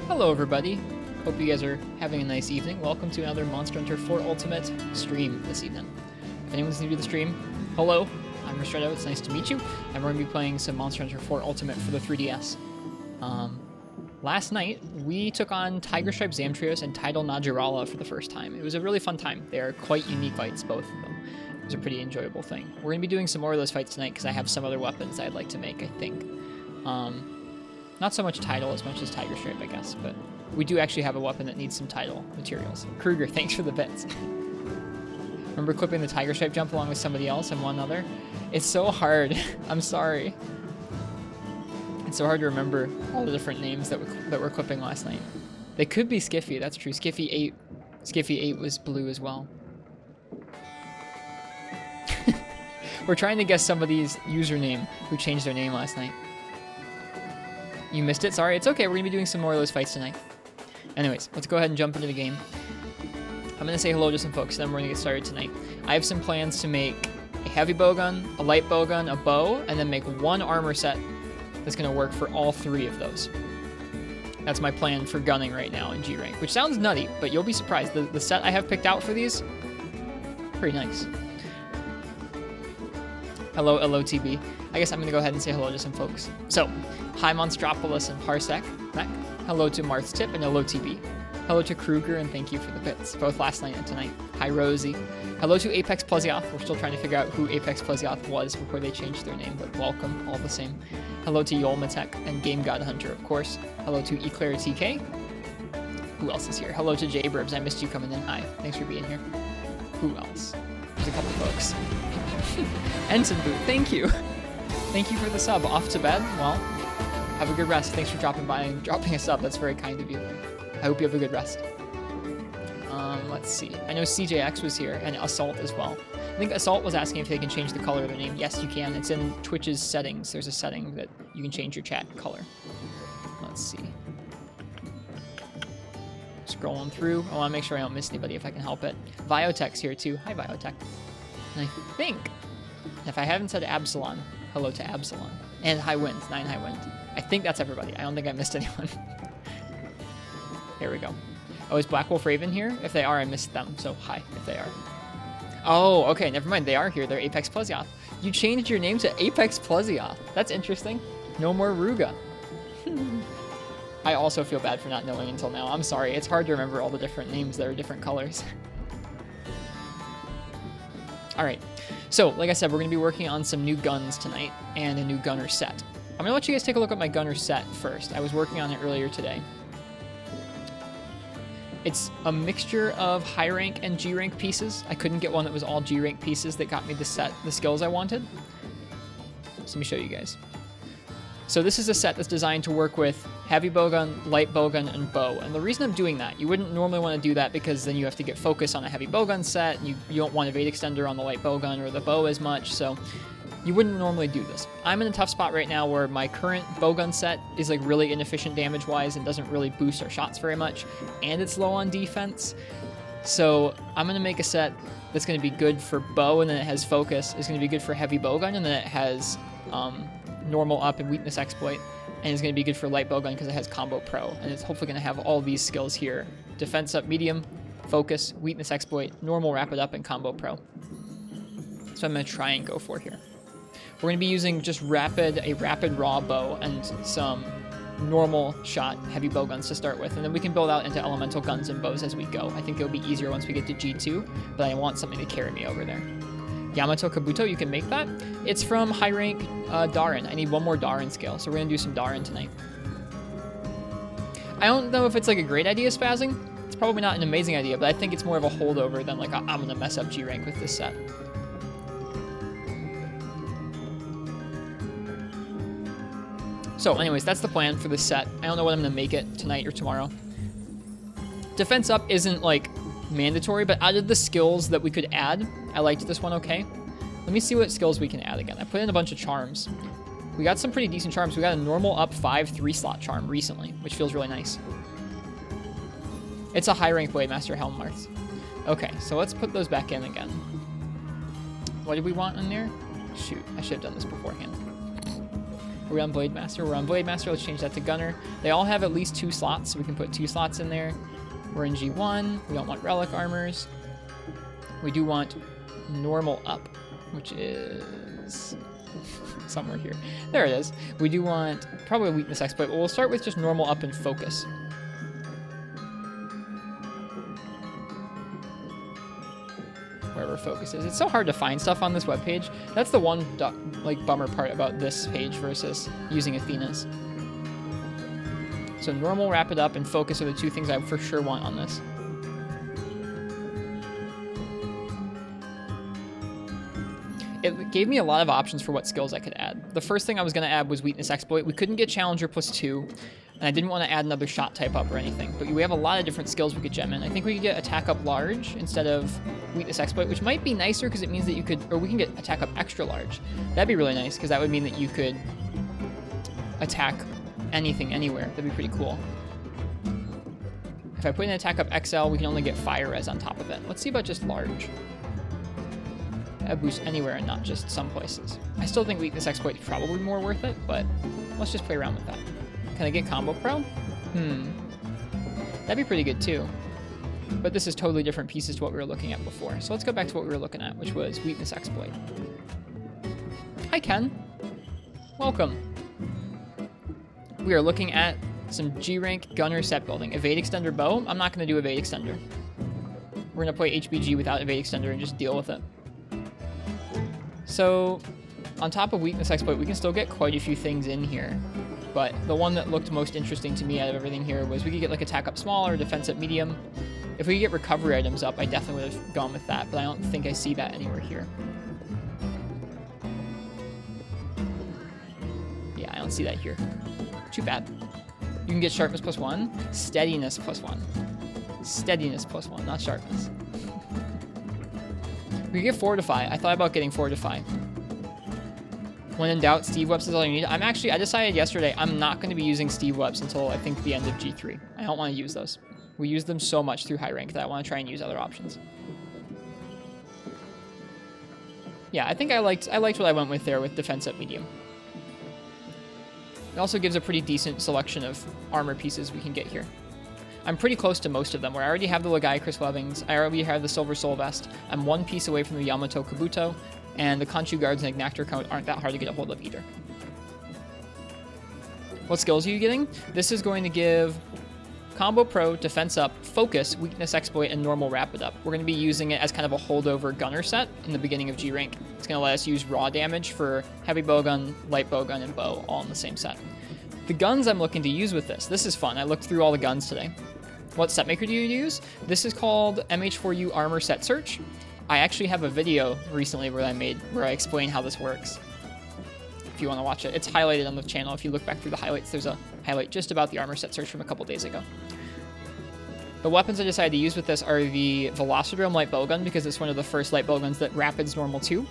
Hello everybody, hope you guys are having a nice evening. Welcome to another Monster Hunter 4 Ultimate stream this evening. If anyone's new to the stream, hello, I'm Ristretto, it's nice to meet you, and we're going to be playing some Monster Hunter 4 Ultimate for the 3DS. Last night, we took on Tiger Stripe Zamtrios and Tidal Najarala for the first time. It was a really fun time. They are quite unique fights, both of them. It was a pretty enjoyable thing. We're going to be doing some more of those fights tonight because I have some other weapons I'd like to make, I think. Not so much Tidal as much as Tiger Stripe, I guess, but we do actually have a weapon that needs some Tidal materials. Kruger, thanks for the bits. Remember clipping the Tiger Stripe jump along with somebody else and one other? It's so hard. I'm sorry. It's so hard to remember all the different names that we're clipping last night. They could be Skiffy, that's true. Skiffy 8 was blue as well. We're trying to guess somebody's username who changed their name last night. You missed it? Sorry. It's okay. We're going to be doing some more of those fights tonight. Anyways, let's go ahead and jump into the game. I'm going to say hello to some folks, then we're going to get started tonight. I have some plans to make a heavy bowgun, a light bowgun, a bow, and then make one armor set that's going to work for all three of those. That's my plan for gunning right now in G rank, which sounds nutty, but you'll be surprised. The set I have picked out for these, pretty nice. Hello, LOTB. I guess I'm going to go ahead and say hello to some folks. So, hi Monstropolis and Parsec. Mech. Hello to Marth's Tip and LOTB. Hello to Kruger and thank you for the bits, both last night and tonight. Hi Rosie. Hello to Apex Plesioth. We're still trying to figure out who Apex Plesioth was before they changed their name, but welcome all the same. Hello to Yolmatek and Game God Hunter, of course. Hello to Eclair TK. Who else is here? Hello to Jburbs. I missed you coming in. Hi. Thanks for being here. Who else? There's a couple folks. Ensign Boot, thank you. Thank you for the sub. Off to bed? Well, have a good rest. Thanks for dropping by and dropping a sub. That's very kind of you. I hope you have a good rest. Let's see. I know CJX was here and Assault as well. I think Assault was asking if they can change the color of their name. Yes, you can. It's in Twitch's settings. There's a setting that you can change your chat color. Let's see. Scrolling through. I want to make sure I don't miss anybody if I can help it. Viotech's here too. Hi, Viotech. And I think, if I haven't said Absalon, hello to Absalon. And High Wind, 9 High Wind. I think that's everybody. I don't think I missed anyone. There we go. Oh, is Black Wolf Raven here? If they are, I missed them. So hi, if they are. Oh, okay, never mind. They are here. They're Apex Plesioth. You changed your name to Apex Plesioth. That's interesting. No more Ruga. I also feel bad for not knowing until now. I'm sorry. It's hard to remember all the different names that are different colors. All right, so like I said, we're going to be working on some new guns tonight and a new gunner set. I'm going to let you guys take a look at my gunner set first. I was working on it earlier today. It's a mixture of high rank and G rank pieces. I couldn't get one that was all G rank pieces that got me the skills I wanted. So let me show you guys. So this is a set that's designed to work with heavy bowgun, light bowgun, and bow. And the reason I'm doing that, you wouldn't normally want to do that because then you have to get focus on a heavy bowgun set. You don't want evade extender on the light bowgun or the bow as much, so you wouldn't normally do this. I'm in a tough spot right now where my current bowgun set is like really inefficient damage-wise and doesn't really boost our shots very much, and it's low on defense. So I'm going to make a set that's going to be good for bow and then it has focus. It's going to be good for heavy bowgun and then it has normal up and weakness exploit, and it's going to be good for light bowgun because it has combo pro, and it's hopefully going to have all these skills here: defense up medium, focus, weakness exploit, normal rapid up, and combo pro. So I'm going to try and go for here. We're going to be using just a rapid raw bow and some normal shot heavy bowguns to start with, and then we can build out into elemental guns and bows as we go. I think it'll be easier once we get to G2, but I want something to carry me over there. Yamato Kabuto, you can make that. It's from high rank Darin. I need one more Darin skill, so we're gonna do some Darin tonight. I don't know if it's like a great idea spazzing. It's probably not an amazing idea, but I think it's more of a holdover than like I'm gonna mess up G rank with this set. So anyways, that's the plan for this set. I don't know when I'm gonna make it, tonight or tomorrow. Defense up isn't like mandatory, but out of the skills that we could add, I liked this one okay. Let me see what skills we can add again. I put in a bunch of charms. We got some pretty decent charms. We got a normal up 5 3-slot charm recently, which feels really nice. It's a high rank Blademaster Helmmarth. Okay, so let's put those back in again. What did we want in there? Shoot, I should have done this beforehand. Are we on Blade Master? We're on Blade Master. Let's change that to Gunner. They all have at least 2 slots, so we can put 2 slots in there. We're in G1. We don't want Relic Armors. We do want Normal Up, which is somewhere here. There it is. We do want probably a Weakness Exploit, but we'll start with just Normal Up and Focus. Wherever Focus is. It's so hard to find stuff on this webpage. That's the one like bummer part about this page versus using Athena's. So Normal, Rapid Up, and Focus are the 2 things I for sure want on this. It gave me a lot of options for what skills I could add. The first thing I was going to add was Weakness Exploit. We couldn't get Challenger +2, and I didn't want to add another shot type up or anything, but we have a lot of different skills we could gem in. I think we could get Attack Up Large instead of Weakness Exploit, which might be nicer because it means that you could, or we can get Attack Up Extra Large. That'd be really nice because that would mean that you could attack anything, anywhere. That'd be pretty cool. If I put in Attack Up XL, we can only get Fire Res on top of it. Let's see about just Large. A boost anywhere and not just some places. I still think Weakness Exploit is probably more worth it, but let's just play around with that. Can I get Combo Pro? That'd be pretty good too. But this is totally different pieces to what we were looking at before. So let's go back to what we were looking at, which was Weakness Exploit. Hi, Ken. Welcome. We are looking at some G-Rank Gunner set building. Evade Extender Bow. I'm not going to do Evade Extender. We're going to play HBG without Evade Extender and just deal with it. So, on top of Weakness Exploit, we can still get quite a few things in here. But the one that looked most interesting to me out of everything here was we could get like Attack Up Small or Defense Up Medium. If we could get Recovery items up, I definitely would have gone with that, but I don't think I see that anywhere here. Yeah, I don't see that here. Too bad. You can get Sharpness +1, Steadiness +1. Steadiness +1, not Sharpness. We get Fortify. I thought about getting Fortify. When in doubt, Steve Webs is all you need. I decided yesterday I'm not going to be using Steve Webs until I think the end of G3. I don't want to use those. We use them so much through high rank that I want to try and use other options. Yeah, I think I liked what I went with there with Defense Up Medium. It also gives a pretty decent selection of armor pieces we can get here. I'm pretty close to most of them, where I already have the Lagai Chris Levings, I already have the Silver Soul Vest, I'm 1 piece away from the Yamato Kabuto, and the Khonshu Guards and Ignactor Coat aren't that hard to get a hold of either. What skills are you getting? This is going to give Combo Pro, Defense Up, Focus, Weakness Exploit, and Normal Rapid Up. We're going to be using it as kind of a holdover gunner set in the beginning of G rank. It's going to let us use raw damage for heavy bowgun, light bowgun, and bow all in the same set. The guns I'm looking to use with this is fun. I looked through all the guns today. What set maker do you use? This is called MH4U Armor Set Search. I actually have a video recently where I explain how this works. If you want to watch it, it's highlighted on the channel. If you look back through the highlights, there's a highlight just about the armor set search from a couple days ago. The weapons I decided to use with this are the Velocidrome Light Bowgun, because it's one of the first light bowguns that rapids normal 2.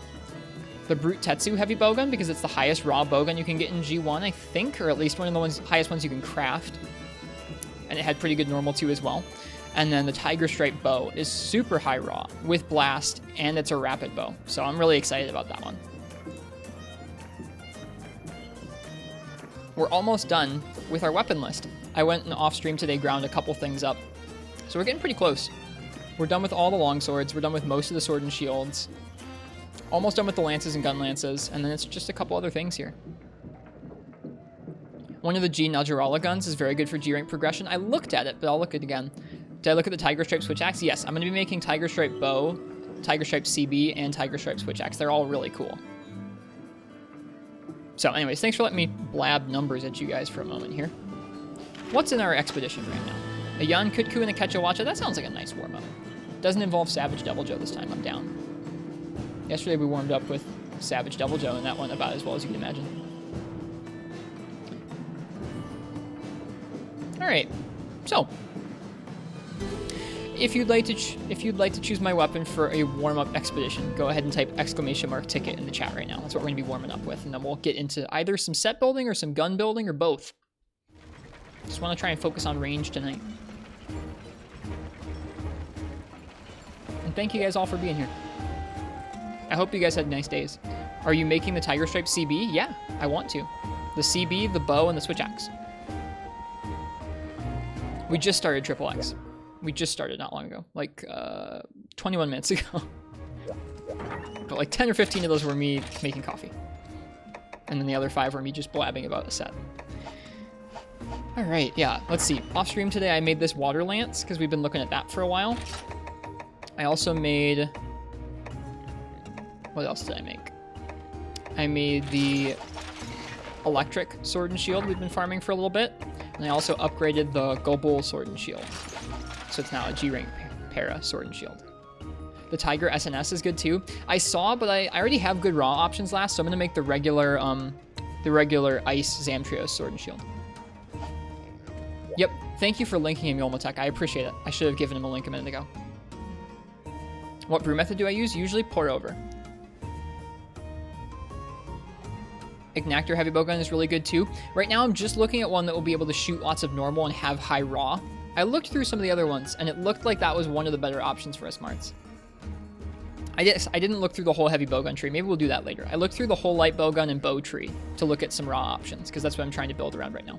The Brute Tetsu Heavy Bowgun, because it's the highest raw bowgun you can get in G1, I think, or at least one of the highest ones you can craft. And it had pretty good normal 2 as well. And then the Tiger Stripe Bow is super high raw with blast, and it's a rapid bow. So I'm really excited about that one. We're almost done with our weapon list. I went and off stream today, ground a couple things up. So we're getting pretty close. We're done with all the longswords. We're done with most of the sword and shields. Almost done with the lances and gun lances. And then it's just a couple other things here. One of the G Najarala guns is very good for G rank progression. I looked at it, but I'll look at it again. Did I look at the Tiger Stripe Switch Axe? Yes, I'm going to be making Tiger Stripe Bow, Tiger Stripe CB, and Tiger Stripe Switch Axe. They're all really cool. So anyways, thanks for letting me blab numbers at you guys for a moment here. What's in our expedition right now? A Yan Kutku and a Kechawacha? That sounds like a nice warm-up. Doesn't involve Savage Devil Joe this time, I'm down. Yesterday we warmed up with Savage Devil Joe, and that went about as well as you can imagine. Alright, so if you'd like to choose my weapon for a warm-up expedition, go ahead and type !ticket in the chat right now. That's what we're going to be warming up with, and then we'll get into either some set building or some gun building or both. Just want to try and focus on range tonight. And thank you guys all for being here. I hope you guys had nice days. Are you making the Tiger Stripe CB? Yeah, I want to. The CB, the bow, and the switch axe. We just started Triple X. We just started not long ago, like 21 minutes ago. But like 10 or 15 of those were me making coffee. And then the other 5 were me just blabbing about a set. All right, yeah, let's see. Off stream today, I made this water lance because we've been looking at that for a while. I also made... What else did I make? I made the electric sword and shield we've been farming for a little bit. And I also upgraded the Gobul sword and shield. So it's now a G-rank para sword and shield. The Tiger SNS is good too. I saw, but I already have good raw options last, so I'm gonna make the regular ice Zamtrios sword and shield. Yep, thank you for linking him, Yolmatech. I appreciate it. I should have given him a link a minute ago. What brew method do I use? Usually pour over. Ignactor heavy bowgun is really good too. Right now I'm just looking at one that will be able to shoot lots of normal and have high raw. I looked through some of the other ones and it looked like that was one of the better options for us smarts. I didn't look through the whole heavy bowgun tree. Maybe we'll do that later. I looked through the whole light bowgun and bow tree to look at some raw options because that's what I'm trying to build around right now.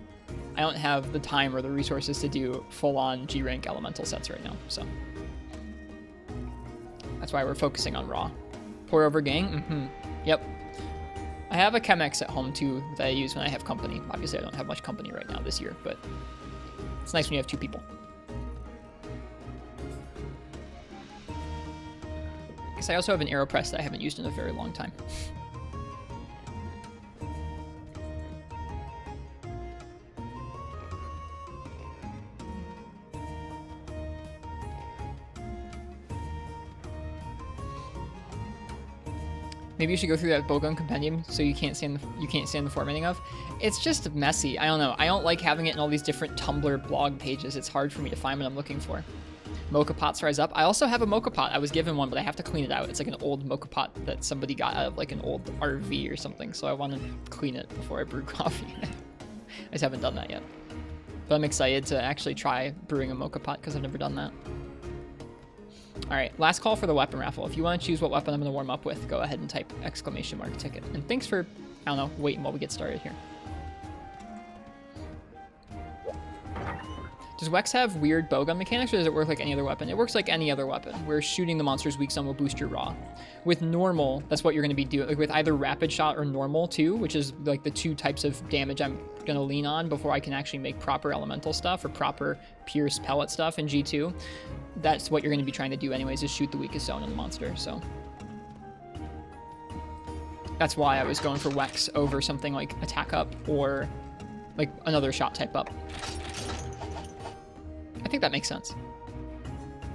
I don't have the time or the resources to do full-on G-rank elemental sets right now, so that's why we're focusing on raw. Pour over gang? Yep. I have a Chemex at home too that I use when I have company. Obviously I don't have much company right now this year, but it's nice when you have 2 people. I guess I also have an AeroPress that I haven't used in a very long time. Maybe you should go through that bowgun compendium so you can't stand the formatting of. It's just messy. I don't know. I don't like having it in all these different Tumblr blog pages. It's hard for me to find what I'm looking for. Mocha pots rise up. I also have a mocha pot. I was given one, but I have to clean it out. It's like an old mocha pot that somebody got out of like an old RV or something. So I want to clean it before I brew coffee. I just haven't done that yet. But I'm excited to actually try brewing a mocha pot because I've never done that. All right, last call for the weapon raffle. If you want to choose what weapon I'm going to warm up with, go ahead and type !ticket. And thanks for, I don't know, waiting while we get started here. Does Wex have weird bowgun mechanics, or does it work like any other weapon? It works like any other weapon, where shooting the monster's weak zone will boost your raw. With normal, that's what you're going to be doing, like with either rapid shot or normal too, which is like the 2 types of damage I'm going to lean on before I can actually make proper elemental stuff or proper pierce pellet stuff in G2. That's what you're going to be trying to do anyways, is shoot the weakest zone on the monster, so. That's why I was going for Wex over something like attack up or like another shot type up. I think that makes sense.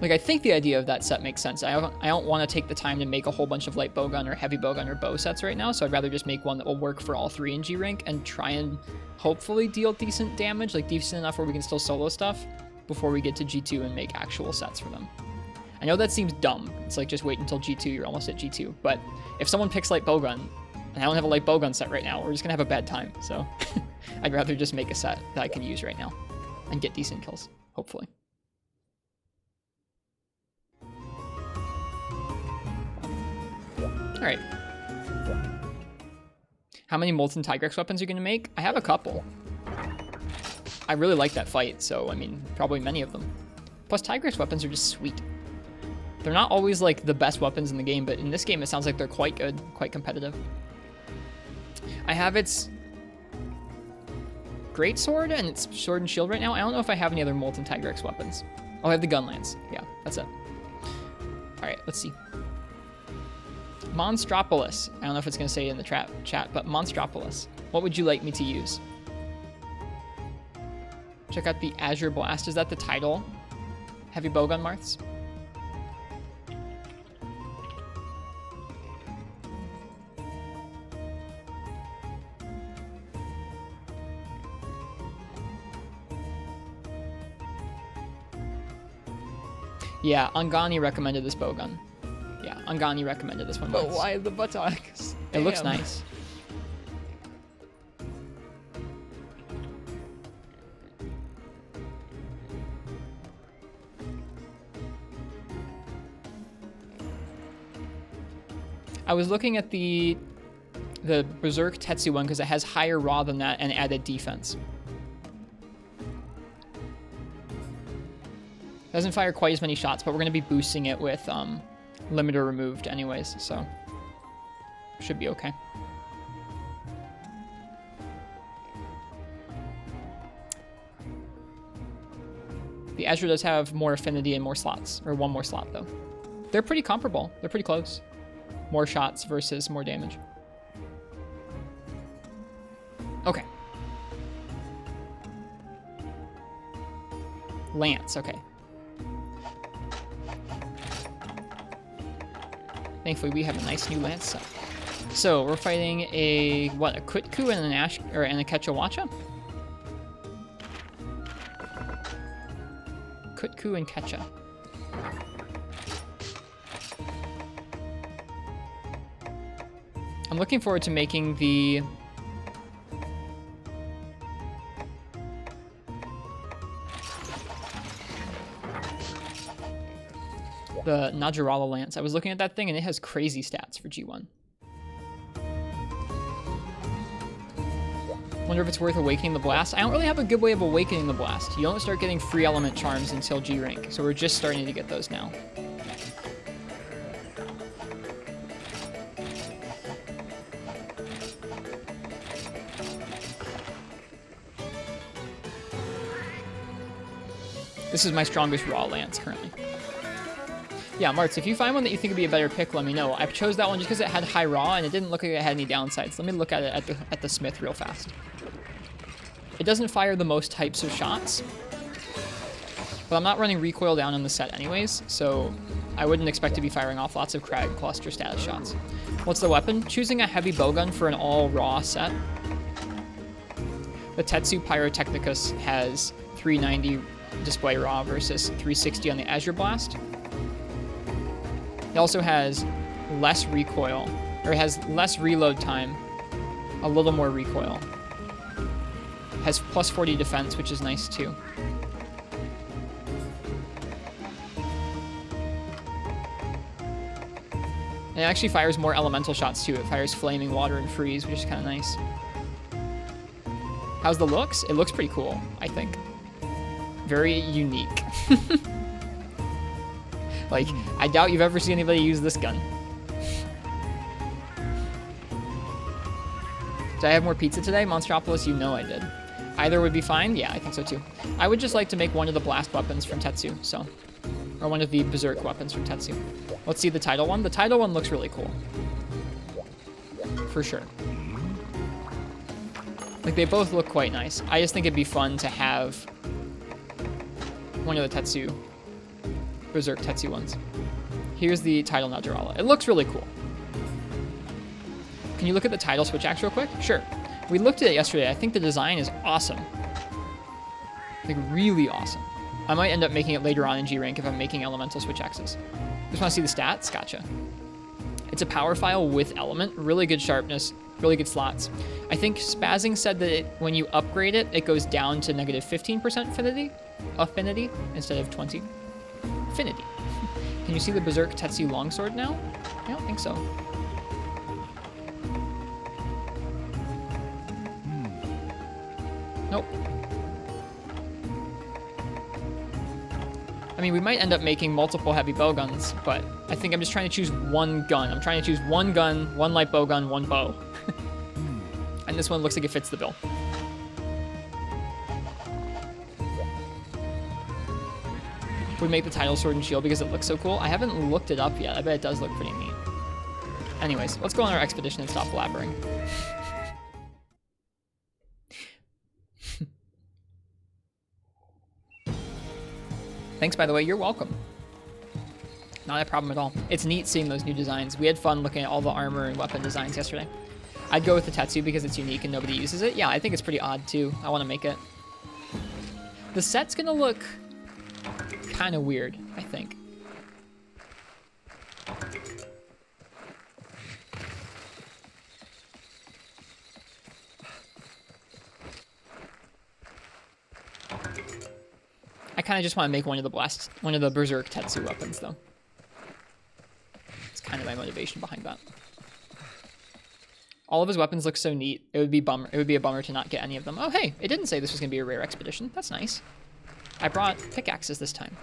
Like, I think the idea of that set makes sense. I don't want to take the time to make a whole bunch of light bowgun or heavy bowgun or bow sets right now, so I'd rather just make one that will work for all 3 in G-rank and try and hopefully deal decent damage, like decent enough where we can still solo stuff before we get to G2 and make actual sets for them. I know that seems dumb. It's like just wait until G2, you're almost at G2. But if someone picks light bowgun, and I don't have a light bowgun set right now, we're just gonna have a bad time. So I'd rather just make a set that I can use right now and get decent kills, hopefully. All right. How many Molten Tigrex weapons are you gonna make? I have a couple. I really like that fight, so I mean, probably many of them. Plus, Tigrex weapons are just sweet. They're not always like the best weapons in the game, but in this game it sounds like they're quite good, quite competitive. I have its greatsword and its sword and shield right now. I don't know if I have any other Molten Tigrex weapons. Oh, I have the gun lance. Yeah, that's it. All right, let's see. Monstropolis. I don't know if it's gonna say it in the chat, but Monstropolis. What would you like me to use? Check out the Azure Blast. Is that the title? Heavy bowgun Marths? Yeah, Angani recommended this bowgun. Yeah, Angani recommended this one. But why the buttocks? It looks nice. I was looking at the the Berserk Tetsu one because it has higher raw than that and added defense. Doesn't fire quite as many shots, but we're going to be boosting it with limiter removed anyways, so should be okay. The Azure does have more affinity and more slots, or one more slot though. They're pretty comparable. They're pretty close. More shots versus more damage. Okay. Lance, okay. Thankfully, we have a nice new Lance set. So we're fighting a what? A Kutku and an Ash or and a Kechawacha. Kutku and Kecha. I'm looking forward to making the Najarala Lance. I was looking at that thing and it has crazy stats for G1. Wonder if it's worth awakening the blast. I don't really have a good way of awakening the blast. You don't start getting free element charms until G rank, so we're just starting to get those now. This is my strongest raw lance currently. Yeah, Martz, if you find one that you think would be a better pick, let me know. I chose that one just because it had high raw and it didn't look like it had any downsides. Let me look at it at the smith real fast. It doesn't fire the most types of shots, but I'm not running recoil down on the set anyways, so I wouldn't expect to be firing off lots of Crag Cluster status shots. What's the weapon? Choosing a heavy bowgun for an all raw set. The Tetsu Pyrotechnicus has 390 display raw versus 360 on the Azure Blast. It also has less recoil, or it has less reload time, a little more recoil. Has plus 40 defense, which is nice too. And it actually fires more elemental shots too. It fires flaming, water, and freeze, which is kind of nice. How's the looks? It looks pretty cool, I think. Very unique. Like, I doubt you've ever seen anybody use this gun. Did I have more pizza today? Monstropolis, you know I did. Either would be fine? Yeah, I think so too. I would just like to make one of the blast weapons from Tetsu, so. Or one of the berserk weapons from Tetsu. Let's see the title one. The title one looks really cool. For sure. Like, they both look quite nice. I just think it'd be fun to have one of the Tetsu, berserk Tetsu ones. Here's the title Najarala. It looks really cool. Can you look at the title switch axe real quick? Sure. We looked at it yesterday. I think the design is awesome. Like, really awesome. I might end up making it later on in G rank if I'm making elemental switch axes. Just want to see the stats? Gotcha. It's a power file with element. Really good sharpness. Really good slots. I think Spazzing said that when you upgrade it, it goes down to negative 15% affinity instead of 20. Affinity. Can you see the Berserk Tetsu longsword now? I don't think so. Nope. I mean, we might end up making multiple heavy bowguns, but I think I'm just trying to choose one gun. I'm trying to choose one gun, one light bowgun, one bow. And this one looks like it fits the bill. Would make the title sword and shield because it looks so cool. I haven't looked it up yet. I bet it does look pretty neat. Anyways, let's go on our expedition and stop blabbering. Thanks, by the way. You're welcome. Not a problem at all. It's neat seeing those new designs. We had fun looking at all the armor and weapon designs yesterday. I'd go with the Tetsu because it's unique and nobody uses it. Yeah, I think it's pretty odd too. I want to make it. The set's gonna look kind of weird, I think. I kind of just want to make one of the Berserk Tetsu weapons, though. It's kind of my motivation behind that. All of his weapons look so neat. It would be a bummer to not get any of them. Oh, hey, it didn't say this was going to be a rare expedition. That's nice. I brought pickaxes this time.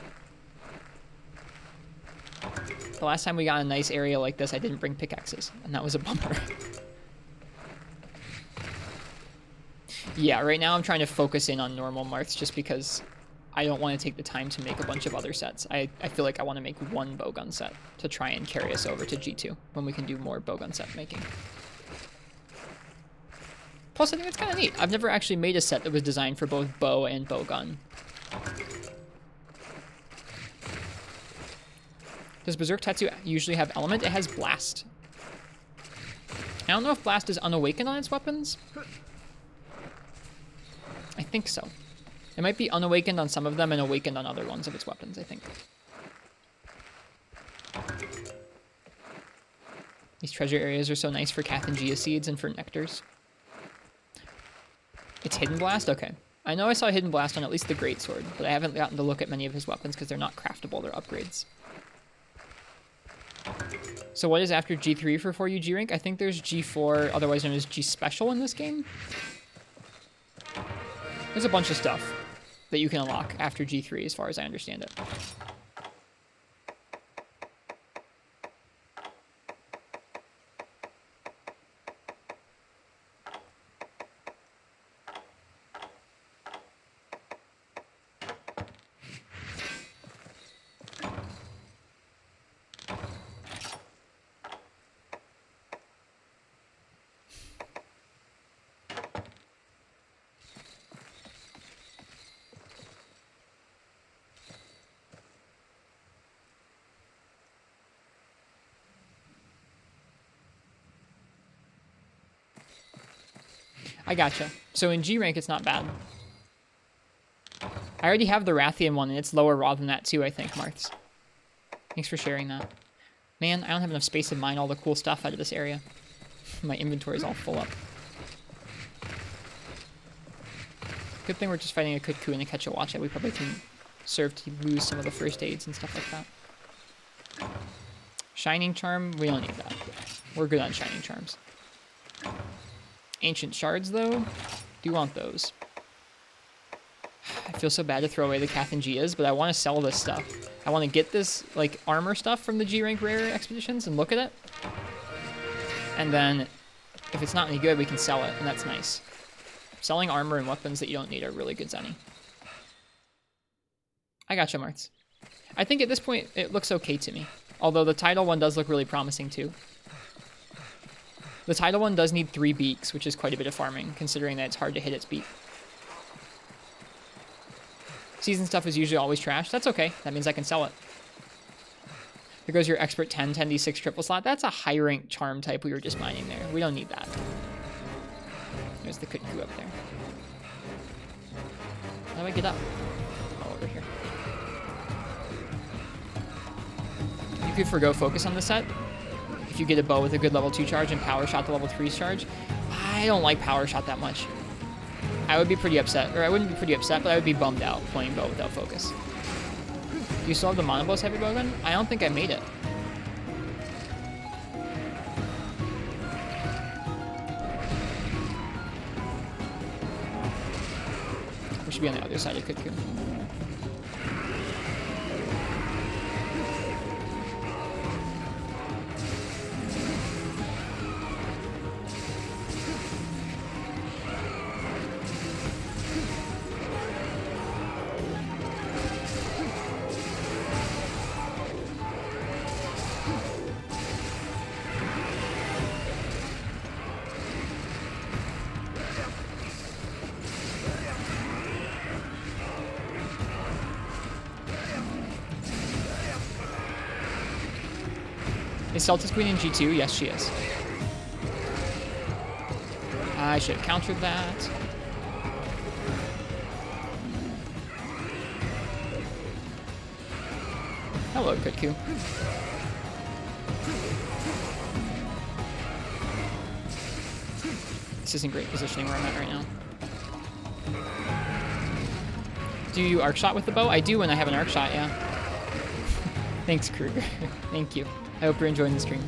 The last time we got a nice area like this, I didn't bring pickaxes, and that was a bummer. Yeah, right now I'm trying to focus in on normal Marths just because I don't want to take the time to make a bunch of other sets. I feel like I want to make one bowgun set to try and carry us over to G2 when we can do more bowgun set making. Plus, I think it's kind of neat. I've never actually made a set that was designed for both bow and bowgun. Does Berserk Tattoo usually have element? It has Blast. I don't know if Blast is unawakened on its weapons. I think so. It might be unawakened on some of them and awakened on other ones of its weapons, I think. These treasure areas are so nice for Kathangia seeds and for nectars. It's Hidden Blast? Okay. I know I saw Hidden Blast on at least the Greatsword, but I haven't gotten to look at many of his weapons because they're not craftable, they're upgrades. So what is after G3 for 4U G rank? I think there's G4, otherwise known as G Special in this game. There's a bunch of stuff that you can unlock after G3 as far as I understand it. I gotcha. So in G rank, it's not bad. I already have the Rathian one, and it's lower raw than that too, I think, Marths. Thanks for sharing that. Man, I don't have enough space to mine all the cool stuff out of this area. My inventory is all full up. Good thing we're just fighting a Kutku and a Ketchawacha. We probably can serve to lose some of the first aids and stuff like that. Shining Charm, we don't need that. We're good on Shining Charms. Ancient Shards, though, do want those. I feel so bad to throw away the Kathangias, but I want to sell this stuff. I want to get this, like, armor stuff from the G-rank rare expeditions and look at it. And then, if it's not any good, we can sell it, and that's nice. Selling armor and weapons that you don't need are really good, Zenny. I gotcha, Marths. I think at this point, it looks okay to me. Although the title one does look really promising, too. The title one does need 3 beaks, which is quite a bit of farming, considering that it's hard to hit its beak. Season stuff is usually always trash. That's okay. That means I can sell it. There goes your Expert 10, 10d6 triple slot. That's a high rank charm type we were just mining there. We don't need that. There's the Kutku up there. How do I get up? Oh, over here. You could forgo focus on the set. If you get a bow with a good level 2 charge and power shot to level 3 charge. I don't like power shot that much. I would be pretty upset, or I wouldn't be pretty upset, but I would be bummed out playing bow without focus. Do you still have the Monobos heavy bowgun? I don't think I made it. We should be on the other side of Kutku. Is Celtis Queen in G2? Yes, she is. I should have countered that. Hello, Kutku. This isn't great positioning where I'm at right now. Do you arc shot with the bow? I do when I have an arc shot, yeah. Thanks, Kruger. Thank you. I hope you're enjoying the stream.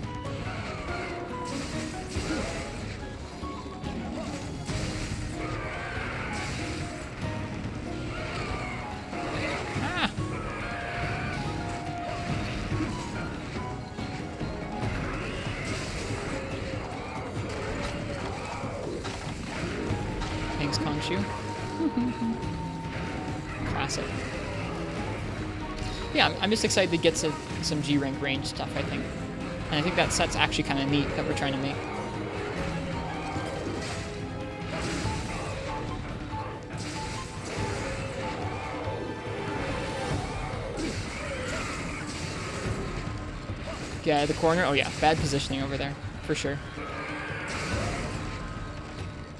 Thanks, Khonshu. Classic. Yeah, I'm just excited to get to some G rank range stuff, I think. And I think that set's actually kind of neat that we're trying to make. Get out of the corner. Oh yeah, bad positioning over there, for sure.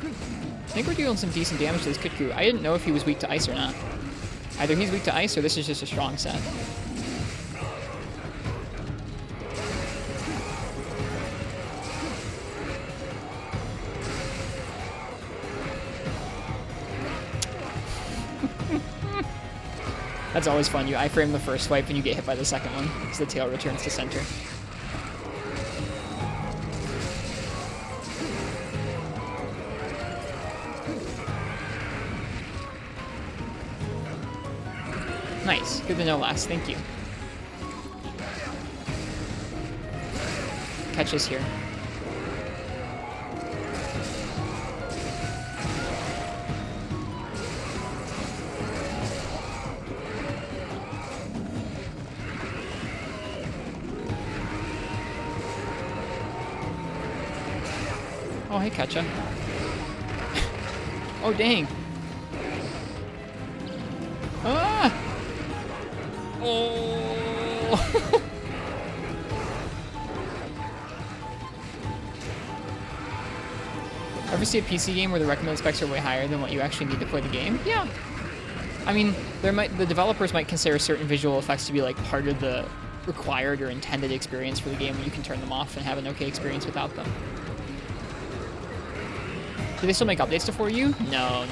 I think we're doing some decent damage to this Kitku. I didn't know if he was weak to ice or not. Either he's weak to ice or this is just a strong set. That's always fun. You iframe the first swipe and you get hit by the second one because the tail returns to center. Nice. Good to know, Last. Thank you. Catch us here. Oh, hey, Ketcha. Oh, dang. Ah! Oh! Ever see a PC game where the recommended specs are way higher than what you actually need to play the game? Yeah. I mean, the developers might consider certain visual effects to be like part of the required or intended experience for the game, and you can turn them off and have an okay experience without them. Do they still make updates to 4U? No.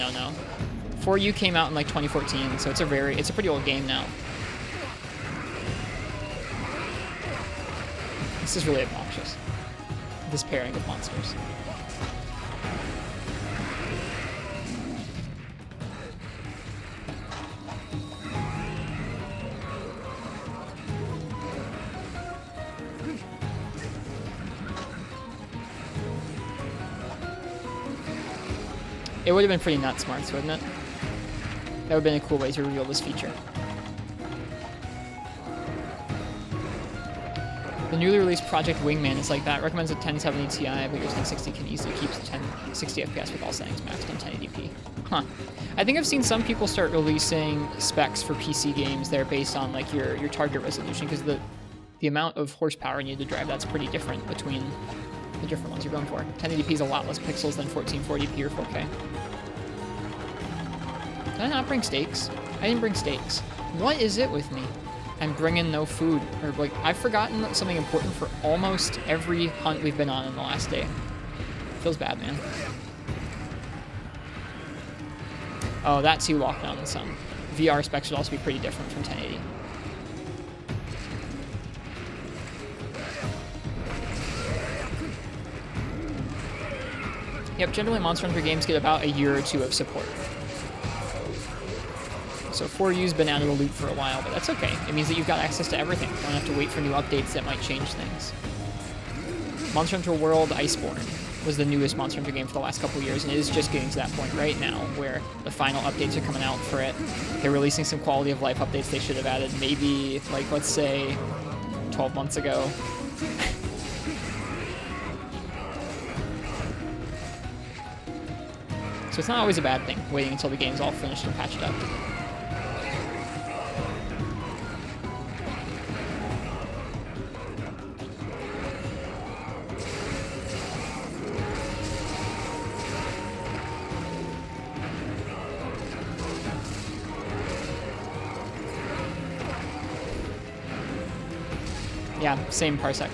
4U came out in like 2014, so it's a pretty old game now. This is really obnoxious. This pairing of monsters. It would have been pretty nuts, Marks, wouldn't it? That would have been a cool way to reveal this feature. The newly released Project Wingman is like that. Recommends a 1070 Ti, but your 1060 can easily keep 60 FPS with all settings maxed on 1080p. Huh. I think I've seen some people start releasing specs for PC games that are based on like your target resolution, because the amount of horsepower you need to drive that's pretty different between the different ones you're going for. 1080p is a lot less pixels than 1440p or 4K. Did I not bring steaks? I didn't bring steaks. What is it with me? I'm bringing no food. Or like, I've forgotten something important for almost every hunt we've been on in the last day. Feels bad, man. Oh, that's who walked out in the sun. VR specs would also be pretty different from 1080. Yep, generally Monster Hunter games get about a year or two of support. So 4U's been out of the loop for a while, but that's okay. It means that you've got access to everything. You don't have to wait for new updates that might change things. Monster Hunter World Iceborne was the newest Monster Hunter game for the last couple years, and it is just getting to that point right now where the final updates are coming out for it. They're releasing some quality of life updates they should have added maybe, like, let's say 12 months ago. So it's not always a bad thing, waiting until the game's all finished and patched up. Yeah, same parsec.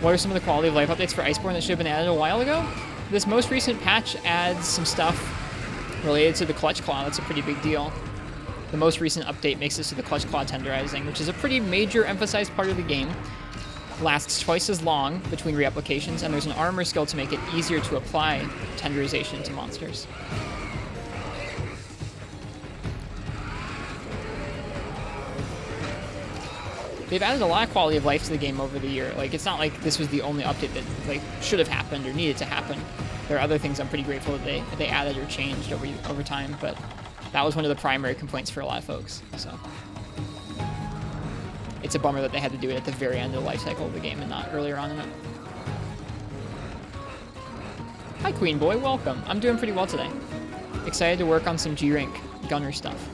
What are some of the quality of life updates for Iceborne that should have been added a while ago? This most recent patch adds some stuff related to the Clutch Claw. That's a pretty big deal. The most recent update makes this to the Clutch Claw tenderizing, which is a pretty major emphasized part of the game. Lasts twice as long between reapplications, and there's an armor skill to make it easier to apply tenderization to monsters. They've added a lot of quality of life to the game over the year. Like, it's not like this was the only update that like should have happened or needed to happen. There are other things I'm pretty grateful that they added or changed over time, but that was one of the primary complaints for a lot of folks. So it's a bummer that they had to do it at the very end of the life cycle of the game and not earlier on in it. Hi, Queen Boy. Welcome. I'm doing pretty well today. Excited to work on some G-Rank gunner stuff.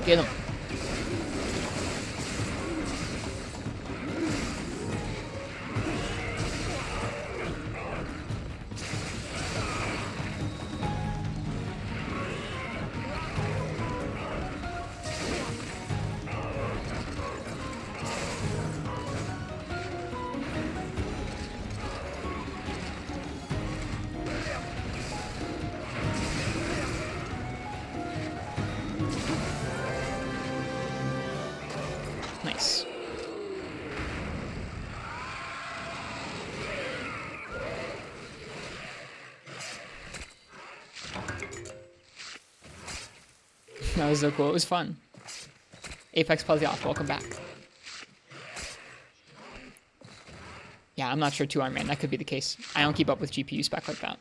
Get him. Nice. That was so cool. It was fun. Apex Plezioff, welcome back. Yeah, I'm not sure too, Iron Man. That could be the case. I don't keep up with GPU spec like that.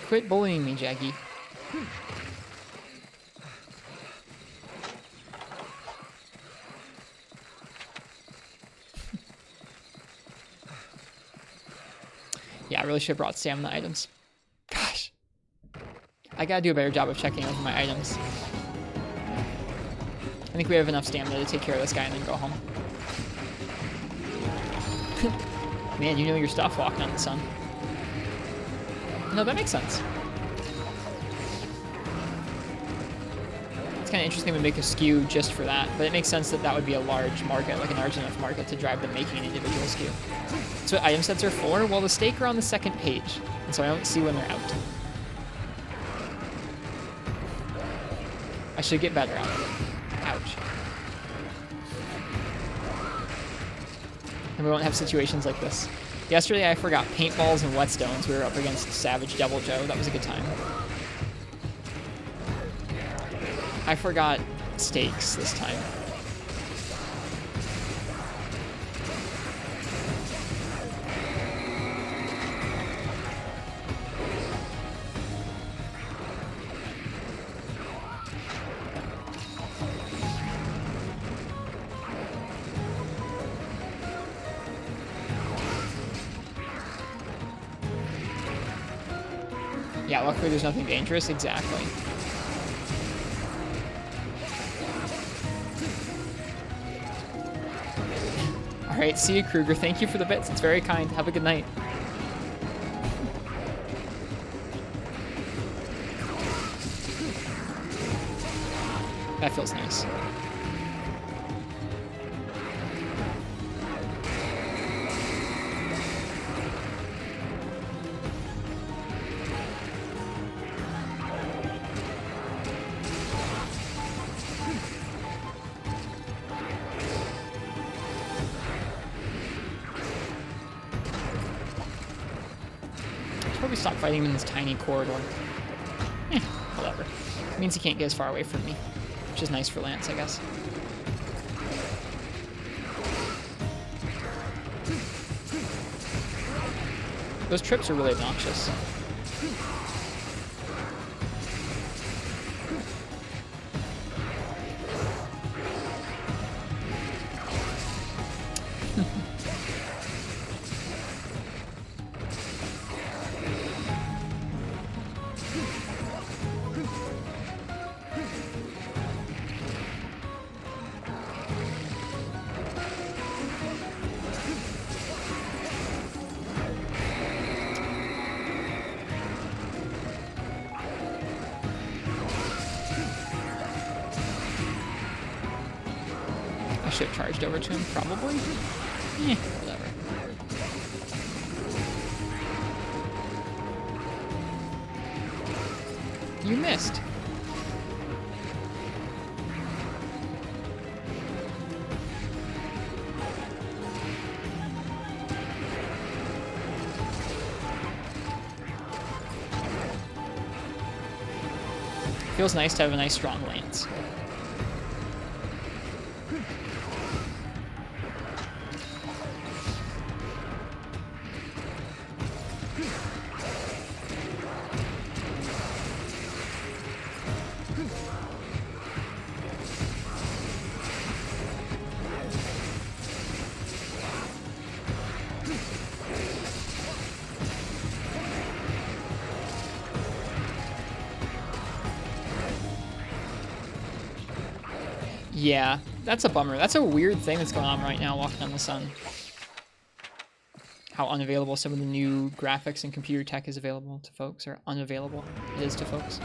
Quit bullying me, Jaggy. Yeah, I really should have brought stamina items. Gosh. I gotta do a better job of checking over my items. I think we have enough stamina to take care of this guy and then go home. Man, you know your stuff walking on the sun. No, that makes sense. It's kind of interesting to make a SKU just for that, but it makes sense that that would be a large market, like a large enough market to drive them making an individual SKU. That's what item sets are for. Well, the stake are on the second page, and so I don't see when they're out. I should get better at it. Ouch. And we won't have situations like this. Yesterday I forgot paintballs and whetstones. We were up against Savage Devil Joe. That was a good time. I forgot stakes this time. Yeah, luckily there's nothing dangerous. Exactly. All right, see you, Kruger. Thank you for the bits. It's very kind. Have a good night. That feels nice. Probably stop fighting him in this tiny corridor. Whatever. It means he can't get as far away from me, which is nice for Lance, I guess. Those trips are really obnoxious. Should have charged over to him, probably. Whatever. You missed. Feels nice to have a nice strong lance. Yeah, that's a bummer. That's a weird thing that's going on right now walking on the sun. How unavailable some of the new graphics and computer tech is available to folks, or unavailable it is to folks.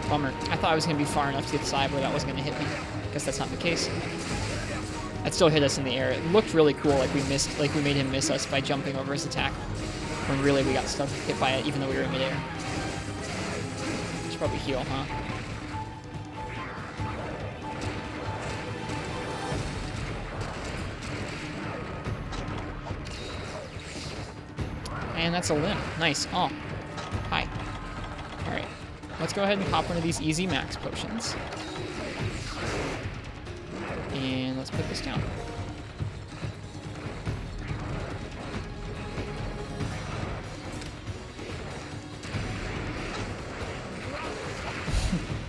Bummer. I thought I was going to be far enough to the side where that wasn't going to hit me. Guess that's not the case. That still hit us in the air. It looked really cool, like we made him miss us by jumping over his attack. When really we got stuck hit by it even though we were in midair. Should probably heal, huh? And that's a limb. Nice. Oh. Hi. Alright. Let's go ahead and pop one of these easy max potions. And let's put this down.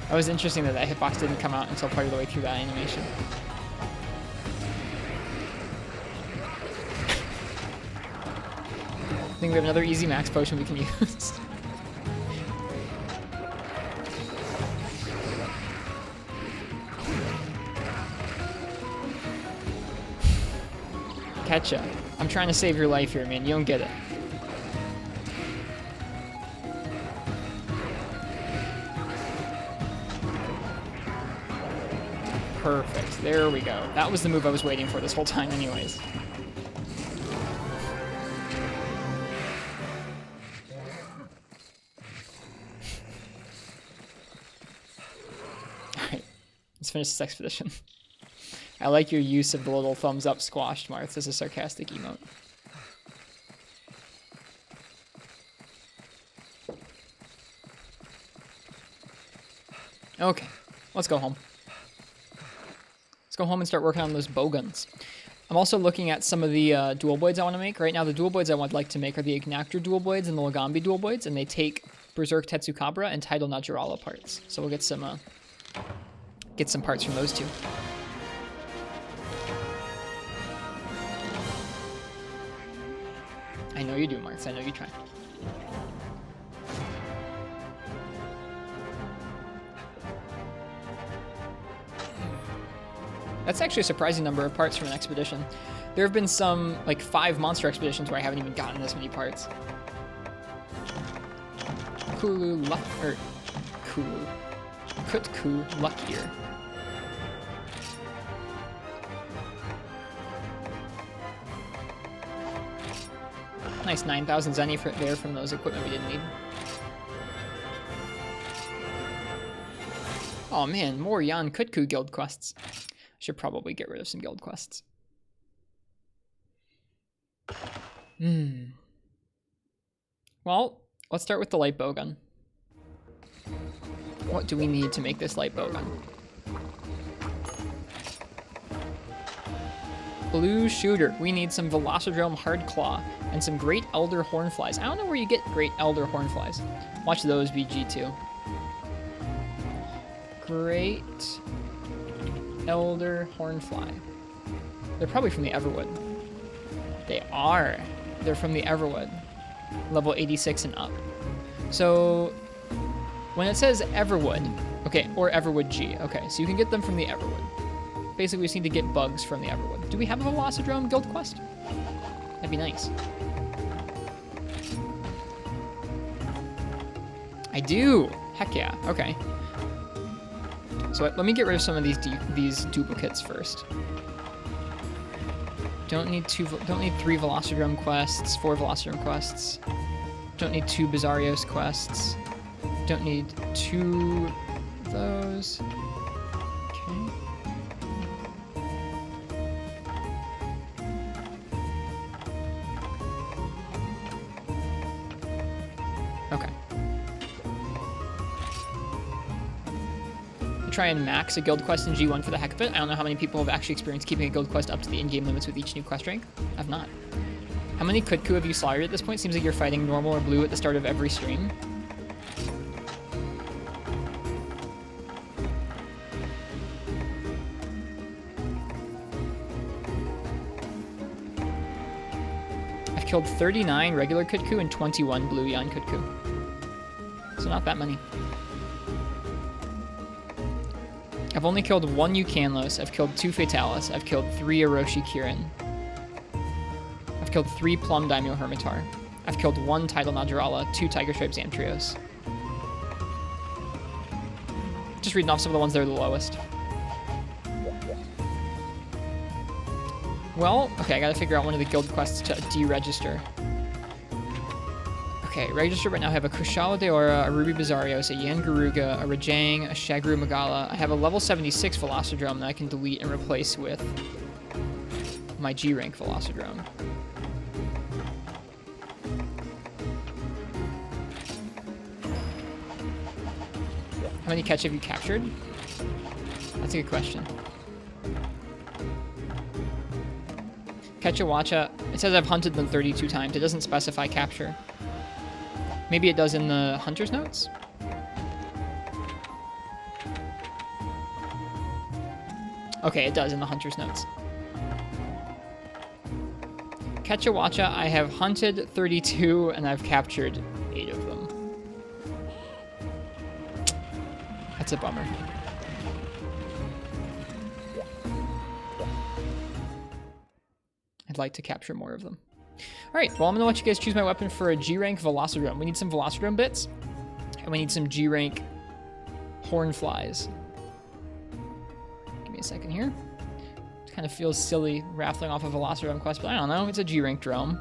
That was interesting that that hitbox didn't come out until part of the way through that animation. I think we have another easy max potion we can use. Ketchup. I'm trying to save your life here, man. You don't get it. Perfect. There we go. That was the move I was waiting for this whole time anyways. Alright. Let's finish this expedition. I like your use of the little thumbs up squashed marks as a sarcastic emote. Okay, let's go home. Let's go home and start working on those bow guns. I'm also looking at some of the dual blades I want to make. Right now, the dual blades I would like to make are the Ignactor dual blades and the Lagambi dual blades, and they take Berserk Tetsukabra and Tidal Najarala parts. So we'll get some parts from those two. I know you do, Marks. I know you try. That's actually a surprising number of parts from an expedition. There have been some, like, 5 monster expeditions where I haven't even gotten this many parts. Kulu luck, or Kulu. Kutku luckier. Nice 9,000 Zenny there from those equipment we didn't need. Oh man, more Jan Kutku guild quests. Should probably get rid of some guild quests. Well, let's start with the light bowgun. What do we need to make this light bowgun? Blue shooter. We need some Velocidrome Hardclaw and some Great Elder Hornflies. I don't know where you get Great Elder Hornflies. Watch those be G2. Great Elder Hornfly. They're probably from the Everwood. They are. They're from the Everwood. Level 86 and up. So when it says Everwood, okay, or Everwood G, okay, so you can get them from the Everwood. Basically, we just need to get bugs from the Everwood. Do we have a Velocidrome guild quest? That'd be nice. I do! Heck yeah, okay. So let me get rid of some of these duplicates first. Don't need 3 Velocidrome quests, 4 Velocidrome quests. Don't need 2 Bizarrios quests. Don't need 2 of those. Okay. Okay. Try and max a guild quest in G1 for the heck of it. I don't know how many people have actually experienced keeping a guild quest up to the in-game limits with each new quest rank. I've not. How many Kutku have you slaughtered at this point? Seems like you're fighting normal or blue at the start of every stream. I've killed 39 regular Kutku and 21 blue Yan Kutku. So not that many. I've only killed 1 Yukanlos, I've killed 2 Fatalis, I've killed 3 Orochi Kirin. I've killed 3 Plum Daimyo Hermitar. I've killed 1 Tidal Najarala, 2 Tiger Stripes Amtrios. Just reading off some of the ones that are the lowest. Well, okay, I gotta figure out one of the guild quests to deregister. Okay, registered right now I have a Kushala Deora, a Ruby Bizarrios, a Yan Garuga, a Rajang, a Shagru Magala. I have a level 76 Velocidrome that I can delete and replace with my G-rank Velocidrome. How many catch have you captured? That's a good question. Ketchawacha, it says I've hunted them 32 times. It doesn't specify capture. Maybe it does in the hunter's notes? Okay, it does in the hunter's notes. Ketchawacha, I have hunted 32 and I've captured 8 of them. That's a bummer. I'd like to capture more of them. Alright, well I'm gonna let you guys choose my weapon for a G-rank Velocidrome. We need some Velocidrome bits, and we need some G-rank Hornflies. Give me a second here. It kind of feels silly raffling off a Velocidrome quest, but I don't know, it's a G-rank drome.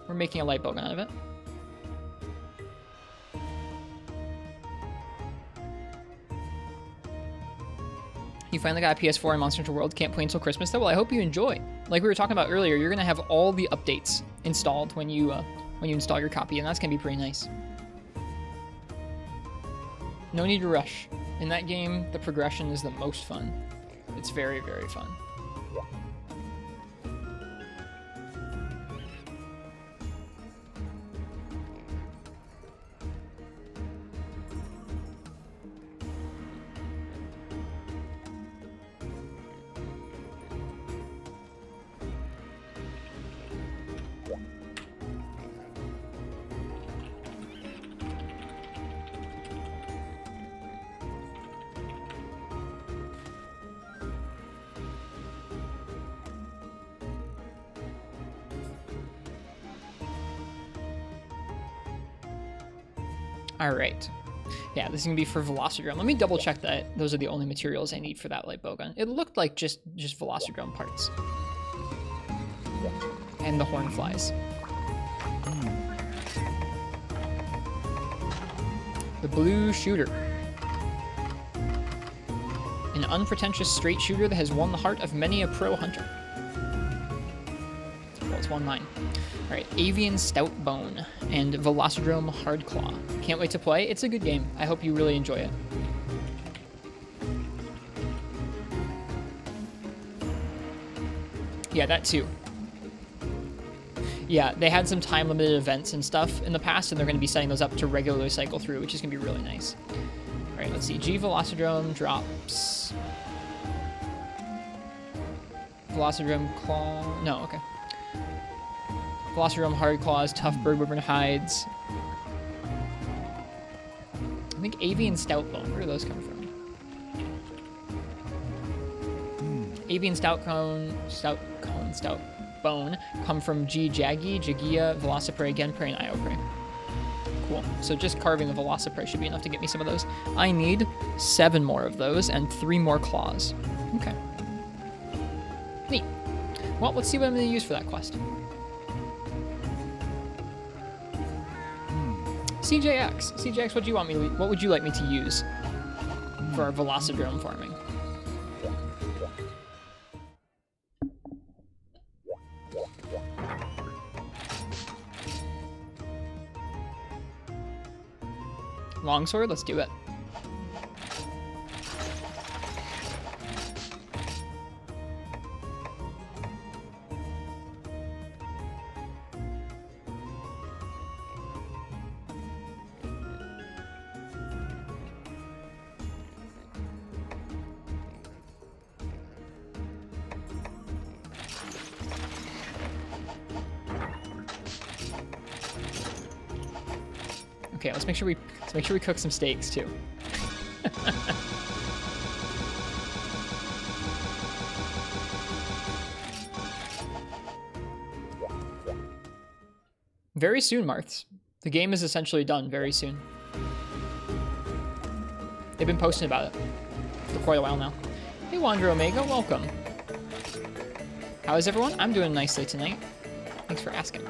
We're making a light bowgun out of it. You finally got a PS4 in Monster Hunter World. Can't play until Christmas though. Well, I hope you enjoy. Like we were talking about earlier, you're gonna have all the updates installed when you install your copy, and that's gonna be pretty nice. No need to rush. In that game, the progression is the most fun. It's very, very fun. All right. Yeah, this is gonna be for Velocidrome. Let me double check that those are the only materials I need for that light bowgun. It looked like just Velocidrome parts. And the Hornflies. The Blue Shooter. An unpretentious straight shooter that has won the heart of many a pro hunter. Well, it's won mine. Alright, Avian Stout Bone and Velocidrome Hardclaw. Can't wait to play. It's a good game. I hope you really enjoy it. Yeah, that too. Yeah, they had some time-limited events and stuff in the past, and they're going to be setting those up to regularly cycle through, which is going to be really nice. Alright, let's see. G Velocidrome drops... Velocidrome Claw... No, okay. Velocidrome Hard Claws, Tough Bird Wyvern Hides. I think Avian Stout Bone. Where do those come from? Avian Stout Bone come from G Jaggy, Jagia, Velociprey, Genprey, and Ioprey. Cool. So just carving the Velociprey should be enough to get me some of those. I need 7 more of those and 3 more claws. Okay. Neat. Well, let's see what I'm going to use for that quest. CJX. CJX, what do you want me to, what would you like me to use for our Velocidrome farming? Longsword, let's do it. Okay, let's make sure we cook some steaks too. Very soon, Marths. The game is essentially done very soon. They've been posting about it for quite a while now. Hey, Wander Omega, welcome. How is everyone? I'm doing nicely tonight. Thanks for asking.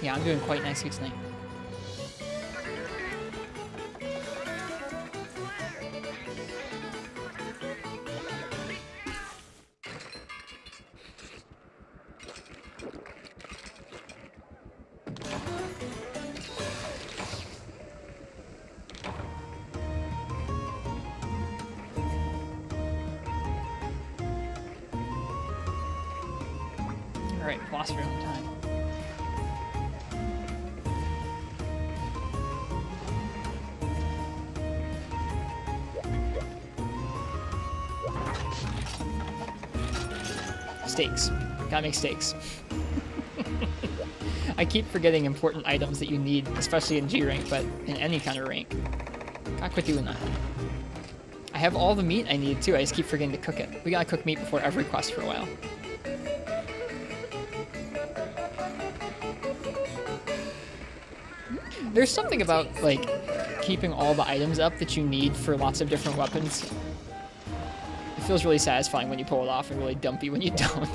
Yeah, I'm doing quite nicely tonight. All right, philosopher on time. Steaks. Gotta make steaks. I keep forgetting important items that you need, especially in G rank, but in any kind of rank. Gotta quit doing that. I have all the meat I need too, I just keep forgetting to cook it. We gotta cook meat before every quest for a while. There's something about, like, keeping all the items up that you need for lots of different weapons. It feels really satisfying when you pull it off and really dumpy when you don't.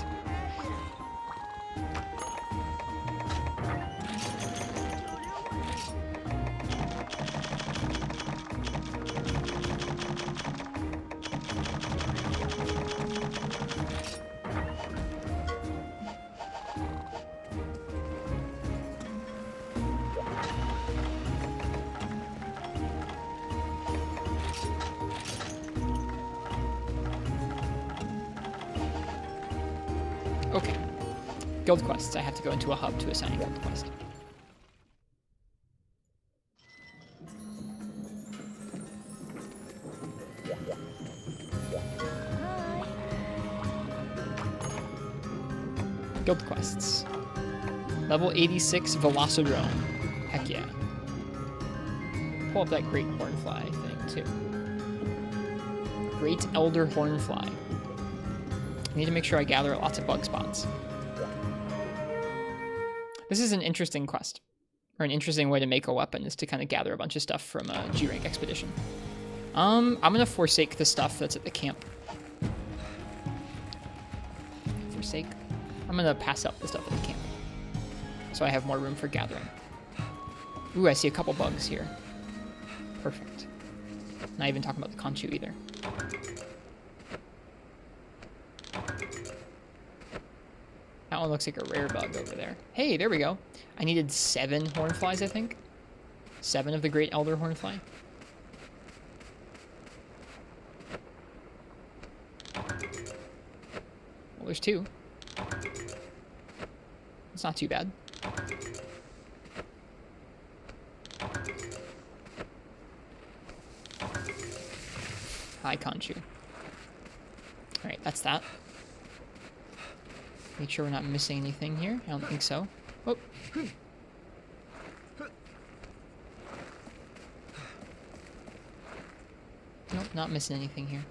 Okay. Guild quests. I have to go into a hub to assign a guild quest. Guild quests. Level 86 Velocidrome. Heck yeah. Pull up that Great Hornfly thing too. Great Elder Hornfly. I need to make sure I gather lots of bug spots. This is an interesting quest. Or an interesting way to make a weapon is to kind of gather a bunch of stuff from a G-Rank expedition. I'm gonna forsake the stuff that's at the camp. Forsake? I'm gonna pass up the stuff at the camp. So I have more room for gathering. Ooh, I see a couple bugs here. Perfect. Not even talking about the conchu either. That one looks like a rare bug over there. Hey, there we go. I needed 7 hornflies, I think. 7 of the Great Elder Hornfly. Well, there's 2. It's not too bad. Hi, Conchu. Alright, that's that. Make sure we're not missing anything here. I don't think so. Oh. Nope, not missing anything here.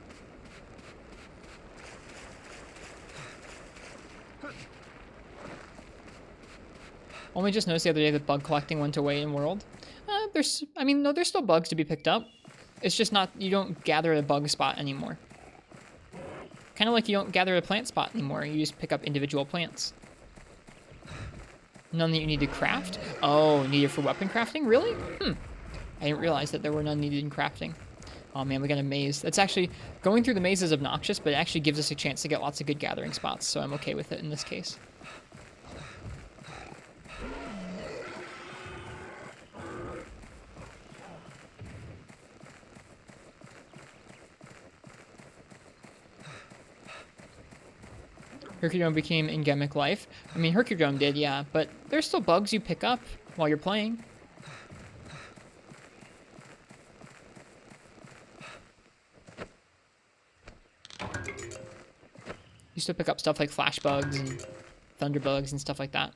Only just noticed the other day that bug collecting went away in World. No, there's still bugs to be picked up. It's just not, you don't gather a bug spot anymore. Kind of like you don't gather a plant spot anymore. You just pick up individual plants. None that you need to craft? Oh, needed for weapon crafting? Really? I didn't realize that there were none needed in crafting. Oh man, we got a maze. That's actually, going through the maze is obnoxious, but it actually gives us a chance to get lots of good gathering spots, so I'm okay with it in this case. Hercudrome became endemic life. I mean, Hercudrome did, yeah, but there's still bugs you pick up while you're playing. You still pick up stuff like flash bugs and thunder bugs and stuff like that.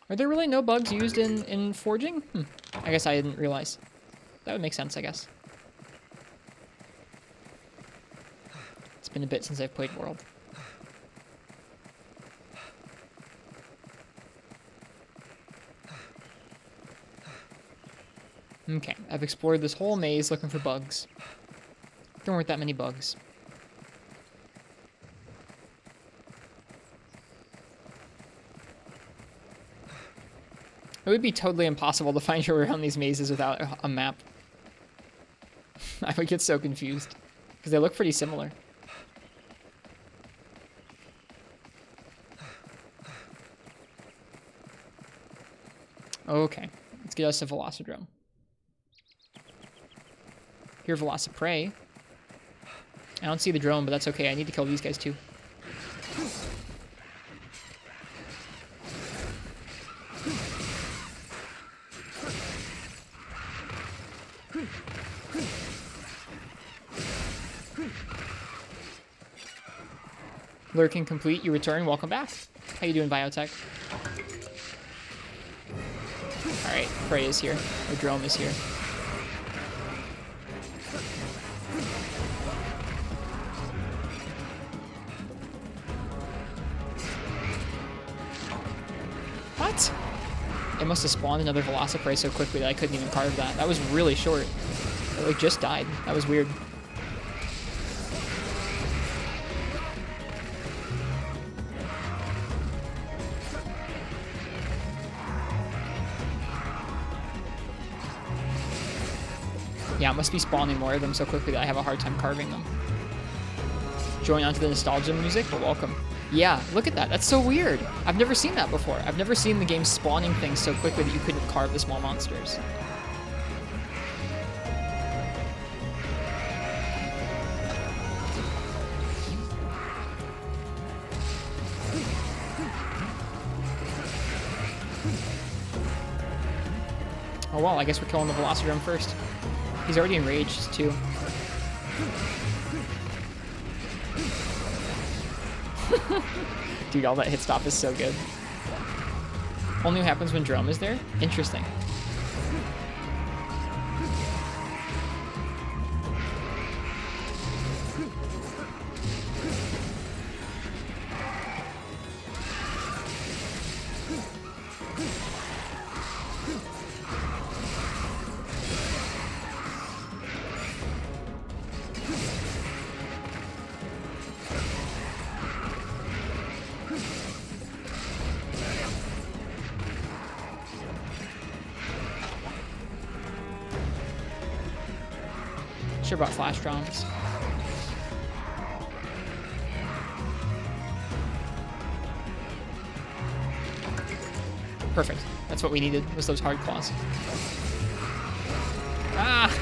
Are there really no bugs used in forging? I guess I didn't realize. That would make sense, I guess. It's been a bit since I've played World. Okay, I've explored this whole maze looking for bugs. There weren't that many bugs. It would be totally impossible to find your way around these mazes without a map. I would get so confused, because they look pretty similar. Okay, let's get us a Velocidrome. Here, Velociprey. I don't see the drone, but that's okay. I need to kill these guys too. Lurking complete, you return, welcome back. How you doing, Biotech? Alright, Prey is here. Or Drome is here. What? It must have spawned another Velociprey so quickly that I couldn't even carve that. That was really short. It like just died. That was weird. Yeah, it must be spawning more of them so quickly that I have a hard time carving them. Join onto the nostalgia music, but welcome. Yeah, look at that. That's so weird. I've never seen that before. I've never seen the game spawning things so quickly that you couldn't carve the small monsters. Oh well, I guess we're killing the Velocidrome first. He's already enraged, too. Dude, all that hit stop is so good. Only happens when Drome is there? Interesting. Sure about flash drones. Perfect. That's what we needed, was those hard claws. Ah!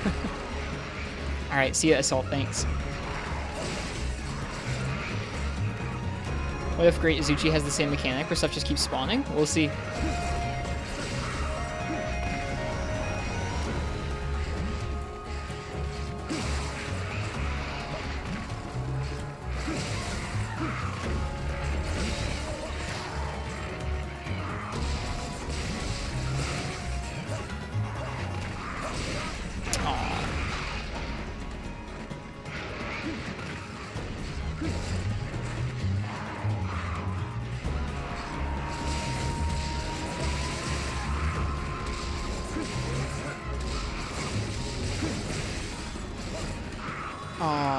Alright, see ya, Assault, thanks. What if Great Izuchi has the same mechanic where stuff just keeps spawning? We'll see.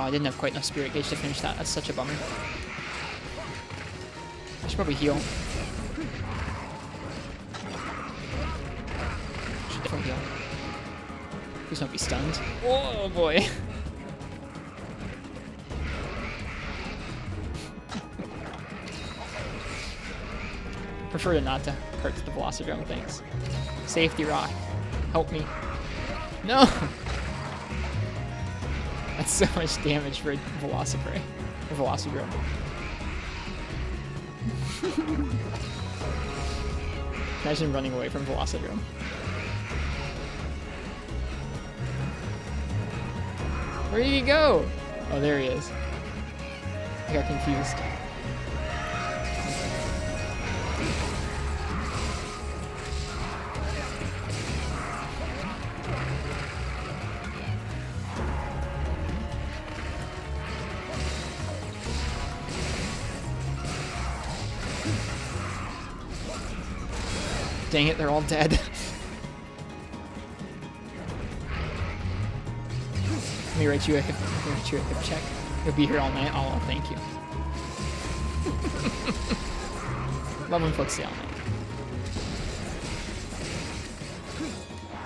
I didn't have quite enough spirit gauge to finish that. That's such a bummer. I should probably heal. Should definitely heal. Please don't be stunned. Oh boy. Prefer to not to hurt the Velocidrome, thanks. Safety rock. Help me. No! That's so much damage for a Velocipray. Or Velocidrome. Imagine running away from Velocidrome. Where did he go? Oh, there he is. I got confused. Dang it, they're all dead. Let me write you a hip check. You'll be here all night. Oh, thank you. Love and footsie all night.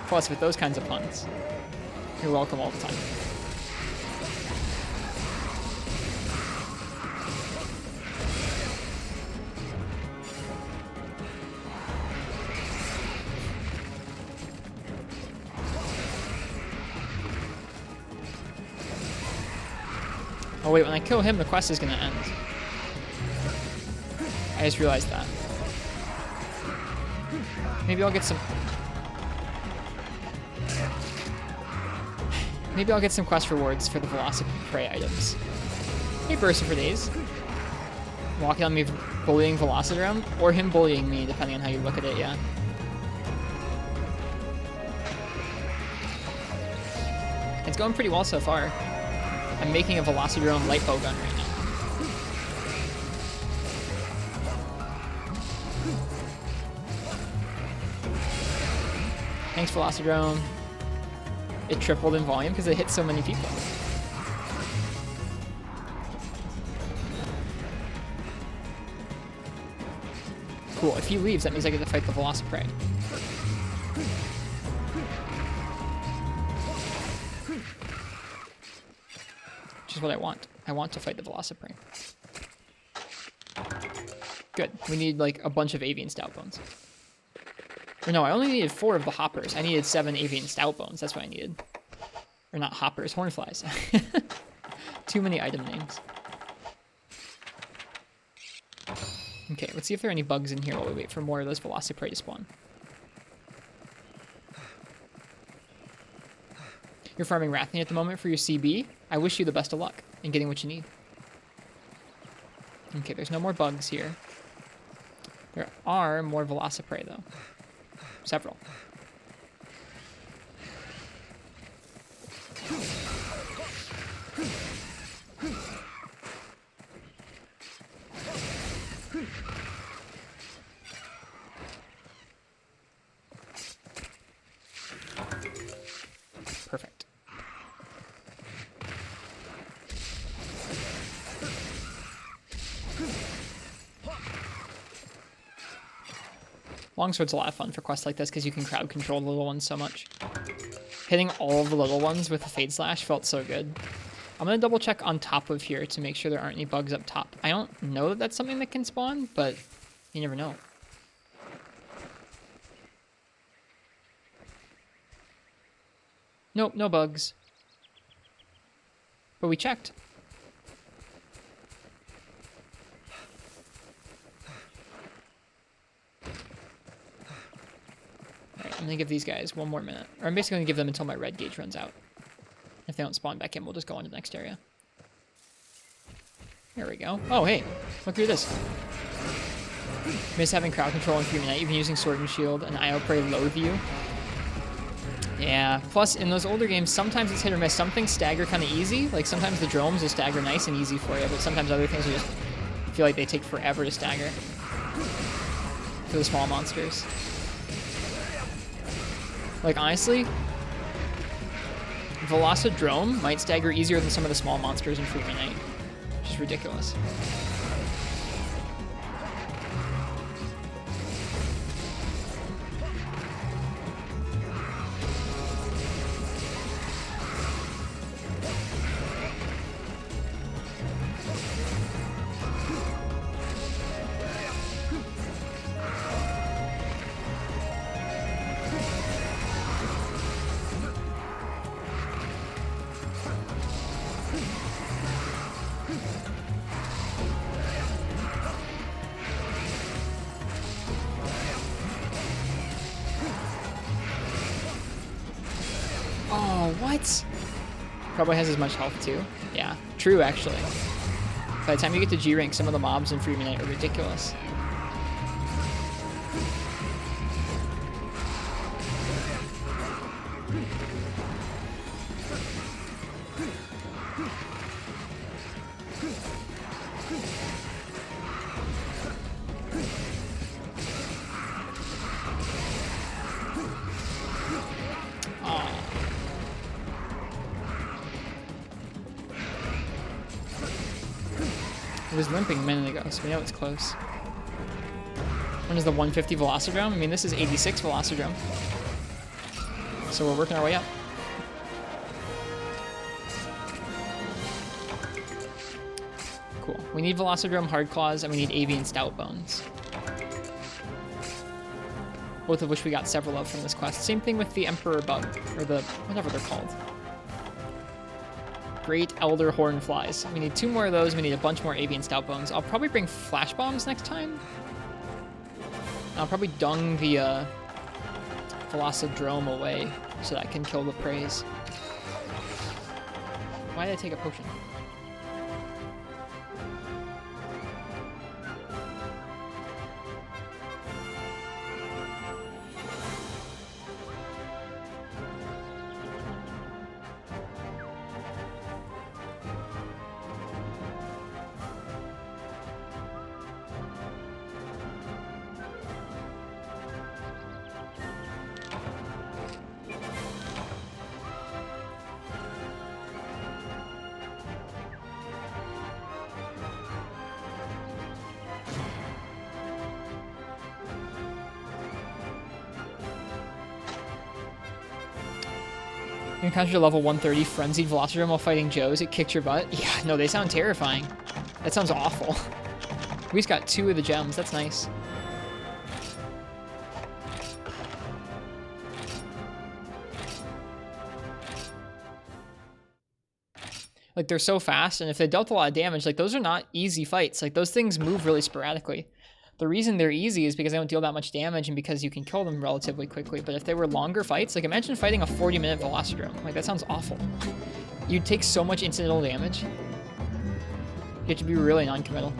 Plus, with those kinds of puns, you're welcome all the time. Oh wait, when I kill him, the quest is gonna end. I just realized that. Maybe I'll get some... Maybe I'll get some quest rewards for the Velocipray items. Hey, Burster for days. Walking on me bullying Velocidrome, or him bullying me, depending on how you look at it, yeah. It's going pretty well so far. I'm making a Velocidrome light bow gun right now. Thanks, Velocidrome. It tripled in volume because it hit so many people. Cool, if he leaves, that means I get to fight the Velocipray. Which is what I want. I want to fight the Velocipray. Good. We need like a bunch of Avian Stout Bones. Or no, I only needed 4 of the hoppers. I needed 7 Avian Stout Bones. That's what I needed. Or not hoppers, hornflies. Too many item names. Okay, let's see if there are any bugs in here while we wait for more of those Velocipray to spawn. You're farming Rathian at the moment for your CB. I wish you the best of luck in getting what you need. Okay, there's no more bugs here. There are more Velocipray, though. Several. Perfect. Longsword's a lot of fun for quests like this because you can crowd control the little ones so much. Hitting all of the little ones with a Fade Slash felt so good. I'm going to double check on top of here to make sure there aren't any bugs up top. I don't know that that's something that can spawn, but you never know. Nope, no bugs. But we checked. Alright, I'm gonna give these guys 1 more minute. Or I'm basically gonna give them until my red gauge runs out. If they don't spawn back in, we'll just go on to the next area. There we go. Oh, hey, look through this. Miss having crowd control in Fury Knight, even using Sword and Shield, and IO Prey loathe you. Yeah, plus in those older games, sometimes it's hit or miss. Some things stagger kind of easy. Like sometimes the drones will stagger nice and easy for you, but sometimes other things will just feel like they take forever to stagger. For the small monsters. Like honestly, Velocidrome might stagger easier than some of the small monsters in Free Night, which is ridiculous. Oh, what? Probably has as much health too. Yeah, true actually. By the time you get to G rank, some of the mobs in Free Night are ridiculous. It was limping a minute ago, so we know it's close. When is the 150 Velocidrome? I mean, this is 86 Velocidrome. So we're working our way up. Cool. We need Velocidrome Hard Claws, and we need Avian Stout Bones. Both of which we got several of from this quest. Same thing with the Emperor Bug, or the whatever they're called. Great Elder Horn Flies. We need 2 more of those. We need a bunch more Avian Stout Bones. I'll probably bring Flash Bombs next time. I'll probably dung the Velocidrome away so that I can kill the praise. Why did I take a potion? You encountered a level 130 Frenzied Velocidrome while fighting Joes. It kicked your butt. Yeah, no, they sound terrifying. That sounds awful. We just got 2 of the gems. That's nice. Like, they're so fast, and if they dealt a lot of damage, like, those are not easy fights. Like, those things move really sporadically. The reason they're easy is because they don't deal that much damage and because you can kill them relatively quickly. But if they were longer fights, like imagine fighting a 40-minute Velocidrome. Like that sounds awful. You'd take so much incidental damage. You have to be really non-committal.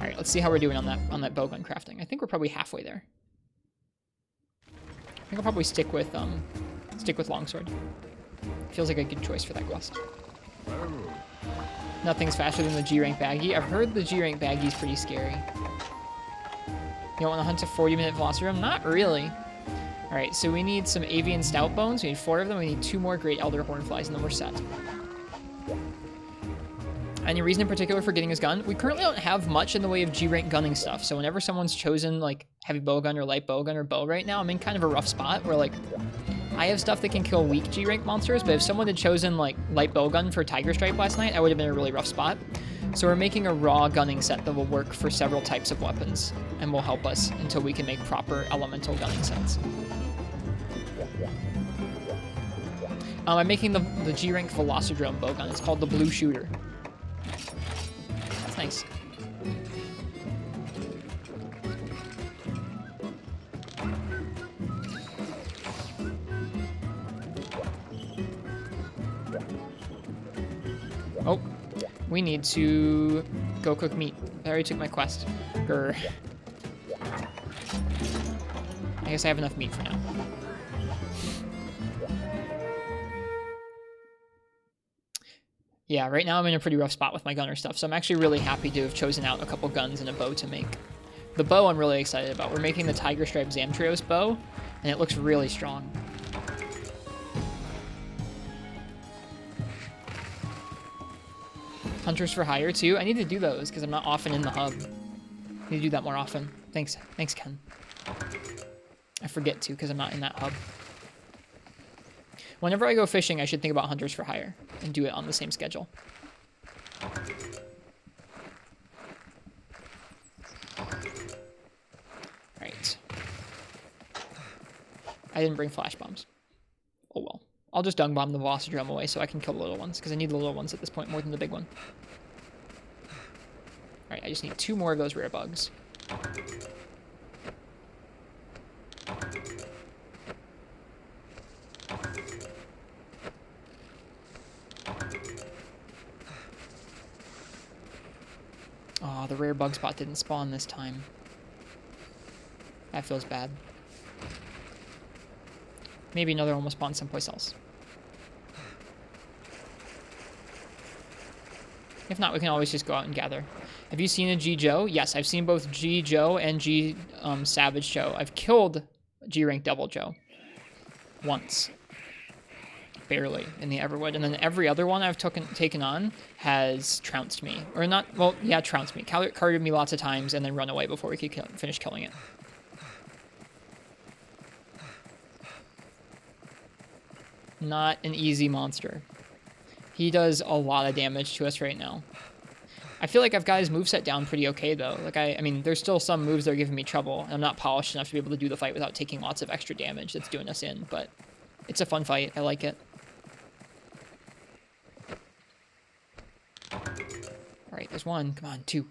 All right, let's see how we're doing on that bowgun crafting. I think we're probably halfway there. I think I'll probably stick with longsword. Feels like a good choice for that quest. Nothing's faster than the G-rank baggie. I've heard the G-rank baggie is pretty scary. You don't want to hunt a 40-minute Velocidrome? Not really. All right, so we need some Avian Stout Bones. We need 4 of them. We need 2 more Great Elder Hornflies, and then we're set. Any reason in particular for getting his gun? We currently don't have much in the way of G-rank gunning stuff, so whenever someone's chosen, like, heavy bowgun or light bowgun or bow right now, I'm in kind of a rough spot where, like, I have stuff that can kill weak G-rank monsters, but if someone had chosen, like, light bowgun for Tiger Stripe last night, I would have been in a really rough spot. So we're making a raw gunning set that will work for several types of weapons and will help us until we can make proper elemental gunning sets. I'm making the G-rank Velocidrome bowgun. It's called the Blue Shooter. That's nice. Oh, we need to go cook meat. I already took my quest. Grr. I guess I have enough meat for now. Yeah, right now I'm in a pretty rough spot with my gunner stuff, so I'm actually really happy to have chosen out a couple guns and a bow to make. The bow I'm really excited about. We're making the Tiger Stripe Zamtrios bow, and it looks really strong. Hunters for hire too. I need to do those because I'm not often in the hub. I need to do that more often. Thanks, Ken. I forget to because I'm not in that hub. Whenever I go fishing, I should think about hunters for hire and do it on the same schedule. Right. I didn't bring flash bombs. Oh well. I'll just dung bomb the Velocidrome away so I can kill the little ones, because I need the little ones at this point more than the big one. Alright, I just need 2 more of those rare bugs. Oh, the rare bug spot didn't spawn this time. That feels bad. Maybe another one will spawn someplace else. If not, we can always just go out and gather. Have you seen a G Joe? Yes, I've seen both G Joe and G Savage Joe. I've killed G rank Devil Joe once, barely, in the Everwood, and then every other one I've taken on has trounced me, or not. Well, yeah, trounced me. Carded me lots of times and then run away before we could finish killing it. Not an easy monster. He does a lot of damage to us right now. I feel like I've got his moveset down pretty okay, though. Like, I mean, there's still some moves that are giving me trouble, and I'm not polished enough to be able to do the fight without taking lots of extra damage that's doing us in, but it's a fun fight. I like it. Alright, there's 1. Come on, 2.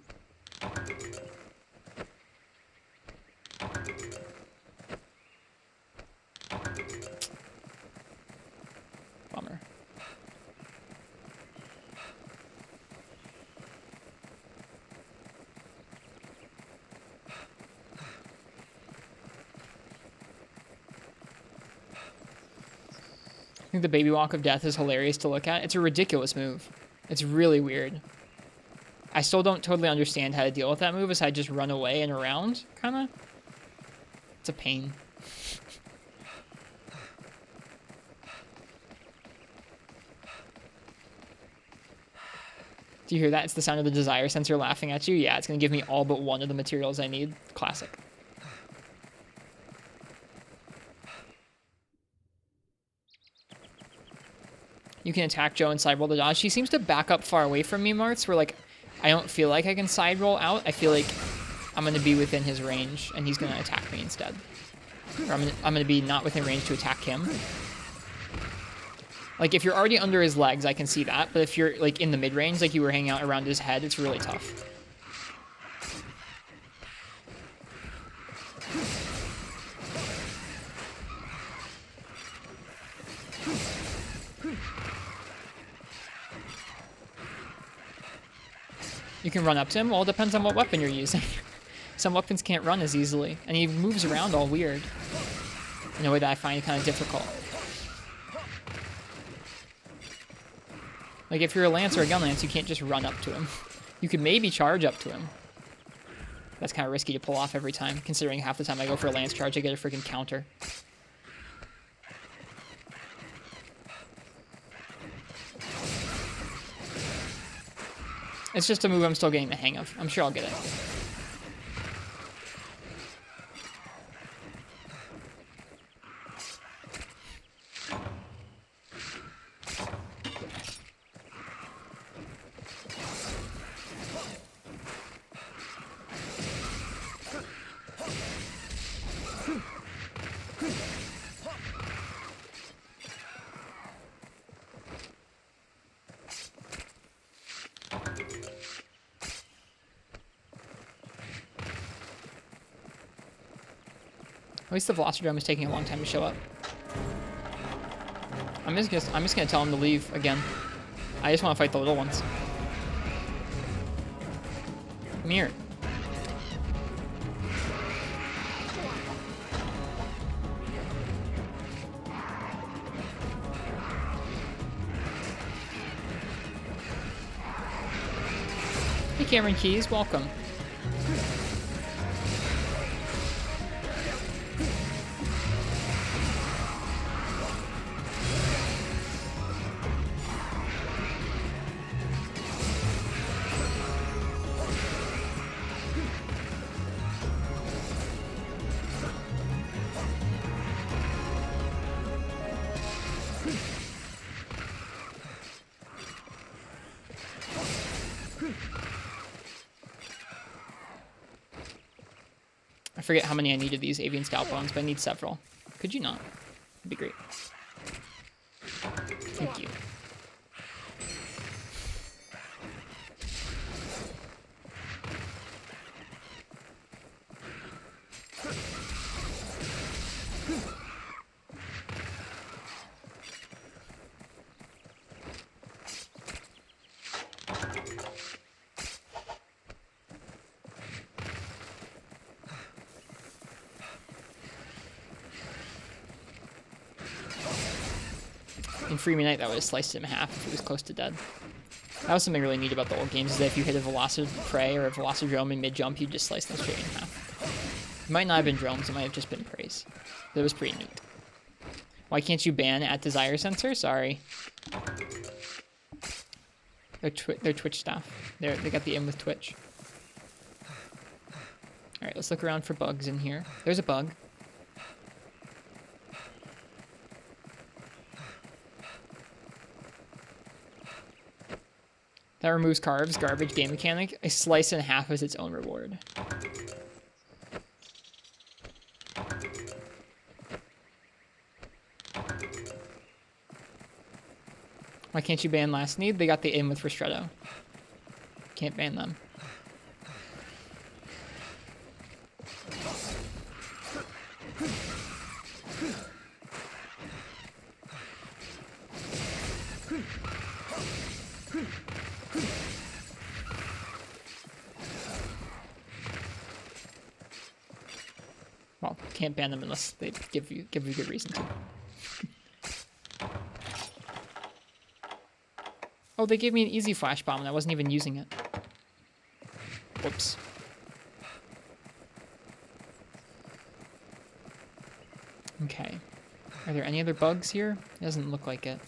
Bummer. I think the baby walk of death is hilarious to look at. It's a ridiculous move. It's really weird. I still don't totally understand how to deal with that move, as I just run away and around, kind of. It's a pain. Do you hear that? It's the sound of the desire sensor laughing at you. Yeah, it's going to give me all but one of the materials I need. Classic. You can attack Joe and side roll the dodge. She seems to back up far away from me, Martz, where, like, I don't feel like I can side roll out. I feel like I'm going to be within his range, and he's going to attack me instead. Or I'm going to be not within range to attack him. Like, if you're already under his legs, I can see that. But if you're, like, in the mid-range, like you were hanging out around his head, it's really tough. You can run up to him? Well, it depends on what weapon you're using. Some weapons can't run as easily, and he moves around all weird in a way that I find kind of difficult. Like, if you're a lance or a gun lance, you can't just run up to him. You could maybe charge up to him. That's kind of risky to pull off every time, considering half the time I go for a lance charge, I get a freaking counter. It's just a move I'm still getting the hang of. I'm sure I'll get it. At least the Velocidrome is taking a long time to show up. I'm just gonna tell him to leave again. I just want to fight the little ones. Come here. Hey Cameron Keys, welcome. I forget how many I need of these avian stout bones, but I need several. Could you not? That'd be great. Thank you. In Freeman Knight, that would have sliced him in half if he was close to dead. That was something really neat about the old games, is that if you hit a Velociprey or a Velocidrome in mid-jump, you'd just slice them straight in half. It might not have been drones, it might have just been praise. But it was pretty neat. Why can't you ban at Desire Sensor? Sorry. They're Twitch staff. They got the in with Twitch. Alright, let's look around for bugs in here. There's a bug. That removes carbs, garbage, game mechanic. A slice in half is its own reward. Why can't you ban Last Need? They got the in with Ristretto. Can't ban them. Well, can't ban them unless they give you good reason to. Oh, they gave me an easy flash bomb and I wasn't even using it. Whoops. Okay. Are there any other bugs here? It doesn't look like it.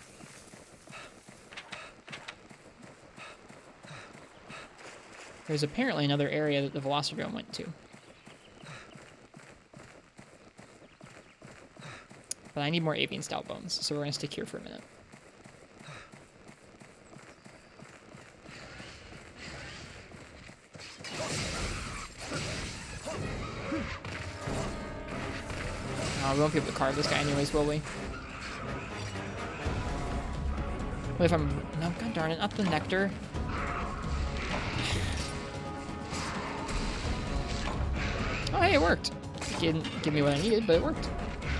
There's apparently another area that the Velocidrome went to. But I need more avian stout bones, so we're going to stick here for a minute. We won't be able to carve this guy anyways, will we? What if I'm... No, god darn it, not the nectar. Oh, hey, it worked. It didn't give me what I needed, but it worked.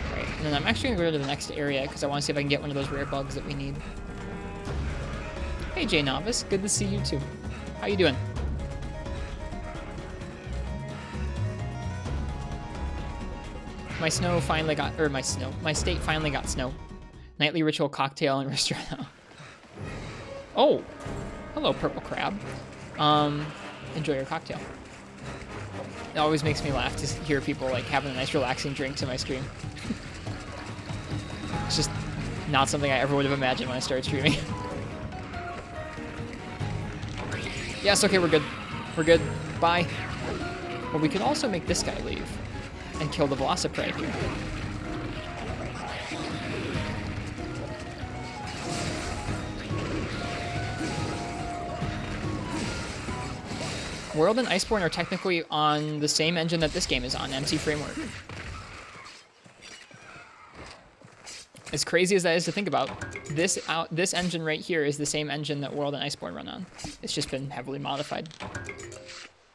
Alright, and then I'm actually going to go to the next area, because I want to see if I can get one of those rare bugs that we need. Hey, Jay Novice. Good to see you, too. How you doing? My snow finally got, or my state finally got snow. Nightly ritual cocktail and Ristretto. Oh, hello, purple crab. Enjoy your cocktail. It always makes me laugh to hear people like having a nice relaxing drink to my stream. It's just not something I ever would have imagined when I started streaming. Yes, okay, we're good. We're good. Bye. Well, we could also make this guy leave and kill the Velociprey here. World and Iceborne are technically on the same engine that this game is on, MC Framework. As crazy as that is to think about, this engine right here is the same engine that World and Iceborne run on. It's just been heavily modified.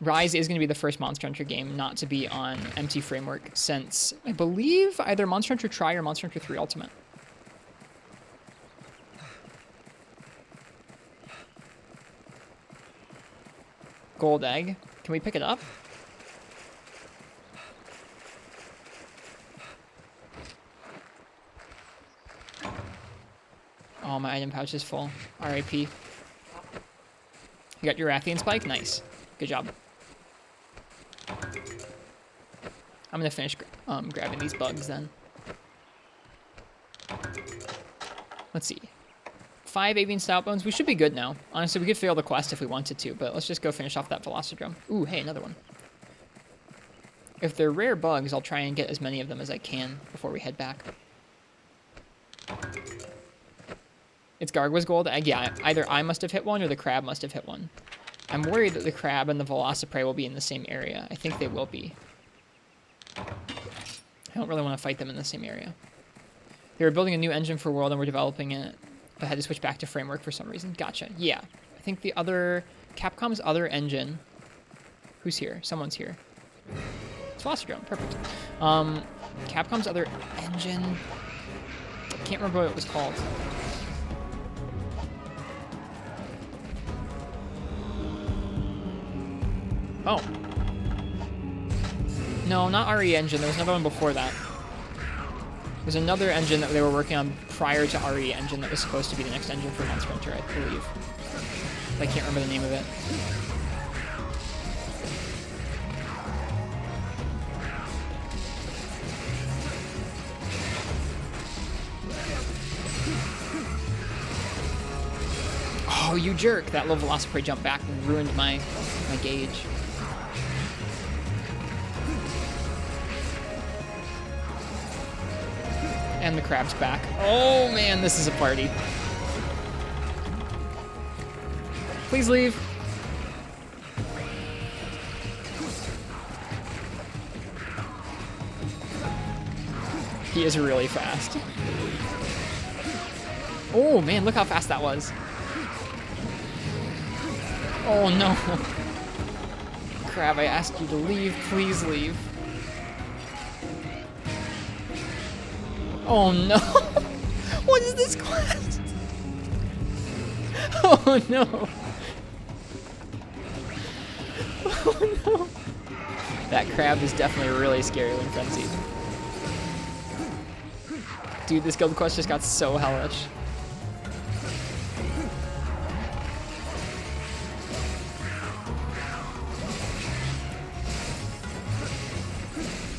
Rise is going to be the first Monster Hunter game not to be on MT Framework since, I believe, either Monster Hunter Tri or Monster Hunter 3 Ultimate. Gold egg. Can we pick it up? Oh, my item pouch is full. RIP. You got your Rathian spike? Nice. Good job. I'm gonna finish grabbing these bugs then. Let's see. 5 avian stout bones. We should be good now. Honestly, we could fail the quest if we wanted to, but let's just go finish off that Velocidrome. Ooh, hey, another one. If they're rare bugs, I'll try and get as many of them as I can before we head back. It's Gargwa's gold egg. Yeah, either I must have hit one or the crab must have hit one. I'm worried that the crab and the Velociprey will be in the same area. I think they will be. don't really want to fight them in the same area. They were building a new engine for World and were developing it, but had to switch back to Framework for some reason. Gotcha. Yeah. I think the other... Capcom's other engine... Who's here? Someone's here. It's Velociraptor. Perfect. Capcom's other engine... I can't remember what it was called. Oh. No, not RE engine. There was another one before that. There's another engine that they were working on prior to RE engine that was supposed to be the next engine for Monster Hunter, I believe. I can't remember the name of it. Oh, you jerk! That little Velociprey jumped back and ruined my gauge. And the crab's back. Oh man, this is a party. Please leave. He is really fast. Oh man, look how fast that was. Oh no. Crab, I asked you to leave. Please leave. Oh no. What is this class? Oh no. Oh no. That crab is definitely really scary when frenzied. Dude, this guild quest just got so hellish.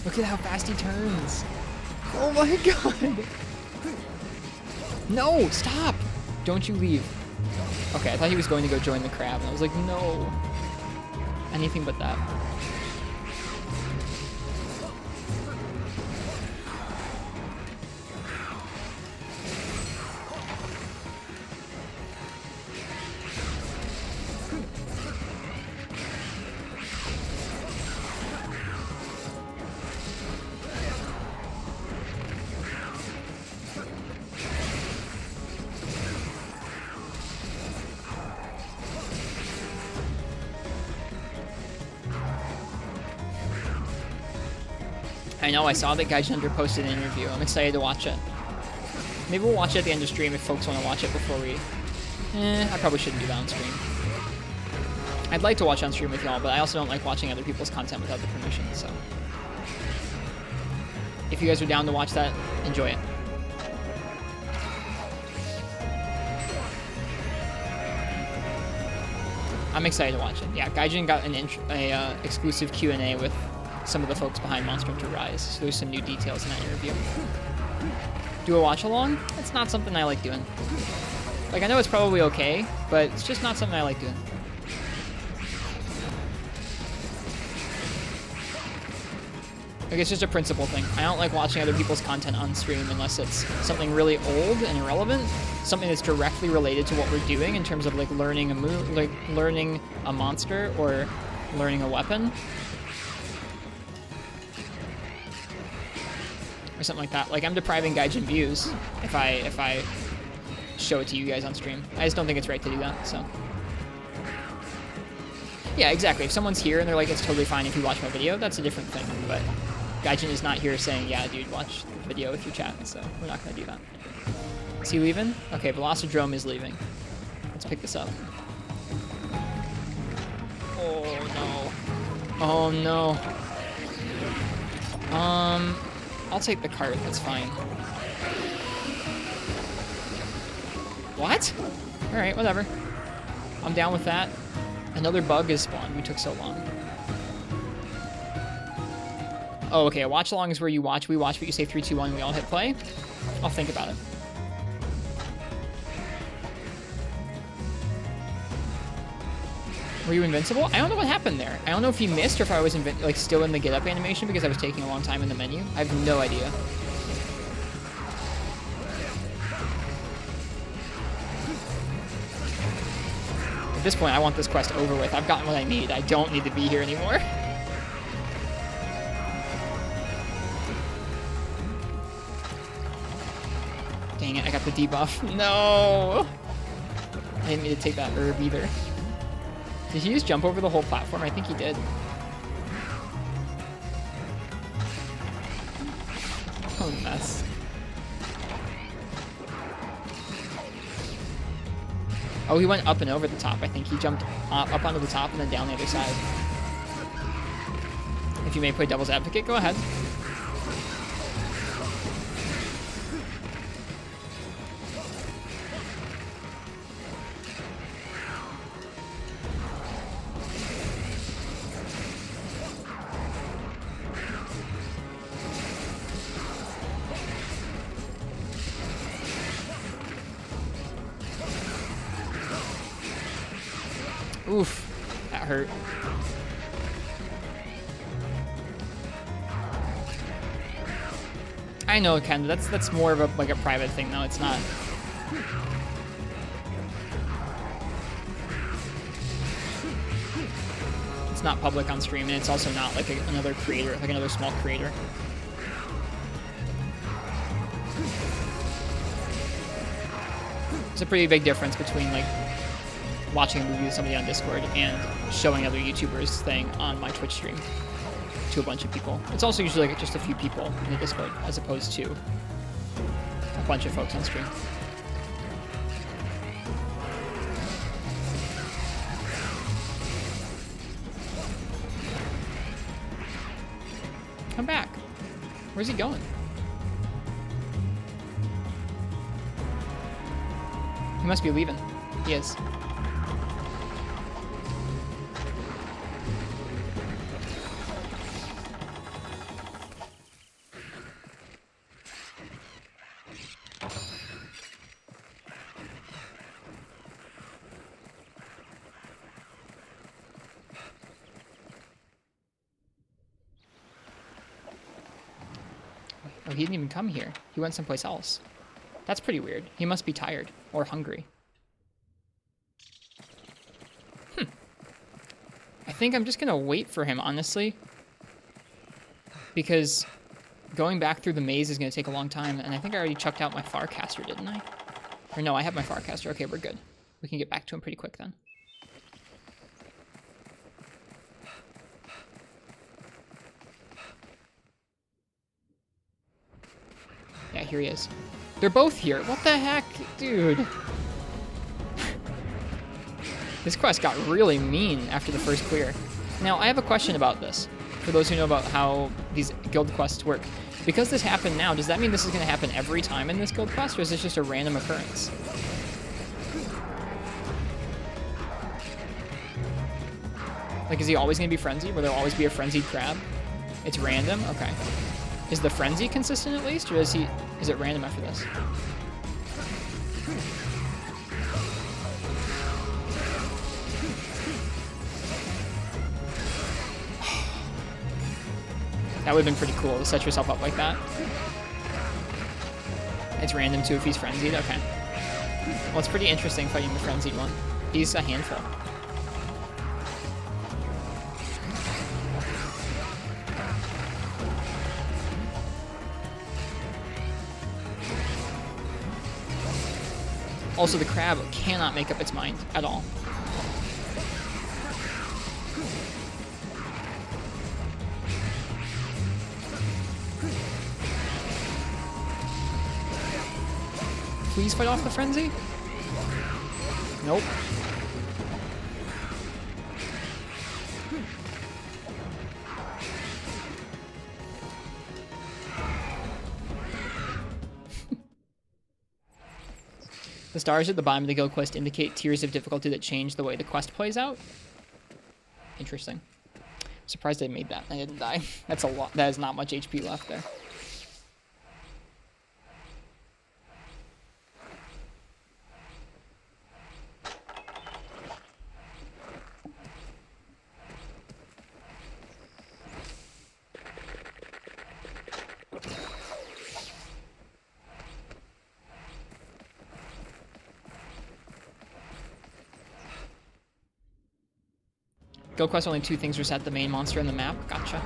Look at how fast he turns. Oh my god. No, stop. Don't you leave. Okay, I thought he was going to go join the crab, and I was like, no. Anything but that. I know, I saw that Gaijin Under posted an interview. I'm excited to watch it. Maybe we'll watch it at the end of stream if folks want to watch it before we... I probably shouldn't do that on stream. I'd like to watch on stream with y'all, but I also don't like watching other people's content without the permission, so... If you guys are down to watch that, enjoy it. I'm excited to watch it. Yeah, Gaijin got an exclusive Q&A with some of the folks behind Monster Hunter Rise, so there's some new details in that interview. Do a watch along? It's not something I like doing. Like, I know it's probably okay, but it's just not something I like doing. Like, it's just a principle thing. I don't like watching other people's content on stream unless it's something really old and irrelevant, something that's directly related to what we're doing in terms of like learning a move, like learning a monster or learning a weapon. Or something like that. Like, I'm depriving Gaijin views if I show it to you guys on stream. I just don't think it's right to do that, so. Yeah, exactly. If someone's here and they're like, it's totally fine if you watch my video, that's a different thing. But Gaijin is not here saying, yeah, dude, watch the video with your chat, so we're not going to do that. Is he leaving? Okay, Velocidrome is leaving. Let's pick this up. Oh, no. Oh, no. I'll take the cart, that's fine. What? Alright, whatever. I'm down with that. Another bug is spawned. We took so long. Oh, okay, a watch along is where you watch, we watch, but you say 3, 2, 1, we all hit play. I'll think about it. Were you invincible? I don't know what happened there. I don't know if he missed or if I was like still in the get up animation because I was taking a long time in the menu. I have no idea. At this point, I want this quest over with. I've gotten what I need. I don't need to be here anymore. Dang it, I got the debuff. No! I didn't mean to take that herb either. Did he just jump over the whole platform? I think he did. Oh, mess. Oh, he went up and over the top. I think he jumped up onto the top and then down the other side. If you may play devil's advocate, go ahead. Oof, that hurt. I know, Ken. That's more of a like a private thing, though. It's not. It's not public on stream, and it's also not like another creator, like another small creator. There's a pretty big difference between like watching a movie with somebody on Discord and showing other YouTubers thing on my Twitch stream to a bunch of people. It's also usually like just a few people in the Discord as opposed to a bunch of folks on stream. Come back. Where's he going? He must be leaving. He is. Oh, he didn't even come here. He went someplace else. That's pretty weird. He must be tired or hungry. I think I'm just gonna wait for him, honestly. Because going back through the maze is gonna take a long time, and I think I already chucked out my Farcaster, didn't I? Or no, I have my Farcaster. Okay, we're good. We can get back to him pretty quick then. Yeah, here he is. They're both here. What the heck, dude? This quest got really mean after the first clear. Now, I have a question about this. For those who know about how these guild quests work. Because this happened now, does that mean this is going to happen every time in this guild quest, or is this just a random occurrence? Like, is he always going to be frenzied? Will there always be a frenzied crab? It's random? Okay. Is the frenzy consistent at least, or is it random after this? That would have been pretty cool to set yourself up like that. It's random too if he's frenzied? Okay. Well, it's pretty interesting fighting the frenzied one. He's a handful. Also, the crab cannot make up its mind at all. Please fight off the frenzy? Nope. The stars at the bottom of the guild quest indicate tiers of difficulty that change the way the quest plays out. Interesting. Surprised I made that. I didn't die. That's a lot. That is not much HP left there. Guild quest only 2 things reset the main monster in the map. Gotcha.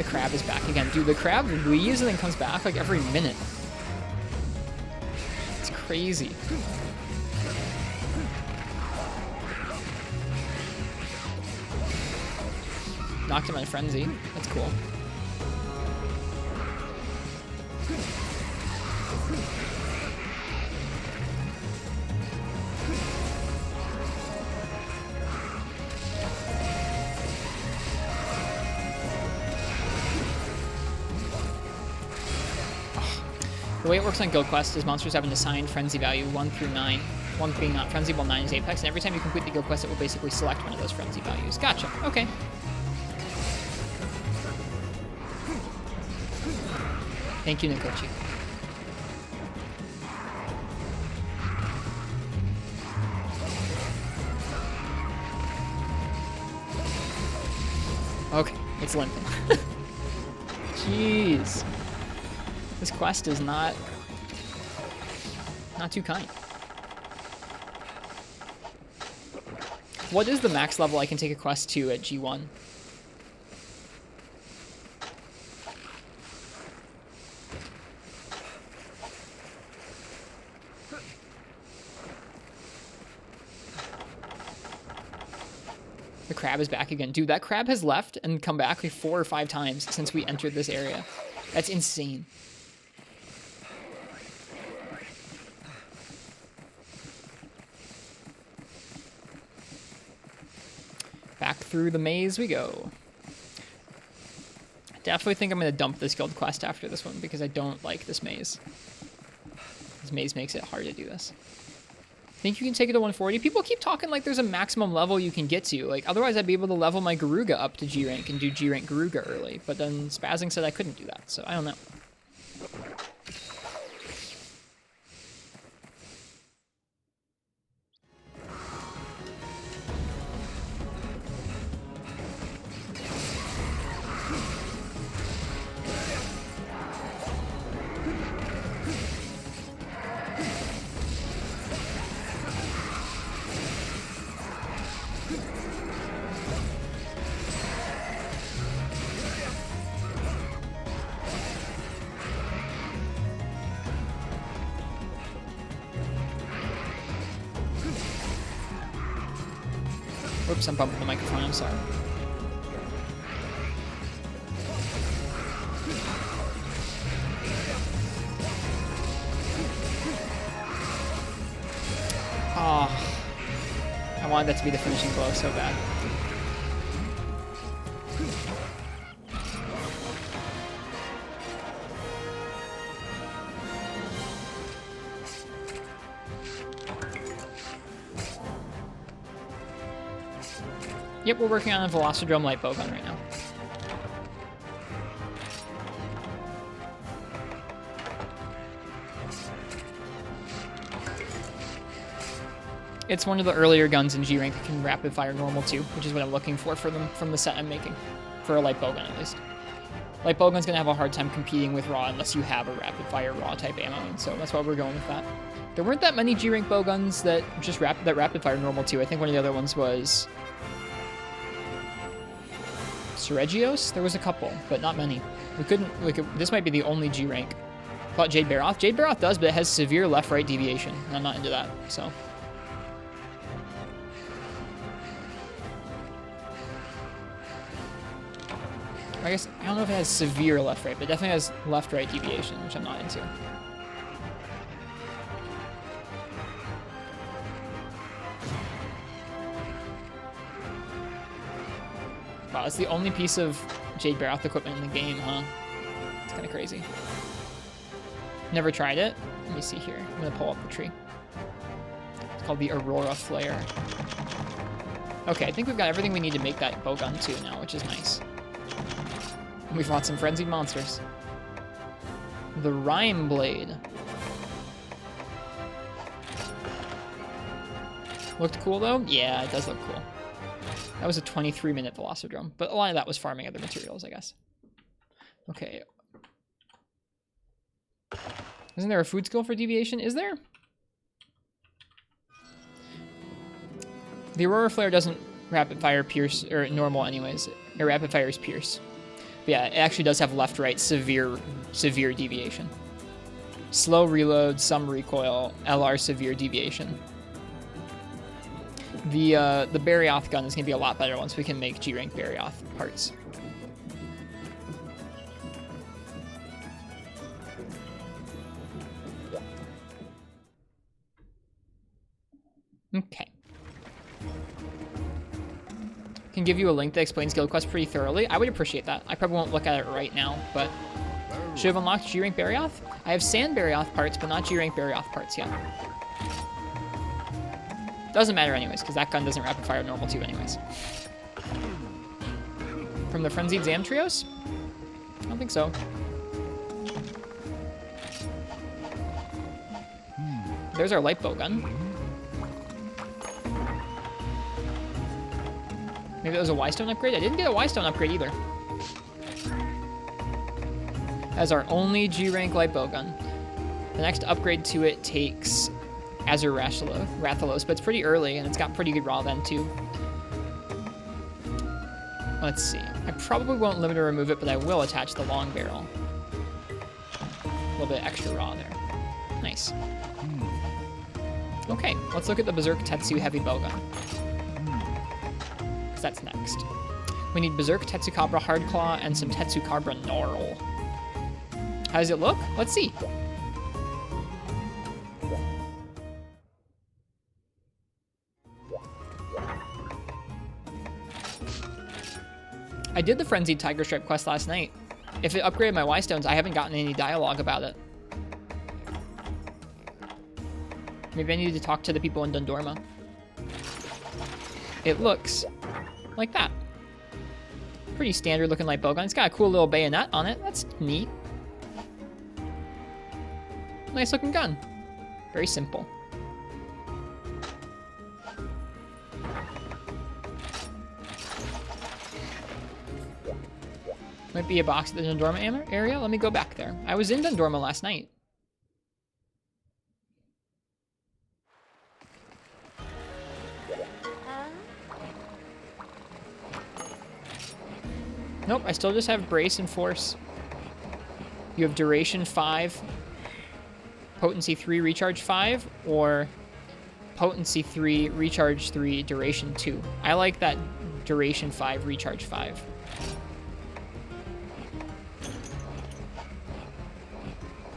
crab is back again. Dude, the crab leaves and then comes back like every minute. It's crazy. Knocked him in a frenzy. That's cool. The way it works on Guild Quest is monsters have an assigned frenzy value 1 through 9. 1 being not frenzy, while 9 is apex, and every time you complete the Guild Quest, it will basically select one of those frenzy values. Gotcha. Okay. Thank you, Nikochi. Okay, it's limping. Jeez. This quest is not too kind. What is the max level I can take a quest to at G1? The crab is back again. Dude, that crab has left and come back like 4 or 5 times since we entered this area. That's insane. Back through the maze we go. I definitely think I'm going to dump this guild quest after this one because I don't like this maze. This maze makes it hard to do this. Think you can take it to 140? People keep talking like there's a maximum level you can get to. Like, otherwise I'd be able to level my Garuga up to G rank and do G rank Garuga early. But then Spazzing said I couldn't do that, so I don't know. Whoops, I'm bumping the microphone, I'm sorry. Oh, I wanted that to be the finishing blow so bad. Yep, we're working on a Velocidrome light bowgun right now. It's one of the earlier guns in G rank that can rapid fire normal too, which is what I'm looking for them from the set I'm making, for a light bowgun at least. Light bowgun's gonna have a hard time competing with raw unless you have a rapid fire raw type ammo, and so that's why we're going with that. There weren't that many G rank bowguns that just rapid fire normal too. I think one of the other ones was Seregios? There was a couple, but not many. We couldn't, like, this might be the only G rank. I thought Jade Baroth. Jade Baroth does, but it has severe left-right deviation. I'm not into that, so. I guess, I don't know if it has severe left-right, but it definitely has left-right deviation, which I'm not into. Wow, it's the only piece of Jade Baroth equipment in the game, huh? It's kind of crazy. Never tried it. Let me see here. I'm going to pull up the tree. It's called the Aurora Flare. Okay, I think we've got everything we need to make that bowgun too now, which is nice. We fought some frenzied monsters. The Rhyme Blade. Looked cool though? Yeah, it does look cool. That was a 23-minute Velocidrome, but a lot of that was farming other materials, I guess. Okay. Isn't there a food skill for deviation? Is there? The Aurora Flare doesn't rapid fire pierce, or normal anyways. It rapid fires pierce. But yeah, it actually does have left-right severe deviation. Slow reload, some recoil, LR severe deviation. The Barioth gun is going to be a lot better once we can make G-rank Barioth parts. Okay. Can give you a link that explains guild quests pretty thoroughly. I would appreciate that. I probably won't look at it right now, but should have unlocked G-rank Barioth. I have Sand Barioth parts, but not G-rank Barioth parts yet. Doesn't matter anyways, because that gun doesn't rapid fire normal 2 anyways. From the Frenzied Zamtrios? I don't think so. There's our light bow gun. Maybe that was a Y-Stone upgrade? I didn't get a Y-Stone upgrade either. As our only G-rank light bow gun. The next upgrade to it takes Azur Rathalos, but it's pretty early, and it's got pretty good raw then, too. Let's see. I probably won't limit or remove it, but I will attach the long barrel. A little bit extra raw there. Nice. Okay, let's look at the Berserk Tetsu heavy bowgun. Because that's next. We need Berserk Tetsukabra Hardclaw and some Tetsukabra Gnarl. How does it look? Let's see. I did the Frenzied Tiger Stripe quest last night. If it upgraded my Y-Stones, I haven't gotten any dialogue about it. Maybe I need to talk to the people in Dundorma. It looks like that. Pretty standard looking light bowgun. It's got a cool little bayonet on it. That's neat. Nice looking gun. Very simple. Might be a box at the Dundorma area. Let me go back there. I was in Dundorma last night. Nope, I still just have Brace and Force. You have Duration 5, Potency 3, Recharge 5, or Potency 3, Recharge 3, Duration 2. I like that Duration 5, Recharge 5.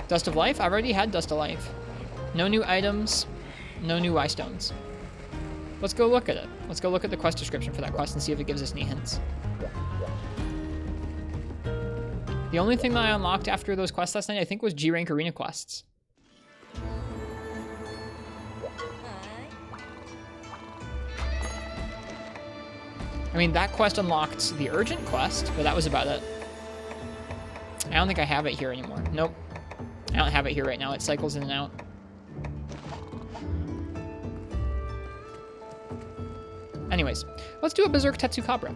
Dust of Life? I've already had Dust of Life. No new items, no new Y-Stones. Let's go look at it. Let's go look at the quest description for that quest and see if it gives us any hints. The only thing that I unlocked after those quests last night, I think, was G-Rank Arena quests. I mean, that quest unlocked the Urgent quest, but that was about it. I don't think I have it here anymore. Nope. I don't have it here right now. It cycles in and out. Anyways, let's do a Berserk Tetsukabra.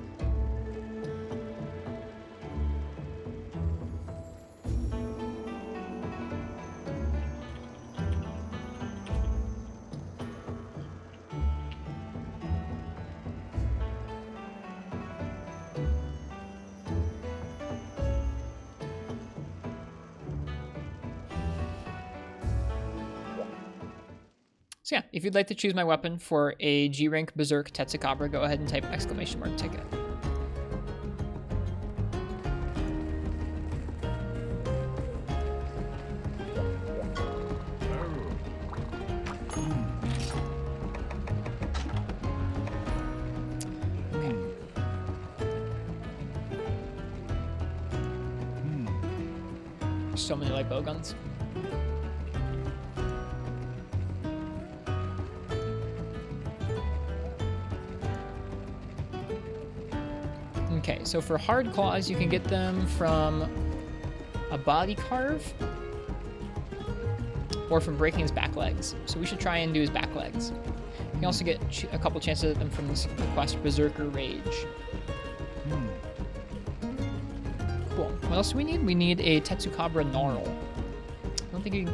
So yeah, if you'd like to choose my weapon for a G-Rank Berserk Tetsukabra, go ahead and type !ticket. Okay. So many light bowguns. Okay, so for hard claws, you can get them from a body carve or from breaking his back legs. So we should try and do his back legs. You can also get a couple chances at them from this quest, Berserker Rage. Cool. What else do we need? We need a Tetsukabra Gnarl. I don't think you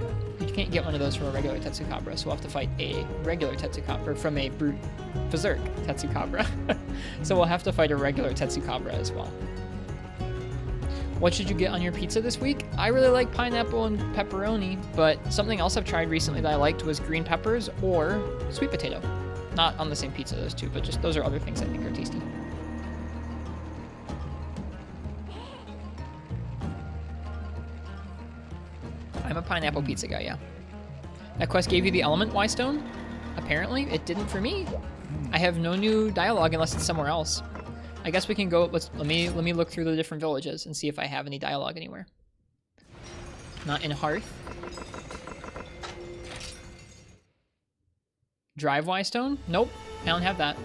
can't get one of those from a regular Tetsukabra, so we'll have to fight a regular Tetsukabra from a brute Berserk Tetsukabra. So we'll have to fight a regular Tetsukabra as well. What should you get on your pizza this week? I really like pineapple and pepperoni, but something else I've tried recently that I liked was green peppers or sweet potato. Not on the same pizza, those two, but just those are other things I think are tasty. I'm a pineapple pizza guy, yeah. That quest gave you the element Y stone? Apparently, it didn't for me. I have no new dialogue unless it's somewhere else. I guess we can go. Let me look through the different villages and see if I have any dialogue anywhere. Not in Hearth. Drive Y stone? Nope, I don't have that.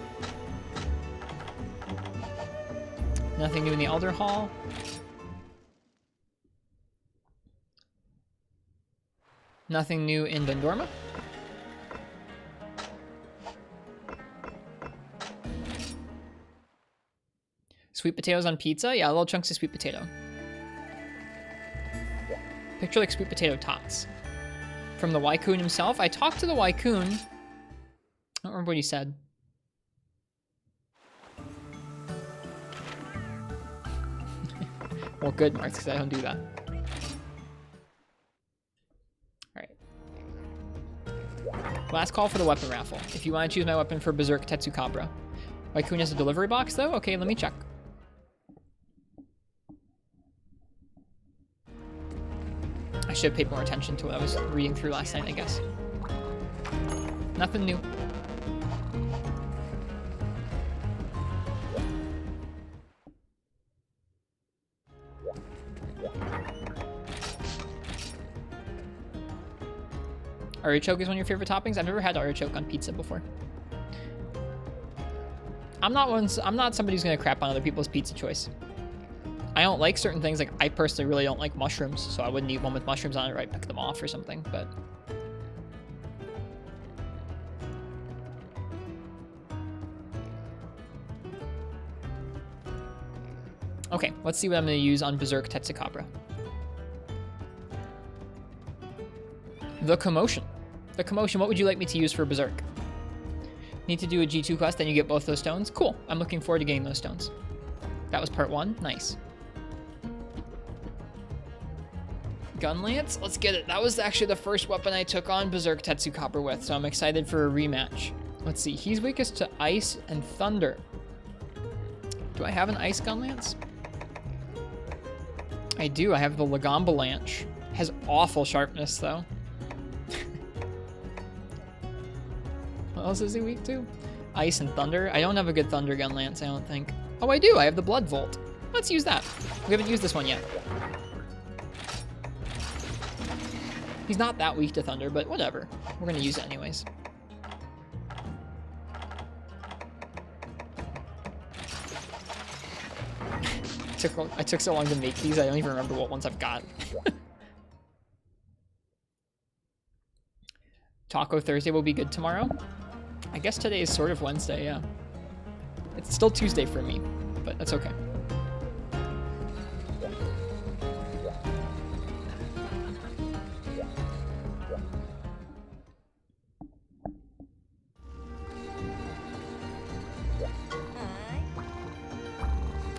Nothing new in the Elder Hall. Nothing new in Vendorma. Sweet potatoes on pizza? Yeah, little chunks of sweet potato. Picture like sweet potato tots. From the Wycoon himself. I talked to the Wycoon. I don't remember what he said. Well, good, Marks, because I don't do that. Alright. Last call for the weapon raffle. If you want to choose my weapon for Berserk Tetsukabra. Wycoon has a delivery box, though? Okay, let me check. I should have paid more attention to what I was reading through last night, I guess. Nothing new. Artichoke is one of your favorite toppings? I've never had artichoke on pizza before. I'm not somebody who's gonna crap on other people's pizza choice. I don't like certain things, like I personally really don't like mushrooms, so I wouldn't eat one with mushrooms on it or I'd pick them off or something, but... Okay, let's see what I'm gonna use on Berserk Tetsukabra. The Commotion. The Commotion, what would you like me to use for Berserk? Need to do a G2 quest, then you get both those stones? Cool, I'm looking forward to getting those stones. That was part 1, nice. Gun Lance, let's get it. That was actually the first weapon I took on Berserk Tetsukabra with, so I'm excited for a rematch. Let's see, he's weakest to ice and thunder. Do I have an ice Gun Lance? I do, I have the Lagomba Lance. Has awful sharpness though. What else is he weak to? Ice and thunder. I don't have a good thunder gun lance, I don't think. Oh, I do. I have the Blood Volt. Let's use that. We haven't used this one yet. He's not that weak to thunder, but whatever. We're going to use it anyways. I took so long to make these, I don't even remember what ones I've got. Taco Thursday will be good tomorrow. I guess today is sort of Wednesday, yeah. It's still Tuesday for me, but that's okay.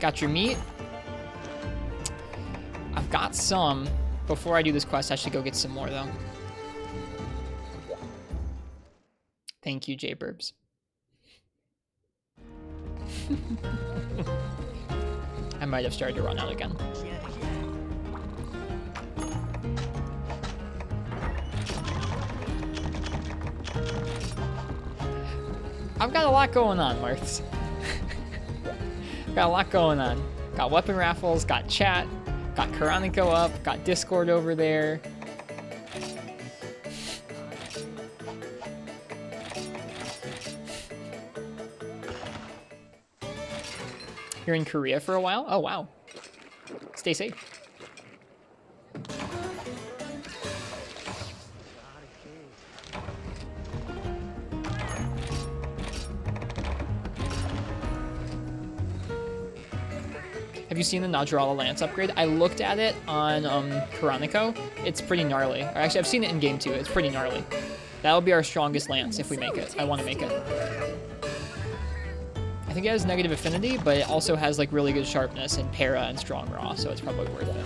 Got your meat? I've got some. Before I do this quest, I should go get some more, though. Thank you, J-Burbs. I might have started to run out again. I've got a lot going on, Marths. Got a lot going on. Got weapon raffles, got chat, got Karanico up, got Discord over there. You're in Korea for a while? Oh, wow. Stay safe. Have you seen the Najarala Lance upgrade? I looked at it on Karanico. It's pretty gnarly. Or actually, I've seen it in game too. It's pretty gnarly. That'll be our strongest lance if we make it. I want to make it. I think it has negative affinity, but it also has like really good sharpness and para and strong raw, so it's probably worth it.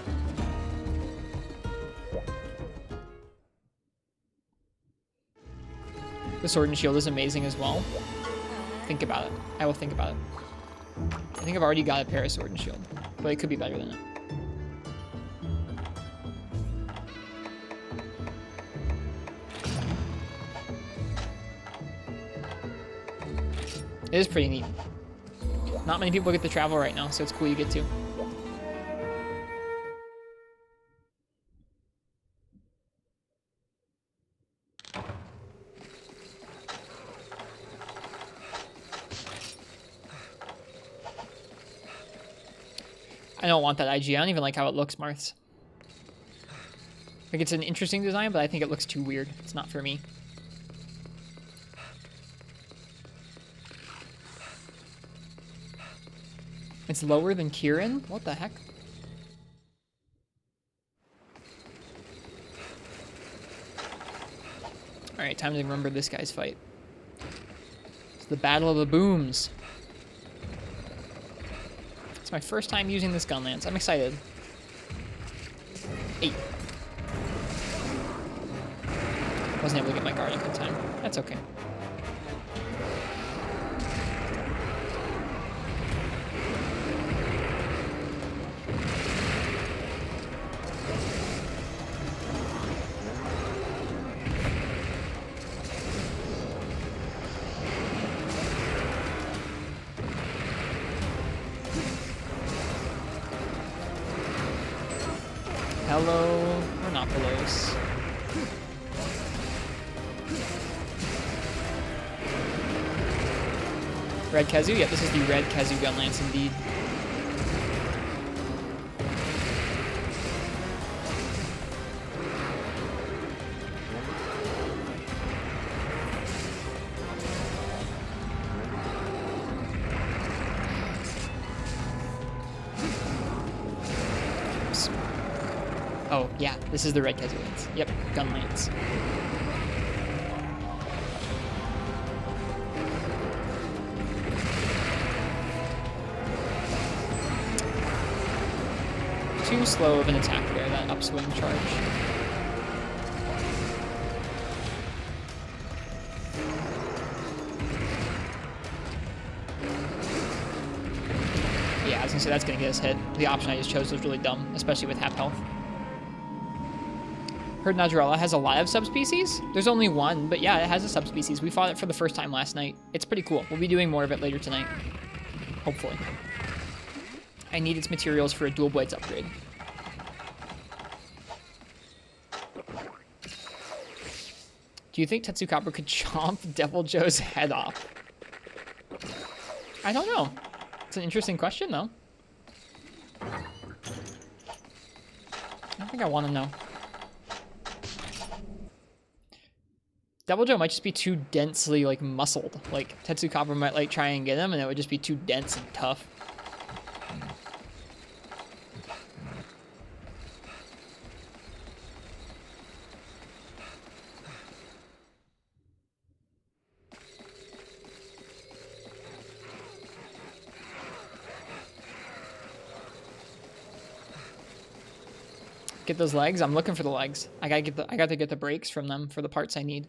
The sword and shield is amazing as well. Think about it. I will think about it. I think I've already got a para sword and shield, but it could be better than it. It is pretty neat. Not many people get to travel right now, so it's cool you get to. I don't want that IG. I don't even like how it looks, Marths. Like, it's an interesting design, but I think it looks too weird. It's not for me. It's lower than Kieran? What the heck? Alright, time to remember this guy's fight. It's the Battle of the Booms. It's my first time using this gun lance. I'm excited. 8. Wasn't able to get my guard up in time. That's okay. Hello, Monopolos. Red Kazoo? Yep, this is the Red Kazoo gun lance indeed. Oh, yeah, this is the Red Kazoo lance. Yep, gun lance. Too slow of an attack there, that upswing charge. Yeah, I was gonna say that's gonna get us hit. The option I just chose was really dumb, especially with half health. Heard Najarala has a lot of subspecies. There's only one, but yeah, it has a subspecies. We fought it for the first time last night. It's pretty cool. We'll be doing more of it later tonight. Hopefully. I need its materials for a dual blades upgrade. Do you think Tetsukaba could chomp Devil Joe's head off? I don't know. It's an interesting question, though. I don't think I want to know. Devil Joe might just be too densely, like, muscled. Like, Tetsukaba might, like, try and get him, and it would just be too dense and tough. Get those legs? I'm looking for the legs. I got to get the brakes from them for the parts I need.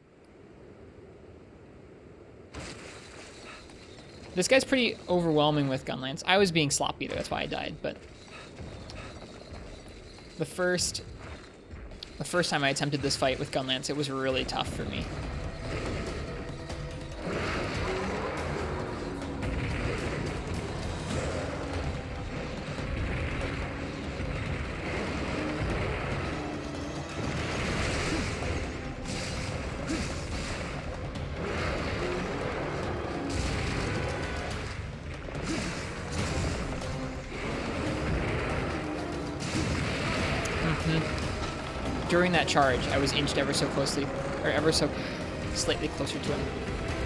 This guy's pretty overwhelming with gun lance. I was being sloppy there, that's why I died, but the first time I attempted this fight with gun lance, it was really tough for me. During that charge, I was inched ever so closely, or ever so slightly closer to him.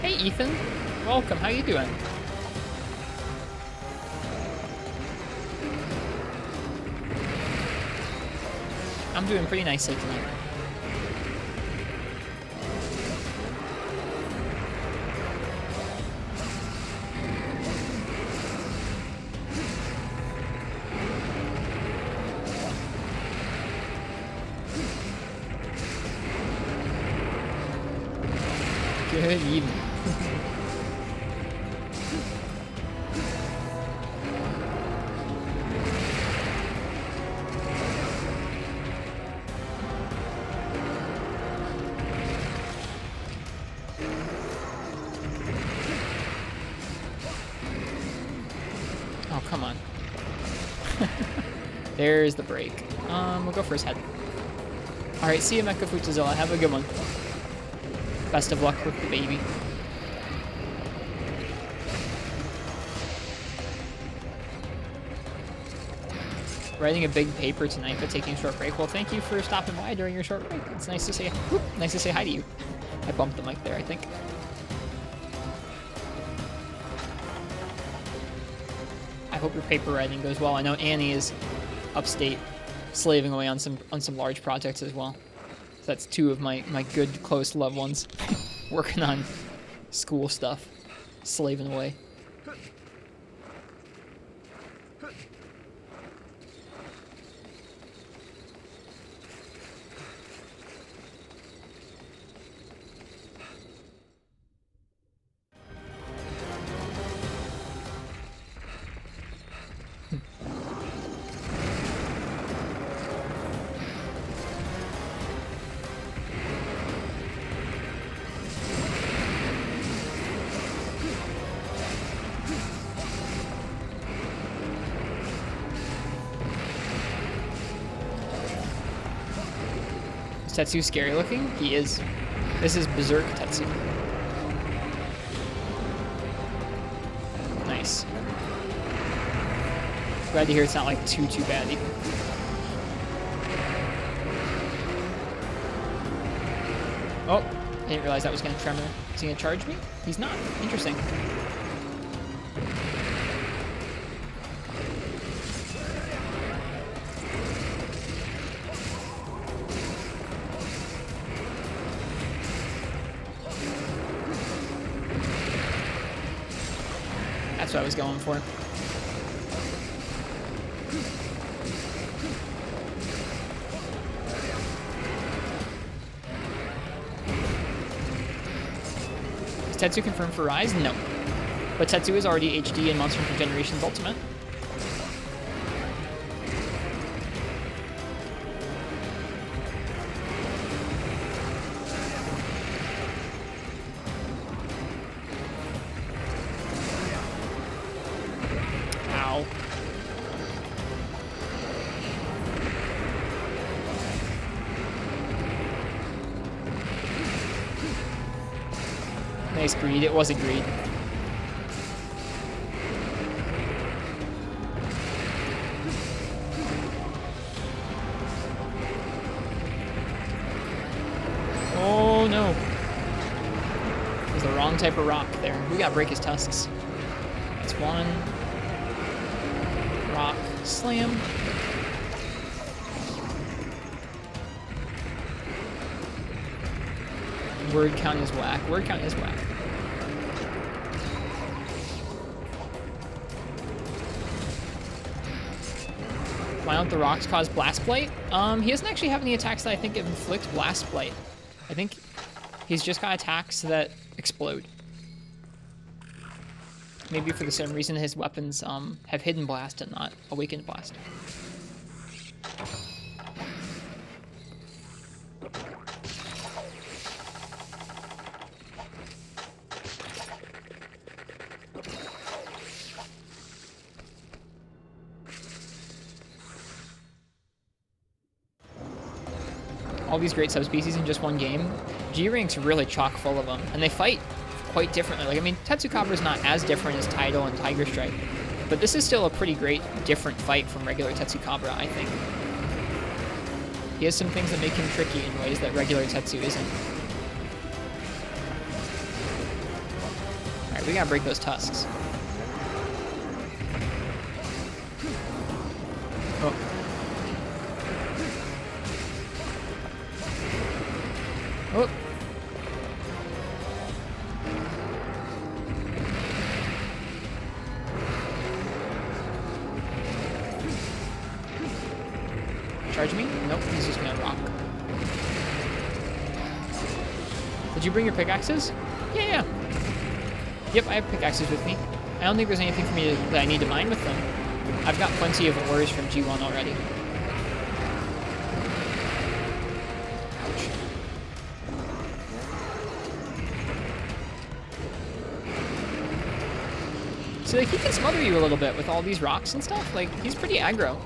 Hey, Ethan. Welcome. How you doing? I'm doing pretty nicely tonight. Good evening. Oh, come on. There's the break. We'll go for his head. Alright, see you, MH4U. Have a good one. Best of luck with the baby. Writing a big paper tonight, but taking a short break. Well, thank you for stopping by during your short break. It's nice to say, nice to say hi to you. I bumped the mic there, I think. I hope your paper writing goes well. I know Annie is upstate, slaving away on some large projects as well. So that's two of my good, close loved ones working on school stuff, slaving away. Tetsu scary looking? He is. This is Berserk Tetsu. Nice. Glad to hear it's not like too bad even. Oh, I didn't realize that was gonna tremor. Is he gonna charge me? He's not. Interesting. That's what I was going for. Is Tetsu confirmed for Rise? No. But Tetsu is already HD in Monster Hunter Generations Ultimate. Nice greed. It was a greed. Oh no. It was the wrong type of rock there. We gotta break his tusks. That's one. Rock. Slam. Word count is whack. Word count is whack. Why don't the rocks cause Blast Blight? He doesn't actually have any attacks that I think inflict Blast Blight. I think he's just got attacks that explode. Maybe for the same reason his weapons have Hidden Blast and not Awakened Blast. All these great subspecies in just one game. G-Rank's really chock full of them, and they fight quite differently. Like, I mean, Tetsukabra's not as different as Tidal and Tiger Strike, but this is still a pretty great, different fight from regular Tetsukabra, I think. He has some things that make him tricky in ways that regular Tetsu isn't. Alright, we gotta break those tusks. Oh. Oh. Charge me? Nope, he's just gonna rock. Did you bring your pickaxes? Yeah, yeah. Yep, I have pickaxes with me. I don't think there's anything for me that I need to mine with them. I've got plenty of ores from G1 already. Ouch. So like, he can smother you a little bit with all these rocks and stuff. Like, he's pretty aggro.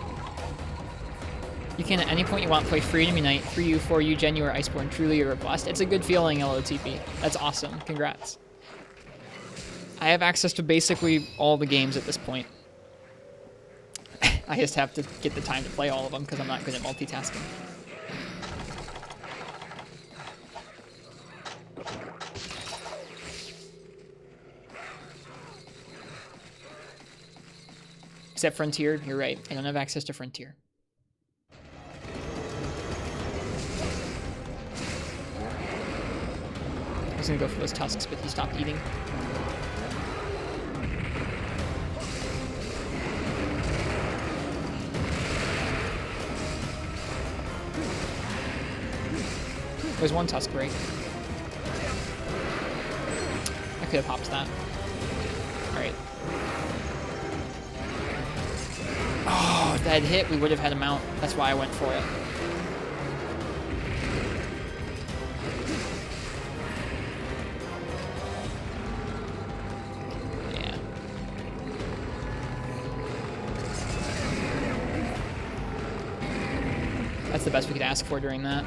You can at any point you want play Freedom Unite, 3U, 4U, Genu, or Iceborne. Truly you're blessed. It's a good feeling, LOTP. That's awesome. Congrats. I have access to basically all the games at this point. I just have to get the time to play all of them because I'm not good at multitasking. Except Frontier, you're right. I don't have access to Frontier. I was gonna go for those tusks, but he stopped eating. There's one tusk break. I could have popped that. Alright. Oh, if that had hit, we would have had a mount. That's why I went for it. Yeah. That's the best we could ask for during that.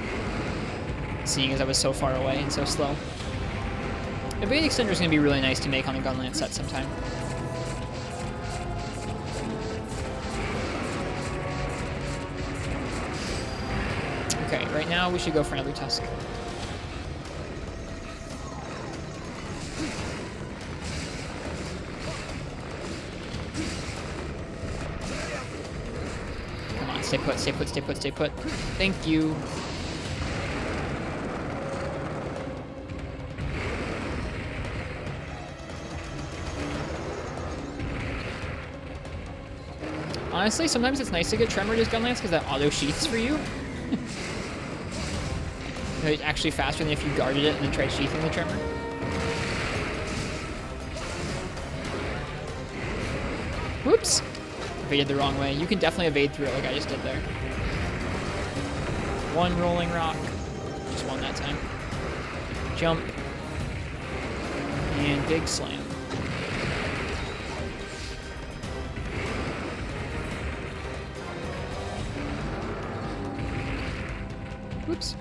Seeing as I was so far away and so slow. A Evade Extender is going to be really nice to make on a Gunlance set sometime. Okay, right now we should go for another Tusk. Come on, stay put, stay put, stay put, stay put. Thank you. Honestly, sometimes it's nice to get Tremored as Gunlance because that auto sheaths for you. It's actually faster than if you guarded it and then tried sheathing the Tremor. Whoops! Evaded the wrong way. You can definitely evade through it like I just did there. One rolling rock. Just one that time. Jump. And big slam. Whoops.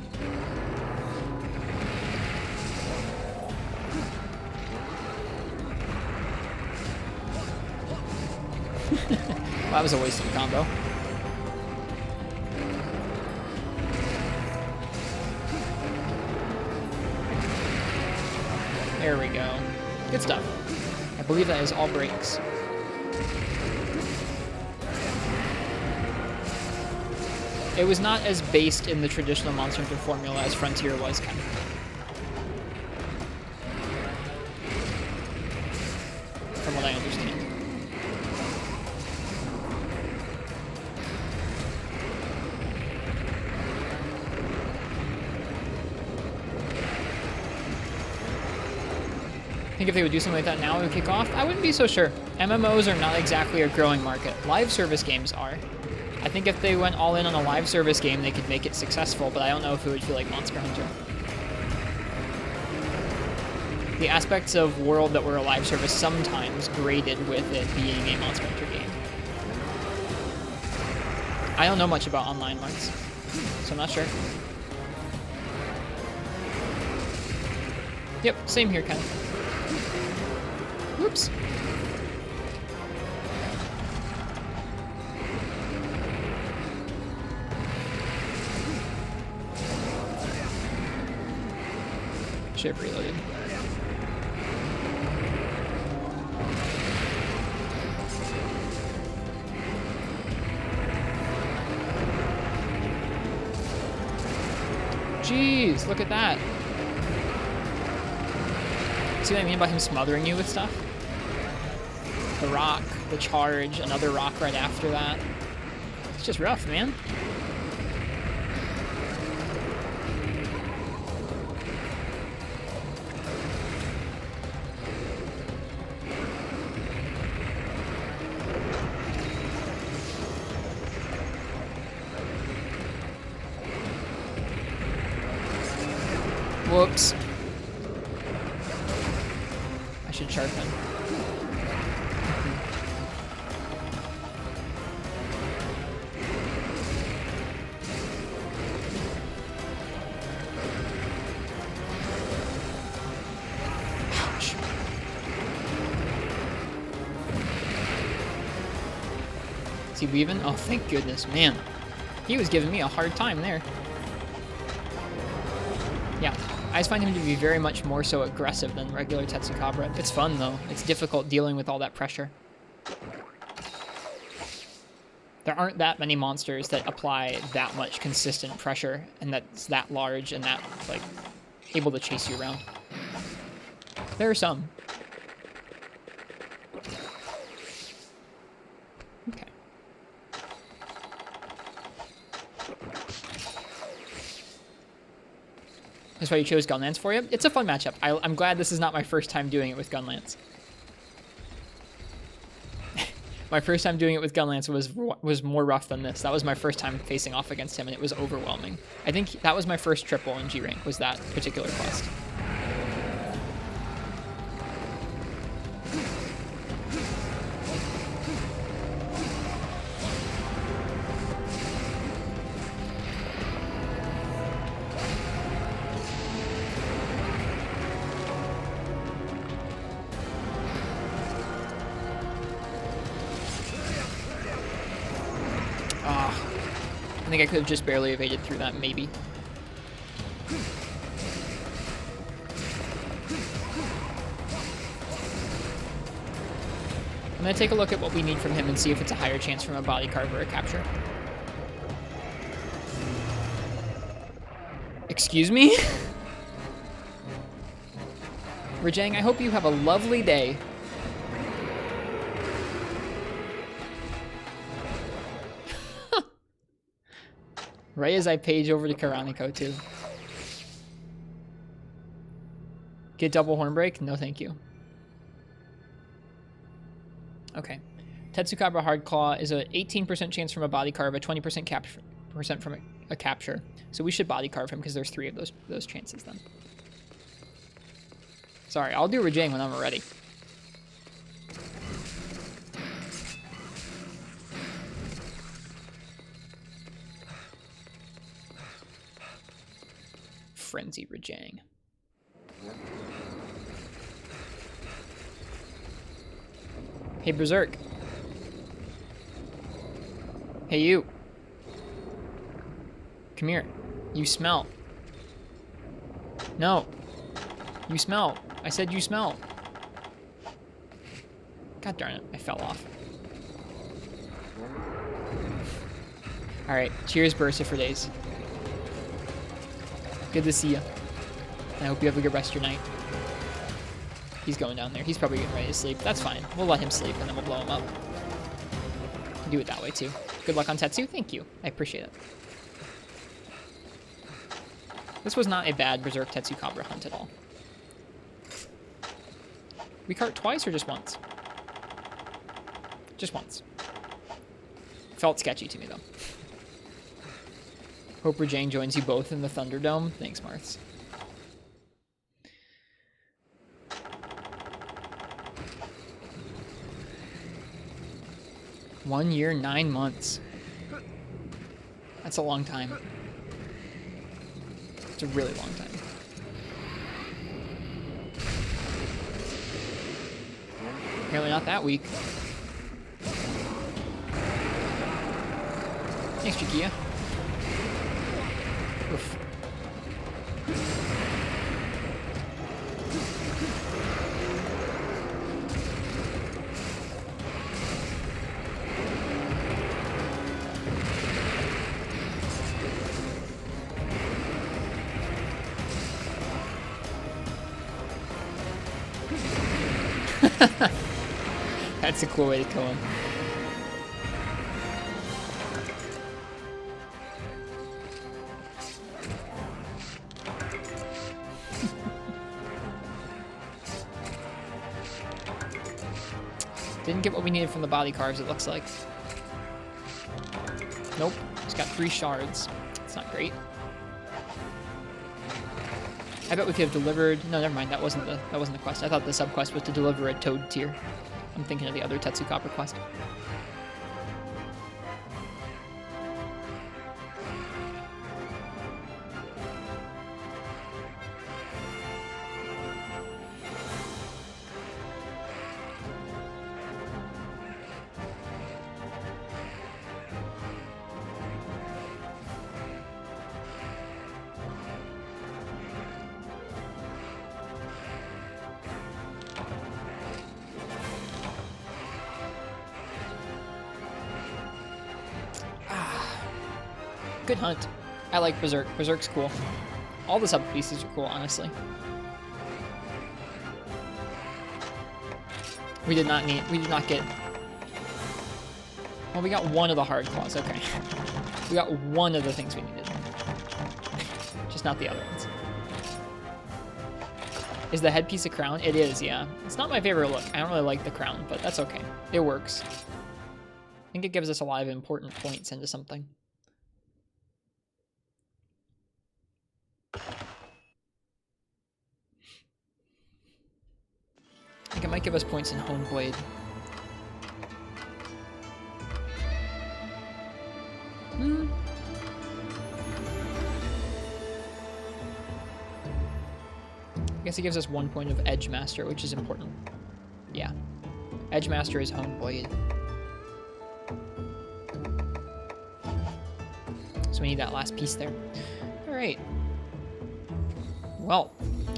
Well, that was a wasted combo. There we go. Good stuff. I believe that is all breaks. It was not as based in the traditional Monster Hunter formula as Frontier was, kind of. From what I understand. I think if they would do something like that now, it would kick off. I wouldn't be so sure. MMOs are not exactly a growing market. Live service games are. I think if they went all in on a live service game, they could make it successful, but I don't know if it would feel like Monster Hunter. The aspects of World that were a live service sometimes graded with it being a Monster Hunter game. I don't know much about online marks, so I'm not sure. Yep, same here, Ken. Whoops. Should have reloaded. Jeez, look at that. See what I mean by him smothering you with stuff? The rock, the charge, another rock right after that. It's just rough, man. Whoops. I should sharpen. Ouch. Is he leaving? Oh, thank goodness, man. He was giving me a hard time there. Yeah, I just find him to be very much more so aggressive than regular Tetsukabra. It's fun, though. It's difficult dealing with all that pressure. There aren't that many monsters that apply that much consistent pressure and that's that large and that, like, able to chase you around. There are some. Okay. That's why you chose Gunlance for you? It's a fun matchup. I'm glad this is not my first time doing it with Gunlance. My first time doing it with Gunlance was more rough than this. That was my first time facing off against him, and it was overwhelming. I think that was my first triple in G rank, was that particular quest. I think I could have just barely evaded through that, maybe. I'm going to take a look at what we need from him and see if it's a higher chance from a body carve or a capture. Excuse me? Rajang, I hope you have a lovely day. Right as I page over to Karaniko, too. Get double horn break? No, thank you. Okay. Tetsukabra Hard Claw is a 18% chance from a body carve, a 20% from a capture. So we should body carve him because there's 3 of those chances then. Sorry, I'll do Rajang when I'm ready. Frenzy Rajang. Hey, Berserk. Hey, you. Come here. You smell. No. You smell. I said you smell. God darn it. I fell off. Alright. Cheers, Bursa, for days. Good to see you. I hope you have a good rest of your night. He's going down there. He's probably getting ready to sleep. That's fine. We'll let him sleep, and then we'll blow him up. Do it that way, too. Good luck on Tetsu. Thank you. I appreciate it. This was not a bad Berserk Tetsukabra hunt at all. We cart twice or just once? Just once. Felt sketchy to me, though. Hope Rajang joins you both in the Thunderdome. Thanks, Marths. One year, 9 months. That's a long time. It's a really long time. Apparently not that weak. Thanks, Chiquilla. Oof. That's a cool way to kill him. Didn't get what we needed from the body carves, it looks like. Nope. Just got 3 shards. It's not great. I bet we could have delivered... No, never mind. That wasn't the quest. I thought the sub-quest was to deliver a toad tier. I'm thinking of the other Tetsukabra quest. Good hunt. I like Berserk. Berserk's cool. All the sub-species are cool, honestly. We did not get... Well, we got one of the hard claws, okay. We got one of the things we needed. Just not the other ones. Is the headpiece a crown? It is, yeah. It's not my favorite look. I don't really like the crown, but that's okay. It works. I think it gives us a lot of important points into something. I think it might give us points in Hone Blade. I guess it gives us 1 point of Edge Master, which is important. Yeah. Edge Master is Hone Blade. So we need that last piece there. Alright. Well,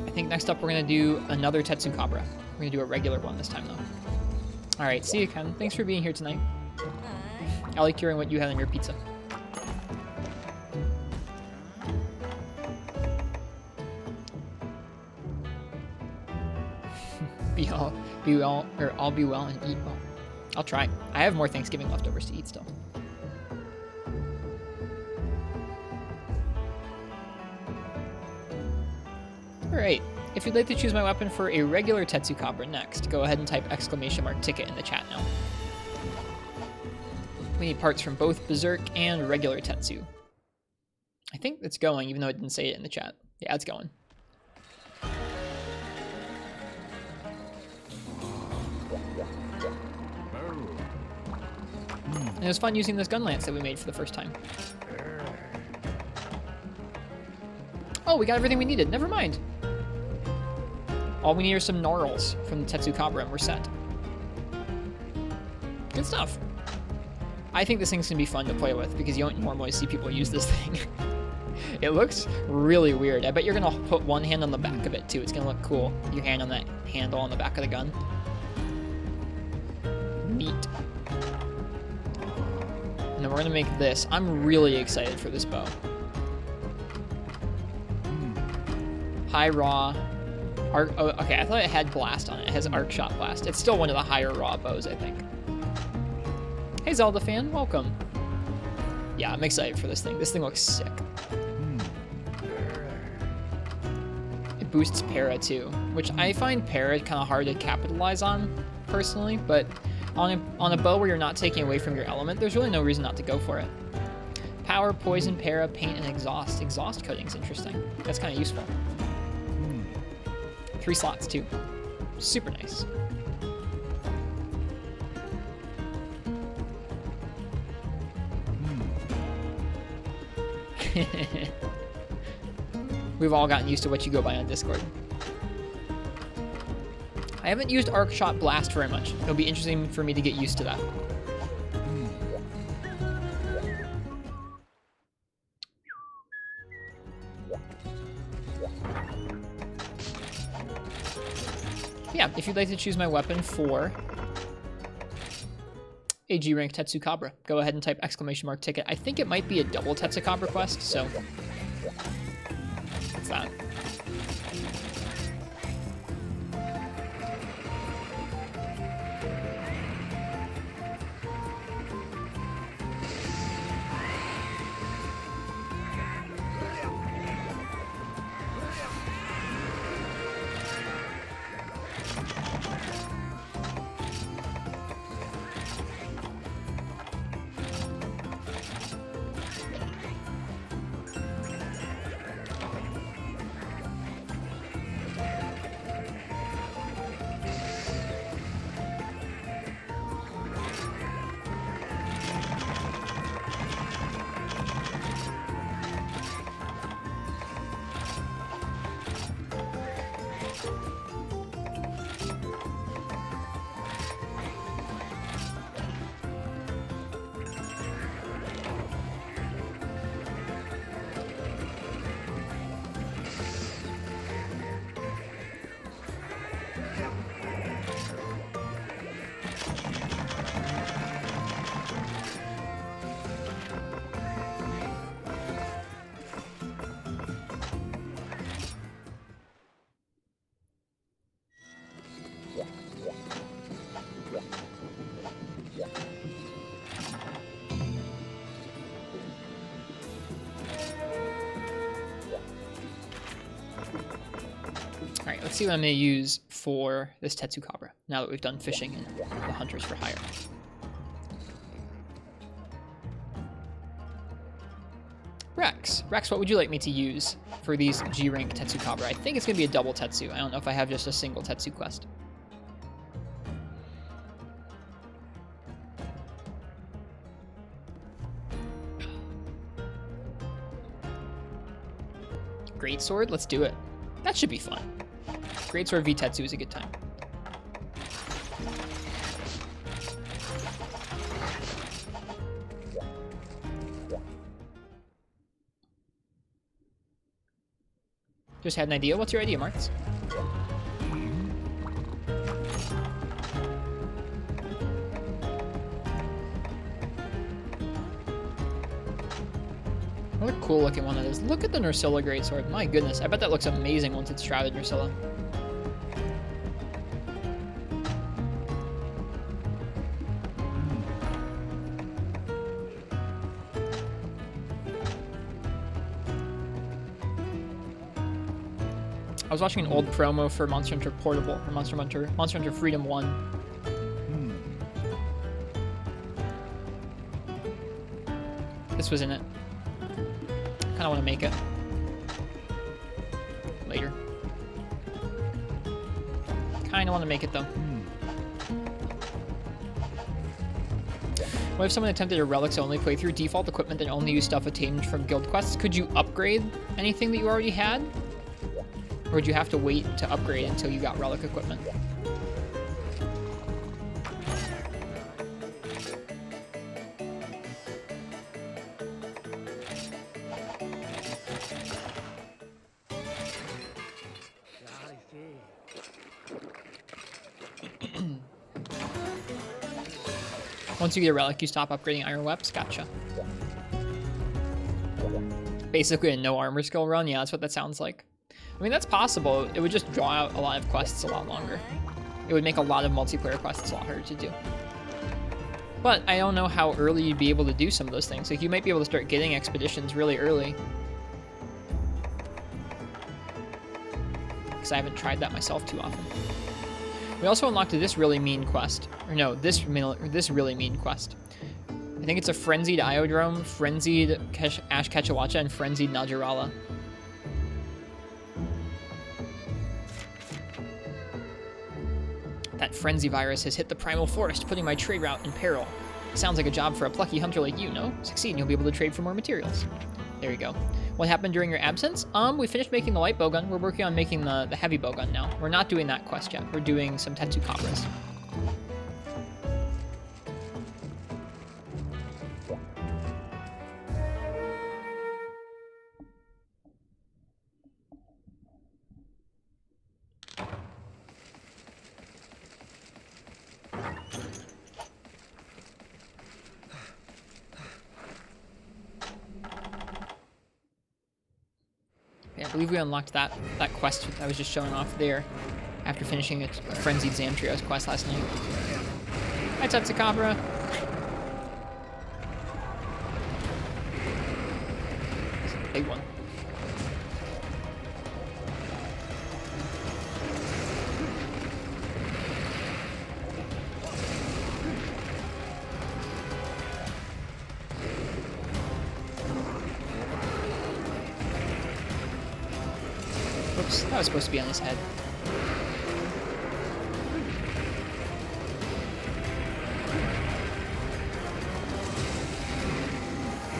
I think next up we're going to do another Tetsukabra. We're going to do a regular one this time, though. Alright, see you, Ken. Thanks for being here tonight. I like hearing what you had on your pizza. I'll be well and eat well. I'll try. I have more Thanksgiving leftovers to eat still. Alright, if you'd like to choose my weapon for a regular Tetsukabra next, go ahead and type !ticket in the chat now. We need parts from both Berserk and regular Tetsu. I think it's going, even though it didn't say it in the chat. Yeah, it's going. And it was fun using this gun lance that we made for the first time. Oh, we got everything we needed. Never mind. All we need are some gnarls from the Tetsukabra and we're set. Good stuff. I think this thing's gonna be fun to play with because you don't normally see people use this thing. It looks really weird. I bet you're gonna put one hand on the back of it too. It's gonna look cool. Your hand on that handle on the back of the gun. Neat. And then we're gonna make this. I'm really excited for this bow. High raw. Oh, okay, I thought it had blast on it. It has arc shot blast. It's still one of the higher raw bows, I think. Hey, Zelda fan, welcome. Yeah, I'm excited for this thing. This thing looks sick. It boosts para too, which I find para kind of hard to capitalize on, personally, but on a bow where you're not taking away from your element, there's really no reason not to go for it. Power, poison, para, paint, and exhaust. Exhaust coating's interesting. That's kind of useful. 3 slots too. Super nice. We've all gotten used to what you go by on Discord. I haven't used Arc Shot Blast very much. It'll be interesting for me to get used to that. Yeah, if you'd like to choose my weapon for a G-rank Tetsukabra, go ahead and type !ticket. I think it might be a double Tetsukabra quest, so that's that. Let's see what I'm going to use for this Tetsukabra, now that we've done fishing and the hunters for hire. Rex, what would you like me to use for these G-rank Tetsukabra? I think it's going to be a double Tetsu. I don't know if I have just a single Tetsu quest. Greatsword, let's do it. That should be fun. Greatsword v Tetsu is a good time. Just had an idea. What's your idea, Marks? What a cool looking one that is. Look at the Nursilla Greatsword. My goodness, I bet that looks amazing once it's shrouded Nursilla. I was watching an old promo for Monster Hunter Portable, or Monster Hunter Freedom 1. This was in it. Kinda wanna make it. Later. Kinda wanna make it though. What if someone attempted a relics only playthrough? Default equipment and only use stuff attained from guild quests? Could you upgrade anything that you already had? Or would you have to wait to upgrade until you got relic equipment? Once you get a relic, you stop upgrading iron weapons. Gotcha. Basically a no armor skill run. Yeah, that's what that sounds like. I mean, that's possible. It would just draw out a lot of quests a lot longer. It would make a lot of multiplayer quests a lot harder to do. But I don't know how early you'd be able to do some of those things. Like, you might be able to start getting expeditions really early. Because I haven't tried that myself too often. We also unlocked this really mean quest. Or no, this really mean quest. I think it's a Frenzied Iodrome, Frenzied Ash Ketchawacha, and Frenzied Najarala. That frenzy virus has hit the primal forest, putting my trade route in peril. Sounds like a job for a plucky hunter like you, no? Succeed and you'll be able to trade for more materials. There you go. What happened during your absence? We finished making the light bowgun. We're working on making the heavy bowgun now. We're not doing that quest yet. We're doing some Tetsukabras. I believe we unlocked that quest I was just showing off there after finishing a Frenzied Zamtrios quest last night. Hi, Tetsukabra. It's a big one. Oops, that was supposed to be on his head.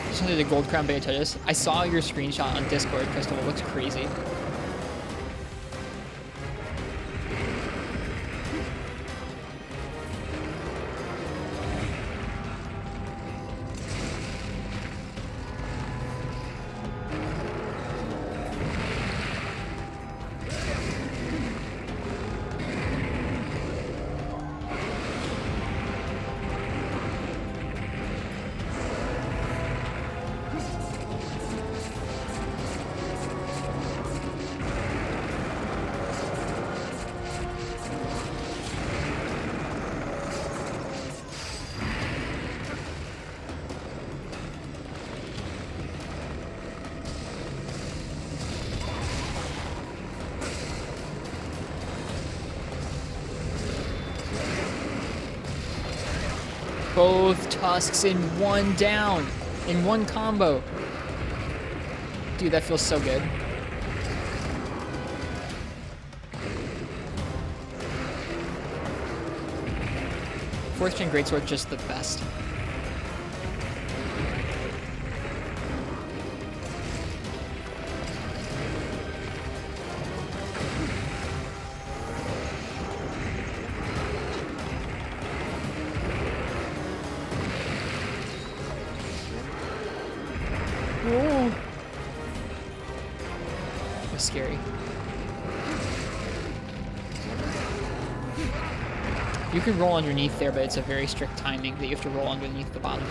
Just did a gold crown Beatitis. I saw your screenshot on Discord, Crystal. It looks crazy. Both tusks in one down, in one combo. Dude, that feels so good. Fourth gen greatsword, just the best. Whoa. That was scary. You can roll underneath there, but it's a very strict timing that you have to roll underneath the bottom.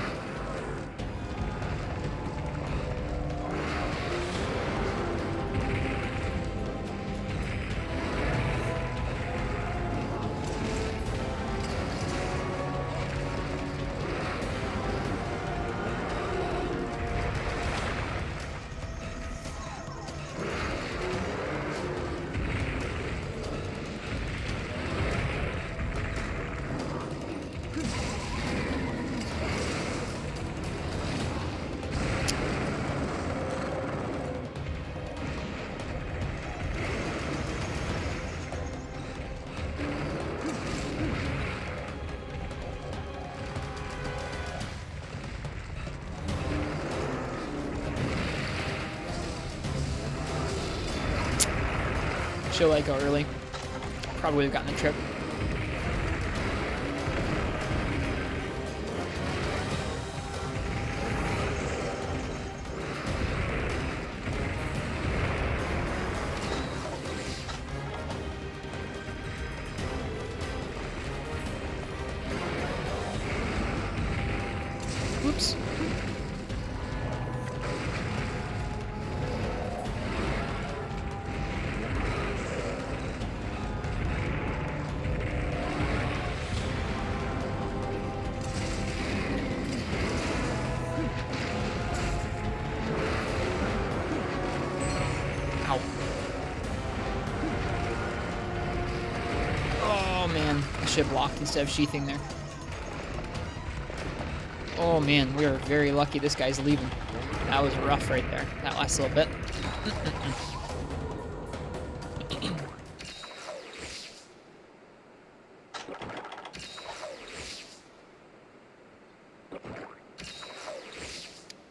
Should I go early? Probably would have gotten the trip. Whoops. Ow. Oh man, I should have blocked instead of sheathing there. Oh man, we are very lucky this guy's leaving. That was rough right there. That last little bit.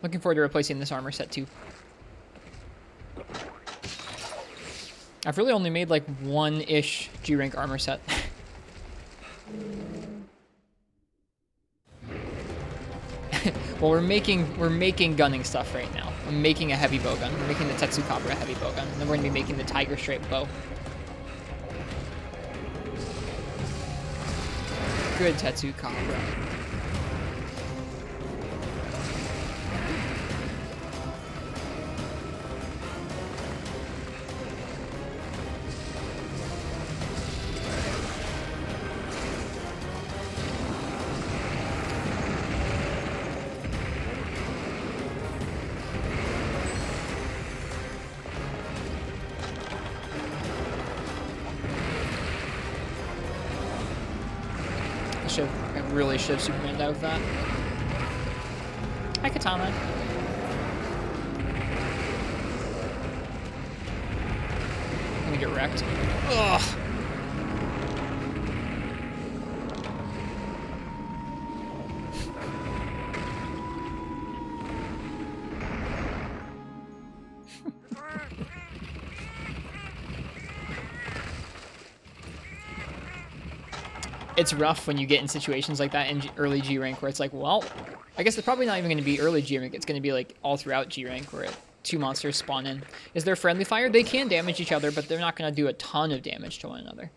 Looking forward to replacing this armor set too. I've really only made like one-ish G-rank armor set. Well, we're making gunning stuff right now. I'm making a heavy bow gun. We're making the Tetsukabra heavy bow gun. And then we're gonna be making the Tiger Stripe bow. Good Tetsukabra. I really should have Superman'd out with that. Hi, Katana. I'm gonna get wrecked. Ugh. It's rough when you get in situations like that in early G rank where it's like, well, I guess it's probably not even going to be early G rank. It's going to be like all throughout G rank where two monsters spawn in. Is there friendly fire? They can damage each other, but they're not going to do a ton of damage to one another.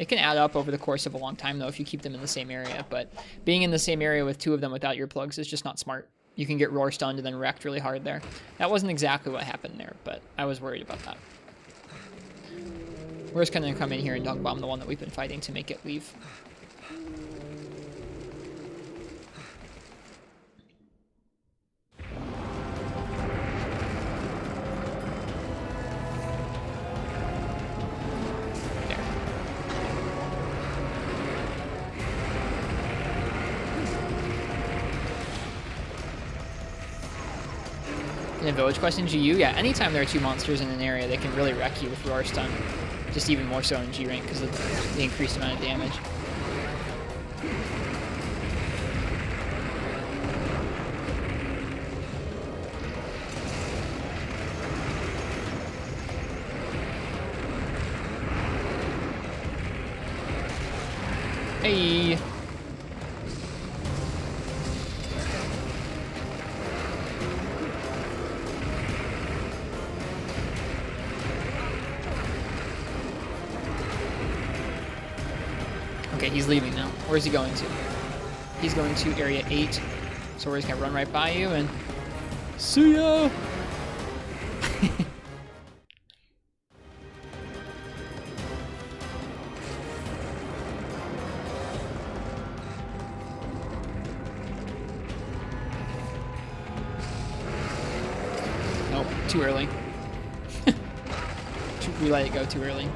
It can add up over the course of a long time though if you keep them in the same area, but being in the same area with two of them without earplugs is just not smart. You can get roar stunned and then wrecked really hard there. That wasn't exactly what happened there, but I was worried about that. We're just going to come in here and dunk bomb the one that we've been fighting to make it leave. There. a village quest in GU? Yeah, anytime there are 2 monsters in an area, they can really wreck you with Roar Stun. Just even more so in G rank because of the increased amount of damage. Hey! Okay, he's leaving now. Where's he going to? He's going to area 8. So we're just gonna run right by you and see ya! Nope, too early. We let it go too early.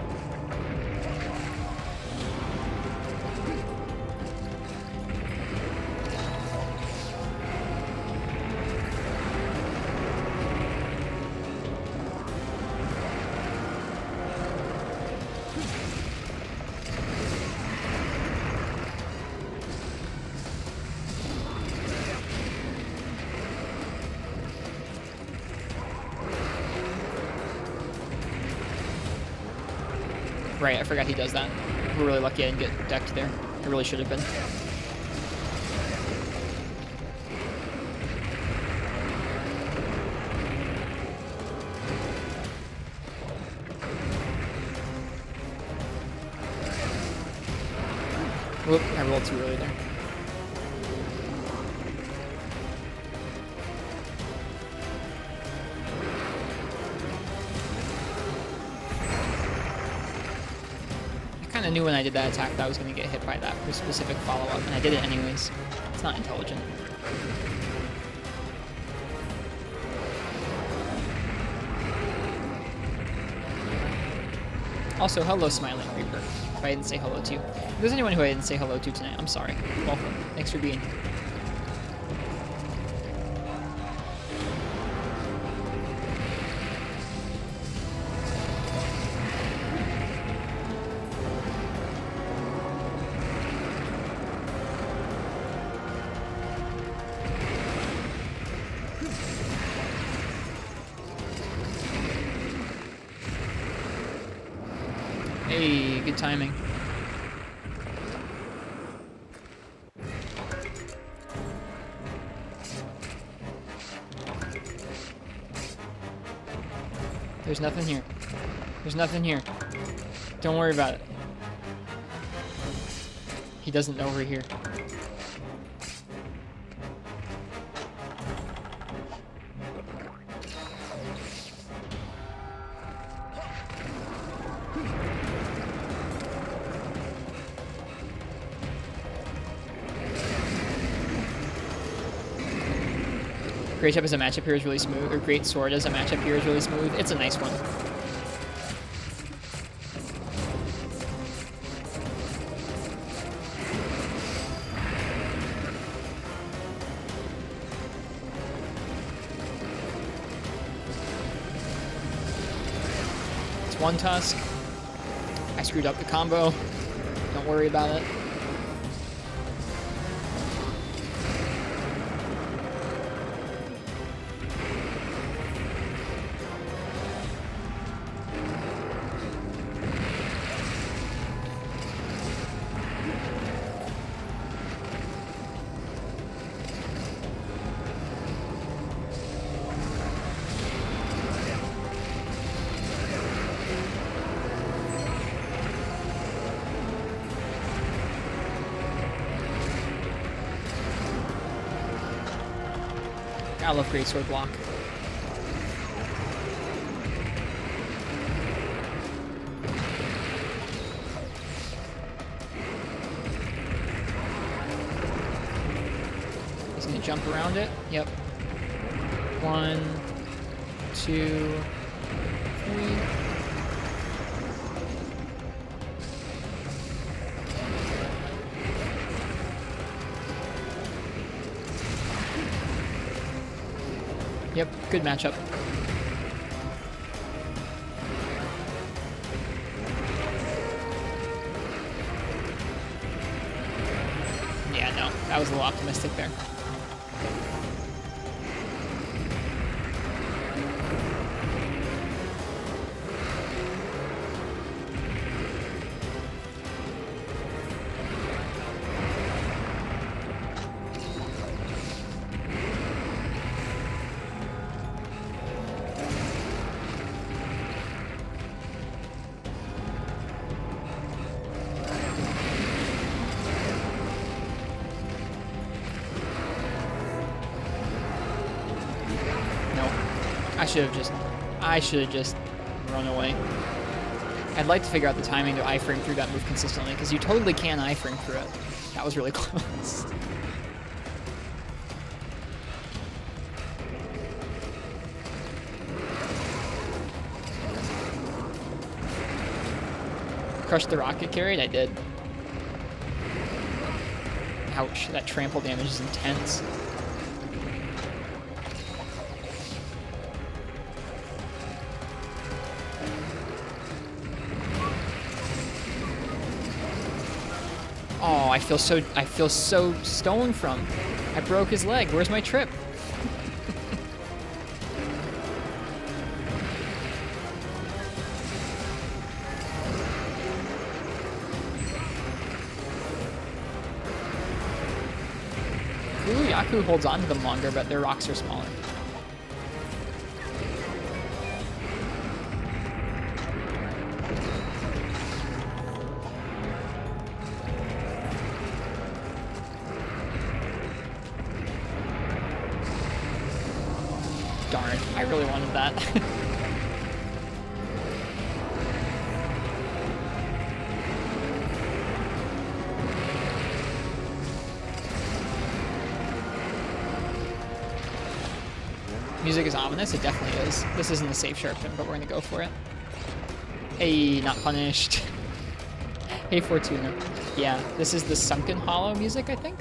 Right, I forgot he does that. We're really lucky I didn't get decked there. I really should have been. Whoop, I rolled too early there. I knew when I did that attack that I was going to get hit by that specific follow-up, and I did it anyways. It's not intelligent. Also, hello, Smiling Reaper, if I didn't say hello to you. If there's anyone who I didn't say hello to tonight, I'm sorry. Welcome. Thanks for being here. Hey, good timing. There's nothing here. There's nothing here. Don't worry about it. He doesn't know we're here. Great Jump as a matchup here is really smooth, or Great Sword as a matchup here is really smooth. It's a nice one. It's one Tusk. I screwed up the combo. Don't worry about it. I love Great Sword block. He's gonna jump around it. Yep. 1, 2, 3. Yep, good matchup. Yeah, no, that was a little optimistic there. I should have just run away. I'd like to figure out the timing to iframe through that move consistently, because you totally can iframe through it. That was really close. Crushed the rocket carried? I did. Ouch, that trample damage is intense. Oh, I feel so stolen from. I broke his leg. Where's my trip? Ooh, Yaku holds on to them longer, but their rocks are smaller. Darn, I really wanted that. Music is ominous, it definitely is. This isn't a safe sharpton, but we're gonna go for it. Hey, not punished. Hey, Fortuna. Yeah, this is the Sunken Hollow music, I think?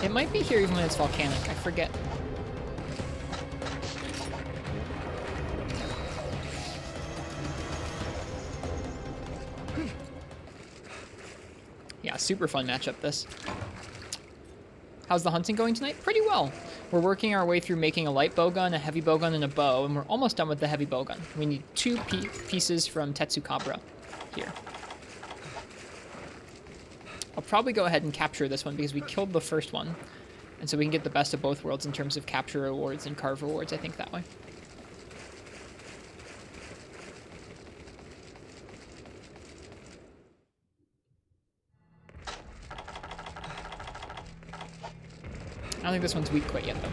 It might be here even when it's volcanic, I forget. Yeah, super fun matchup, this. How's the hunting going tonight? Pretty well. We're working our way through making a light bowgun, a heavy bowgun, and a bow, and we're almost done with the heavy bowgun. We need 2 pieces from Tetsukabra here. I'll probably go ahead and capture this one because we killed the first one, and so we can get the best of both worlds in terms of capture rewards and carve rewards, I think, that way. I don't think this one's weak quite yet, though.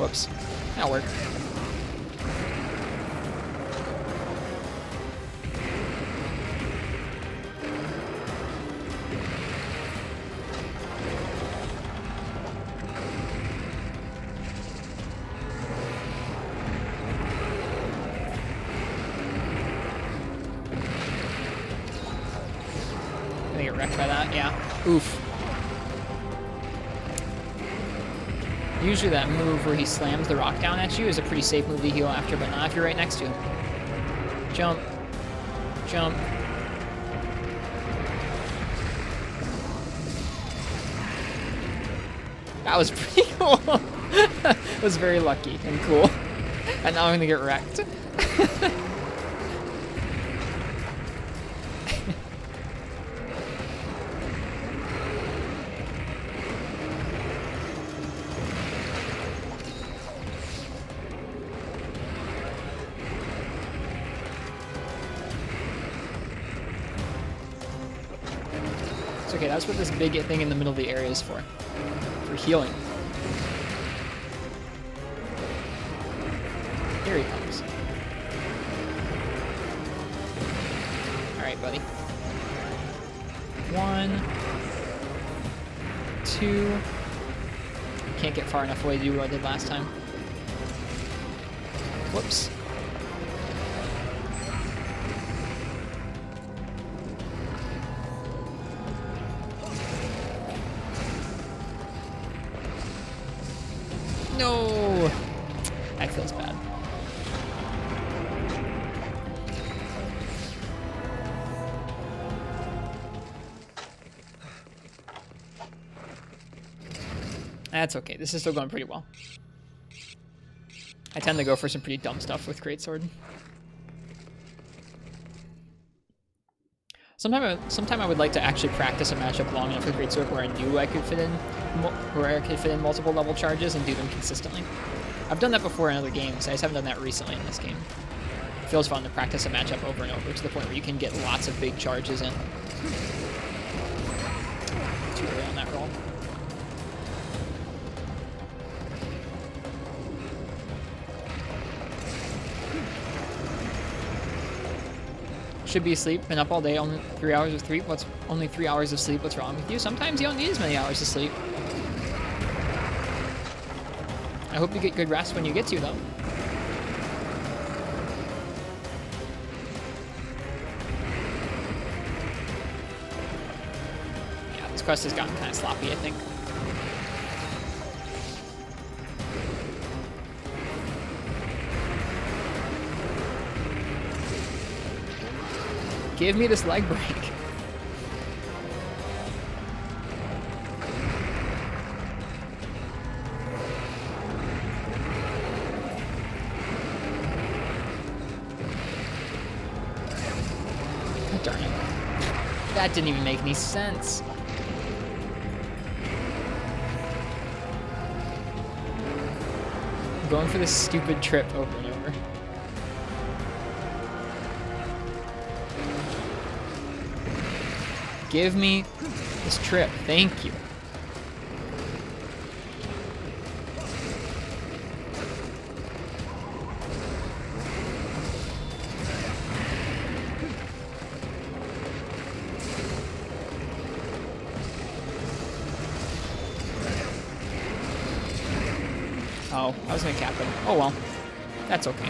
Whoops. That'll work. Get wrecked by that, yeah. Oof. Usually that move where he slams the rock down at you is a pretty safe move to heal after, but not if you're right next to him. Jump. Jump. That was pretty cool. That was very lucky and cool. And now I'm gonna get wrecked. Okay, that's what this big thing in the middle of the area is for healing. Here he comes. All right, buddy. 1, 2, can't get far enough away to do what I did last time. Whoops. No! That feels bad. That's okay. This is still going pretty well. I tend to go for some pretty dumb stuff with Greatsword. Sometime I would like to actually practice a matchup long enough with Greatsword where I knew I could fit in multiple level charges and do them consistently. I've done that before in other games. I just haven't done that recently in this game. It feels fun to practice a matchup over and over to the point where you can get lots of big charges in. Too early on that roll. Should be asleep. Been up all day. Only 3 hours of sleep. Only 3 hours of sleep? What's wrong with you? Sometimes you don't need as many hours of sleep. I hope you get good rest when you get to, though. Yeah, this quest has gotten kind of sloppy, I think. Give me this leg break. God darn it. That didn't even make any sense. I'm going for this stupid trip over and over. Give me this trip. Thank you. Oh, I was gonna cap him. Oh well. That's okay.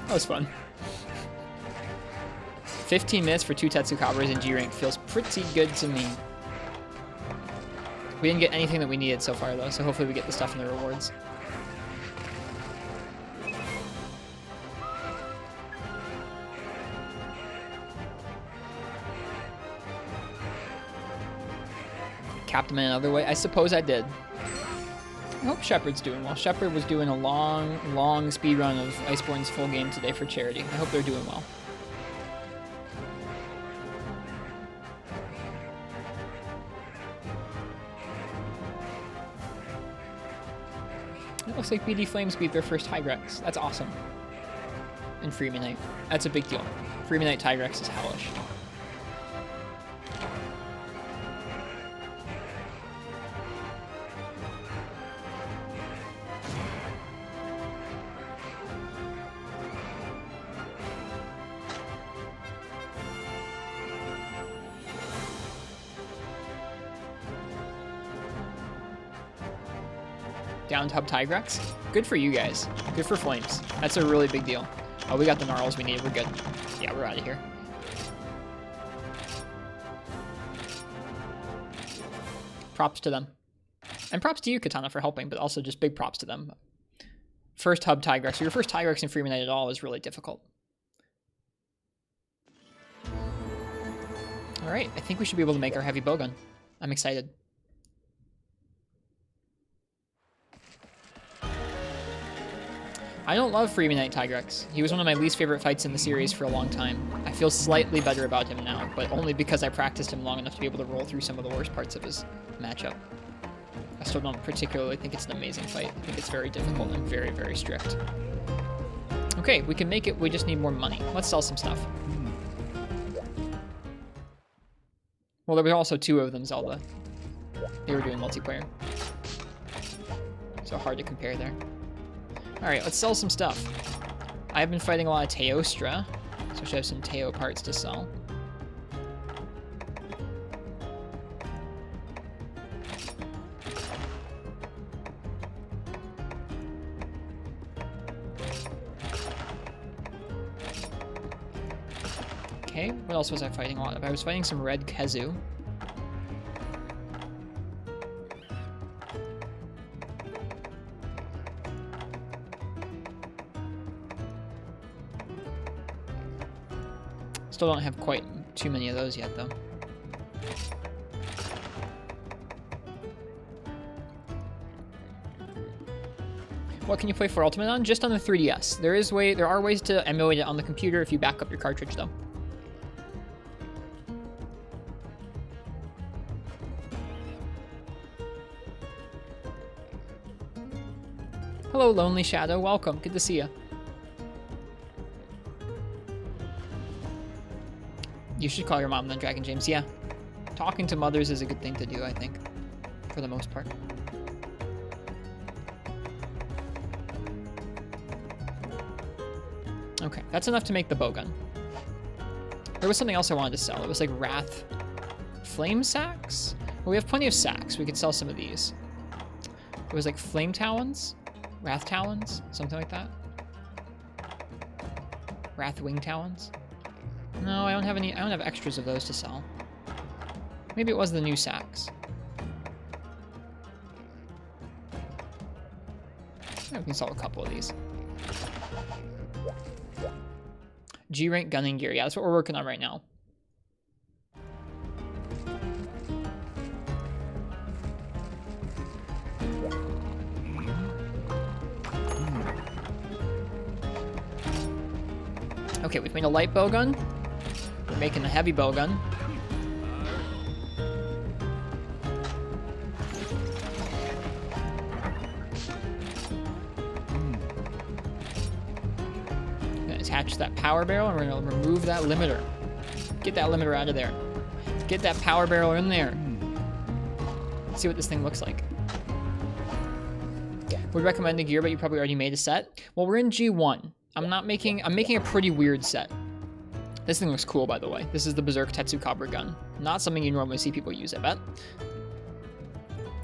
That was fun. 15 minutes for 2 Tetsukabras in G rank feels pretty good to me. We didn't get anything that we needed so far though, so hopefully we get the stuff in the rewards. Capped him in another way? I suppose I did. I hope Shepard's doing well. Shepard was doing a long speed run of Iceborne's full game today for charity. I hope they're doing well. It looks like BD Flames beat their first Tigrex. That's awesome. And Freemanite. That's a big deal. Freemanite Tigrex is hellish. Downed Hub Tigrex. Good for you guys. Good for Flames. That's a really big deal. Oh, we got the gnarls we need. We're good. Yeah, we're out of here. Props to them. And props to you, Katana, for helping, but also just big props to them. First Hub Tigrex. So your first Tigrex in Freemanite at all is really difficult. Alright, I think we should be able to make our heavy bowgun. I'm excited. I don't love Freemanite Tigrex. He was one of my least favorite fights in the series for a long time. I feel slightly better about him now, but only because I practiced him long enough to be able to roll through some of the worst parts of his matchup. I still don't particularly think it's an amazing fight. I think it's very difficult and very, very strict. Okay, we can make it, we just need more money. Let's sell some stuff. Well, there were also 2 of them, Zelda. They were doing multiplayer. So hard to compare there. Alright, let's sell some stuff. I've been fighting a lot of Teostra, so I should have some Teo parts to sell. Okay, what else was I fighting a lot of? I was fighting some red Kezu. Still don't have quite too many of those yet, though. What can you play for Ultimate on? Just on the 3DS. There are ways to emulate it on the computer if you back up your cartridge, though. Hello, Lonely Shadow. Welcome. Good to see you. You should call your mom then, Dragon James. Yeah. Talking to mothers is a good thing to do, I think. For the most part. Okay, that's enough to make the bowgun. There was something else I wanted to sell. It was like Wrath Flame Sacks? Well, we have plenty of sacks. We could sell some of these. It was like Flame Talons? Wrath Talons? Something like that. Wrath Wing Talons? No, I don't have any. I don't have extras of those to sell. Maybe it was the new sacks. Yeah, we can sell a couple of these. G-rank gunning gear. Yeah, that's what we're working on right now. Okay, we've made a light bowgun. We're making a heavy bowgun. Gonna attach that power barrel, and we're gonna remove that limiter. Get that limiter out of there. Get that power barrel in there. Let's see what this thing looks like. Would recommend the gear, but you probably already made a set. Well, we're in G1. I'm making a pretty weird set. This thing looks cool, by the way. This is the Berserk Tetsukabra gun. Not something you normally see people use, I bet.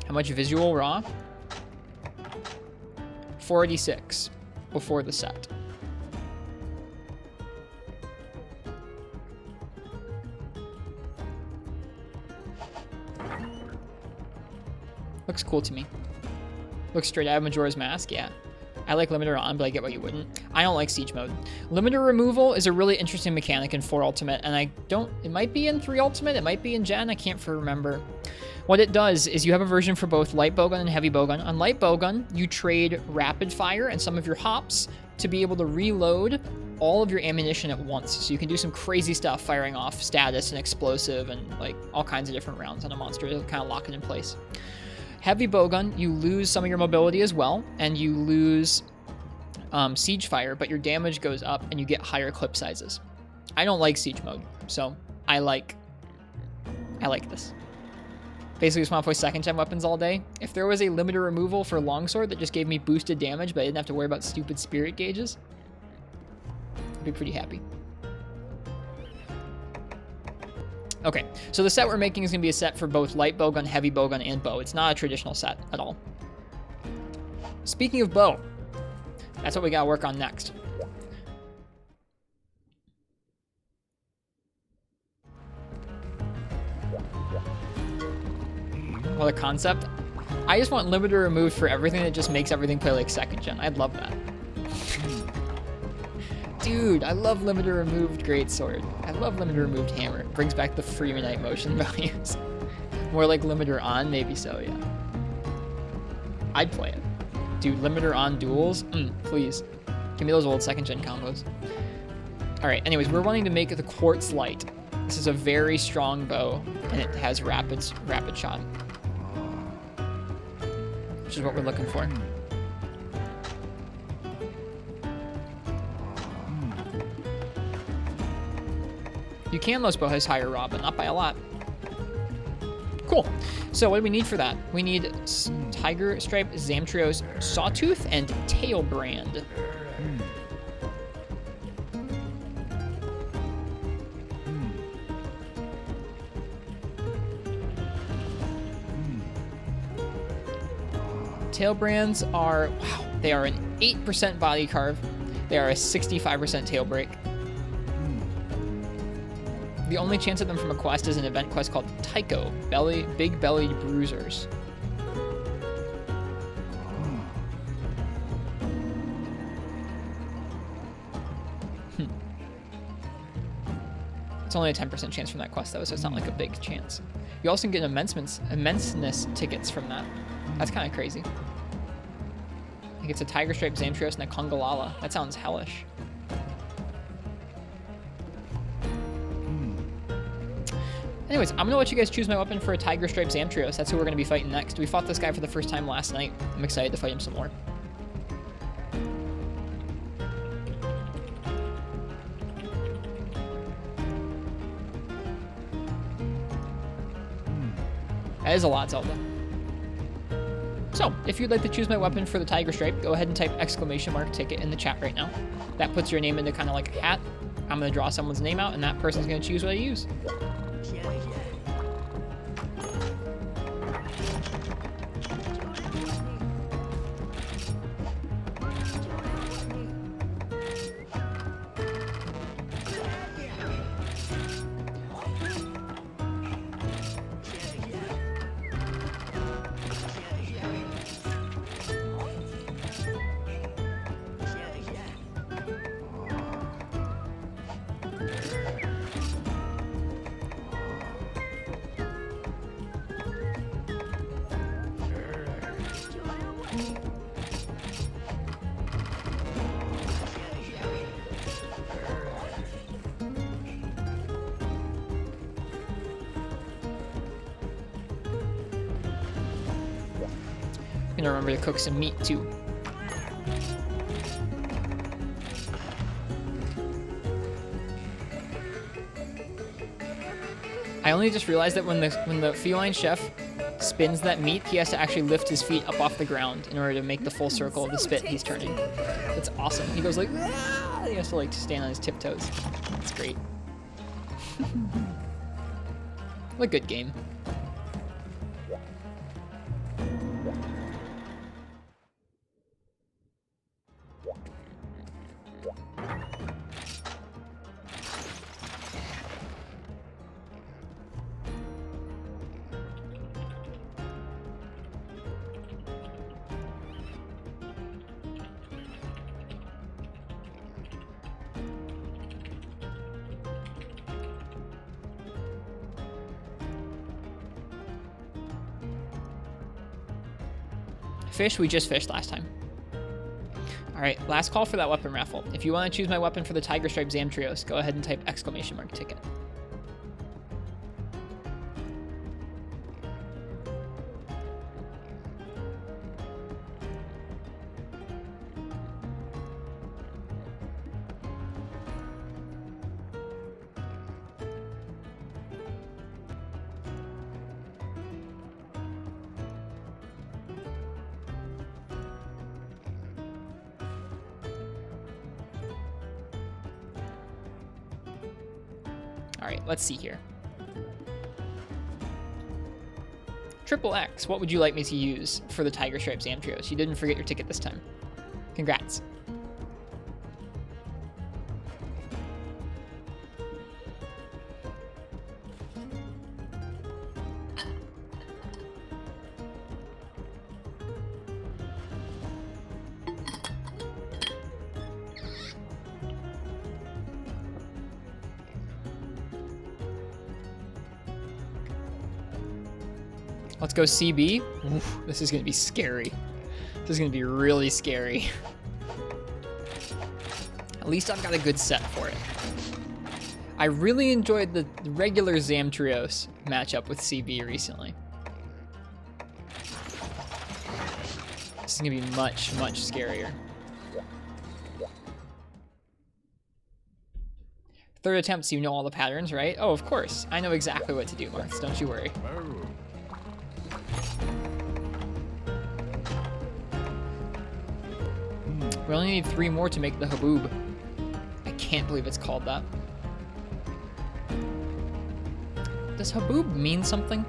How much visual raw? 486 before the set. Looks cool to me. Looks straight out of Majora's Mask, yeah. I like limiter on, but I get why you wouldn't. I don't like siege mode. Limiter removal is a really interesting mechanic in 4 Ultimate, and it might be in 3 Ultimate, it might be in Gen, I can't remember. What it does is you have a version for both light bowgun and heavy bowgun. On light bowgun, you trade rapid fire and some of your hops to be able to reload all of your ammunition at once. So you can do some crazy stuff, firing off status and explosive and like all kinds of different rounds on a monster to kind of lock it in place. Heavy bowgun, you lose some of your mobility as well, and you lose siege fire, but your damage goes up and you get higher clip sizes. I don't like siege mode, so I like this. Basically, just want to play second gen weapons all day. If there was a limiter removal for longsword that just gave me boosted damage, but I didn't have to worry about stupid spirit gauges, I'd be pretty happy. Okay, so the set we're making is going to be a set for both light bowgun, heavy bowgun, and bow. It's not a traditional set at all. Speaking of bow, that's what we got to work on next. Well, the concept, I just want limiter removed for everything that just makes everything play like second gen. I'd love that. Dude, I love limiter removed greatsword. I love limiter removed hammer. It brings back the Freemanite motion values. More like limiter on, maybe so, yeah. I'd play it. Dude, limiter on duels? Please. Give me those old second gen combos. Alright, anyways, we're wanting to make the quartz light. This is a very strong bow, and it has rapid shot. Which is what we're looking for. You can most bow has higher raw, but not by a lot. Cool. So what do we need for that? We need Tiger Stripe, Zamtrios, Sawtooth, and Tailbrand. Tail brands are, wow, they are an 8% body carve. They are a 65% tail break. The only chance of them from a quest is an event quest called Tycho, Big Bellied Bruisers. It's only a 10% chance from that quest though, so it's not like a big chance. You also can get immenseness tickets from that. That's kind of crazy. I think it's a Tiger Stripe Zamtrios and a Congalala. That sounds hellish. Anyways, I'm gonna let you guys choose my weapon for a Tiger Stripe Zamtrios. That's who we're gonna be fighting next. We fought this guy for the first time last night. I'm excited to fight him some more. That is a lot, Zelda. So, if you'd like to choose my weapon for the Tiger Stripe, go ahead and type !ticket in the chat right now. That puts your name into kind of like a hat. I'm going to draw someone's name out, and that person's going to choose what I use. Gonna remember to cook some meat too. I only just realized that when the feline chef spins that meat, he has to actually lift his feet up off the ground in order to make the full circle of the spit he's turning. That's awesome. He goes like, ah! He has to like stand on his tiptoes. That's great. What a good game. Fish, we just fished last time. Alright, last call for that weapon raffle. If you want to choose my weapon for the Tiger Stripe Zamtrios, go ahead and type !ticket. Alright, let's see here. XXX, what would you like me to use for the Tiger Stripe Zamtrios? You didn't forget your ticket this time. Congrats. Let's go CB. Oof, this is going to be scary. This is going to be really scary. At least I've got a good set for it. I really enjoyed the regular Zamtrios matchup with CB recently. This is going to be much, much scarier. Third attempt, so you know all the patterns, right? Oh, of course. I know exactly what to do, Marks. Don't you worry. We only need 3 more to make the Haboob. I can't believe it's called that. Does Haboob mean something?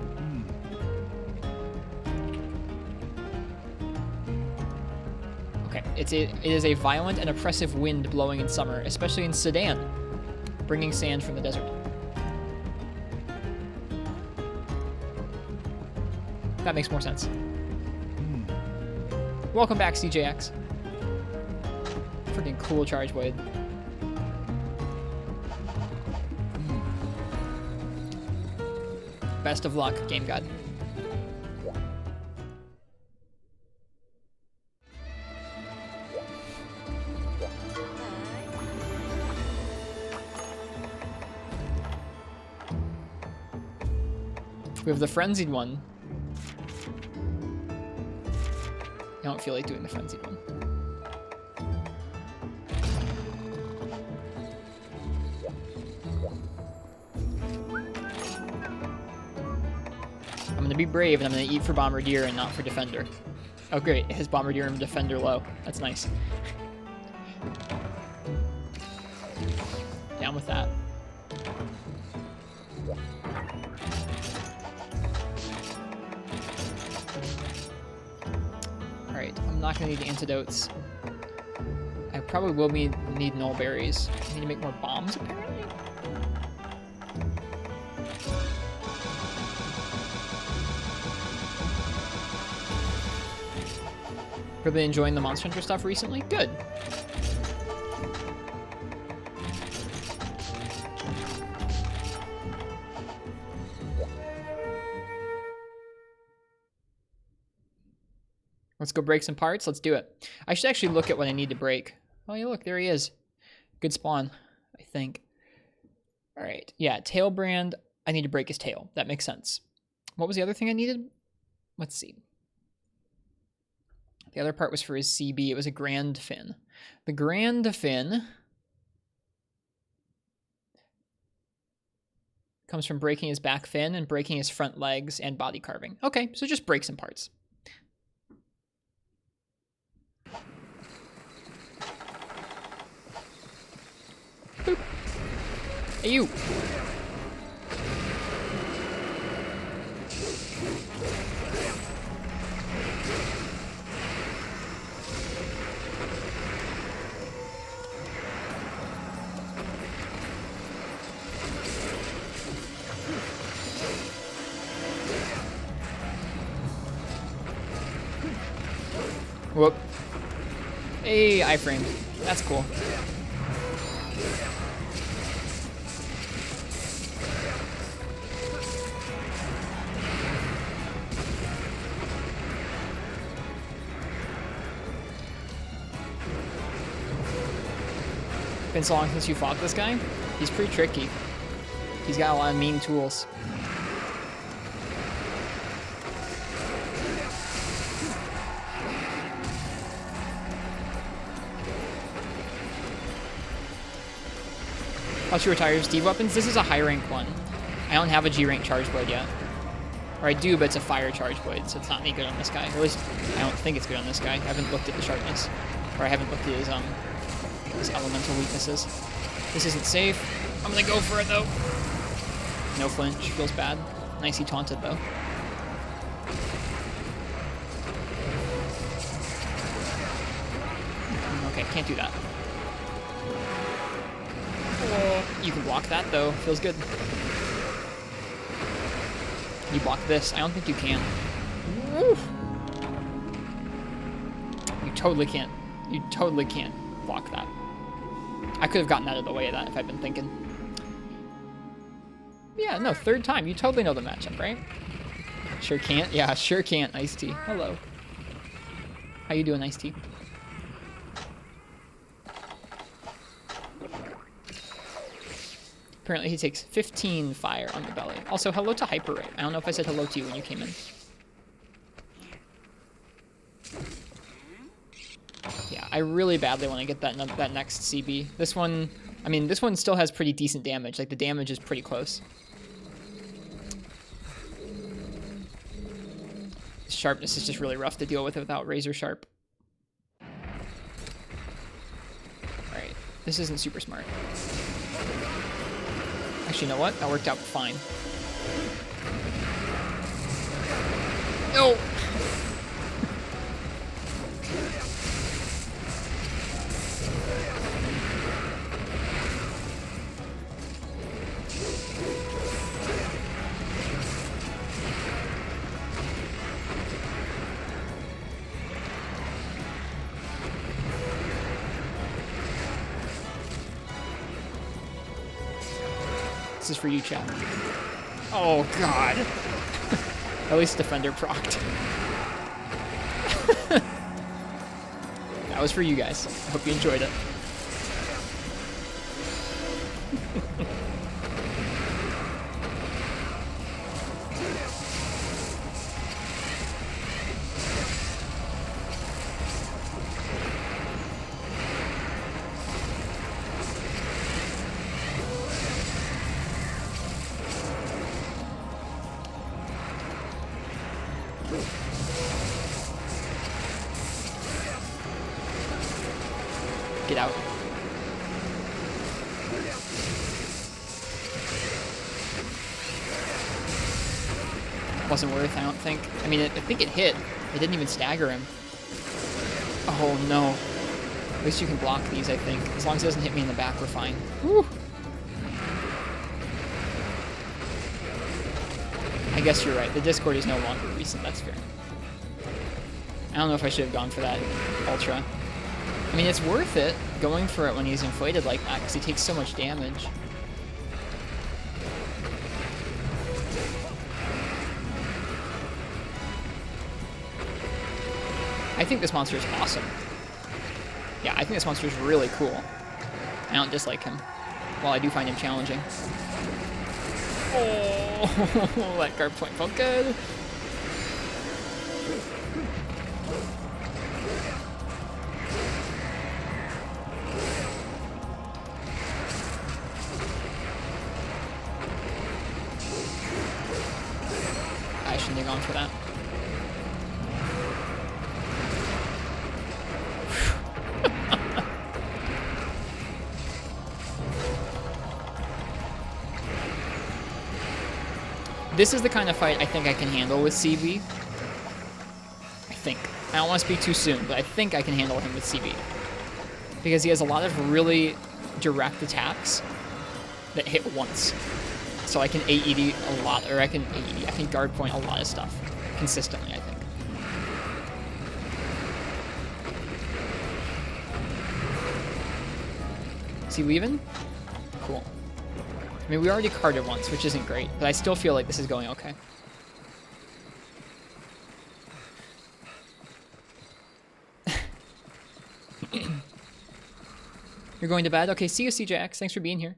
It is a violent and oppressive wind blowing in summer, especially in Sudan, bringing sand from the desert. That makes more sense. Welcome back, CJX. Freaking cool charge blade. Best of luck, Game God. We have the frenzied one. I don't feel like doing the frenzied one. I'm gonna be brave and I'm gonna eat for Bombardier and not for Defender. Oh great, it has Bombardier and Defender low. That's nice. Down with that. Alright, I'm not gonna need antidotes. I probably will need null berries. I need to make more bombs apparently. Really enjoying the Monster Hunter stuff recently? Good. Let's go break some parts. Let's do it. I should actually look at what I need to break. Oh, yeah, look, there he is. Good spawn, I think. All right. Yeah, tail brand. I need to break his tail. That makes sense. What was the other thing I needed? Let's see. The other part was for his CB. It was a grand fin. The grand fin comes from breaking his back fin and breaking his front legs and body carving. Okay, so just break some parts. Boop. Hey, you. Whoop. Hey, iframed. That's cool. Been so long since you fought this guy. He's pretty tricky. He's got a lot of mean tools. Once you retire Steve weapons, this is a high rank one. I don't have a G rank charge blade yet. Or I do, but it's a fire charge blade, so it's not any good on this guy. Or at least I don't think it's good on this guy. I haven't looked at the sharpness. Or I haven't looked at his elemental weaknesses. This isn't safe. I'm gonna go for it though. No flinch, feels bad. Nice he taunted though. Okay, can't do that. You can block that though, feels good. Can you block this? I don't think you can. Woo. You totally can't. You totally can't block that. I could have gotten out of the way of that if I'd been thinking. Yeah, no, third time. You totally know the matchup, right? Sure can't? Yeah, sure can't, Ice T. Hello. How you doing, Ice T? Apparently he takes 15 fire on the belly. Also, hello to Hyper Ray. I don't know if I said hello to you when you came in. Yeah, I really badly want to get that next CB. This one, I mean, this one still has pretty decent damage. Like, the damage is pretty close. Sharpness is just really rough to deal with without Razor Sharp. Alright, this isn't super smart. Actually, you know what? That worked out fine. No! This is for you, chat. Oh, God. At least Defender procced. That was for you guys. I hope you enjoyed it. Get out. Wasn't worth, I don't think. I mean, I think it hit. It didn't even stagger him. Oh, no. At least you can block these, I think. As long as it doesn't hit me in the back, we're fine. Woo! I guess you're right. The Discord is no longer recent. That's fair. I don't know if I should have gone for that Ultra. I mean, it's worth it going for it when he's inflated like that because he takes so much damage. I think this monster is awesome. Yeah, I think this monster is really cool. I don't dislike him. Well, I do find him challenging. Oh, that guard point felt good. I shouldn't have gone for that. This is the kind of fight I think I can handle with CB. I think. I don't want to speak too soon, but I think I can handle him with CB. Because he has a lot of really direct attacks that hit once. So I can AED a lot, or I can guard point a lot of stuff. Consistently, I think. Is he leaving? Cool. I mean, we already carded once, which isn't great, but I still feel like this is going okay. You're going to bed? Okay, see you, CJX. Thanks for being here.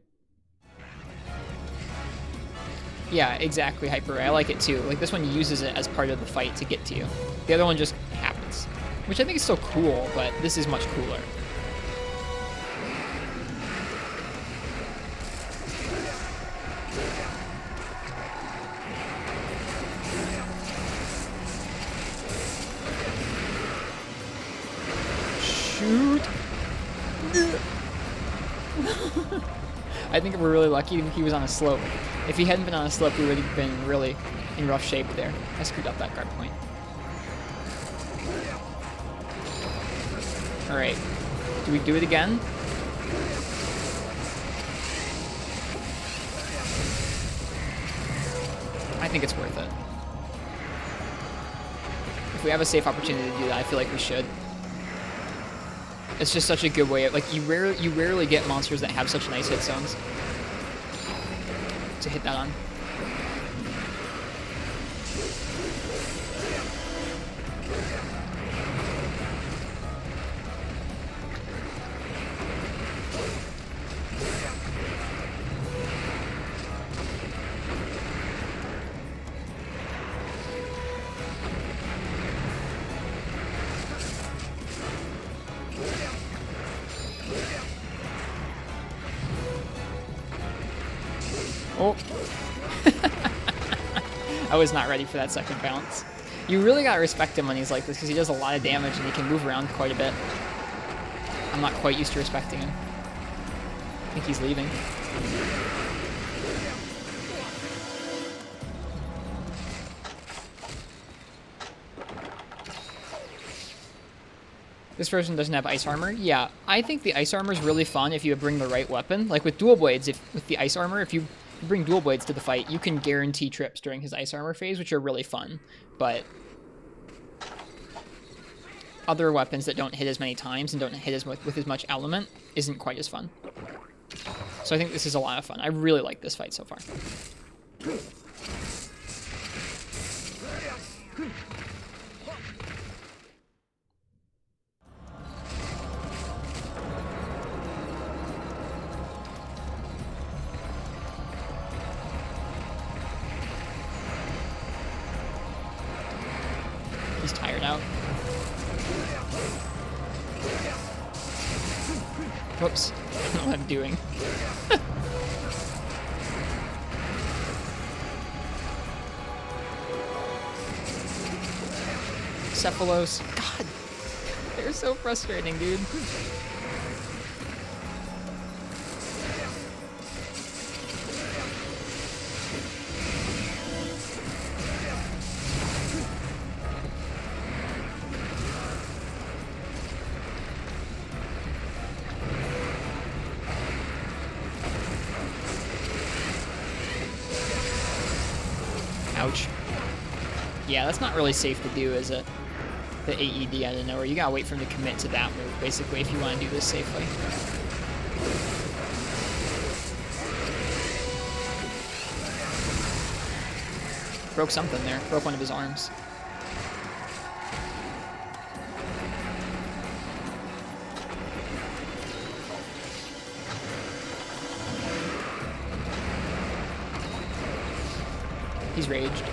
Yeah, exactly, Hyper. I like it too. Like, this one uses it as part of the fight to get to you. The other one just happens. Which I think is still cool, but this is much cooler. Shoot! I think if we're really lucky, he was on a slope. If he hadn't been on a slope, we would have been really in rough shape there. I screwed up that guard point. Alright. Do we do it again? I think it's worth it. If we have a safe opportunity to do that, I feel like we should. It's just such a good way of, like, you rarely get monsters that have such nice hit zones to hit that on. Oh. I was not ready for that second bounce. You really gotta respect him when he's like this because he does a lot of damage and he can move around quite a bit. I'm not quite used to respecting him. I think he's leaving. This version doesn't have ice armor. Yeah, I think the ice armor is really fun if you bring the right weapon. Like with dual blades, with the ice armor, if you bring dual blades to the fight, you can guarantee trips during his ice armor phase, which are really fun. But other weapons that don't hit as many times and don't hit with as much element isn't quite as fun. So I think this is a lot of fun. I really like this fight so far. He's tired out. Whoops. I don't know what I'm doing. Cephalos. God, they're so frustrating, dude. Ouch. Yeah, that's not really safe to do as the AED out of nowhere. You gotta wait for him to commit to that move, basically, if you want to do this safely. Broke something there. Broke one of his arms. He's raged.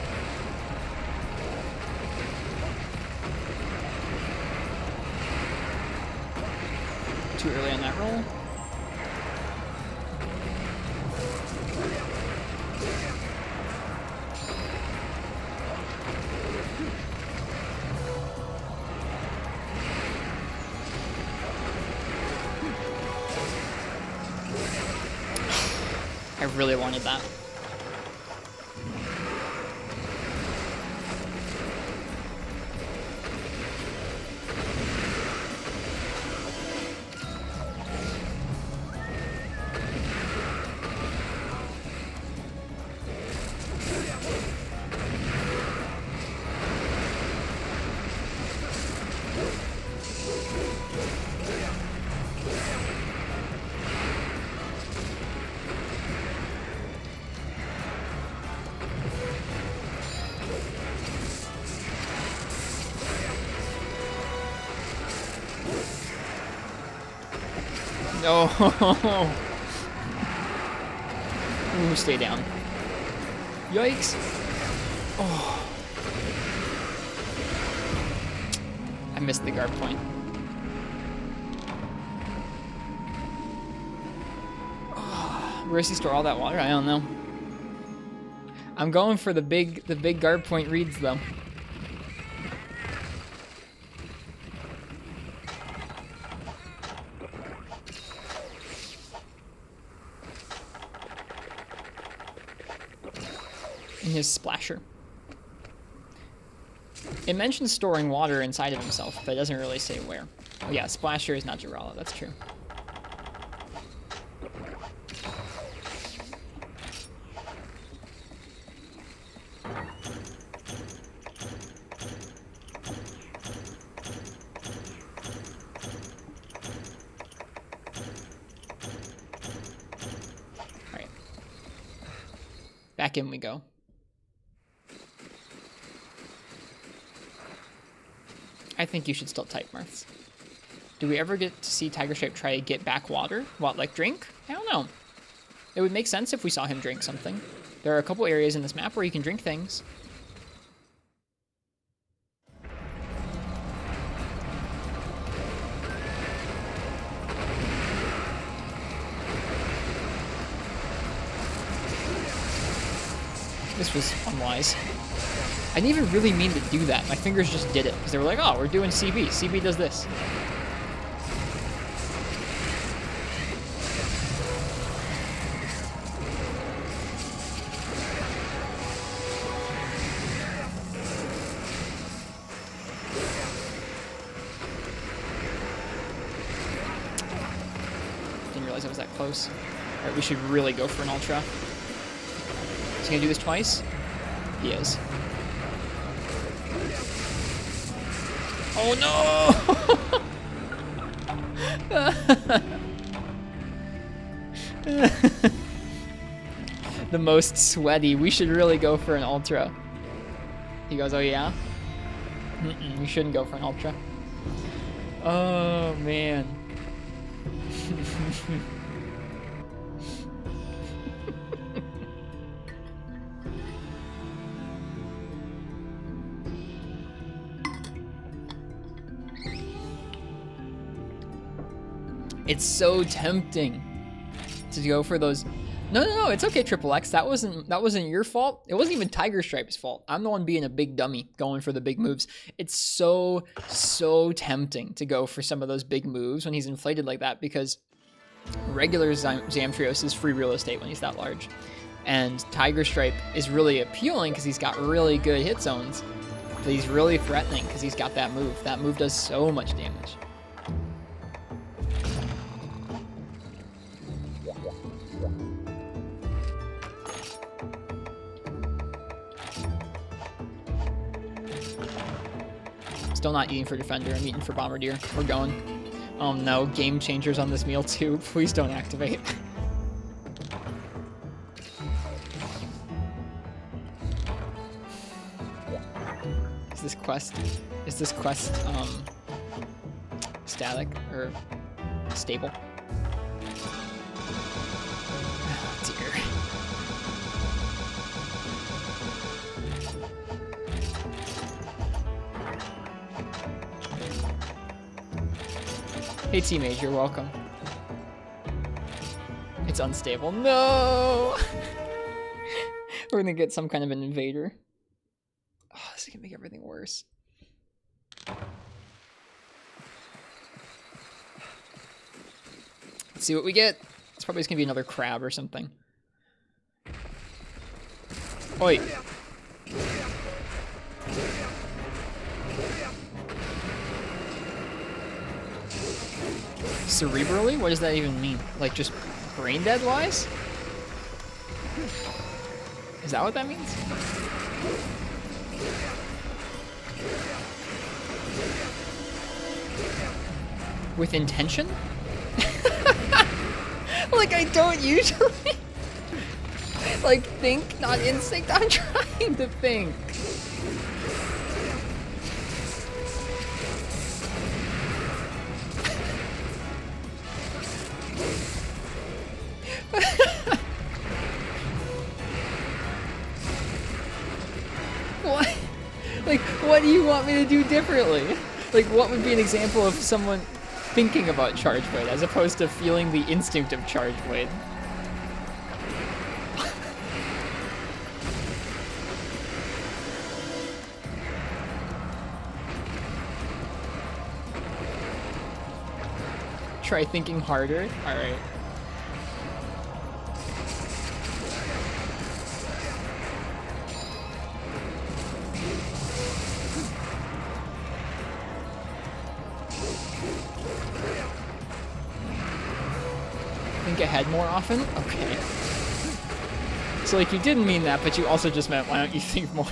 Too early on that roll. I really wanted that. No. Ooh, stay down. Yikes. Oh. I missed the guard point. Oh, where does he store all that water? I don't know. I'm going for the big guard point reads though. In his splasher. It mentions storing water inside of himself, but it doesn't really say where. Oh yeah, splasher is not Jirala, that's true. Alright. Back in we go. I think you should still type Mirths. Do we ever get to see Tiger Stripe try to get back water? What, like drink? I don't know. It would make sense if we saw him drink something. There are a couple areas in this map where you can drink things. This was unwise. I didn't even really mean to do that. My fingers just did it. Because they were like, oh, we're doing CB. CB does this. Didn't realize I was that close. Alright, we should really go for an ultra. Is he gonna do this twice? He is. Oh no! The most sweaty. We should really go for an ultra. He goes, oh yeah? You shouldn't go for an ultra. Oh, man. It's so tempting to go for those. No, it's okay, Triple X. That wasn't your fault. It wasn't even Tiger Stripe's fault. I'm the one being a big dummy, going for the big moves. It's so tempting to go for some of those big moves when he's inflated like that, because regular Zamtrios is free real estate when he's that large. And Tiger Stripe is really appealing because he's got really good hit zones, but he's really threatening because he's got that move. That move does so much damage. Still not eating for Defender. I'm eating for Bombardier. We're going. Oh no, game changers on this meal too. Please don't activate. Is this quest static or stable? Oh dear. Hey teammate, you're welcome. It's unstable. No! We're gonna get some kind of an invader. Oh, this is gonna make everything worse. Let's see what we get. It's probably just gonna be another crab or something. Oi! Cerebrally? What does that even mean? Like, just brain dead wise? Is that what that means? With intention? Like, I don't usually like think, not instinct. I'm trying to think. What? Like, what do you want me to do differently? Like, what would be an example of someone thinking about Charge Blade as opposed to feeling the instinct of Charge Blade? Try thinking harder? Alright. Think ahead more often? Okay. So, like, you didn't mean that, but you also just meant, why don't you think more?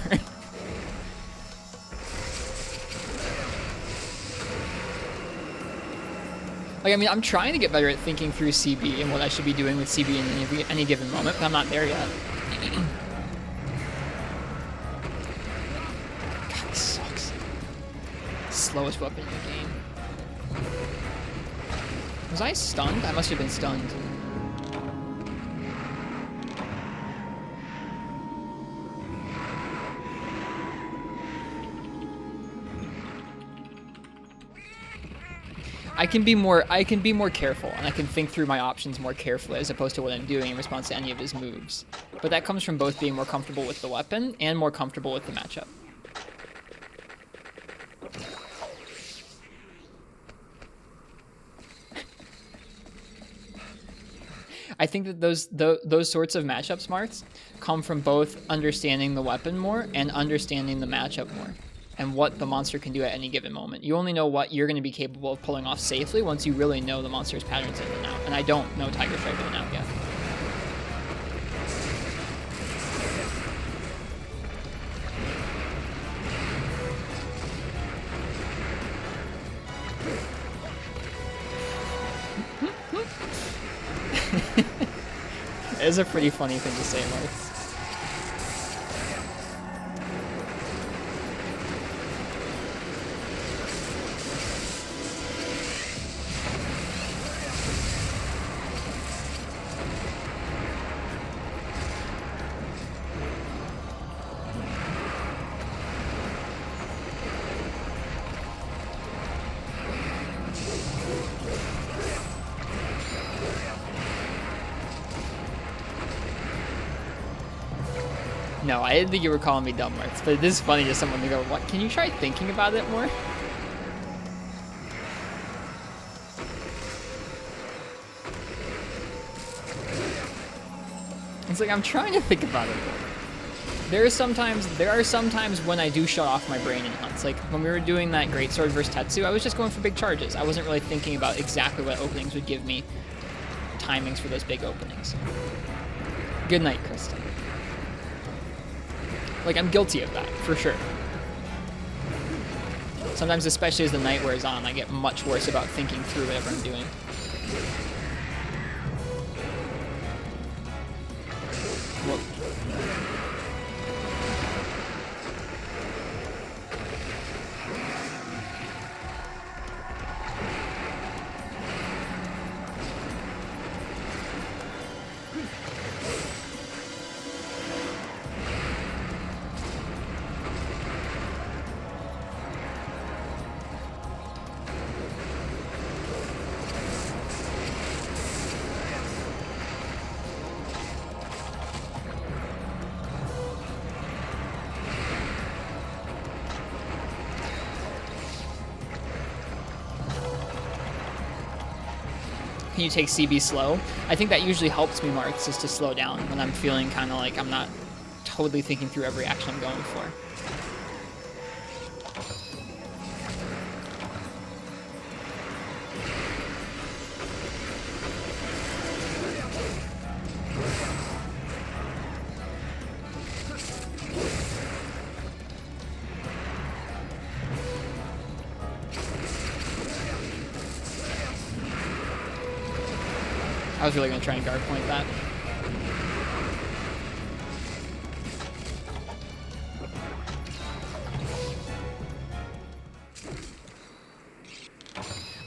Like, I mean, I'm trying to get better at thinking through CB and what I should be doing with CB in any given moment, but I'm not there yet. God, this sucks. Slowest weapon in the game. Was I stunned? I must have been stunned. I can be more careful, and I can think through my options more carefully as opposed to what I'm doing in response to any of his moves. But that comes from both being more comfortable with the weapon and more comfortable with the matchup. I think that those sorts of matchup smarts come from both understanding the weapon more and understanding the matchup more, and what the monster can do at any given moment. You only know what you're going to be capable of pulling off safely once you really know the monster's patterns in and out. And I don't know Tiger Stripe in and out yet. It is a pretty funny thing to say, Marth. No, I didn't think you were calling me dumb, Marth, but it is funny to someone to go, what? Can you try thinking about it more? It's like, I'm trying to think about it more. There are some times when I do shut off my brain in hunts. Like, when we were doing that Greatsword versus Tetsu, I was just going for big charges. I wasn't really thinking about exactly what openings would give me timings for those big openings. Good night, Kristen. Like, I'm guilty of that, for sure. Sometimes, especially as the night wears on, I get much worse about thinking through whatever I'm doing. Whoa. Can you take CB slow? I think that usually helps me, Marth, just to slow down when I'm feeling kind of like I'm not totally thinking through every action I'm going for. I was really going to try and guard point that.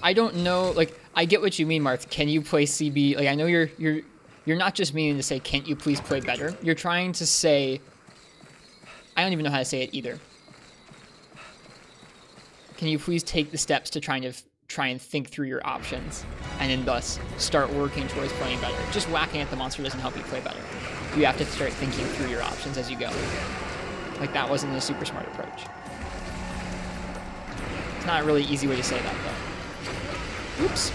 I don't know, like, I get what you mean, Marth. Can you play CB? Like, I know you're not just meaning to say, can't you please play better? You're trying to say, I don't even know how to say it either. Can you please take the steps to try and think through your options, and then thus start working towards playing better. Just whacking at the monster doesn't help you play better. You have to start thinking through your options as you go. Like, that wasn't a super smart approach. It's not a really easy way to say that, though. Oops.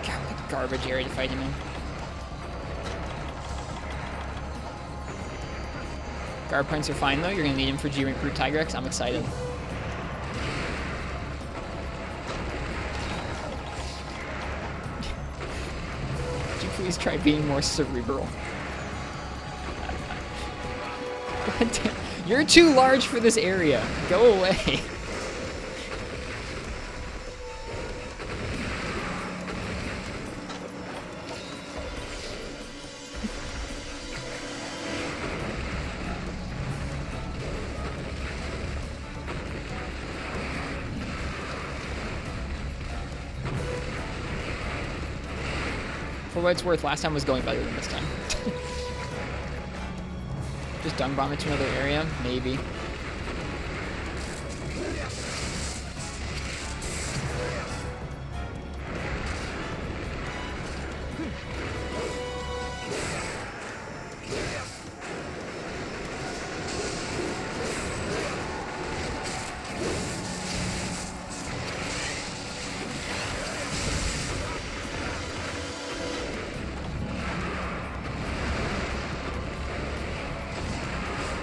God, what a garbage area to fight him in. Guard points are fine, though. You're going to need him for G-Rank Brute Tigrex. I'm excited. Could you please try being more cerebral? God damn. You're too large for this area. Go away. For what it's worth, last time was going better than this time. Just dung bomb it to another area? Maybe.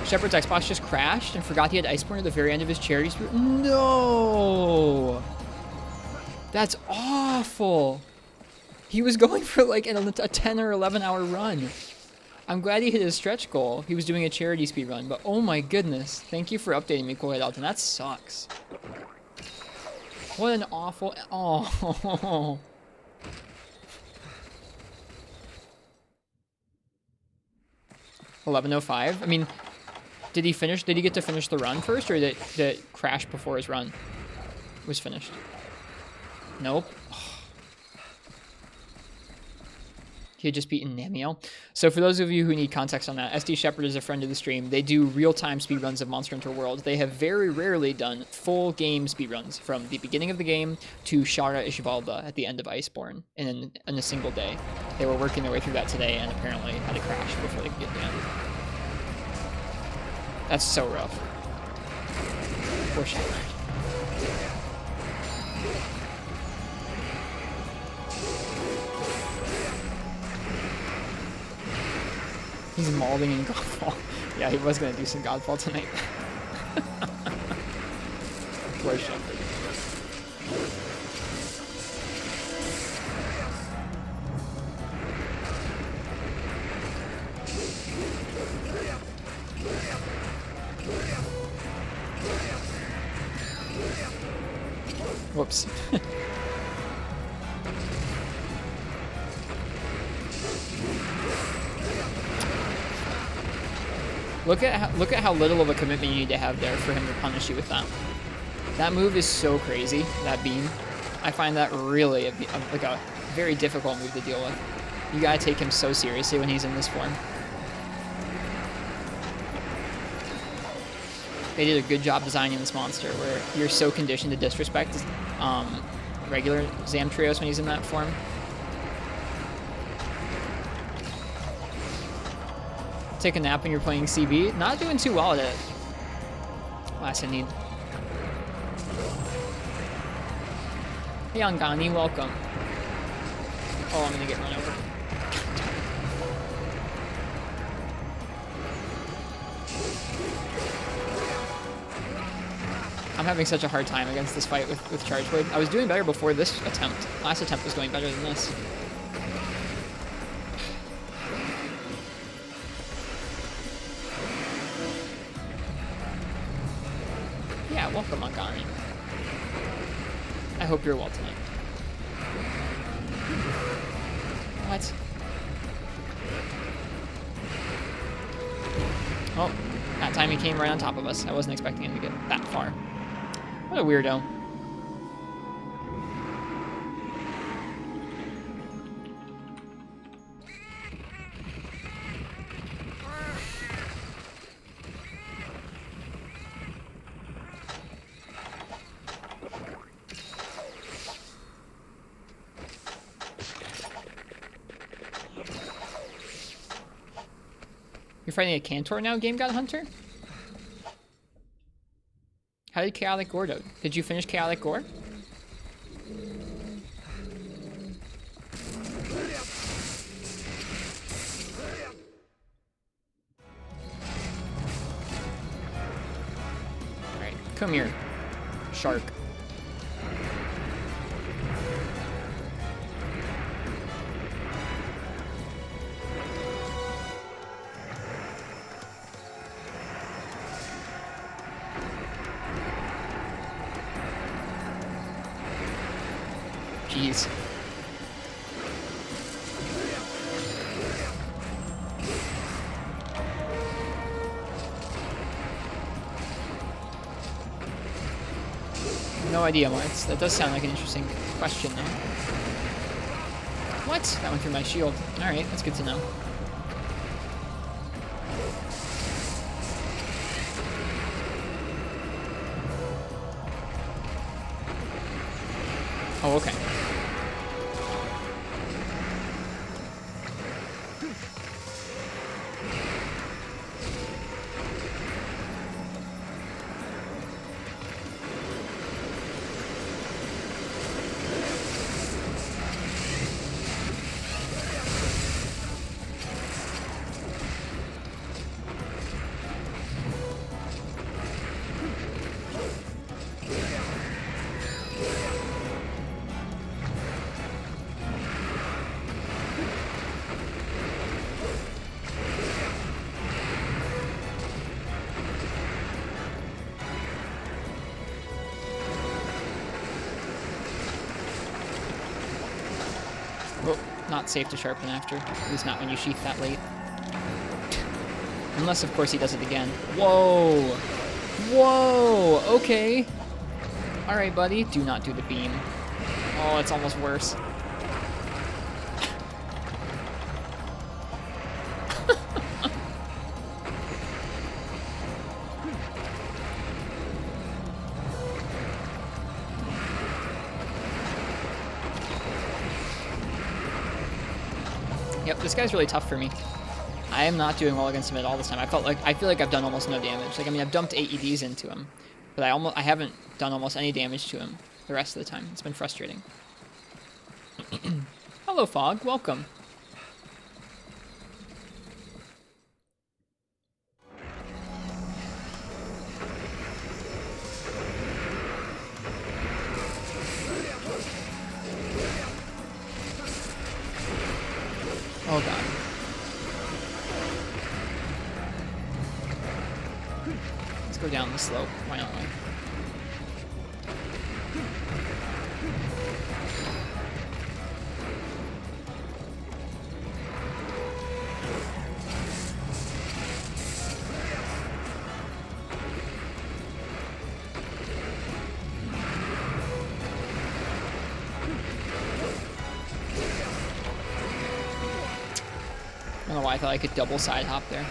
Shepard's Xbox just crashed and forgot he had Iceborne at the very end of his charity spree. No! That's awful! He was going for like a 10 or 11 hour run. I'm glad he hit his stretch goal. He was doing a charity speed run, but oh my goodness. Thank you for updating me, Koei Dalton. That sucks. What an awful... Oh. $11:05. I mean, did he finish? Did he get to finish the run first, or did it crash before his run was finished? Nope. He had just beaten Namiel. So for those of you who need context on that, SD Shepherd is a friend of the stream. They do real-time speedruns of Monster Hunter World. They have very rarely done full game speedruns from the beginning of the game to Shara Ishvalda at the end of Iceborne in a single day. They were working their way through that today and apparently had to crash before they could get to the end. That's so rough. Poor Shepherd. He's mauling in Godfall. Yeah, he was going to do some Godfall tonight. Poor Shepherd. Whoops. Look at how little of a commitment you need to have there for him to punish you with that. That move is so crazy, that beam. I find that really like a very difficult move to deal with. You gotta take him so seriously when he's in this form. They did a good job designing this monster where you're so conditioned to disrespect regular Zamtrios when he's in that form. Take a nap when you're playing CB. Not doing too well at it. Last I need. Hey, Angani, welcome. Oh, I'm gonna get run over. I'm having such a hard time against this fight with Charge Blade. I was doing better before this attempt. Last attempt was going better than this. Yeah, welcome, Angani. I hope you're well tonight. What? Oh, that time he came right on top of us. I wasn't expecting him to get that far. What a weirdo. You're fighting a Cantor now, Game God Hunter? How did Chaotic Gore do? Did you finish Chaotic Gore? Alright, come here, shark. Jeez. No idea, Martz. That does sound like an interesting question, though. What? That went through my shield. Alright, that's good to know. Oh, okay. not safe to sharpen after. At least not when you sheath that late. Unless, of course, he does it again. Whoa! Whoa! Okay. Alright, buddy. Do not do the beam. Oh, it's almost worse. Yep, this guy's really tough for me. I am not doing well against him at all this time. I feel like I've done almost no damage. Like, I mean, I've dumped AEDs into him, but I haven't done almost any damage to him the rest of the time. It's been frustrating. Hello, Fog. Welcome. Oh, God. Let's go down the slope. Why not? I don't know why I thought I could double side hop there.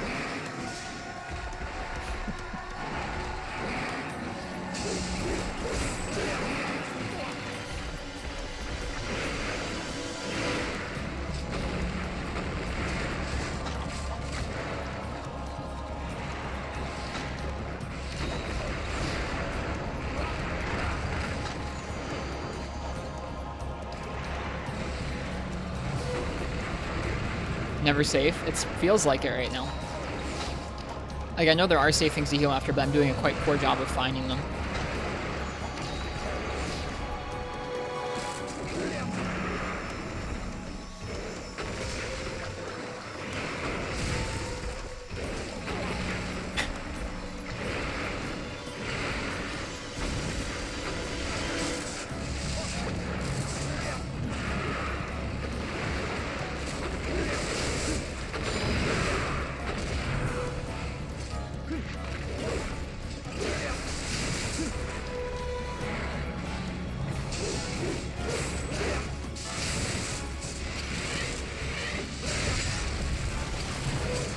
Never safe. It feels like it right now. Like, I know there are safe things to heal after, but I'm doing a quite poor job of finding them.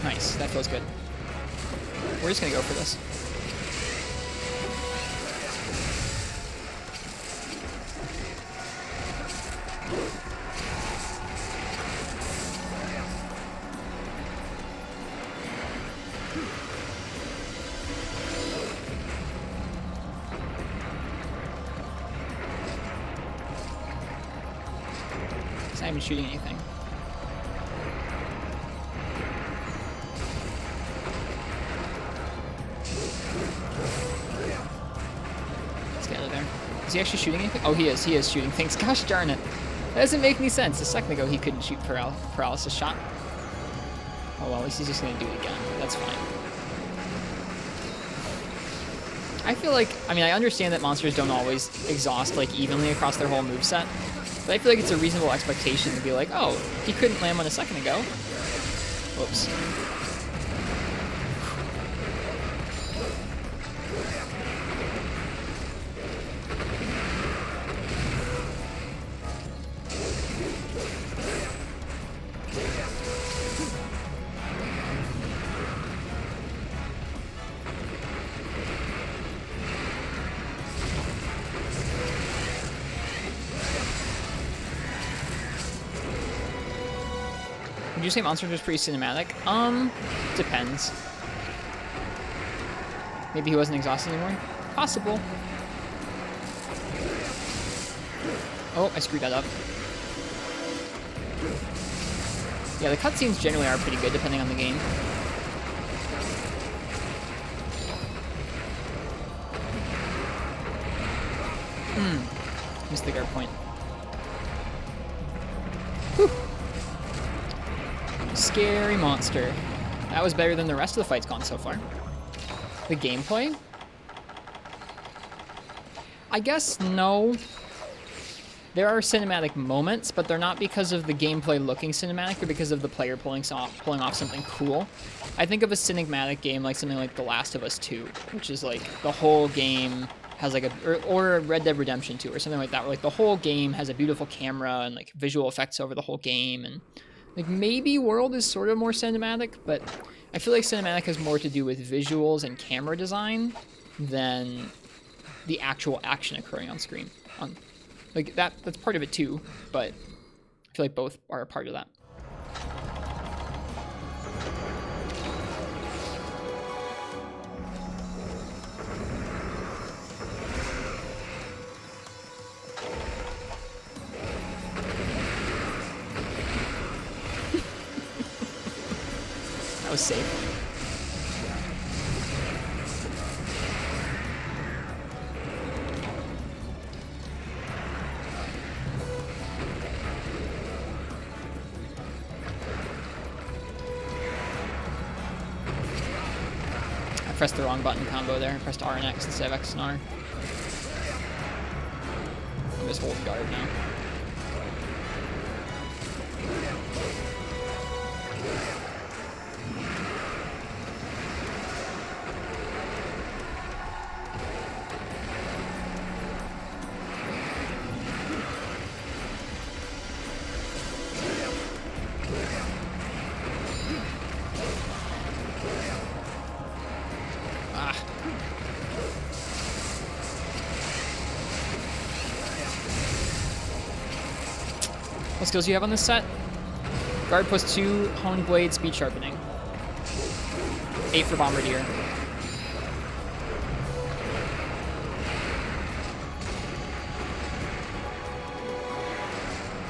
Nice, that feels good. We're just gonna go for this. He's not even shooting anything. Is he actually shooting anything? Oh, he is. He is shooting things. Gosh darn it. That doesn't make any sense. A second ago, he couldn't shoot paralysis shot. Oh, well, at least he's just going to do it again. That's fine. I feel like, I mean, I understand that monsters don't always exhaust, like, evenly across their whole moveset. But I feel like it's a reasonable expectation to be like, oh, he couldn't land one a second ago. Whoops. Would you say Monster Hunter is pretty cinematic? Depends. Maybe he wasn't exhausted anymore? Possible. Oh, I screwed that up. Yeah, the cutscenes generally are pretty good depending on the game. Missed the guard point. Whew. Scary monster. That was better than the rest of the fights gone so far. The gameplay? I guess no. there are cinematic moments, but they're not because of the gameplay looking cinematic, they're because of the player pulling off something cool. I think of a cinematic game like something like The Last of Us 2, which is like the whole game has like or Red Dead Redemption 2 or something like that, where like the whole game has a beautiful camera and like visual effects over the whole game. And like maybe World is sort of more cinematic, but I feel like cinematic has more to do with visuals and camera design than the actual action occurring on screen. Like that's part of it too, but I feel like both are a part of that. That was safe. I pressed the wrong button combo there. I pressed R and X instead of X and R. I'm just holding guard now. What skills do you have on this set? Guard +2, Honed Blade, Speed Sharpening. 8 for Bombardier.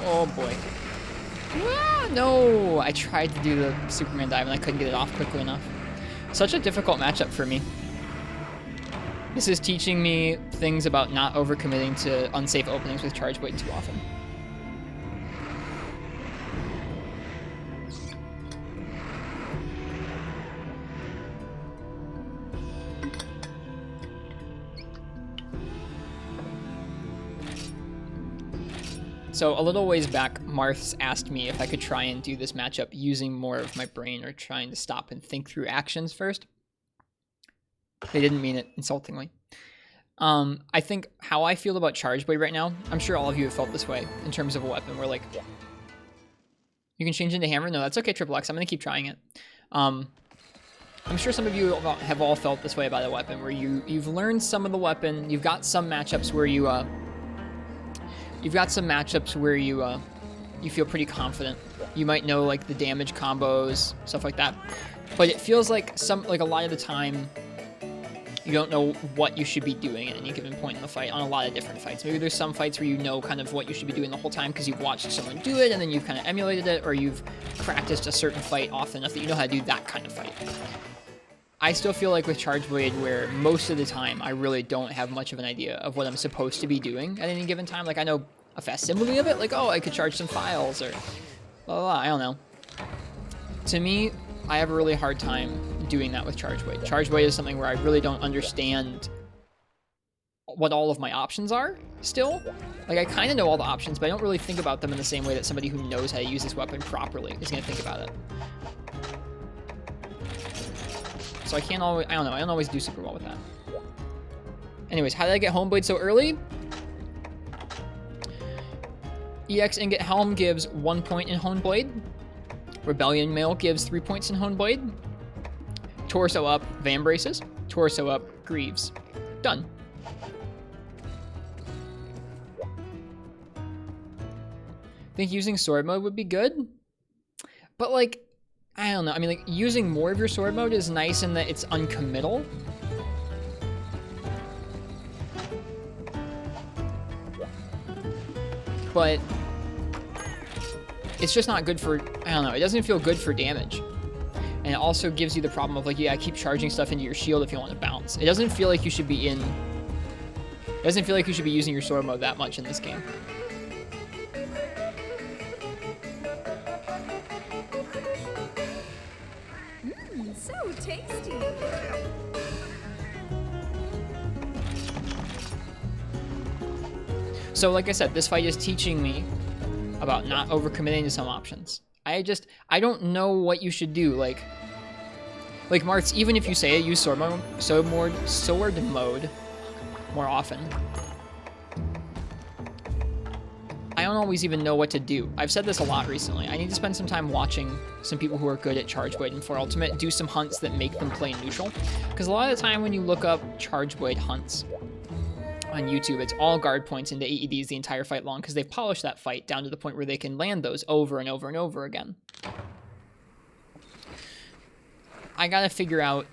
Oh boy. Ah, no! I tried to do the Superman dive and I couldn't get it off quickly enough. Such a difficult matchup for me. This is teaching me things about not overcommitting to unsafe openings with Charge Blade too often. So a little ways back, Marths asked me if I could try and do this matchup using more of my brain or trying to stop and think through actions first. They didn't mean it insultingly. I think how I feel about Charge Blade right now, I'm sure all of you have felt this way in terms of a weapon where like, you can change into hammer? No, that's okay, Triple X. I'm going to keep trying it. I'm sure some of you have all felt this way about a weapon where you've learned some of the weapon, you've got some matchups where you feel pretty confident. You might know like the damage combos, stuff like that. But it feels like a lot of the time you don't know what you should be doing at any given point in the fight on a lot of different fights. Maybe there's some fights where you know kind of what you should be doing the whole time because you've watched someone do it and then you've kind of emulated it, or you've practiced a certain fight often enough that you know how to do that kind of fight. I still feel like with Charge Blade, where most of the time I really don't have much of an idea of what I'm supposed to be doing at any given time. Like I know a facsimile of it, like, oh, I could charge some files or blah, blah, blah. I don't know. To me, I have a really hard time doing that with Charge Blade. Charge Blade is something where I really don't understand what all of my options are still. Like I kind of know all the options, but I don't really think about them in the same way that somebody who knows how to use this weapon properly is going to think about it. So I don't always do super well with that. Anyways, how did I get Home Blade so early? EX Ingot Helm gives 1 point in Hone Blade. Rebellion Mail gives 3 points in Hone Blade. Torso up, Van Braces. Torso up, Greaves. Done. Think using sword mode would be good, but like, I don't know. I mean, like, using more of your sword mode is nice in that it's uncommittal. But it's just not good for, I don't know, it doesn't feel good for damage. And it also gives you the problem of like, yeah, keep charging stuff into your shield if you want to bounce. It doesn't feel like you should be using your sword mode that much in this game. So tasty. So like I said, this fight is teaching me about not overcommitting to some options. I don't know what you should do. Like Martz, even if you say it, use sword mode more often. I don't always even know what to do. I've said this a lot recently. I need to spend some time watching some people who are good at Charge Blade and 4 Ultimate do some hunts that make them play neutral. Because a lot of the time when you look up Charge Blade hunts on YouTube, it's all guard points into AEDs the entire fight long because they've polished that fight down to the point where they can land those over and over and over again. I gotta figure out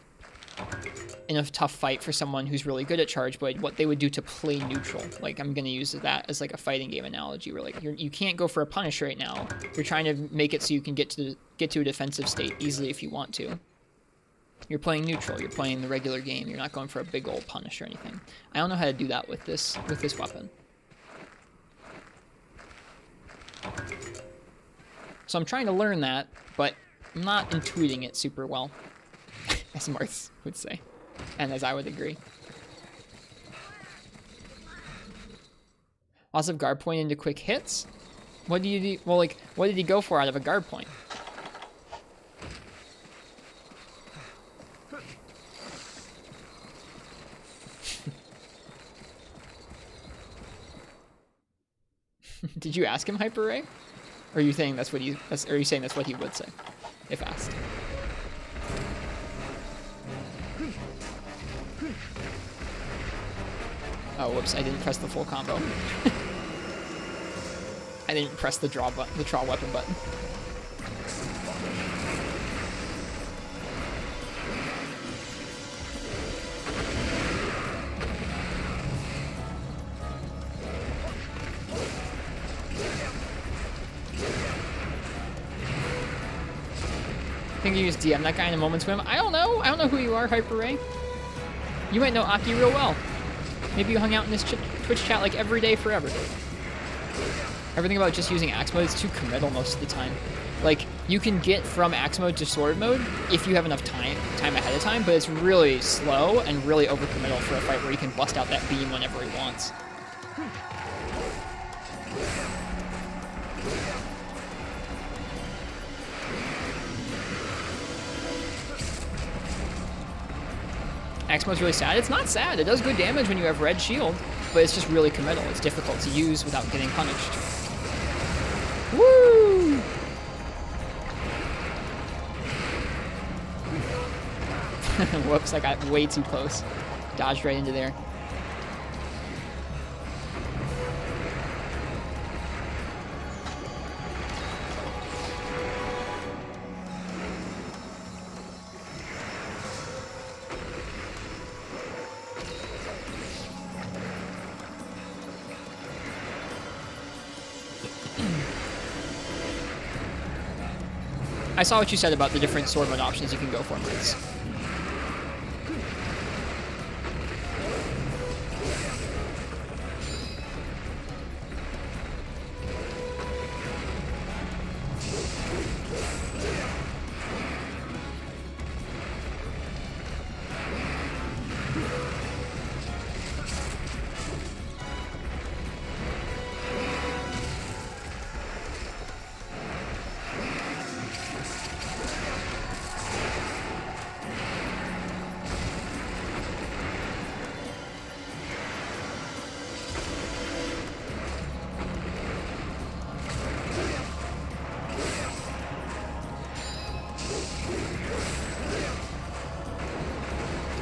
in a tough fight for someone who's really good at Charge Blade what they would do to play neutral. Like, I'm gonna use that as like a fighting game analogy where like you can't go for a punish right now. You're trying to make it so you can get to a defensive state easily if you want to. You're playing neutral. You're playing the regular game. You're not going for a big old punish or anything. I don't know how to do that with this weapon. So I'm trying to learn that, but I'm not intuiting it super well, as Marth would say, and as I would agree. Lots of guard point into quick hits? What do you do? Well, like, what did he go for out of a guard point? Did you ask him Hyper Ray? Or are you saying that's what he would say if asked? Oh, whoops! I didn't press the full combo. I didn't press the draw weapon button. I think you just DM that guy in a moment's whim. I don't know. I don't know who you are, Hyper Ray. You might know Aki real well. Maybe you hung out in this Twitch chat like every day forever. Everything about just using axe mode is too committal most of the time. Like, you can get from axe mode to sword mode if you have enough time ahead of time, but it's really slow and really overcommittal for a fight where you can bust out that beam whenever he wants. Axe mode's really sad. It's not sad. It does good damage when you have red shield, but it's just really committal. It's difficult to use without getting punished. Woo! Whoops, I got way too close. Dodged right into there. I saw what you said about the different sword mode options you can go for, Martz.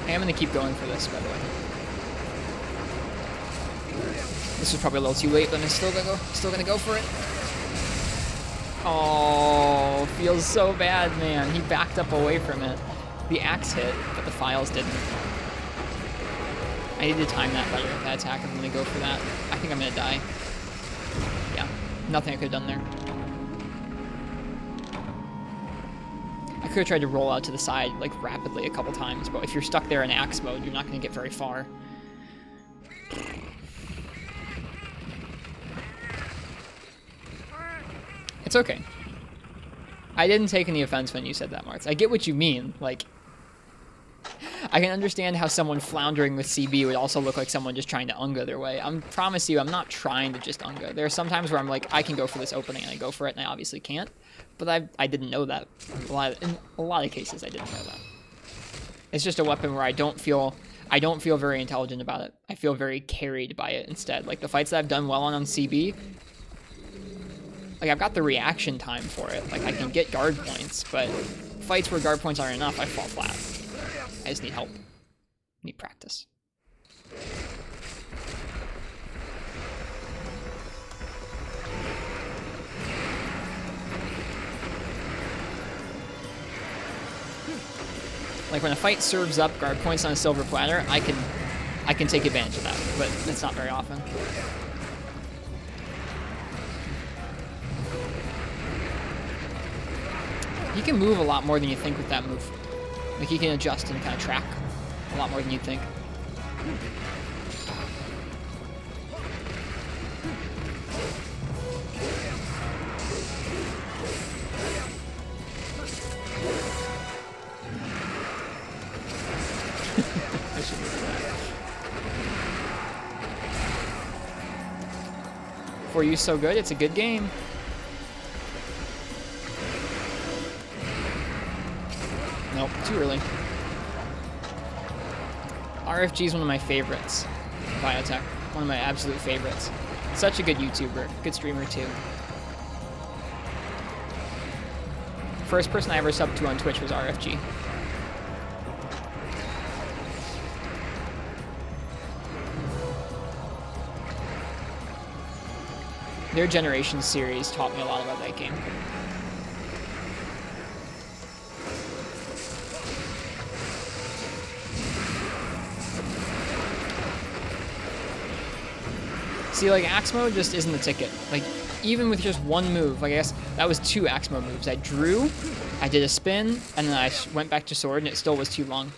I'm gonna keep going for this, by the way. This was probably a little too late, but I'm still gonna go for it. Oh, feels so bad, man. He backed up away from it. The axe hit, but the files didn't. I need to time that better. That attack, I'm gonna go for that. I think I'm gonna die. Yeah, nothing I could have done there. I could have tried to roll out to the side, like, rapidly a couple times, but if you're stuck there in axe mode, you're not going to get very far. It's okay. I didn't take any offense when you said that, Martz. I get what you mean. Like, I can understand how someone floundering with CB would also look like someone just trying to Unga their way. I promise you, I'm not trying to just Unga. There are some times where I'm like, I can go for this opening, and I go for it, and I obviously can't. But I didn't know that. In a lot of cases, I didn't know that. It's just a weapon where I don't feel very intelligent about it. I feel very carried by it instead. Like the fights that I've done well on CB, like I've got the reaction time for it. Like I can get guard points, but fights where guard points aren't enough, I fall flat. I just need help. Need practice. Like when a fight serves up guard points on a silver platter, I can take advantage of that, but it's not very often. You can move a lot more than you think with that move. Like you can adjust and kind of track a lot more than you'd think. I should do that. 4U's so good, it's a good game. Nope, too early. RFG is one of my favorites. Biotech, one of my absolute favorites. Such a good YouTuber, good streamer too. First person I ever subbed to on Twitch was RFG. Their Generation series taught me a lot about that game. See, like, axe mode just isn't the ticket. Like, even with just one move, like, I guess that was 2 axe mode moves. I drew, I did a spin, and then I went back to sword, and it still was too long.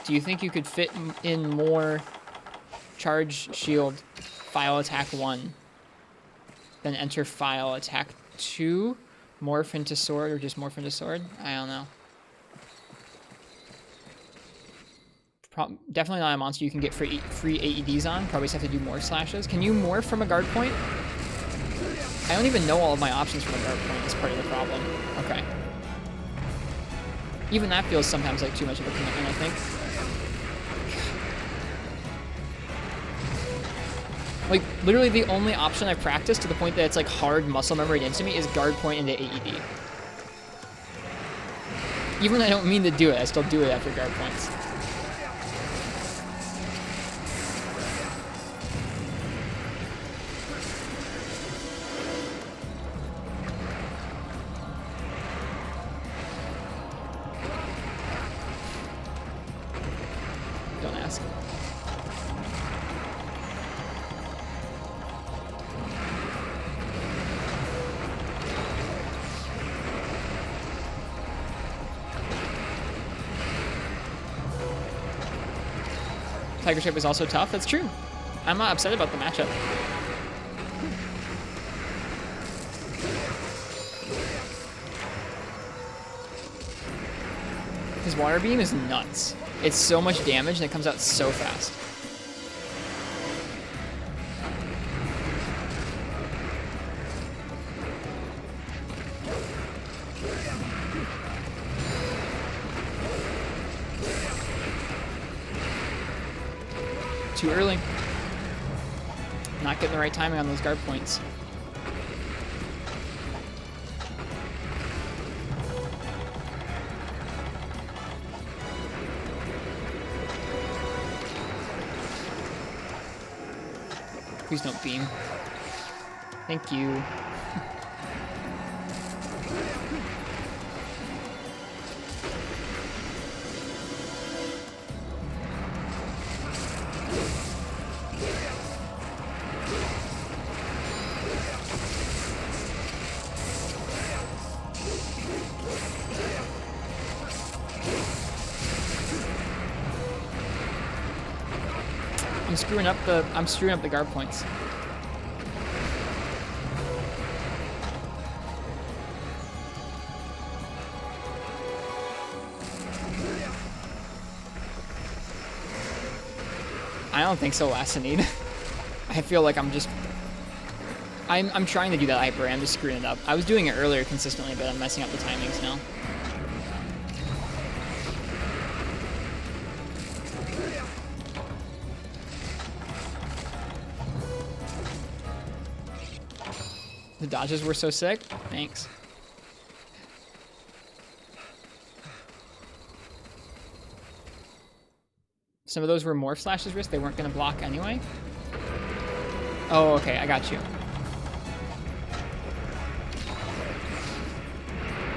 Do you think you could fit in more charge shield file attack 1, then enter file attack 2, morph into sword, or just morph into sword? I don't know. Definitely not a monster you can get free AEDs on. Probably just have to do more slashes. Can you morph from a guard point? I don't even know all of my options from a guard point. That's part of the problem. Okay. Even that feels sometimes like too much of a commitment, I think. Like, literally the only option I've practiced to the point that it's like hard muscle memory into me is guard point into AED. Even when I don't mean to do it, I still do it after guard points. Don't ask. Tiger Shape is also tough. That's true. I'm not upset about the matchup. His water beam is nuts. It's so much damage and it comes out so fast. Too early. Not getting the right timing on those guard points. Please don't beam. Thank you. I'm screwing up the guard points. I don't think so, Lassonide. I feel like I'm trying to do that hyper. I'm just screwing it up. I was doing it earlier consistently, but I'm messing up the timings now. The dodges were so sick. Thanks. Some of those were morph slashes wrist. They weren't going to block anyway. Oh, okay. I got you.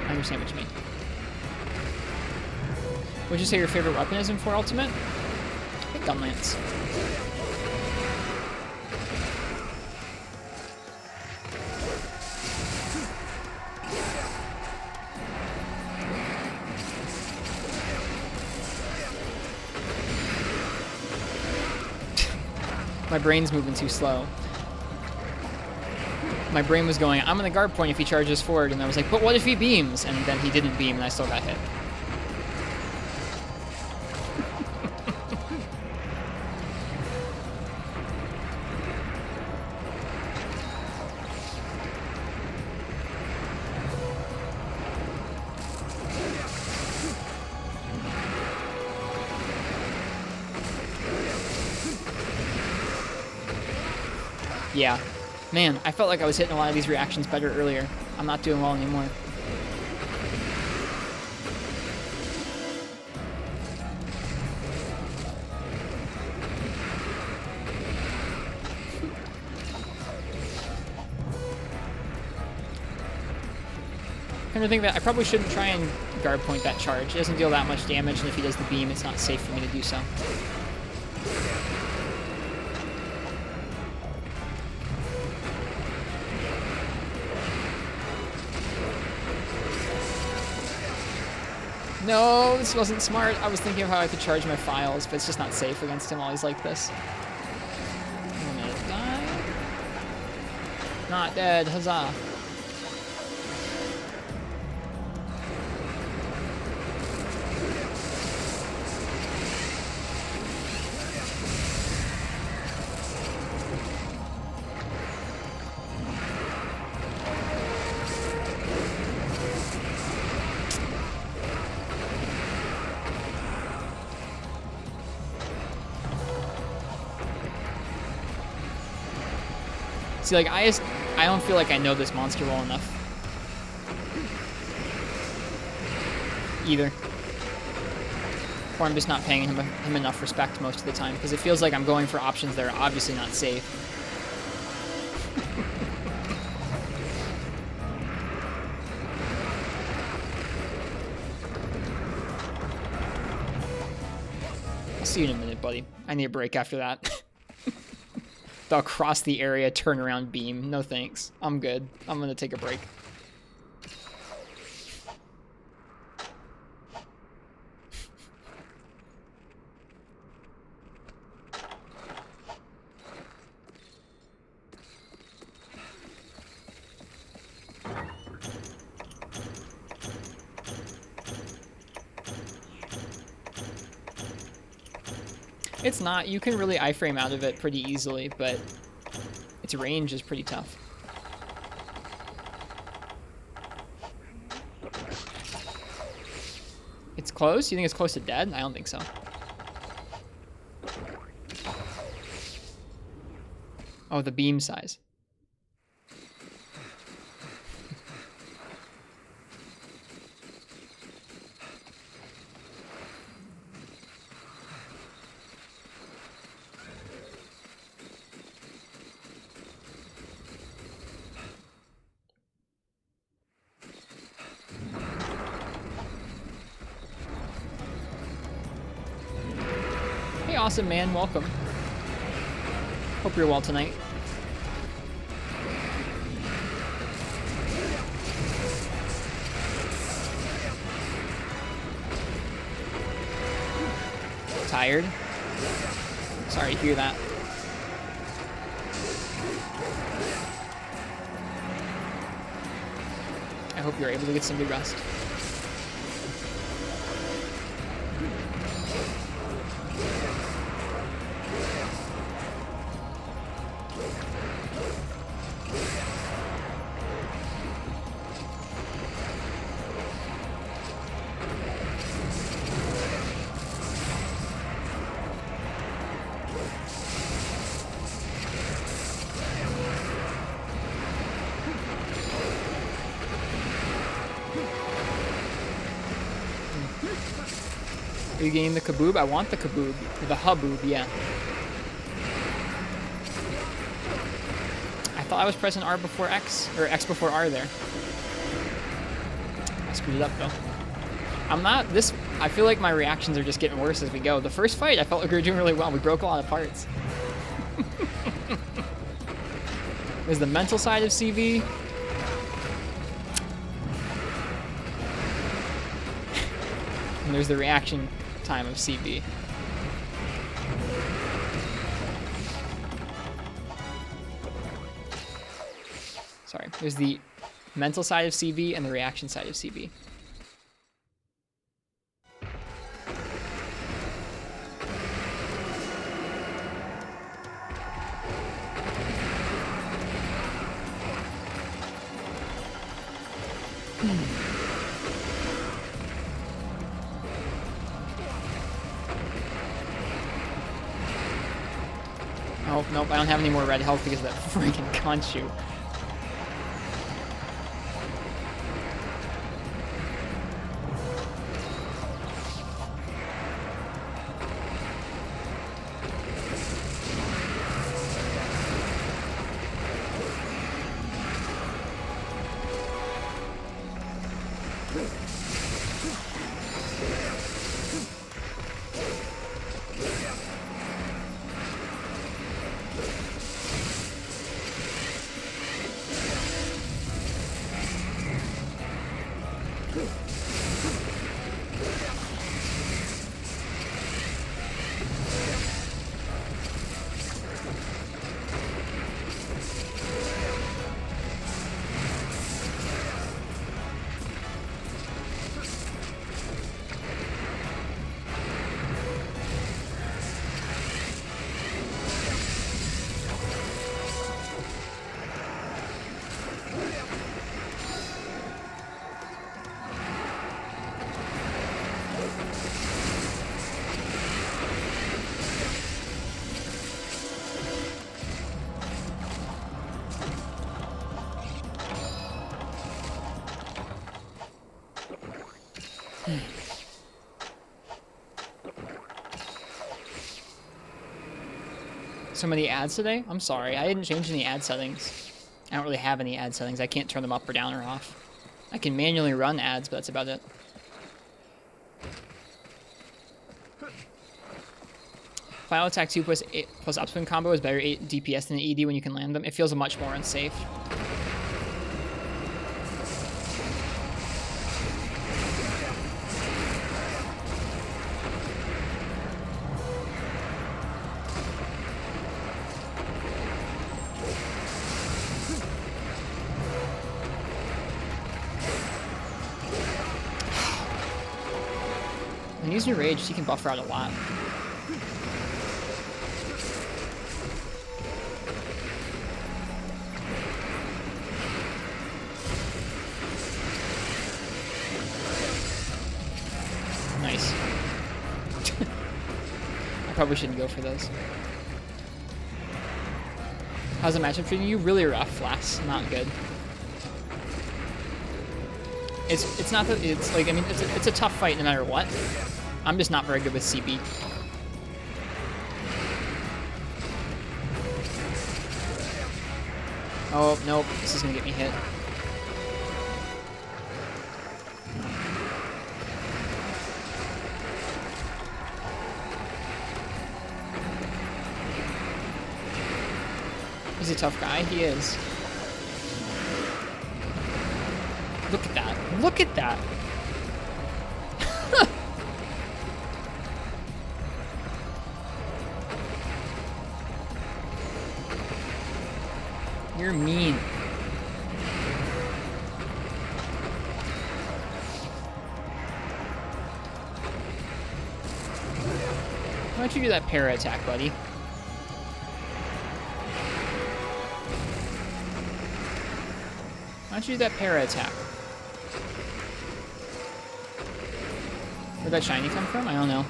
I understand what you mean. Would you say your favorite weapon is in 4 Ultimate? I think Gun Lance. My brain's moving too slow. My brain was going, I'm gonna guard point if he charges forward, and I was like, but what if he beams? And then he didn't beam, and I still got hit. Yeah. Man, I felt like I was hitting a lot of these reactions better earlier. I'm not doing well anymore. Come to think that I probably shouldn't try and guard point that charge. It doesn't deal that much damage, and if he does the beam, it's not safe for me to do so. No, this wasn't smart. I was thinking of how I could charge my files, but it's just not safe against him while he's like this. I'm gonna die. Not dead, huzzah. See, like, I don't feel like I know this monster well enough. Either. Or I'm just not paying him enough respect most of the time, because it feels like I'm going for options that are obviously not safe. I'll see you in a minute, buddy. I need a break after that. The across the area turnaround beam. No thanks. I'm good. I'm gonna take a break. It's not. You can really iframe out of it pretty easily, but its range is pretty tough. It's close? You think it's close to dead? I don't think so. Oh, the beam size. Awesome, man. Welcome. Hope you're well tonight. Tired? Sorry to hear that. I hope you're able to get some good rest. Are you getting the kaboob? I want the kaboob. Or the haboob, yeah. I thought I was pressing R before X, or X before R there. I screwed it up though. I'm not, I feel like my reactions are just getting worse as we go. The first fight, I felt like we were doing really well. We broke a lot of parts. There's the mental side of CV. And there's the reaction time of CV. Sorry, there's the mental side of CV and the reaction side of CV. Oh, nope, I don't have any more red health because of that freaking Khonshu. So many ads today? I'm sorry, I didn't change any ad settings. I don't really have any ad settings. I can't turn them up or down or off. I can manually run ads, but that's about it. Final attack 2 plus upspin combo is better 8 DPS than the ED when you can land them. It feels much more unsafe. When using your rage, you can buffer out a lot. Nice. I probably shouldn't go for those. How's the matchup treating you? Really rough, Lass. Not good. It's not that it's like, I mean, it's a tough fight no matter what. I'm just not very good with CB. Oh, nope. This is gonna get me hit. He's a tough guy. He is. Look at that. Look at that. You're mean. Why don't you do that para attack, buddy? Why don't you do that para attack? Where'd that shiny come from? I don't know.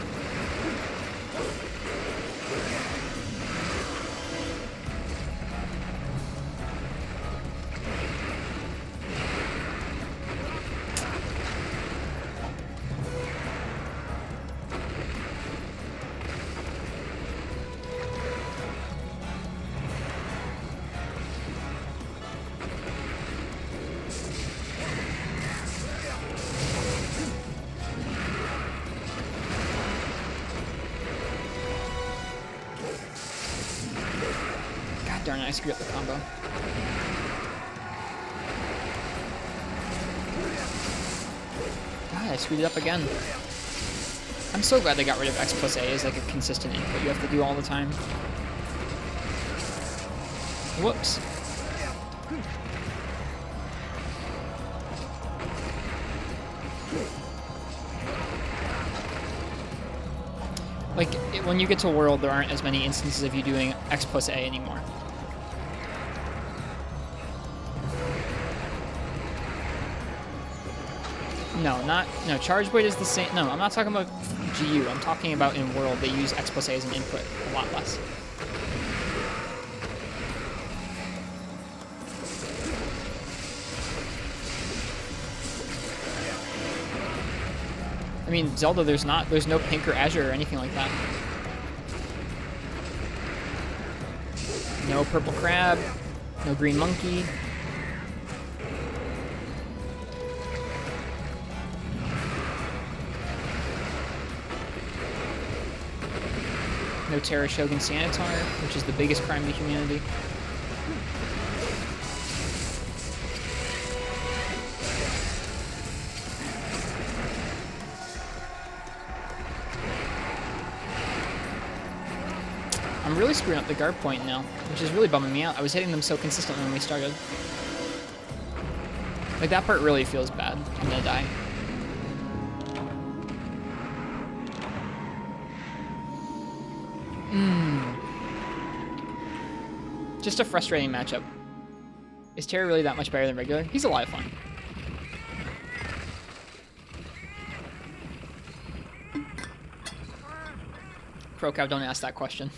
and I screwed up the combo. God, I screwed it up again. I'm so glad they got rid of X plus A as like a consistent input you have to do all the time. Whoops. Like, when you get to World, there aren't as many instances of you doing X plus A anymore. No, Charge Blade is the same. No, I'm not talking about GU. I'm talking about in World, they use X plus A as an input a lot less. I mean, Zelda, there's no pink or azure or anything like that. No purple crab, no green monkey. No Terra Shogun Sanitar, which is the biggest crime to humanity. I'm really screwing up the guard point now, which is really bumming me out. I was hitting them so consistently when we started. Like, that part really feels bad. I'm gonna die. Just a frustrating matchup. Is Terry really that much better than regular? He's a lot of fun. ProCow, don't ask that question.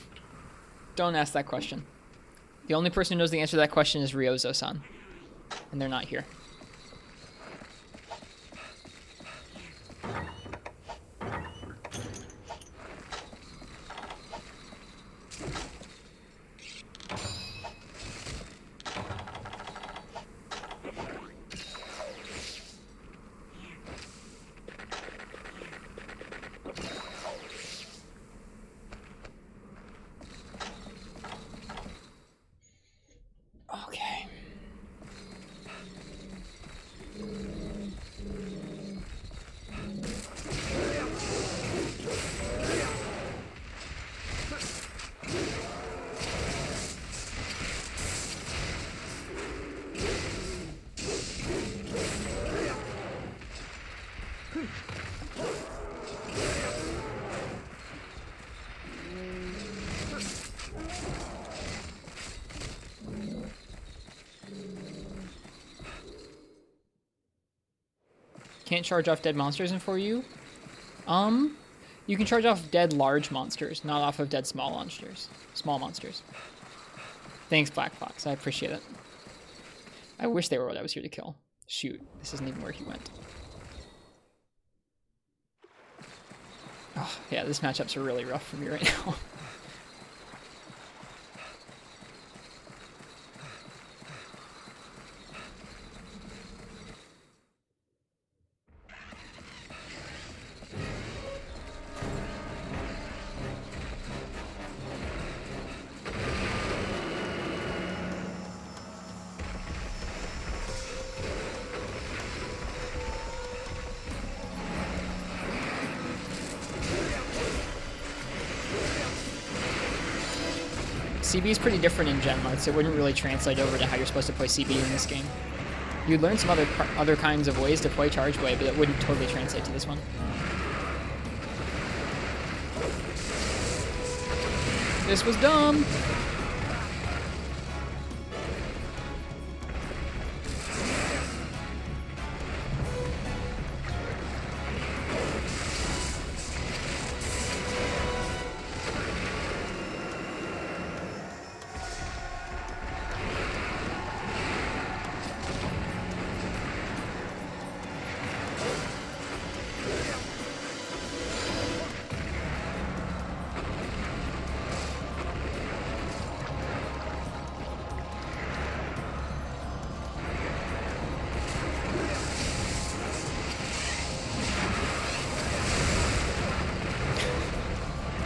Don't ask that question. The only person who knows the answer to that question is Ryozo-san. And they're not here. Can't charge off dead monsters in 4U? You can charge off dead large monsters, not off of dead small monsters. Small monsters. Thanks, Black Fox. I appreciate it. I wish they were what I was here to kill. Shoot, this isn't even where he went. Oh, yeah, this matchup's really rough for me right now. CB is pretty different in Gen modes. It wouldn't really translate over to how you're supposed to play CB in this game. You'd learn some other kinds of ways to play Charge Blade, but it wouldn't totally translate to this one. This was dumb!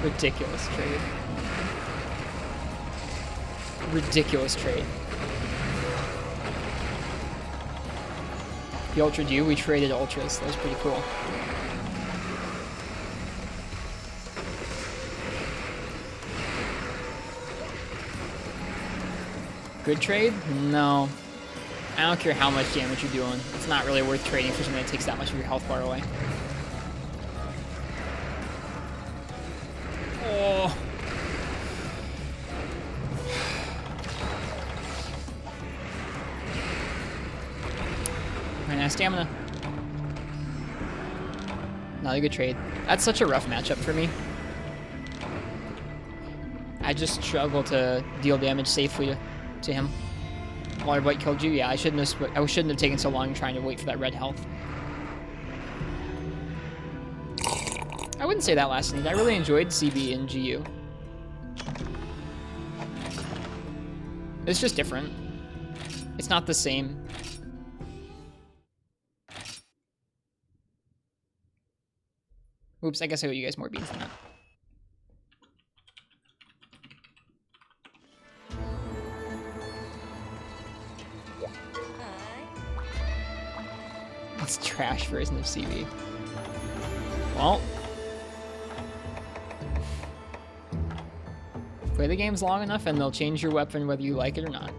Ridiculous trade. ridiculous trade. The Ultra you, we traded Ultras. That was pretty cool. Good trade? No. I don't care how much damage you're doing. It's not really worth trading for something that takes that much of your health bar away. Oh. Right now, stamina. Not a good trade. That's such a rough matchup for me. I just struggle to deal damage safely to him. Water Bite killed you? Yeah, I shouldn't have taken so long trying to wait for that red health. I wouldn't say that last need. I really enjoyed CB and GU. It's just different. It's not the same. Oops, I guess I owe you guys more beans than that. It's trash version of CB. Well, play the games long enough and they'll change your weapon whether you like it or not.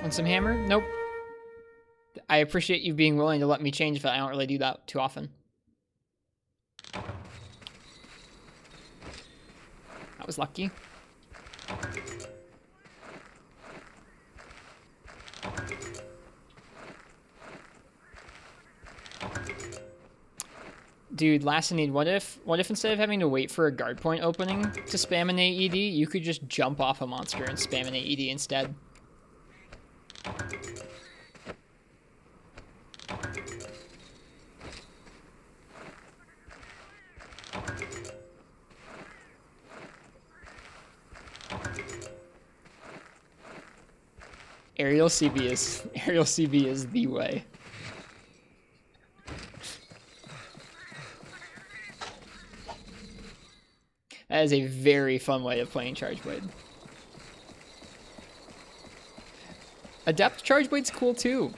Want some hammer? Nope. I appreciate you being willing to let me change, but I don't really do that too often. That was lucky. Dude, last need, what if instead of having to wait for a guard point opening to spam an AED, you could just jump off a monster and spam an AED instead? Aerial CB is the way. That is a very fun way of playing Charge Blade. Adept Charge Blade's cool too.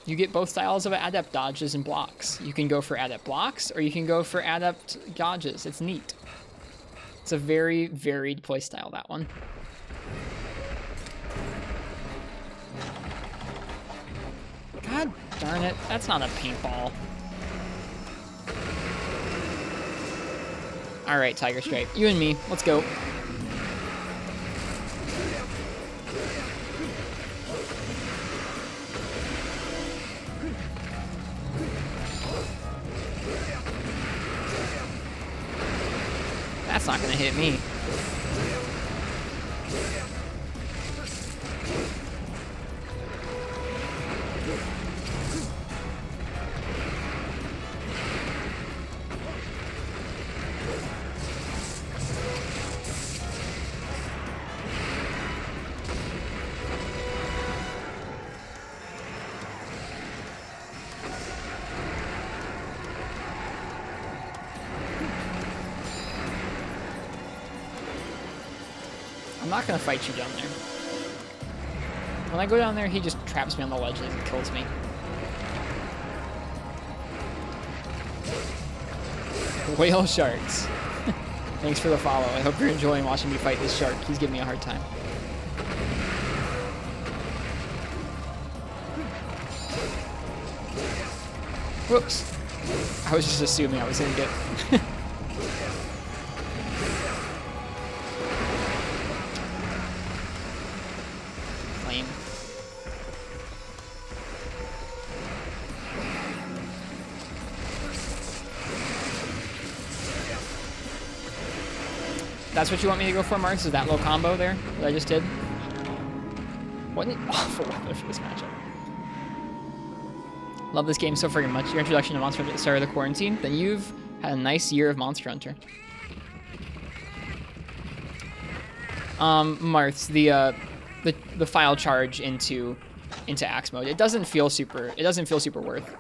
You get both styles of Adept dodges and blocks. You can go for Adept blocks or you can go for Adept dodges. It's neat. It's a very varied playstyle, that one. God darn it, that's not a paintball. Alright, Tiger Stripe, you and me, let's go. That's not gonna hit me. I'm not gonna fight you down there. When I go down there, he just traps me on the ledge and kills me. Whale sharks. Thanks for the follow. I hope you're enjoying watching me fight this shark. He's giving me a hard time. Whoops. I was just assuming I was gonna get... lame. That's what you want me to go for, Marks? Is that little combo there that I just did? What an awful weapon for this matchup. Love this game so friggin' much. Your introduction to Monster Hunter at the start of the quarantine, then you've had a nice year of Monster Hunter. Marths, the file charge into axe mode. It doesn't feel super worth.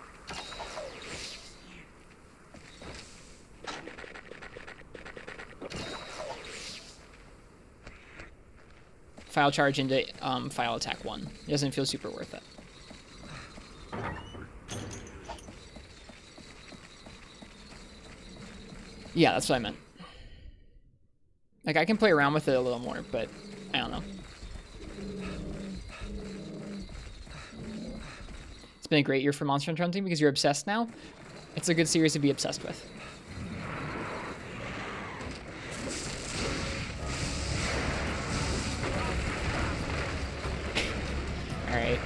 File charge into file attack 1. It doesn't feel super worth it. Yeah, that's what I meant. Like, I can play around with it a little more, but I don't know. It's been a great year for Monster Hunter because you're obsessed now. It's a good series to be obsessed with. All right.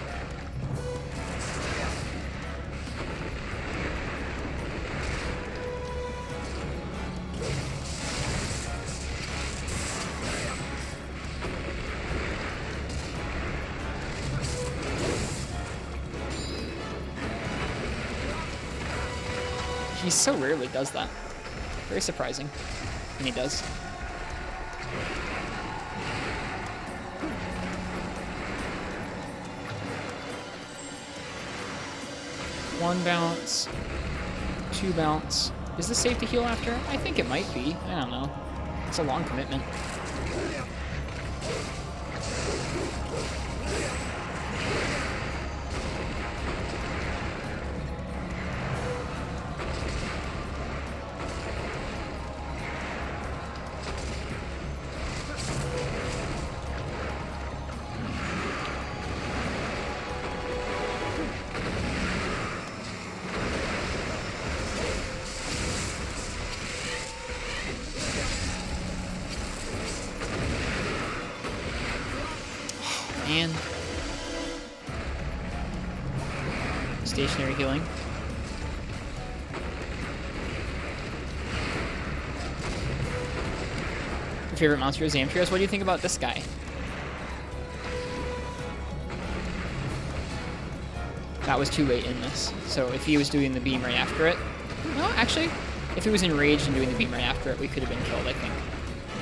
He so rarely does that. Very surprising when he does. One bounce, 2 bounce. Is this safe to heal after? I think it might be. I don't know. It's a long commitment. Man. Stationary healing. Your favorite monster is Zamtrios. What do you think about this guy? That was too late in this. So if he was doing the beam right after it... No, actually, if he was enraged and doing the beam right after it, we could have been killed, I think.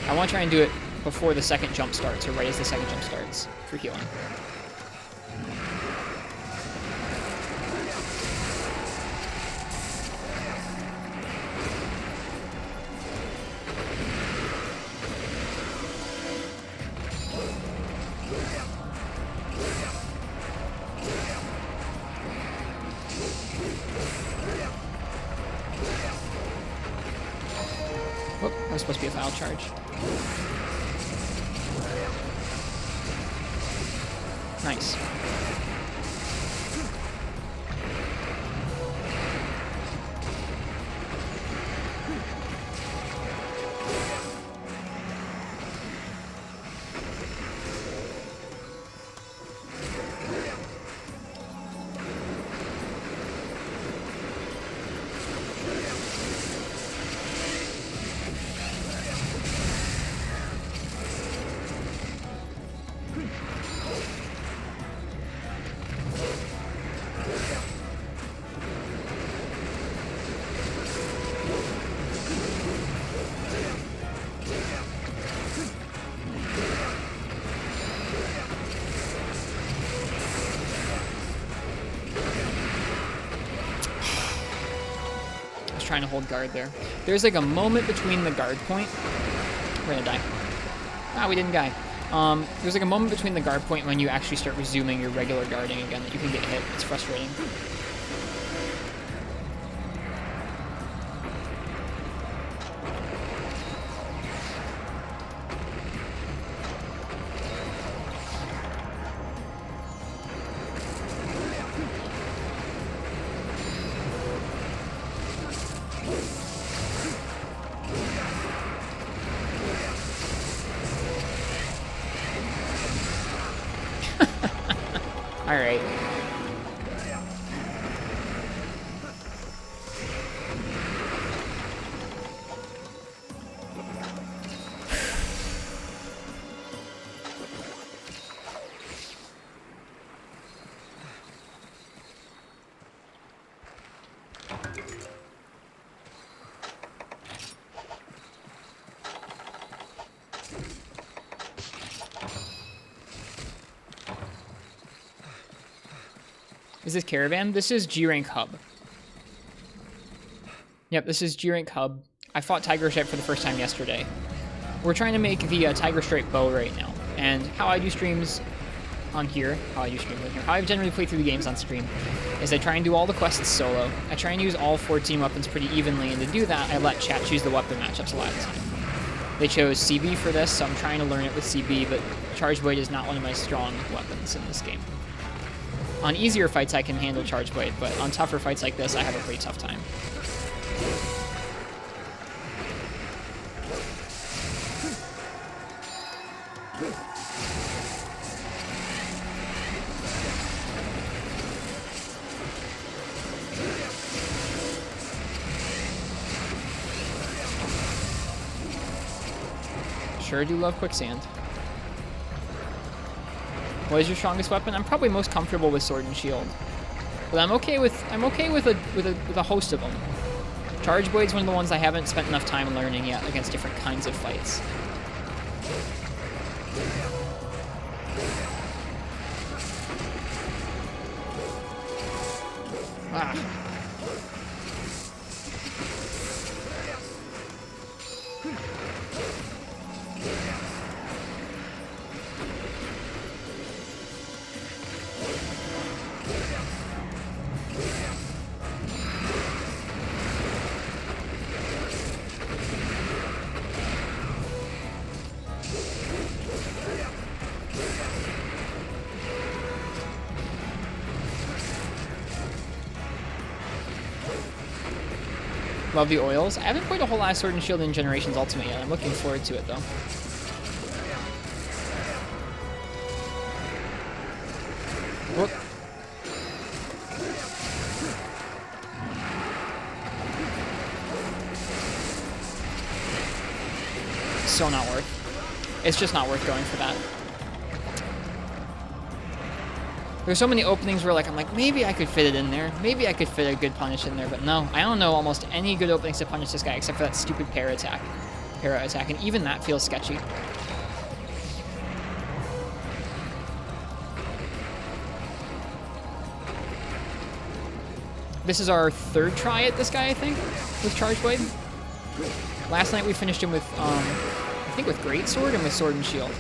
I want to try and do it before the second jump starts, or right as the second jump starts, for healing. Whoop, that was supposed to be a foul charge. Nice. Trying to hold guard there. There's like a moment between the guard point. We're gonna die. Ah, we didn't die. There's like a moment between the guard point when you actually start resuming your regular guarding again that you can get hit. It's frustrating. Alright. Is this Caravan? This is G-Rank Hub. Yep, this is G-Rank Hub. I fought Tiger Stripe for the first time yesterday. We're trying to make the Tiger Stripe bow right now. And how I do streams on here, how I generally play through the games on stream, is I try and do all the quests solo. I try and use all 14 weapons pretty evenly, and to do that, I let chat choose the weapon matchups a lot of the time. They chose CB for this, so I'm trying to learn it with CB, but Charge Blade is not one of my strong weapons in this game. On easier fights, I can handle Charge Blade, but on tougher fights like this, I have a pretty tough time. Sure do love quicksand. What is your strongest weapon? I'm probably most comfortable with sword and shield, but I'm okay with a host of them. Charge Blade's one of the ones I haven't spent enough time learning yet against different kinds of fights. Ah. Love the oils. I haven't played a whole lot of Sword and Shield in Generations Ultimate yet. I'm looking forward to it, though. Whoop. So not worth. It's just not worth going for that. There's so many openings where I'm like, maybe I could fit it in there. Maybe I could fit a good punish in there, but no. I don't know almost any good openings to punish this guy except for that stupid para attack, and even that feels sketchy. This is our third try at this guy, I think, with Charge Blade. Last night we finished him with, I think with Greatsword and with Sword and Shield.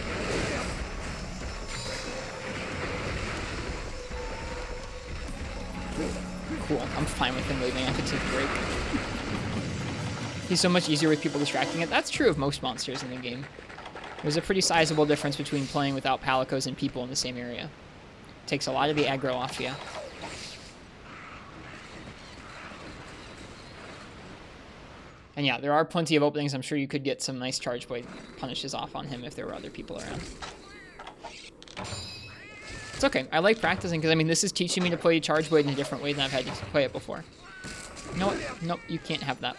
Cool. I'm fine with him leaving. I could take a break. He's so much easier with people distracting it. That's true of most monsters in the game. There's a pretty sizable difference between playing without palicos and people in the same area. It takes a lot of the aggro off you. And yeah, there are plenty of openings. I'm sure you could get some nice Charge Blade punishes off on him if there were other people around. It's okay. I like practicing because, I mean, this is teaching me to play Charge Blade in a different way than I've had to play it before. You know what? Nope, you can't have that.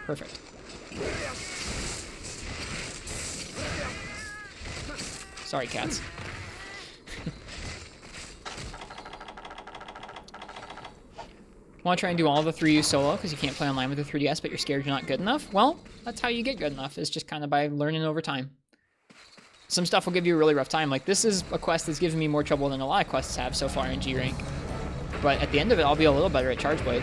Perfect. Sorry, cats. Want to try and do all the 3U solo because you can't play online with the 3DS, but you're scared you're not good enough? Well, that's how you get good enough, is just kind of by learning over time. Some stuff will give you a really rough time. Like, this is a quest that's given me more trouble than a lot of quests have so far in G rank. But at the end of it, I'll be a little better at Charge Blade.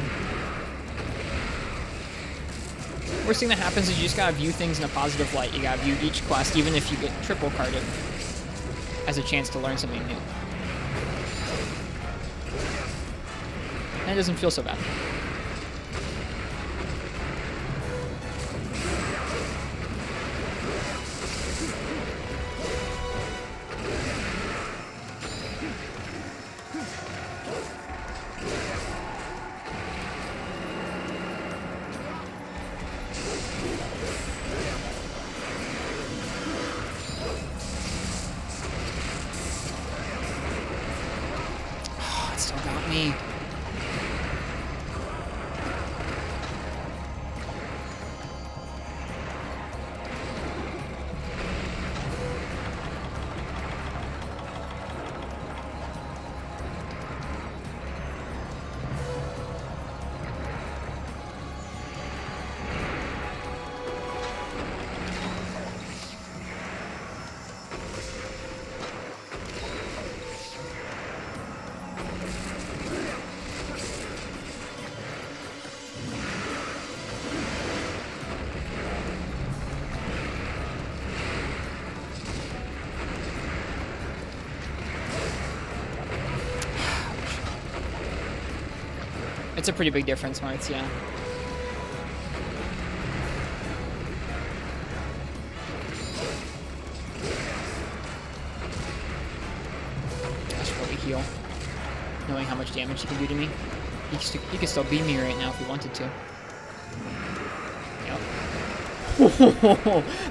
Worst thing that happens is you just gotta view things in a positive light. You gotta view each quest, even if you get triple carded, as a chance to learn something new. And it doesn't feel so bad. Fight me. It's a pretty big difference, Martz, yeah. I should probably heal. Knowing how much damage he can do to me. He could still beat me right now if he wanted to. Yep.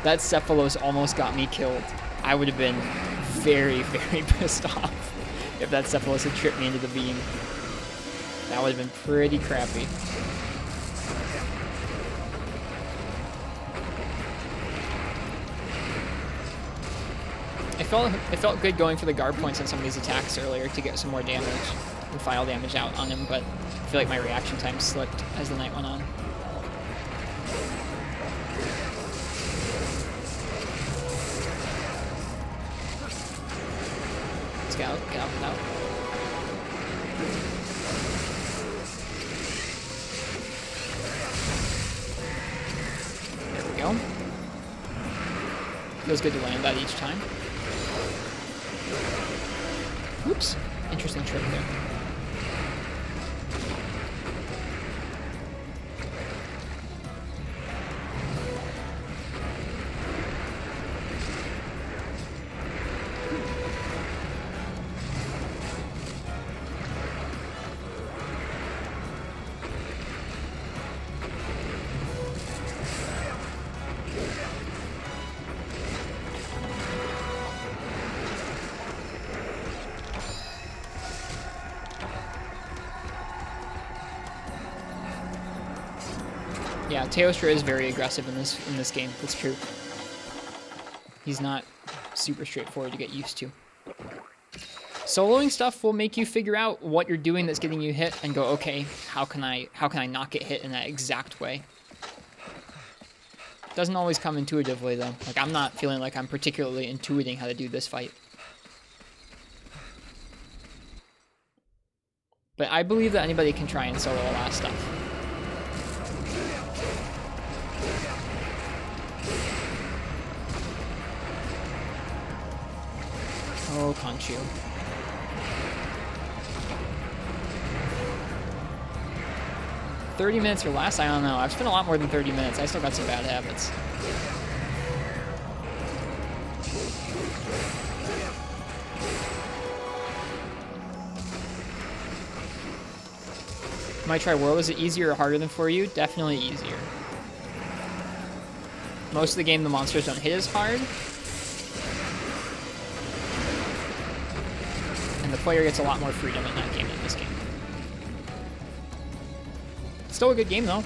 That Cephalos almost got me killed. I would have been very, very pissed off if that Cephalos had tripped me into the beam. That would have been pretty crappy. It felt good going for the guard points on some of these attacks earlier to get some more damage and file damage out on him, but I feel like my reaction time slipped as the night went on. Let's get out, get out, get out. There we go. Feels good to land that each time. Oops. Interesting trick there. Yeah, Teostra is very aggressive in this game. That's true. He's not super straightforward to get used to. Soloing stuff will make you figure out what you're doing that's getting you hit and go, okay, how can I not get hit in that exact way? Doesn't always come intuitively though. Like, I'm not feeling like I'm particularly intuiting how to do this fight. But I believe that anybody can try and solo a lot of stuff. Oh, Conchu. $30 or less? I don't know. I've spent a lot more than 30 minutes. I still got some bad habits. Might try World. Is it easier or harder than for you? Definitely easier. Most of the game, the monsters don't hit as hard. And the player gets a lot more freedom in that game than this game. Still a good game though.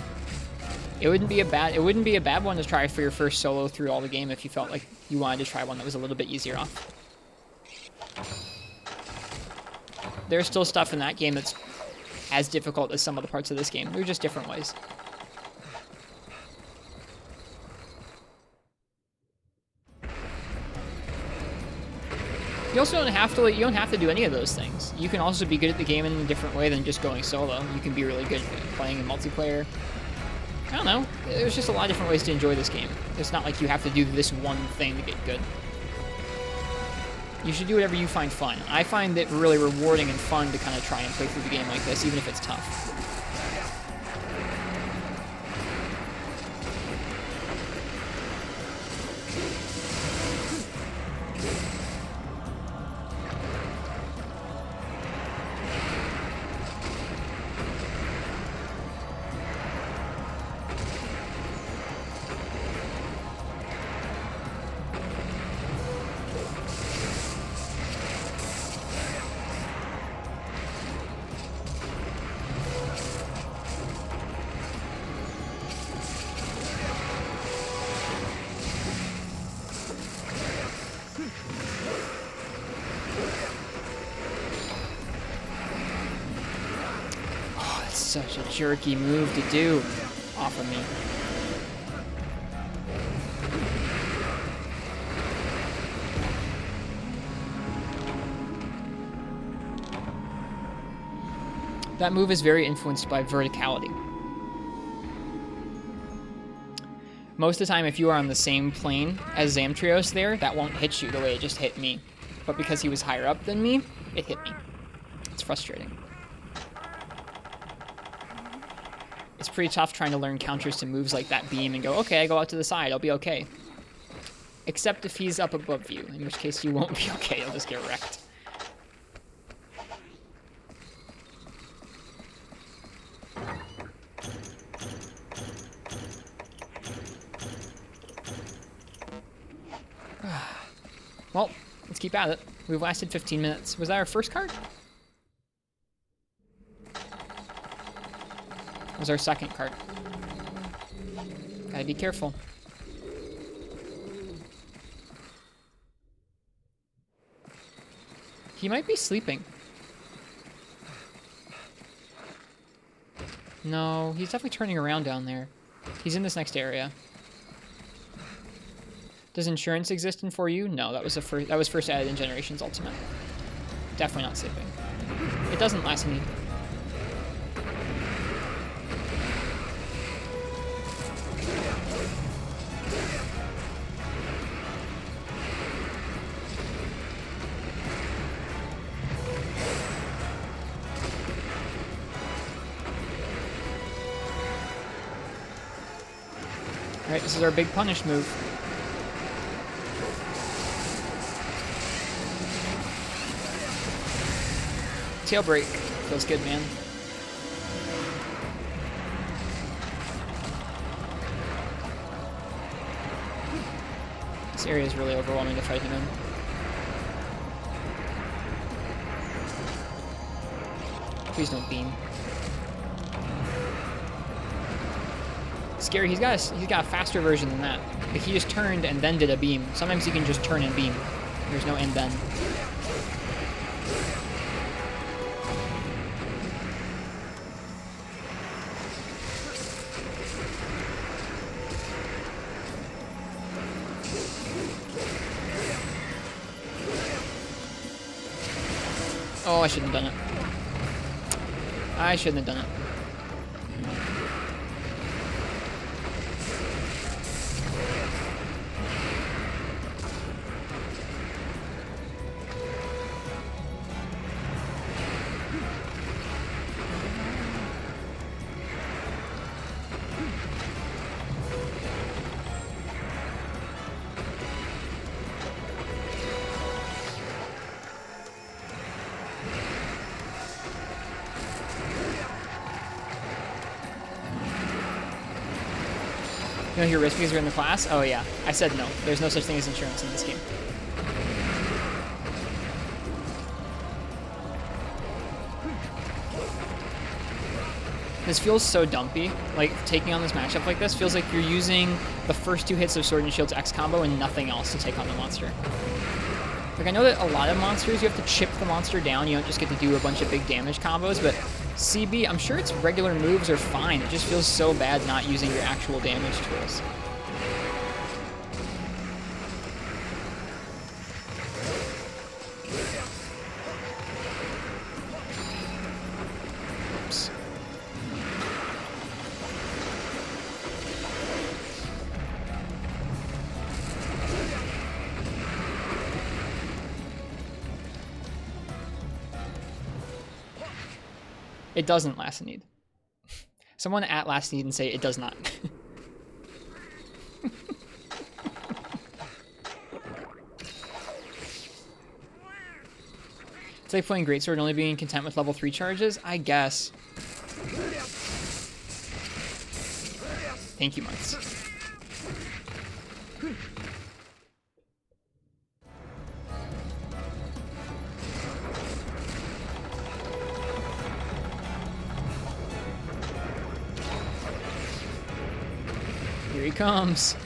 It wouldn't be a bad one to try for your first solo through all the game if you felt like you wanted to try one that was a little bit easier off. There's still stuff in that game that's as difficult as some of the parts of this game. They're just different ways. You also don't have to do any of those things. You can also be good at the game in a different way than just going solo. You can be really good at playing in multiplayer. I don't know. There's just a lot of different ways to enjoy this game. It's not like you have to do this one thing to get good. You should do whatever you find fun. I find it really rewarding and fun to kind of try and play through the game like this, even if it's tough. That's such a jerky move to do off of me. That move is very influenced by verticality. Most of the time, if you are on the same plane as Zamtrios there, that won't hit you the way it just hit me. But because he was higher up than me, it hit me. It's frustrating. It's pretty tough trying to learn counters to moves like that beam and go, okay, I go out to the side, I'll be okay. Except if he's up above you, in which case you won't be okay, you'll just get wrecked. Well, let's keep at it. We've lasted 15 minutes. Was that our first card? Was our second card. Gotta be careful. He might be sleeping. No, he's definitely turning around down there. He's in this next area. Does insurance exist in 4U? No, that was first added in Generations Ultimate. Definitely not sleeping. It doesn't last any. Alright, this is our big punish move. Tail break. Feels good, man. This area is really overwhelming to fight him in. Please don't beam. Scary. He's got a faster version than that. Like he just turned and then did a beam. Sometimes you can just turn and beam. There's no and then. Oh, I shouldn't have done it. I shouldn't have done it. You know your risk because you're in the class? Oh yeah. I said no. There's no such thing as insurance in this game. This feels so dumpy. Like, taking on this matchup like this feels like you're using the first two hits of Sword and Shield's X combo and nothing else to take on the monster. Like, I know that a lot of monsters, you have to chip the monster down. You don't just get to do a bunch of big damage combos, but CB, I'm sure its regular moves are fine. It just feels so bad not using your actual damage tools. Oops. It doesn't last need. Someone at last need and say it does not. It's like playing Greatsword and only being content with level 3 charges? I guess. Thank you, Marks. Here he comes.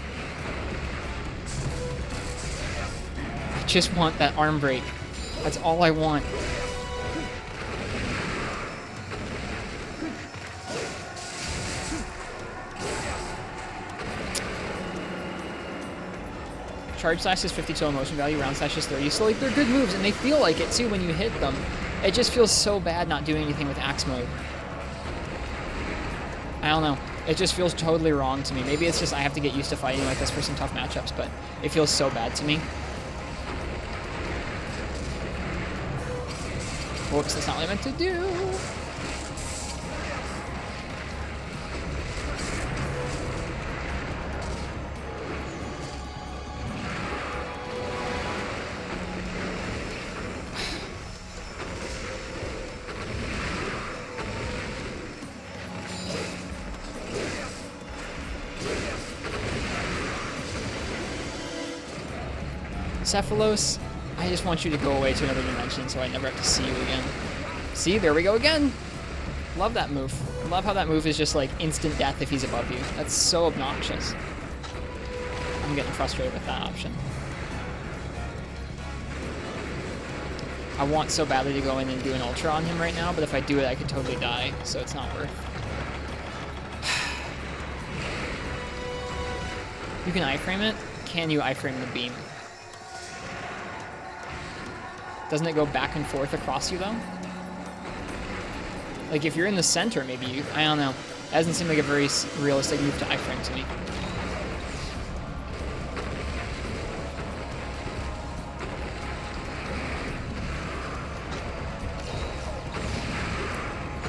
I just want that arm break. That's all I want. Charge Slash is 50 total motion value, Round Slash is 30. So like they're good moves, and they feel like it too when you hit them. It just feels so bad not doing anything with Axe Mode. I don't know. It just feels totally wrong to me. Maybe it's just I have to get used to fighting like this for some tough matchups, but it feels so bad to me. Whoops, that's not what I meant to do. Cephalos, I just want you to go away to another dimension so I never have to see you again. See, there we go again. Love that move. Love how that move is just like instant death if he's above you. That's so obnoxious. I'm getting frustrated with that option. I want so badly to go in and do an ultra on him right now, but if I do it, I could totally die, so it's not worth. You can iframe it? Can you iframe the beam? Doesn't it go back and forth across you, though? Like, if you're in the center, maybe you... I don't know. That doesn't seem like a very realistic move to iframe to me.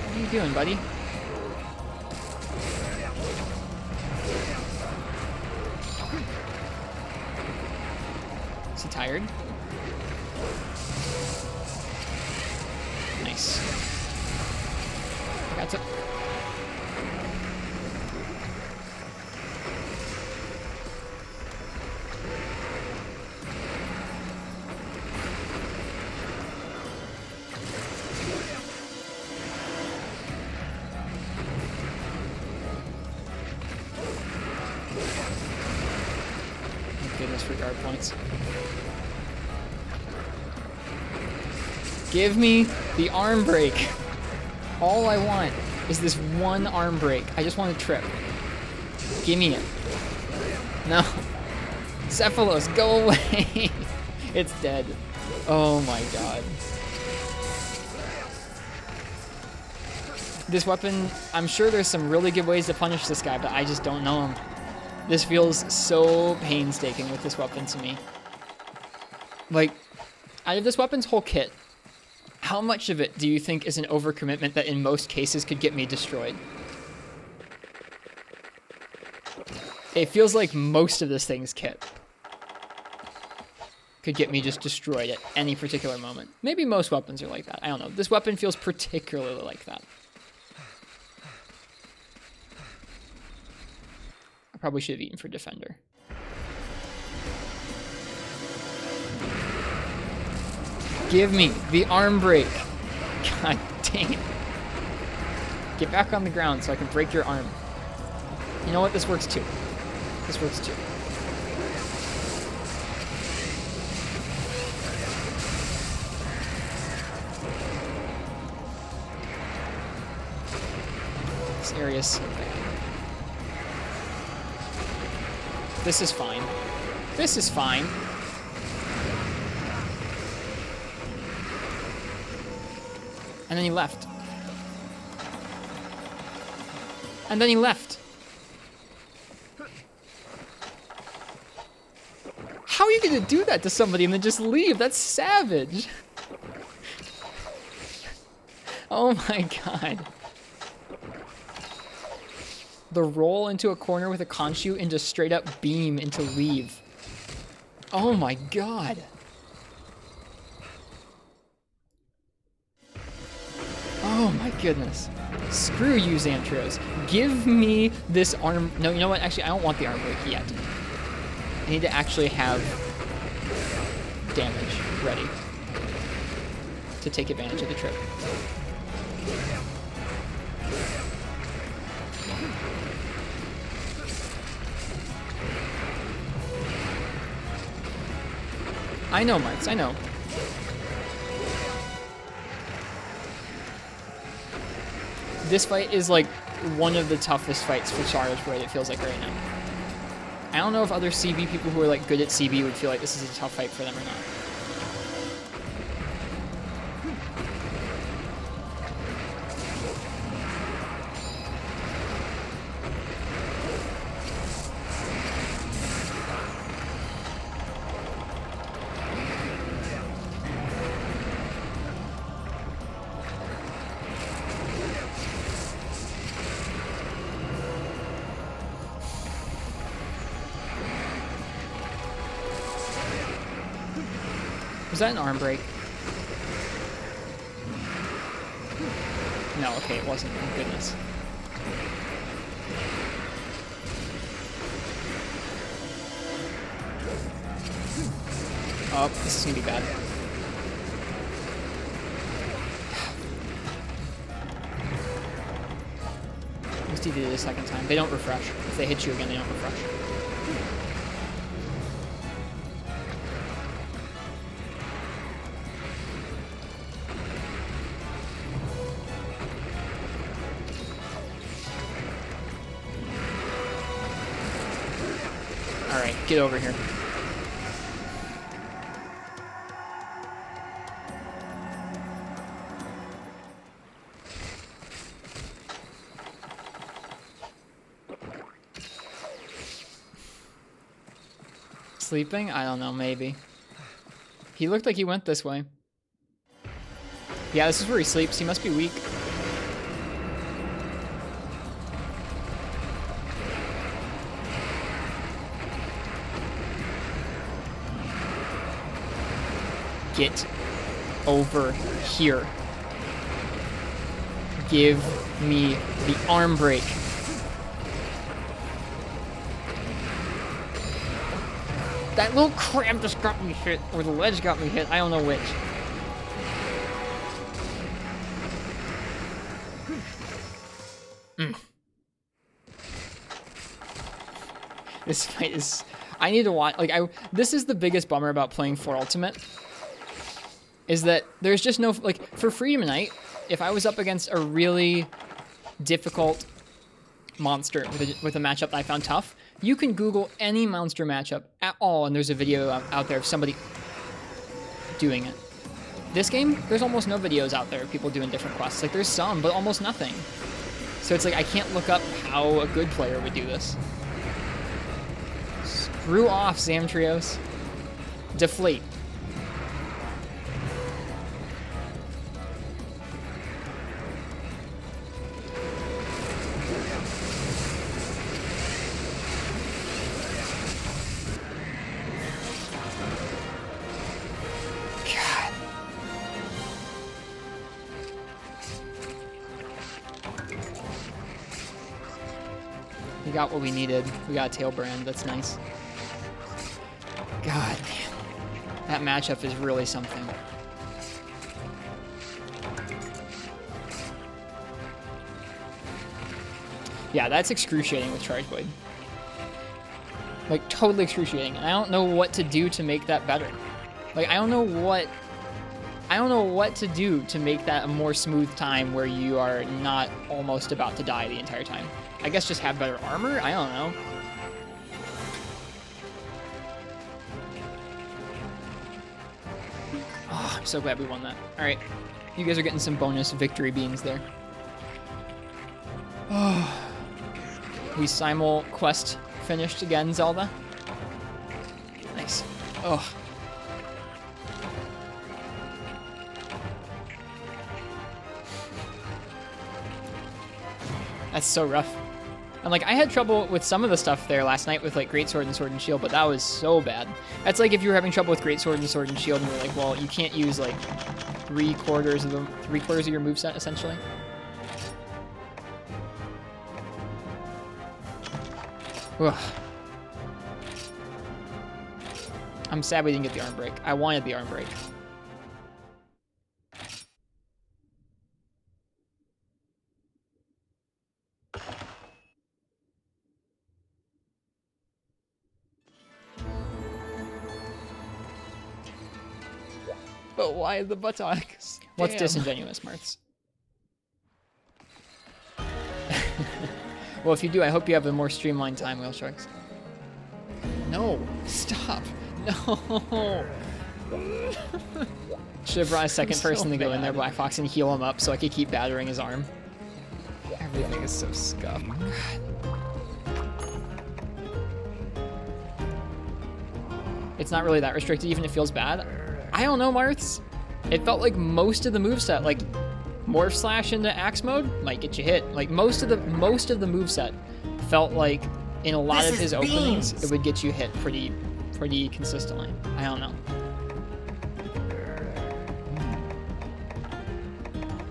What are you doing, buddy? Is he tired? Nice. That's it. Thank goodness for guard points. Give me the arm break. All I want is this one arm break. I just want to trip. Give me it. No. Cephalos, go away. It's dead. Oh my god. This weapon, I'm sure there's some really good ways to punish this guy, but I just don't know him. This feels so painstaking with this weapon to me. Like, out of this weapon's whole kit, how much of it do you think is an overcommitment that in most cases could get me destroyed? It feels like most of this thing's kit could get me just destroyed at any particular moment. Maybe most weapons are like that. I don't know. This weapon feels particularly like that. I probably should have eaten for Defender. Give me the arm break. God dang it. Get back on the ground so I can break your arm. You know what? This works too. This works too. This area is so bad. This is fine. This is fine. And then he left. And then he left. How are you gonna do that to somebody and then just leave? That's savage. Oh my god. The roll into a corner with a Khonshu and just straight up beam into leave. Oh my god. Oh my goodness. Screw you, Xantros. Give me this arm... No, you know what? Actually, I don't want the arm break yet. I need to actually have damage ready to take advantage of the trip. I know, Marks, I know. This fight is like one of the toughest fights for Charizard, it feels like right now. I don't know if other CB people who are like good at CB would feel like this is a tough fight for them or not. Was that an arm break? No, okay, it wasn't. Thank goodness. Oh, this is gonna be bad. At least he did it a second time. They don't refresh. If they hit you again, they don't refresh. Alright, get over here. Sleeping? I don't know, maybe. He looked like he went this way. Yeah, this is where he sleeps. He must be weak. Get over here. Give me the arm break. That little crab just got me hit, or the ledge got me hit. I don't know which. This fight is... I need to watch... Like, this is the biggest bummer about playing 4 Ultimate. Is that there's just no... Like, for Freedom Night, if I was up against a really difficult monster with a matchup that I found tough, you can Google any monster matchup at all, and there's a video out there of somebody doing it. This game, there's almost no videos out there of people doing different quests. Like, there's some, but almost nothing. So it's like, I can't look up how a good player would do this. Screw off, Zamtrios. Deflate. We got what we needed. We got a tail brand. That's nice. God, man. That matchup is really something. Yeah, that's excruciating with Charge Blade. Like, totally excruciating. And I don't know what to do to make that better. Like, I don't know what to do to make that a more smooth time where you are not almost about to die the entire time. I guess just have better armor? I don't know. Oh, I'm so glad we won that. Alright. You guys are getting some bonus victory beans there. Oh. We simul quest finished again, Zelda. Nice. Oh. That's so rough. And like, I had trouble with some of the stuff there last night with like Greatsword and Sword and Shield, but that was so bad. That's like if you were having trouble with Greatsword and Sword and Shield and you're like, well, you can't use like three quarters of your moveset essentially. Ugh. I'm sad we didn't get the arm break. I wanted the arm break. But why the buttocks? What's Damn. disingenuous, Martz? Well, if you do, I hope you have a more streamlined time, Whale Sharks. No. Stop. No. Should have brought a second person to go in there, Black Fox, and heal him up so I could keep battering his arm. Everything is so scuffed. It's not really that restricted, even if it feels bad. I don't know, Marths. It felt like most of the moveset, like Morph Slash into Axe mode, might get you hit. Like most of the moveset felt like in a lot of his openings, it would get you hit pretty consistently. I don't know.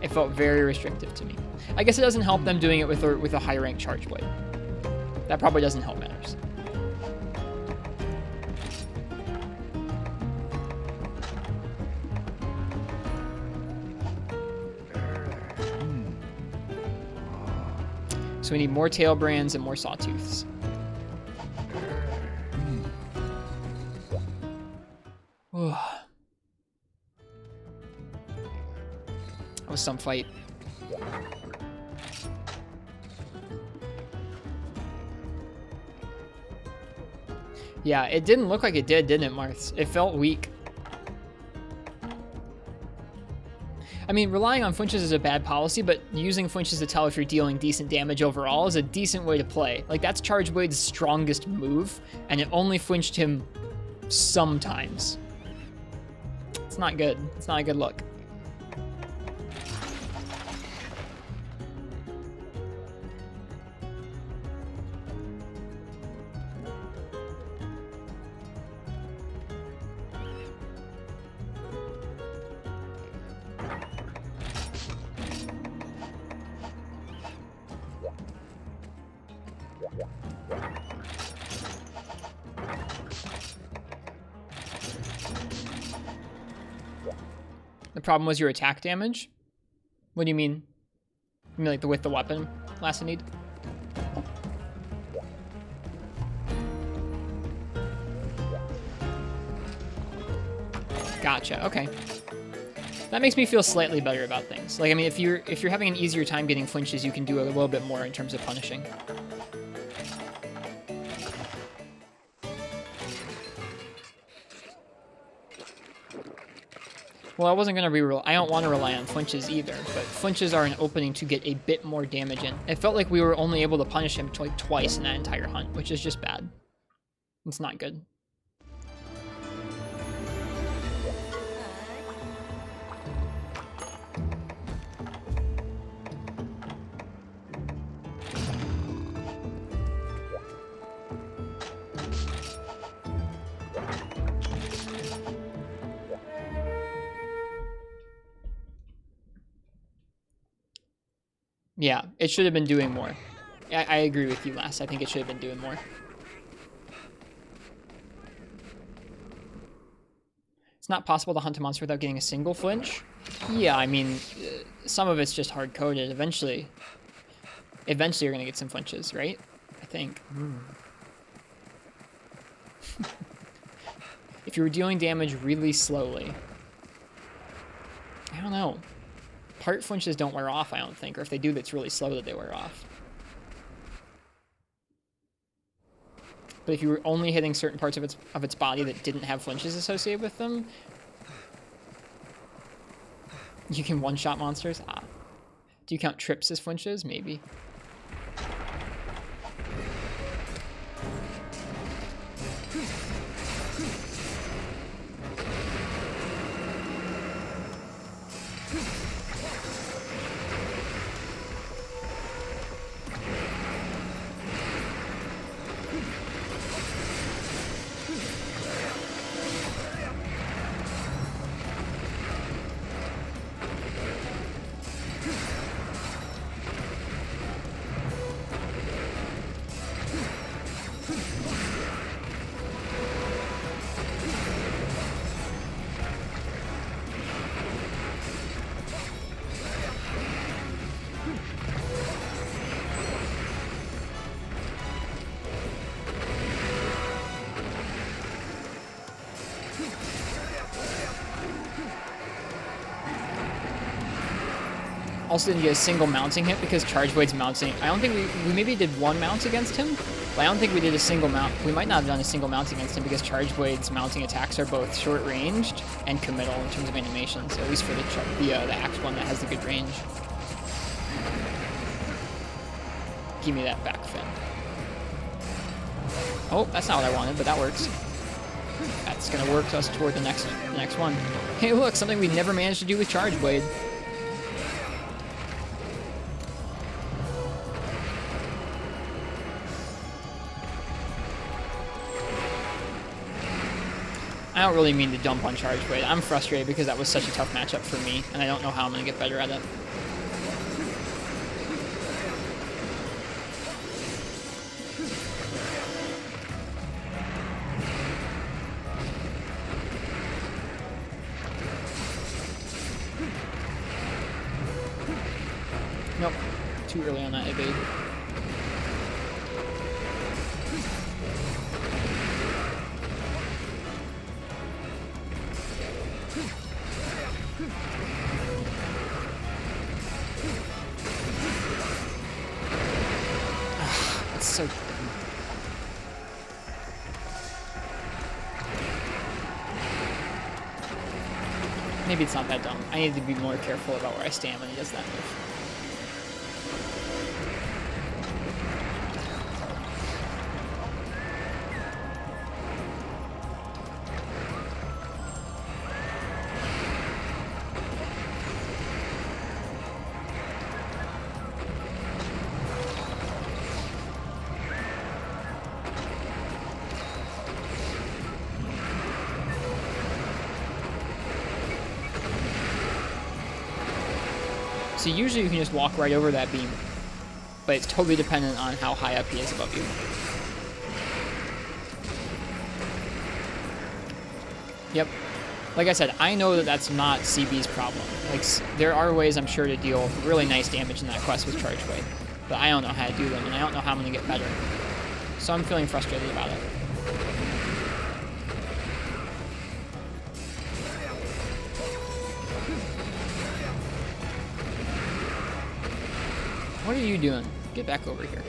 It felt very restrictive to me. I guess it doesn't help them doing it with a high rank charge blade. That probably doesn't help matters. So we need more tail brands and more sawtooths. That was some fight. Yeah, it didn't look like it did, didn't it, Marths? It felt weak. I mean, relying on flinches is a bad policy, but using flinches to tell if you're dealing decent damage overall is a decent way to play. Like, that's Charge Blade's strongest move, and it only flinched him sometimes. It's not good. It's not a good look. The problem was your attack damage? What do you mean? You mean like with the weapon, Lassinide? Gotcha, okay. That makes me feel slightly better about things. Like, I mean, if you're having an easier time getting flinches, you can do a little bit more in terms of punishing. Well, I wasn't going to I don't want to rely on flinches either, but flinches are an opening to get a bit more damage in. It felt like we were only able to punish him like twice in that entire hunt, which is just bad. It's not good. Yeah, it should have been doing more. I agree with you, Lass. I think it should have been doing more. It's not possible to hunt a monster without getting a single flinch. Yeah, I mean, some of it's just hard-coded. Eventually you're going to get some flinches, right? I think. If you were dealing damage really slowly. I don't know. Part flinches don't wear off, I don't think, or if they do, that's really slow that they wear off. But if you were only hitting certain parts of its body that didn't have flinches associated with them, you can one-shot monsters. Ah. Do you count trips as flinches? Maybe. Also didn't get a single mounting hit because Charge Blade's mounting. I don't think we maybe did one mount against him, but I don't think we did a single mount. We might not have done a single mount against him because Charge Blade's mounting attacks are both short-ranged and committal in terms of animations, at least for the axe one that has the good range. Give me that back fin. Oh, that's not what I wanted, but that works. That's gonna work us toward the next one. Hey, look, something we never managed to do with Charge Blade. I don't really mean to dump on Charge Blade. I'm frustrated because that was such a tough matchup for me, and I don't know how I'm gonna get better at it. Nope, too early on that evade. That's so dumb. Maybe it's not that dumb. I need to be more careful about where I stand when he does that move. So usually you can just walk right over that beam, but it's totally dependent on how high up he is above you. Yep. Like I said, I know that that's not CB's problem. Like, there are ways, I'm sure, to deal really nice damage in that quest with Charge Blade, but I don't know how to do them, and I don't know how I'm going to get better. So I'm feeling frustrated about it. What are you doing? Get back over here.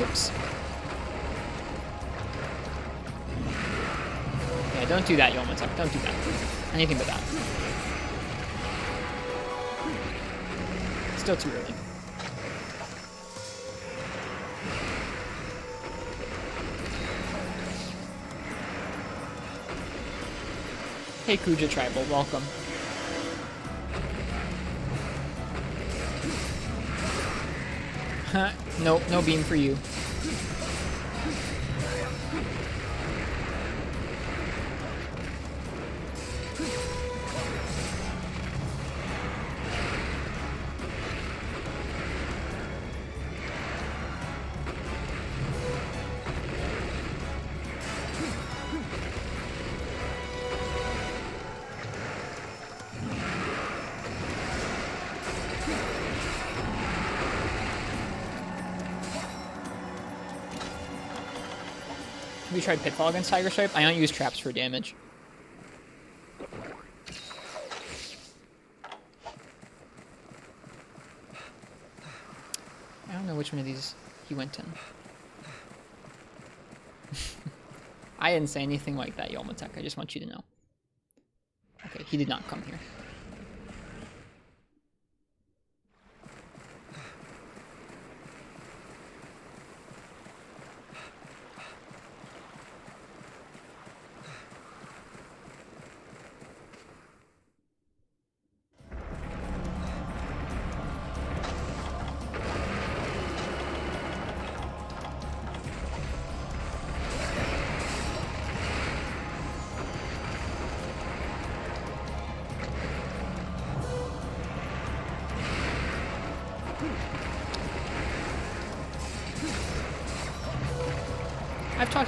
Oops. Yeah, don't do that, Yomatuk. Don't do that. Anything but that. Still too early. Hey, Kuja Tribal, welcome. Nope, no beam for you. Have you tried Pitfall against Tiger Stripe? I don't use traps for damage. I don't know which one of these he went in. I didn't say anything like that, Yomatek. I just want you to know. Okay, he did not come here.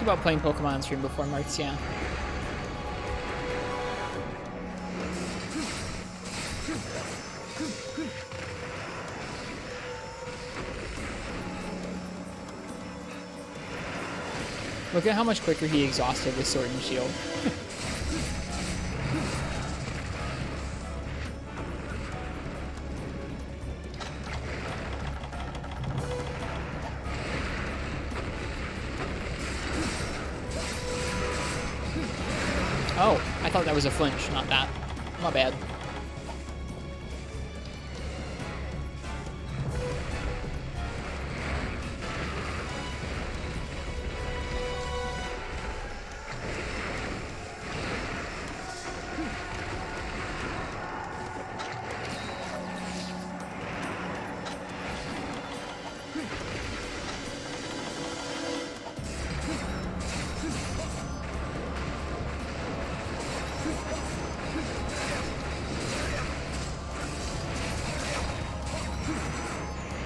about playing Pokemon on stream before, Marks, yeah. Look at how much quicker he exhausted with Sword and Shield. Oh, I thought that was a flinch, not that. My bad.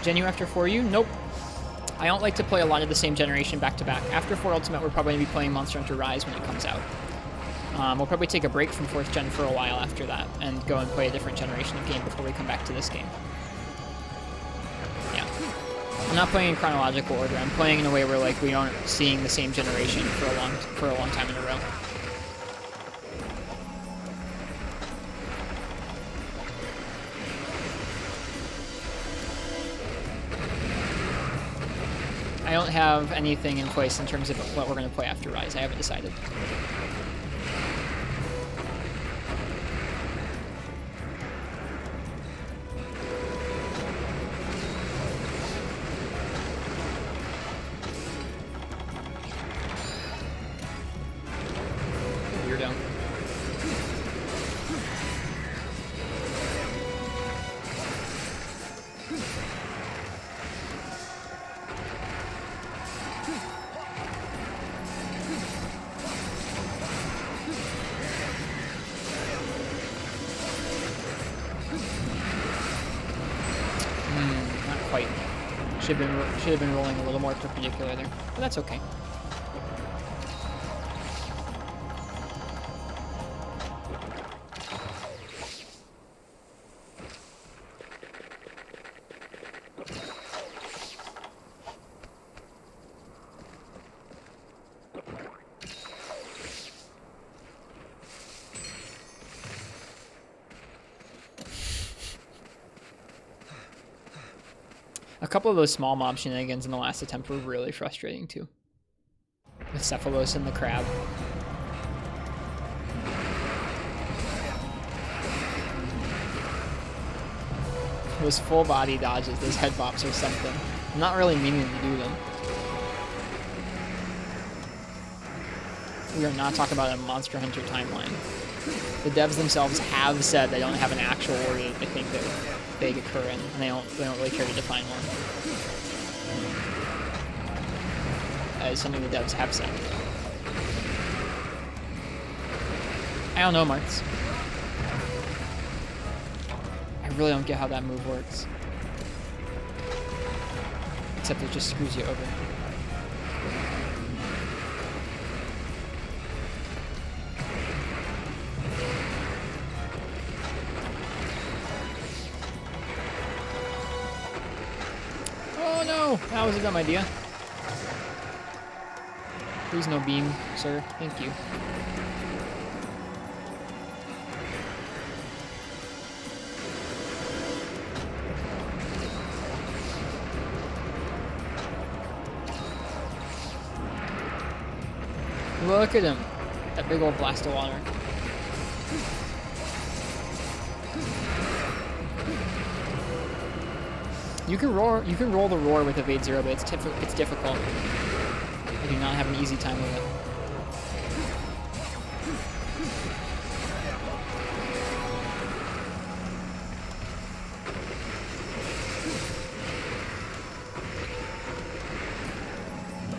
Genu after 4U? Nope. I don't like to play a lot of the same generation back to back. After 4 Ultimate, we're probably going to be playing Monster Hunter Rise when it comes out. We'll probably take a break from 4th Gen for a while after that and go and play a different generation of game before we come back to this game. Yeah. I'm not playing in chronological order. I'm playing in a way where like we aren't seeing the same generation for a long time in a row. I don't have anything in place in terms of what we're going to play after Rise. I haven't decided. Weirdo. Not quite. Should have been rolling a little more perpendicular there, but that's okay. A couple of those small mob shenanigans in the last attempt were really frustrating too. With Cephalos and the crab. Those full body dodges, those head bops or something. I'm not really meaning to do them. We are not talking about a Monster Hunter timeline. The devs themselves have said they don't have an actual order that they think that they occur in, and they don't really care to define one. That is something the devs have said. I don't know, Marks. I really don't get how that move works. Except it just screws you over. Oh no! That was a dumb idea. Please no beam, sir. Thank you. Look at him. That big old blast of water. You can roll the roar with Evade Zero, but it's difficult. I do not have an easy time with it.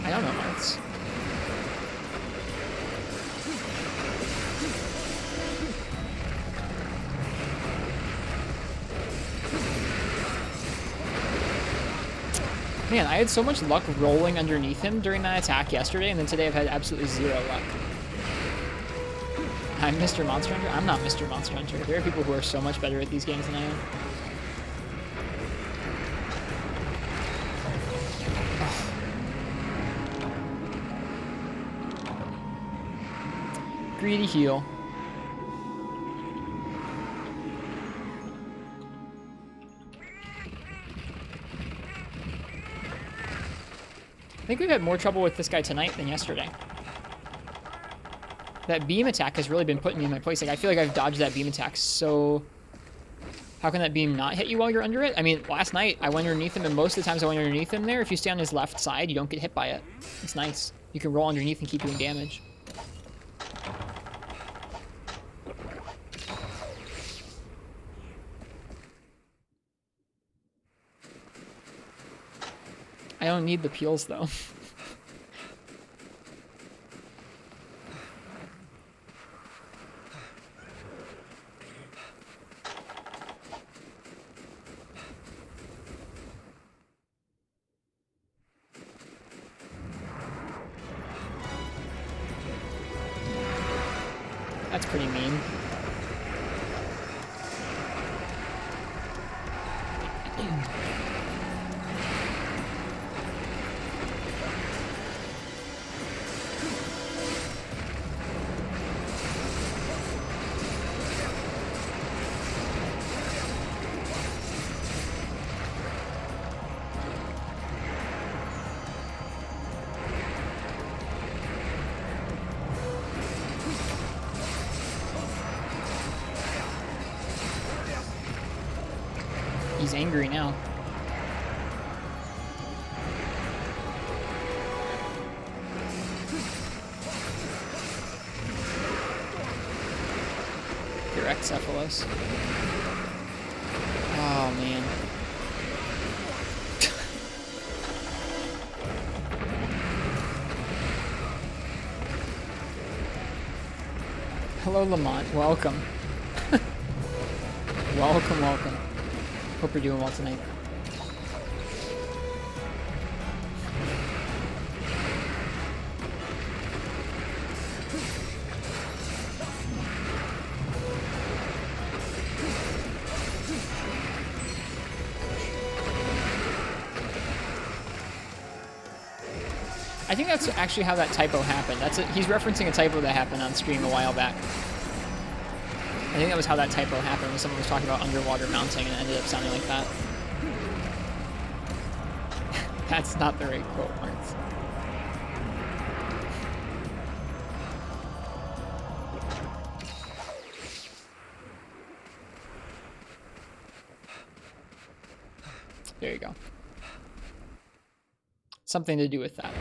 I don't know, Marks. Man, I had so much luck rolling underneath him during that attack yesterday, and then today I've had absolutely zero luck. I'm Mr. Monster Hunter? I'm not Mr. Monster Hunter. There are people who are so much better at these games than I am. Greedy heal. I think we've had more trouble with this guy tonight than yesterday. That beam attack has really been putting me in my place. Like, I feel like I've dodged that beam attack, so... How can that beam not hit you while you're under it? I mean, last night I went underneath him, and most of the times I went underneath him there, if you stay on his left side, you don't get hit by it. It's nice. You can roll underneath and keep doing damage. I don't need the peels, though. That's pretty mean. He's angry now. Cephalus. Oh man. Hello, Lamont. Welcome. Welcome, welcome. Hope you're doing well tonight. I think that's actually how that typo happened. He's referencing a typo that happened on stream a while back. I think that was how that typo happened, when someone was talking about underwater mounting and it ended up sounding like that. That's not the right quote marks. There you go. Something to do with that.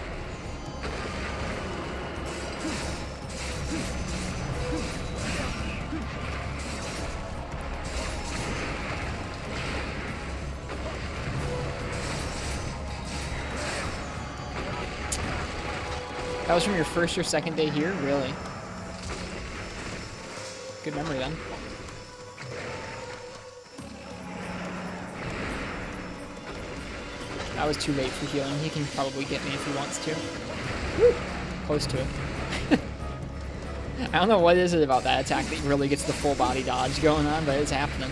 That was from your first or second day here? Really? Good memory then. I was too late for healing. He can probably get me if he wants to. Woo! Close to it. I don't know what is it about that attack that really gets the full body dodge going on, but it's happening.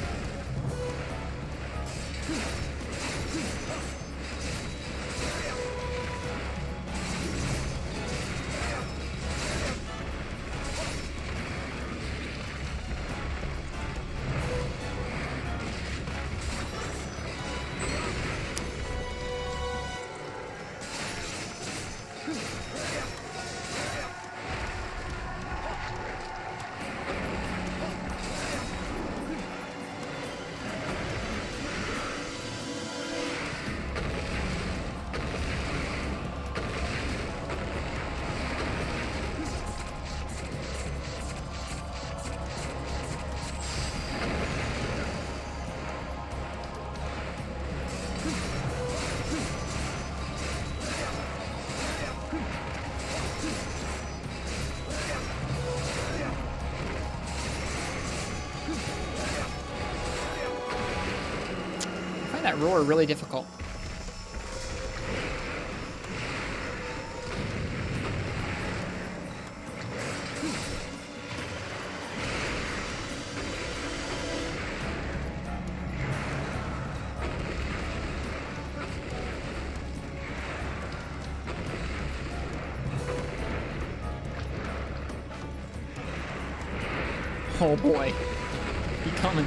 Roar really difficult. Oh boy. He coming.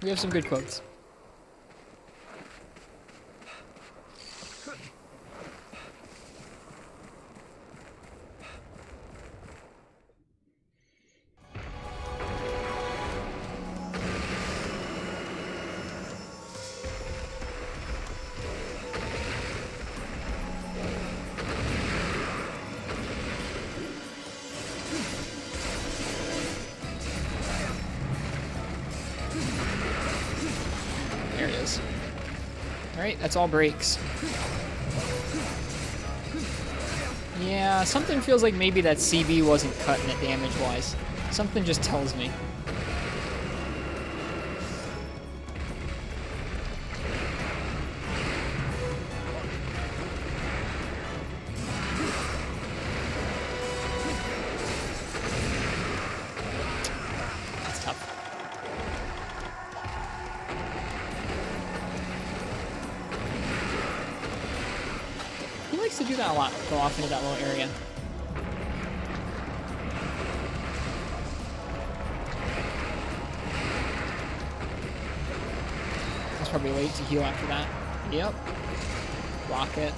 We have some good quotes. There it is. Alright, that's all breaks. Yeah, something feels like maybe that CB wasn't cutting it damage-wise. Something just tells me. That's tough. He likes to do that a lot, go off into that little area. That's probably late to heal after that. Yep. Rocket.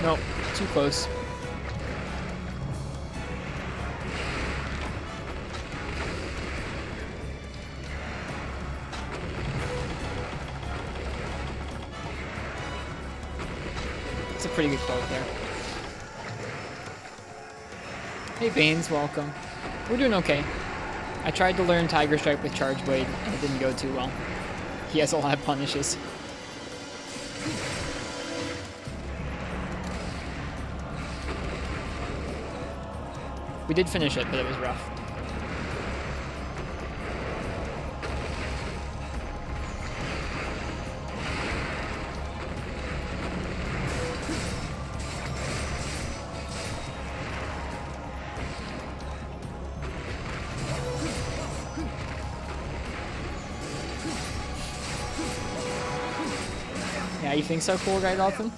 Nope, too close. It's a pretty good quote there. Hey Baines, welcome. We're doing okay. I tried to learn Tiger Strike with Charge Blade and it didn't go too well. He has a lot of punishes. We did finish it, but it was rough. Yeah, you think so, Cool Guy Dalton?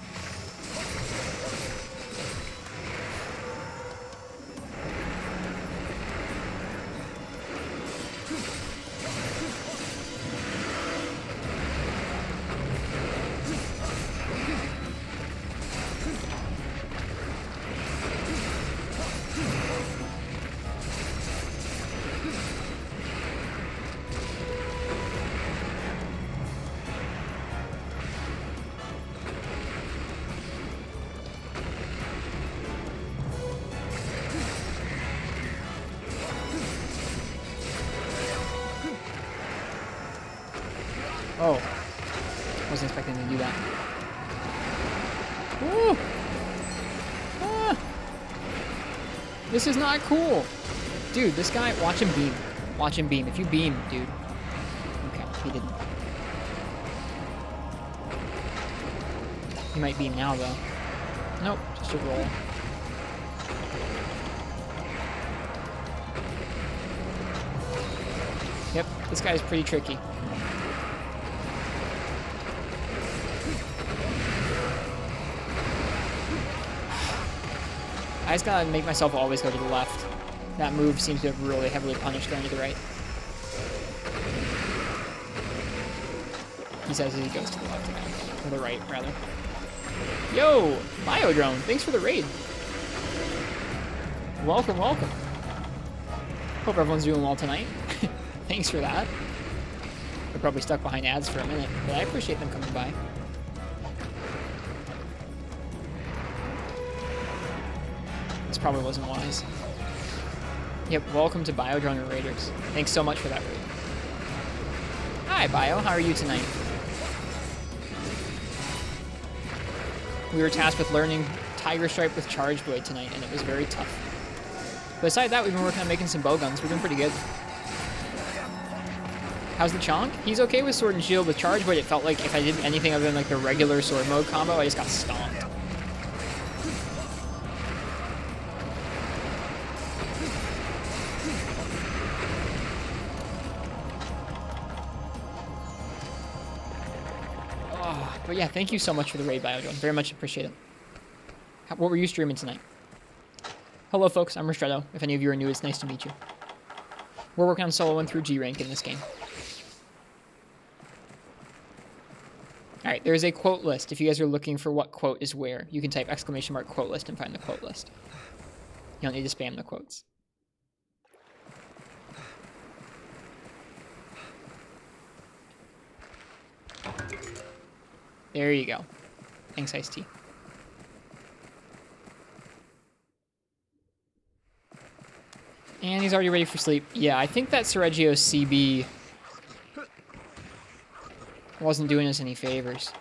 Oh, wasn't expecting to do that. Woo! Ah! This is not cool. Dude, this guy, watch him beam. Watch him beam. If you beam, dude. Okay, he didn't. He might beam now, though. Nope, just a roll. Yep, this guy's pretty tricky. I just gotta make myself always go to the left. That move seems to have really heavily punished going to the right. He says he goes to the left again. Or the right, rather. Yo! Biodrone, thanks for the raid. Welcome, welcome. Hope everyone's doing well tonight. Thanks for that. They're probably stuck behind ads for a minute, but I appreciate them coming by. This probably wasn't wise. Yep, welcome to Biodrone Raiders. Thanks so much for that raid. Hi, Bio. How are you tonight? We were tasked with learning Tiger Stripe with Charge Blade tonight, and it was very tough. But aside that, we've been working on making some bowguns. We're doing pretty good. How's the Chonk? He's okay with Sword and Shield. With Charge Blade, it felt like if I did anything other than like the regular sword mode combo, I just got stomped. But yeah, thank you so much for the raid, Biodrone. Very much appreciate it. What were you streaming tonight? Hello, folks. I'm Ristretto. If any of you are new, it's nice to meet you. We're working on solo 1 through G rank in this game. All right, there's a quote list. If you guys are looking for what quote is where, you can type !quote list and find the quote list. You don't need to spam the quotes. There you go. Thanks, Iced Tea. And he's already ready for sleep. Yeah, I think that Sergio CB wasn't doing us any favors.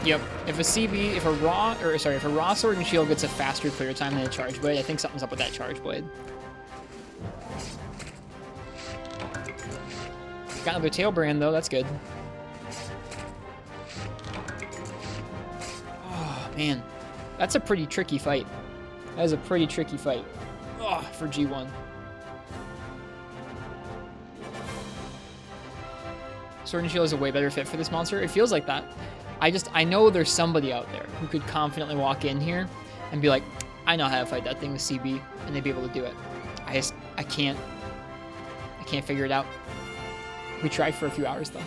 Yep. If a raw sword and shield gets a faster clear time than a charge blade, I think something's up with that charge blade. Got another tail brand though, that's good. Oh man. That's a pretty tricky fight. That is a pretty tricky fight. Oh, for G1. Sword and Shield is a way better fit for this monster. It feels like that. I know there's somebody out there who could confidently walk in here and be like, I know how to fight that thing with CB, and they'd be able to do it. I can't figure it out. We tried for a few hours though.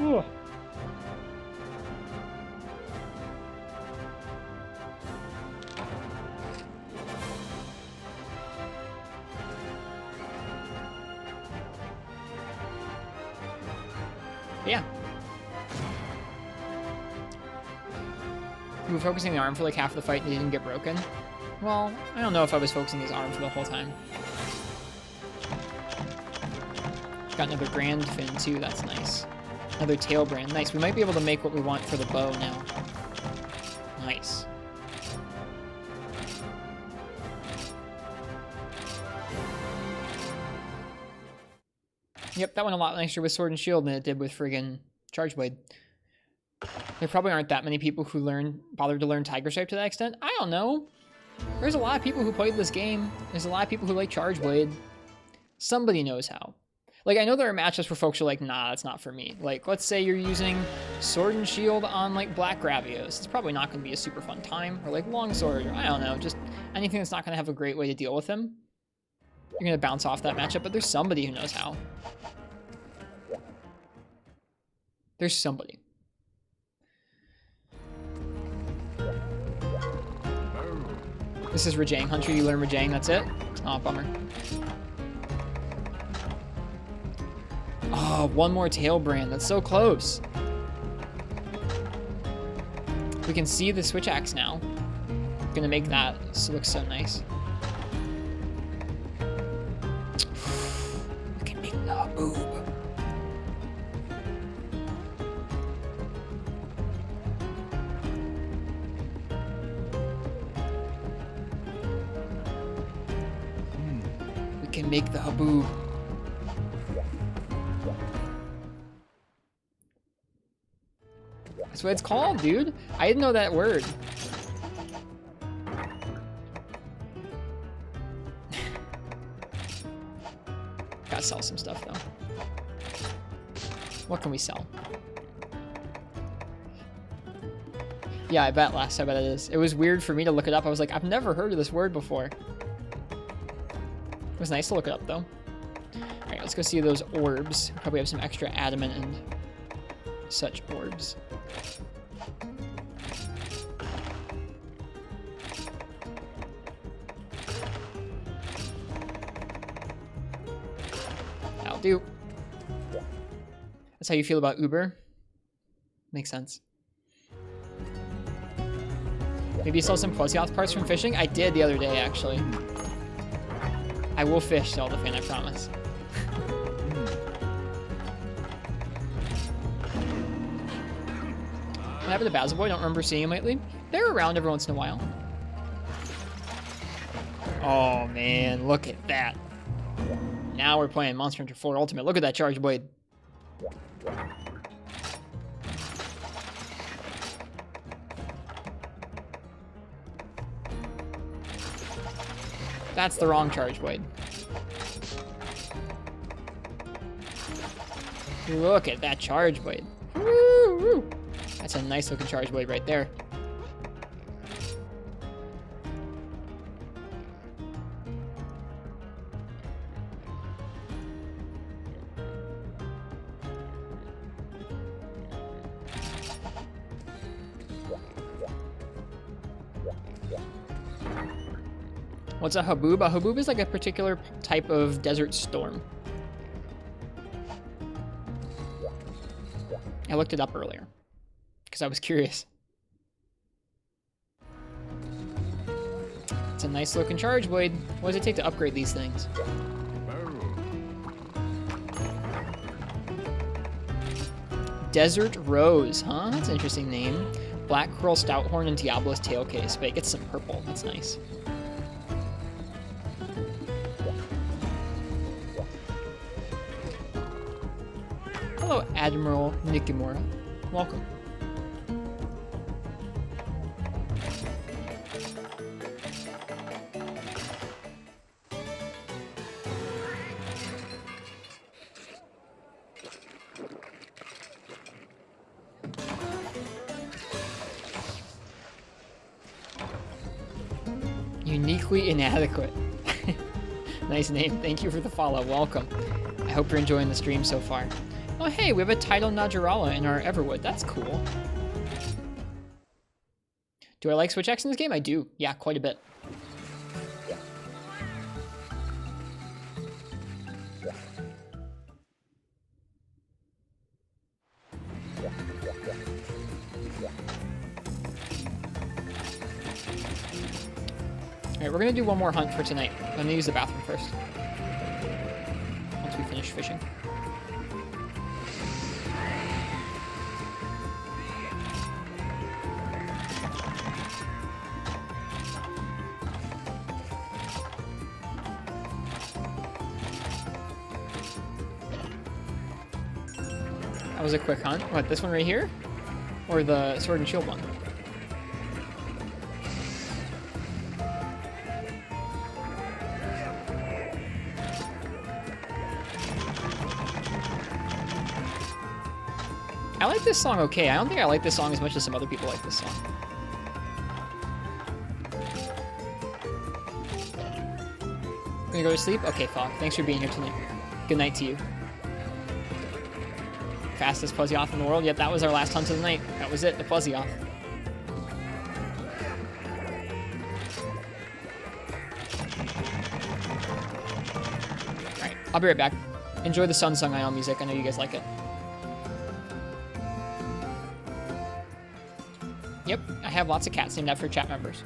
Ooh. Yeah. You were focusing the arm for like half the fight and it didn't get broken? Well, I don't know if I was focusing his arm for the whole time. Got another Grand Fin too, that's nice. Another tail brand, nice. We might be able to make what we want for the bow now. Nice. Yep, that went a lot nicer with Sword and Shield than it did with friggin' Charge Blade. There probably aren't that many people who bother to learn Tiger Stripe to that extent. I don't know. There's a lot of people who played this game. There's a lot of people who like Charge Blade. Somebody knows how. Like, I know there are matchups where folks are like, nah, that's not for me. Like, let's say you're using Sword and Shield on, like, Black Gravios. It's probably not going to be a super fun time. Or, like, Longsword, or I don't know, just anything that's not going to have a great way to deal with him. You're going to bounce off that matchup, but there's somebody who knows how. There's somebody. This is Rajang Hunter. You learn Rajang, that's it? Oh, bummer. Oh, one more tail brand. That's so close. We can see the switch axe now. Gonna make that look so nice. We can make the boob. We can make the haboob. That's what it's called, dude. I didn't know that word. Gotta sell some stuff, though. What can we sell? Yeah, I bet it is. It was weird for me to look it up. I was like, I've never heard of this word before. It was nice to look it up, though. Alright, let's go see those orbs. Probably have some extra adamant and such orbs. That'll do. That's how you feel about Uber? Makes sense. Maybe you saw some Quasiath parts from fishing? I did the other day, actually. I will fish, Zelda-fan, I promise. What happened to Basil Boy? I don't remember seeing him lately. They're around every once in a while. Oh man, look at that. Now we're playing Monster Hunter 4 Ultimate. Look at that Charge Blade. That's the wrong Charge Blade. Look at that Charge Blade. Woo-woo. That's a nice looking Charge Blade right there. What's a haboob? A haboob is like a particular type of desert storm. I looked it up earlier because I was curious. It's a nice looking Charge Blade. What does it take to upgrade these things? Desert Rose, huh? That's an interesting name. Black Coral Stouthorn and Diablo's Tail Case, but it gets some purple. That's nice. Hello, Admiral Nikimura. Welcome. Uniquely inadequate. Nice name. Thank you for the follow. Welcome. I hope you're enjoying the stream so far. Oh, hey, we have a Tidal Najarala in our Everwood. That's cool. Do I like Switch X in this game? I do. Yeah, quite a bit. Alright, we're gonna do one more hunt for tonight. I'm gonna use the bathroom first. Once we finish fishing. That was a quick hunt. What, this one right here? Or the Sword and Shield one. I like this song okay. I don't think I like this song as much as some other people like this song. Gonna go to sleep? Okay, Fog. Thanks for being here tonight. Good night to you. Fastest Plesioth in the world. Yep, that was our last hunt of the night. That was it, the Plesioth. Alright, I'll be right back. Enjoy the Sun Sung Isle music. I know you guys like it. Yep, I have lots of cats named after chat members.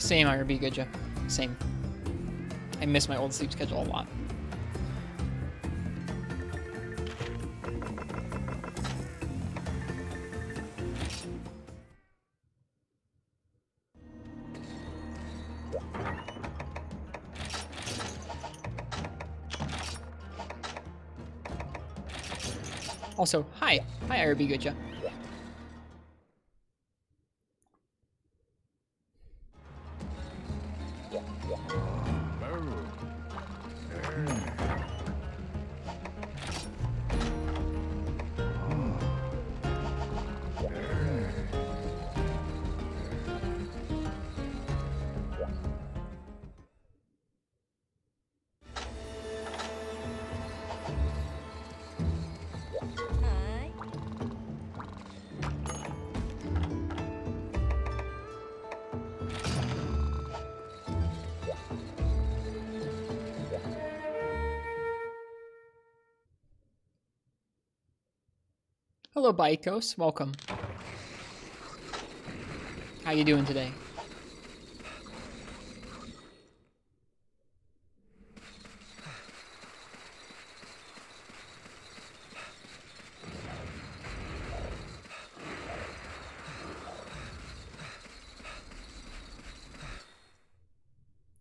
Same, IRB Goodja. Same. I miss my old sleep schedule a lot. Also, hi. Hi, IRB Goodja. Hello, Baikos. Welcome. How you doing today?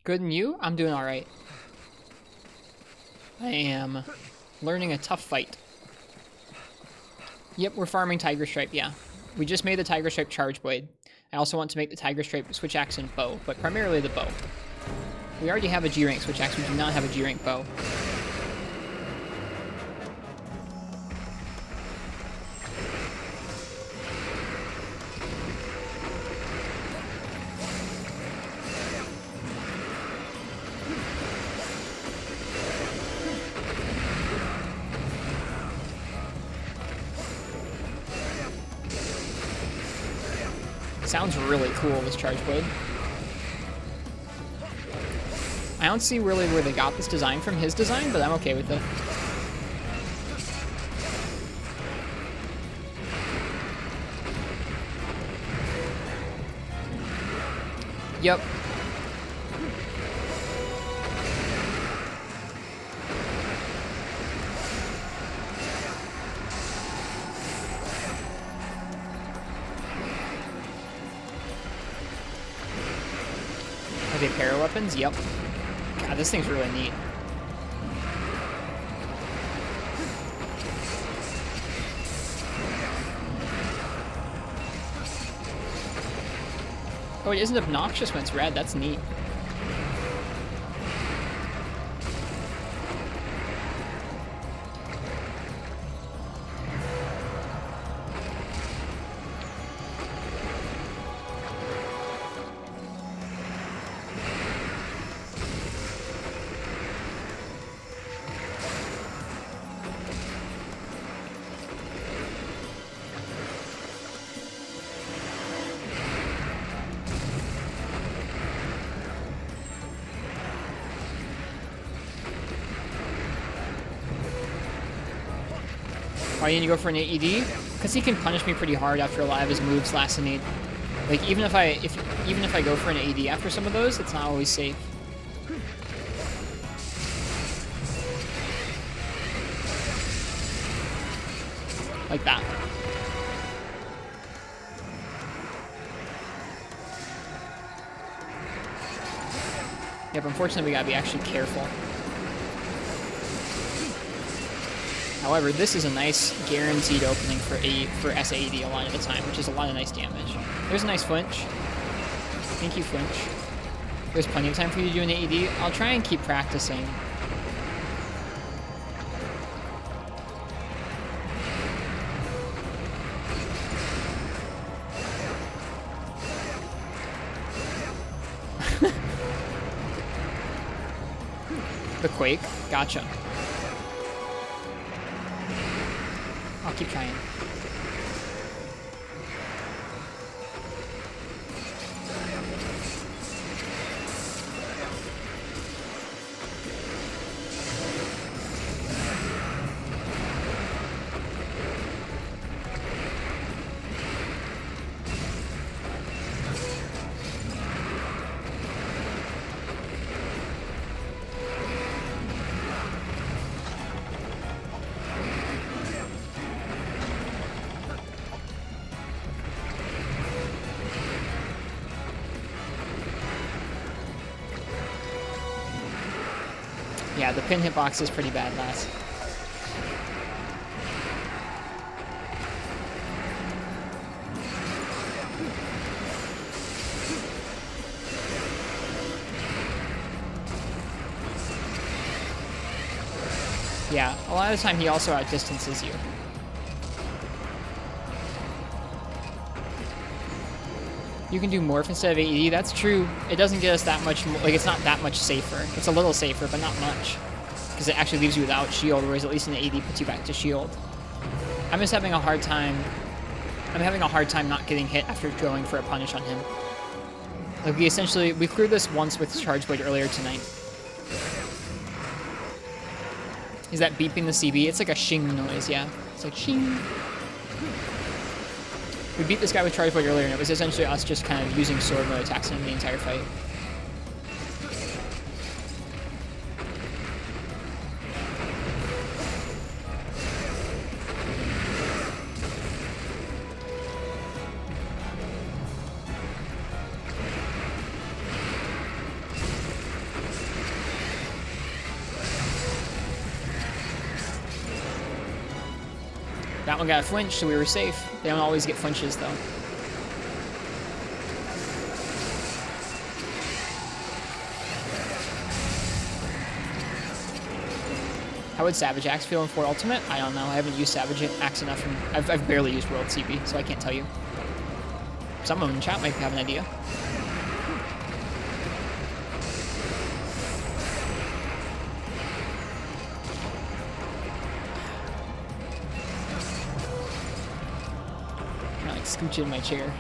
Good, and you? I'm doing all right. I am learning a tough fight. Yep, we're farming Tiger Stripe, yeah. We just made the Tiger Stripe Charge Blade. I also want to make the Tiger Stripe Switch Axe and Bow, but primarily the bow. We already have a G-Rank Switch Axe, we do not have a G-Rank Bow. Sounds really cool, this Charge Blade. I don't see really where they got this design from his design, but I'm okay with it. Yep. activate para weapons. Yep. God, this thing's really neat. Oh, it isn't obnoxious when it's red. That's neat. Why didn't you go for an AED? Because he can punish me pretty hard after a lot of his moves lacinate. Like even if I go for an AED after some of those, it's not always safe. Like that. Yep, unfortunately we gotta be actually careful. However, this is a nice guaranteed opening for SAED a lot of the time, which is a lot of nice damage. There's a nice flinch. Thank you, flinch. There's plenty of time for you to do an AED. I'll try and keep practicing. The Quake. Gotcha. I'll keep trying. Yeah, the pin hitbox is pretty bad, lads. Yeah, a lot of the time he also outdistances you. You can do morph instead of AED. That's true. It doesn't get us that much, like it's not that much safer. It's a little safer, but not much. Because it actually leaves you without shield, whereas at least an AED puts you back to shield. I'm just having a hard time. I'm having a hard time not getting hit after going for a punish on him. Like we cleared this once with Charge Blade earlier tonight. Is that beeping the CB? It's like a shing noise, yeah. It's like shing. We beat this guy with Charge Blade earlier, and it was essentially us just kind of using sword mode attacks in the entire fight. That one got a flinch, so we were safe. They don't always get flinches, though. How would Savage Axe feel in 4 Ultimate? I don't know. I haven't used Savage Axe enough. I've barely used World CB, so I can't tell you. Someone in chat might have an idea. Scooch in my chair.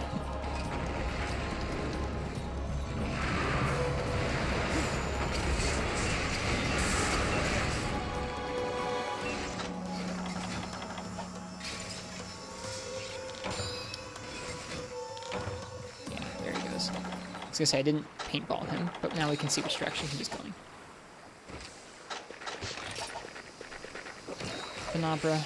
Yeah, there he goes. I was gonna say I didn't paintball him, but now we can see which direction he was going. Penobra.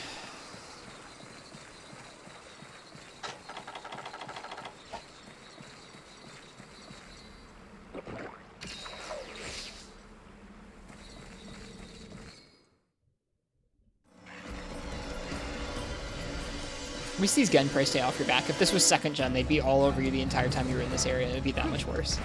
At least these Genpray stay off your back. If this was second gen, they'd be all over you the entire time you were in this area. It'd be that much worse.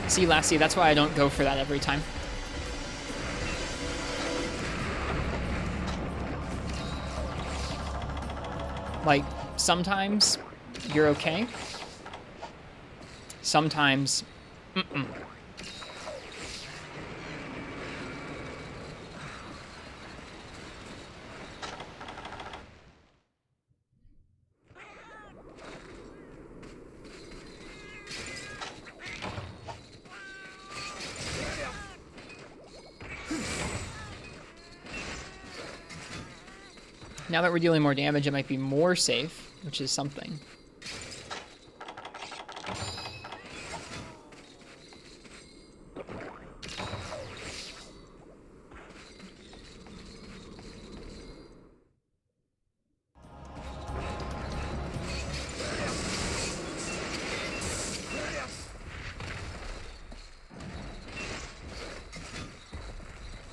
See, Lassie, that's why I don't go for that every time. Like, sometimes you're okay. Sometimes, mm-mm. Now that we're dealing more damage, it might be more safe, which is something.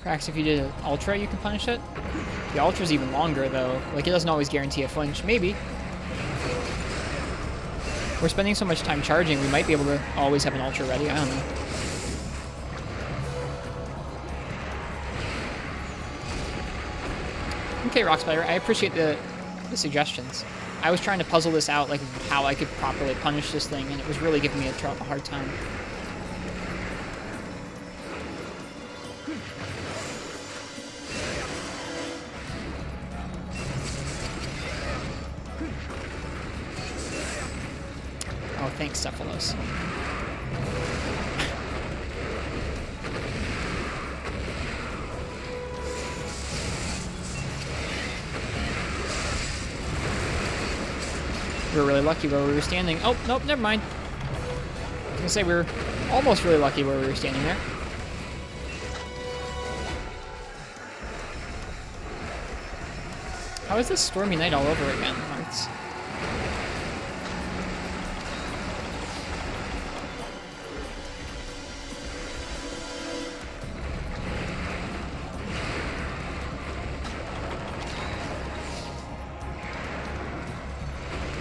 Perhaps if you did an Ultra, you can punish it. The Ultra's even longer, though. Like, it doesn't always guarantee a flinch. Maybe. We're spending so much time charging, we might be able to always have an Ultra ready. I don't know. Okay, Rock Spider, I appreciate the suggestions. I was trying to puzzle this out, like, how I could properly punish this thing, and it was really giving me a hard time. Oh, thanks, Cephalos. We were really lucky where we were standing. Oh, nope, never mind. I was gonna say we were almost really lucky where we were standing there. How is this stormy night all over again, Hearts?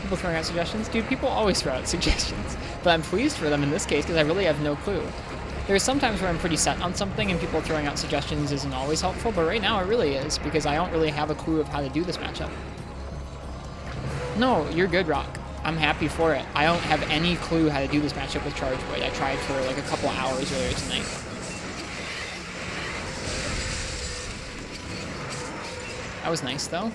People throwing out suggestions? Dude, people always throw out suggestions. But I'm pleased for them in this case because I really have no clue. There's sometimes where I'm pretty set on something and people throwing out suggestions isn't always helpful, but right now it really is because I don't really have a clue of how to do this matchup. No, you're good, Rock. I'm happy for it. I don't have any clue how to do this matchup with Charge Void. I tried for like a couple hours earlier tonight. That was nice, though.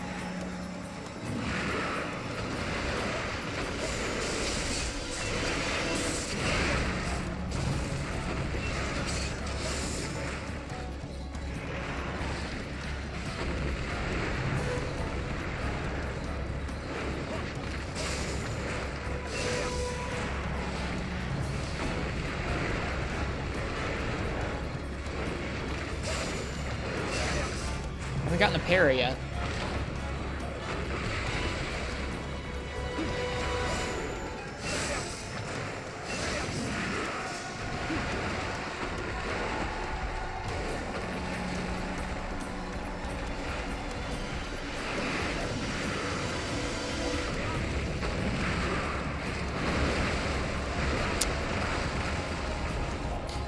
I haven't gotten a parry yet.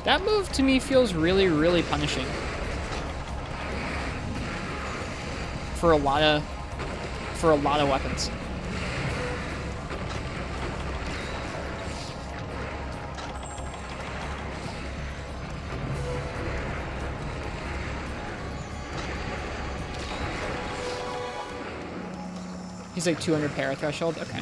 That move to me feels really, really punishing. For a lot of weapons. He's like 200 para threshold. Okay.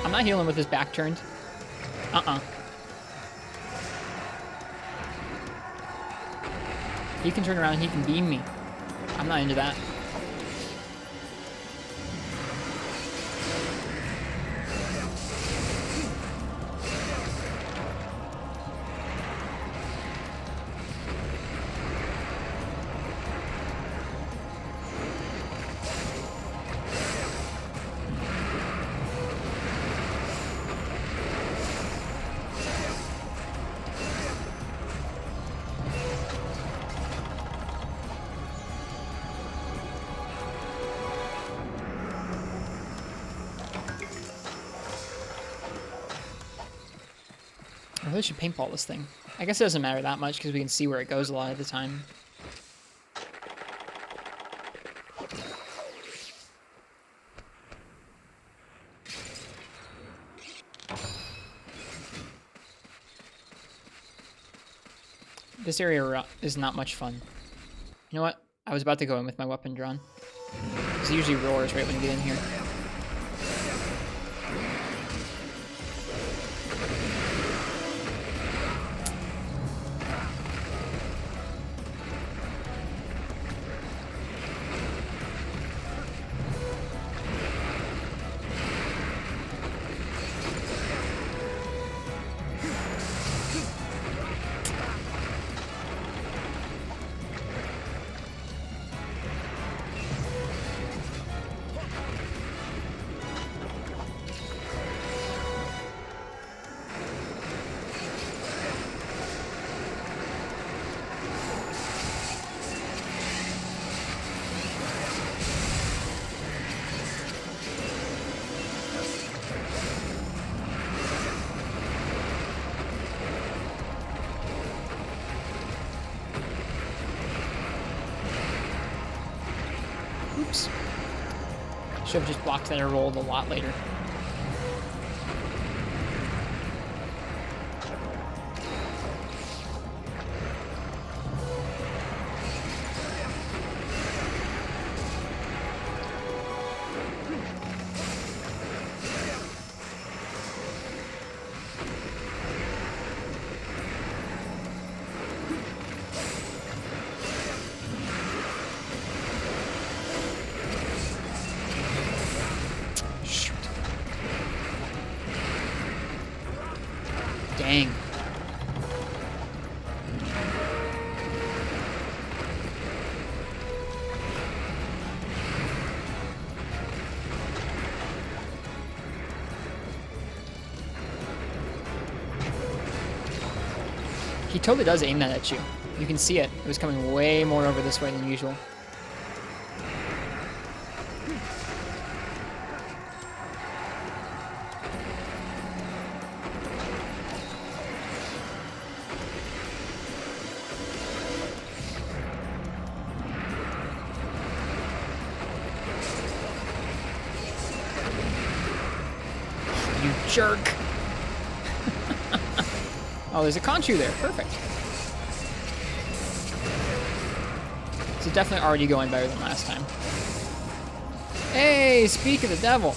I'm not healing with his back turned. He can turn around, he can beam me. I'm not into that. I really should paintball this thing. I guess it doesn't matter that much because we can see where it goes a lot of the time. This area is not much fun. You know what? I was about to go in with my weapon drawn. It usually roars right when you get in here. Oops. Should have just blocked that and rolled a lot later. Dang. He totally does aim that at you. You can see it. It was coming way more over this way than usual. You jerk. Oh, there's a Conchu there. Perfect. So definitely already going better than last time. Hey, speak of the devil.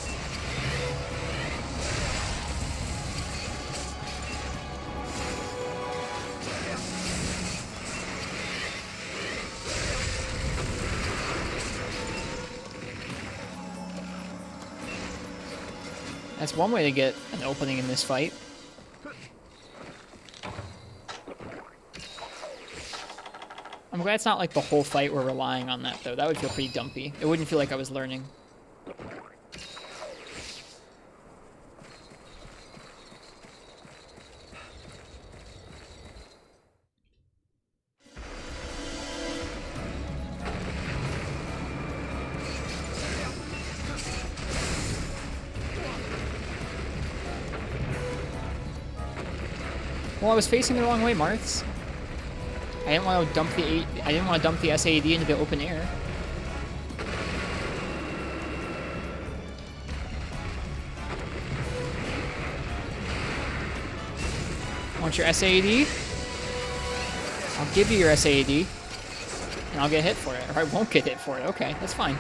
That's one way to get an opening in this fight. I'm glad it's not like the whole fight we're relying on that, though. That would feel pretty dumpy. It wouldn't feel like I was learning. Well, I was facing the wrong way, Marths. I didn't want to dump the SAD into the open air. Want your SAD? I'll give you your SAD, and I'll get hit for it, or I won't get hit for it. Okay, that's fine.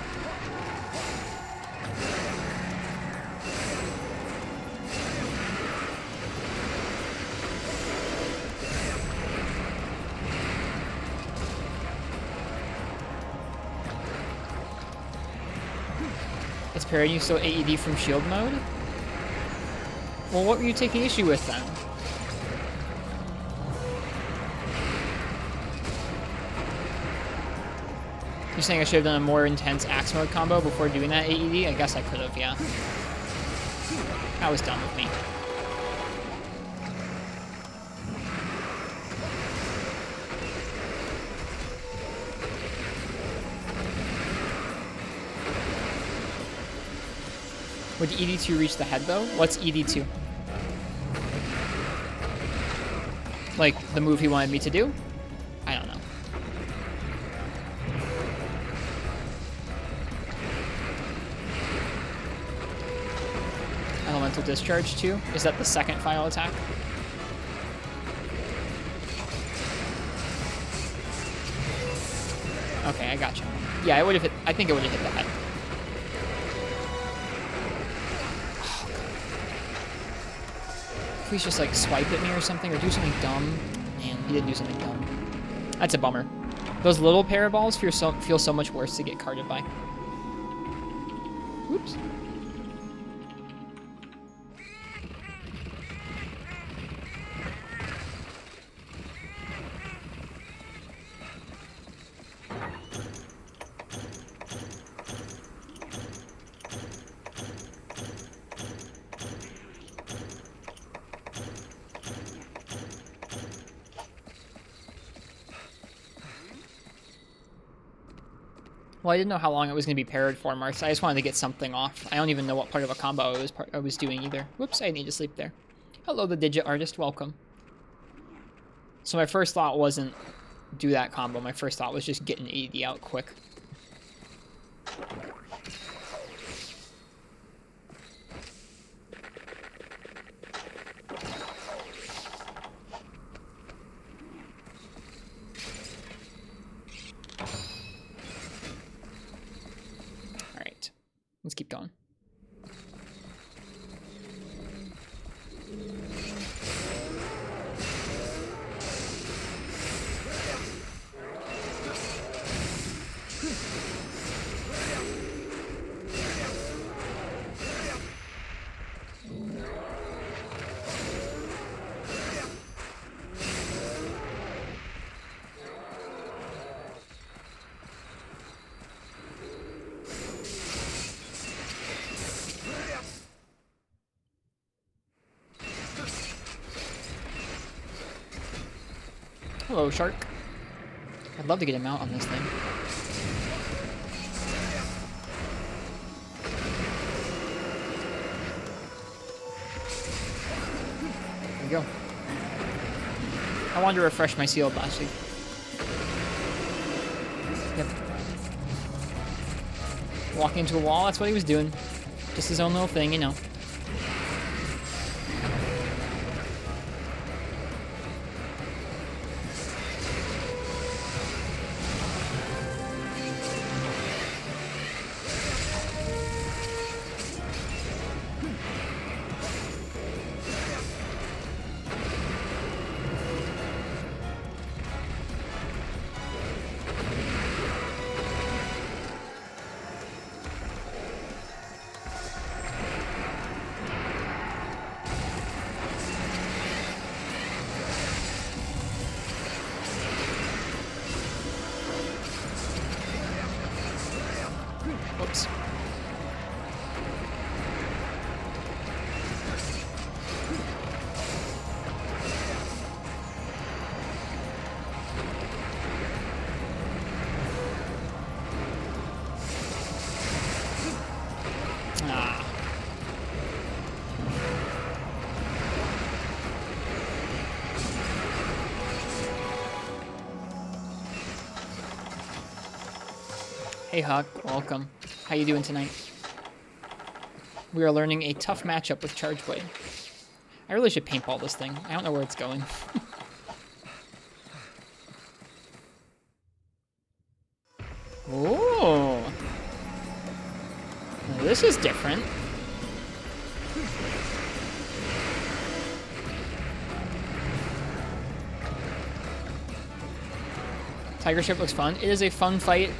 parried, you still AED from shield mode? Well, what were you taking issue with then? You're saying I should have done a more intense axe mode combo before doing that AED? I guess I could have, yeah. That was dumb of me. Would ED2 reach the head, though? What's ED2? Like, the move he wanted me to do? I don't know. Elemental Discharge, too? Is that the second final attack? Okay, I gotcha. Yeah, it would have hit. I think it would have hit the head. Please just like swipe at me or something, or do something dumb. Man, he did do something dumb. That's a bummer. Those little paraballs feel so much worse to get carded by. Whoops. Well, I didn't know how long it was going to be parried for, Marks. I just wanted to get something off. I don't even know what part of a combo I was doing either. Whoops, I need to sleep there. Hello, the Digit Artist. Welcome. So my first thought wasn't do that combo. My first thought was just get an AD out quick. Let's keep going. Hello, Shark. I'd love to get him out on this thing. There we go. I wanted to refresh my seal last week. Yep. Walking into a wall, that's what he was doing. Just his own little thing, you know. Whoops. Ah. Hey Huck, welcome. How you doing tonight? We are learning a tough matchup with Charge Blade. I really should paintball this thing. I don't know where it's going. Ooh. Well, this is different. Tiger Ship looks fun. It is a fun fight.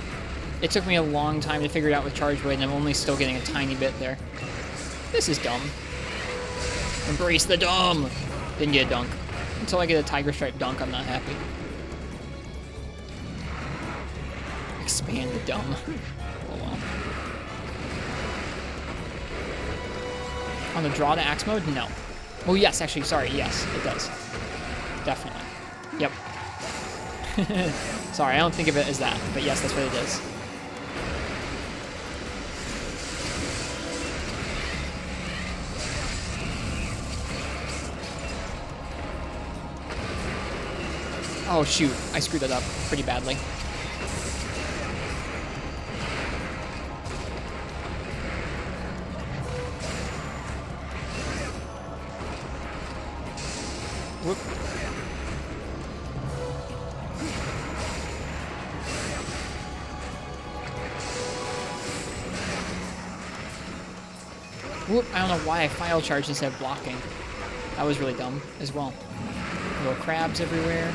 It took me a long time to figure it out with Charge Blade, and I'm only still getting a tiny bit there. This is dumb. Embrace the dumb! Didn't get a dunk. Until I get a Tiger Stripe dunk, I'm not happy. Expand the dumb. Oh well. On the draw to axe mode? No. Oh yes, actually, sorry, yes, it does. Definitely. Yep. Sorry, I don't think of it as that, but yes, that's what it is. Oh shoot, I screwed that up pretty badly. Whoop. Whoop, I don't know why I file charged instead of blocking. That was really dumb as well. Little crabs everywhere.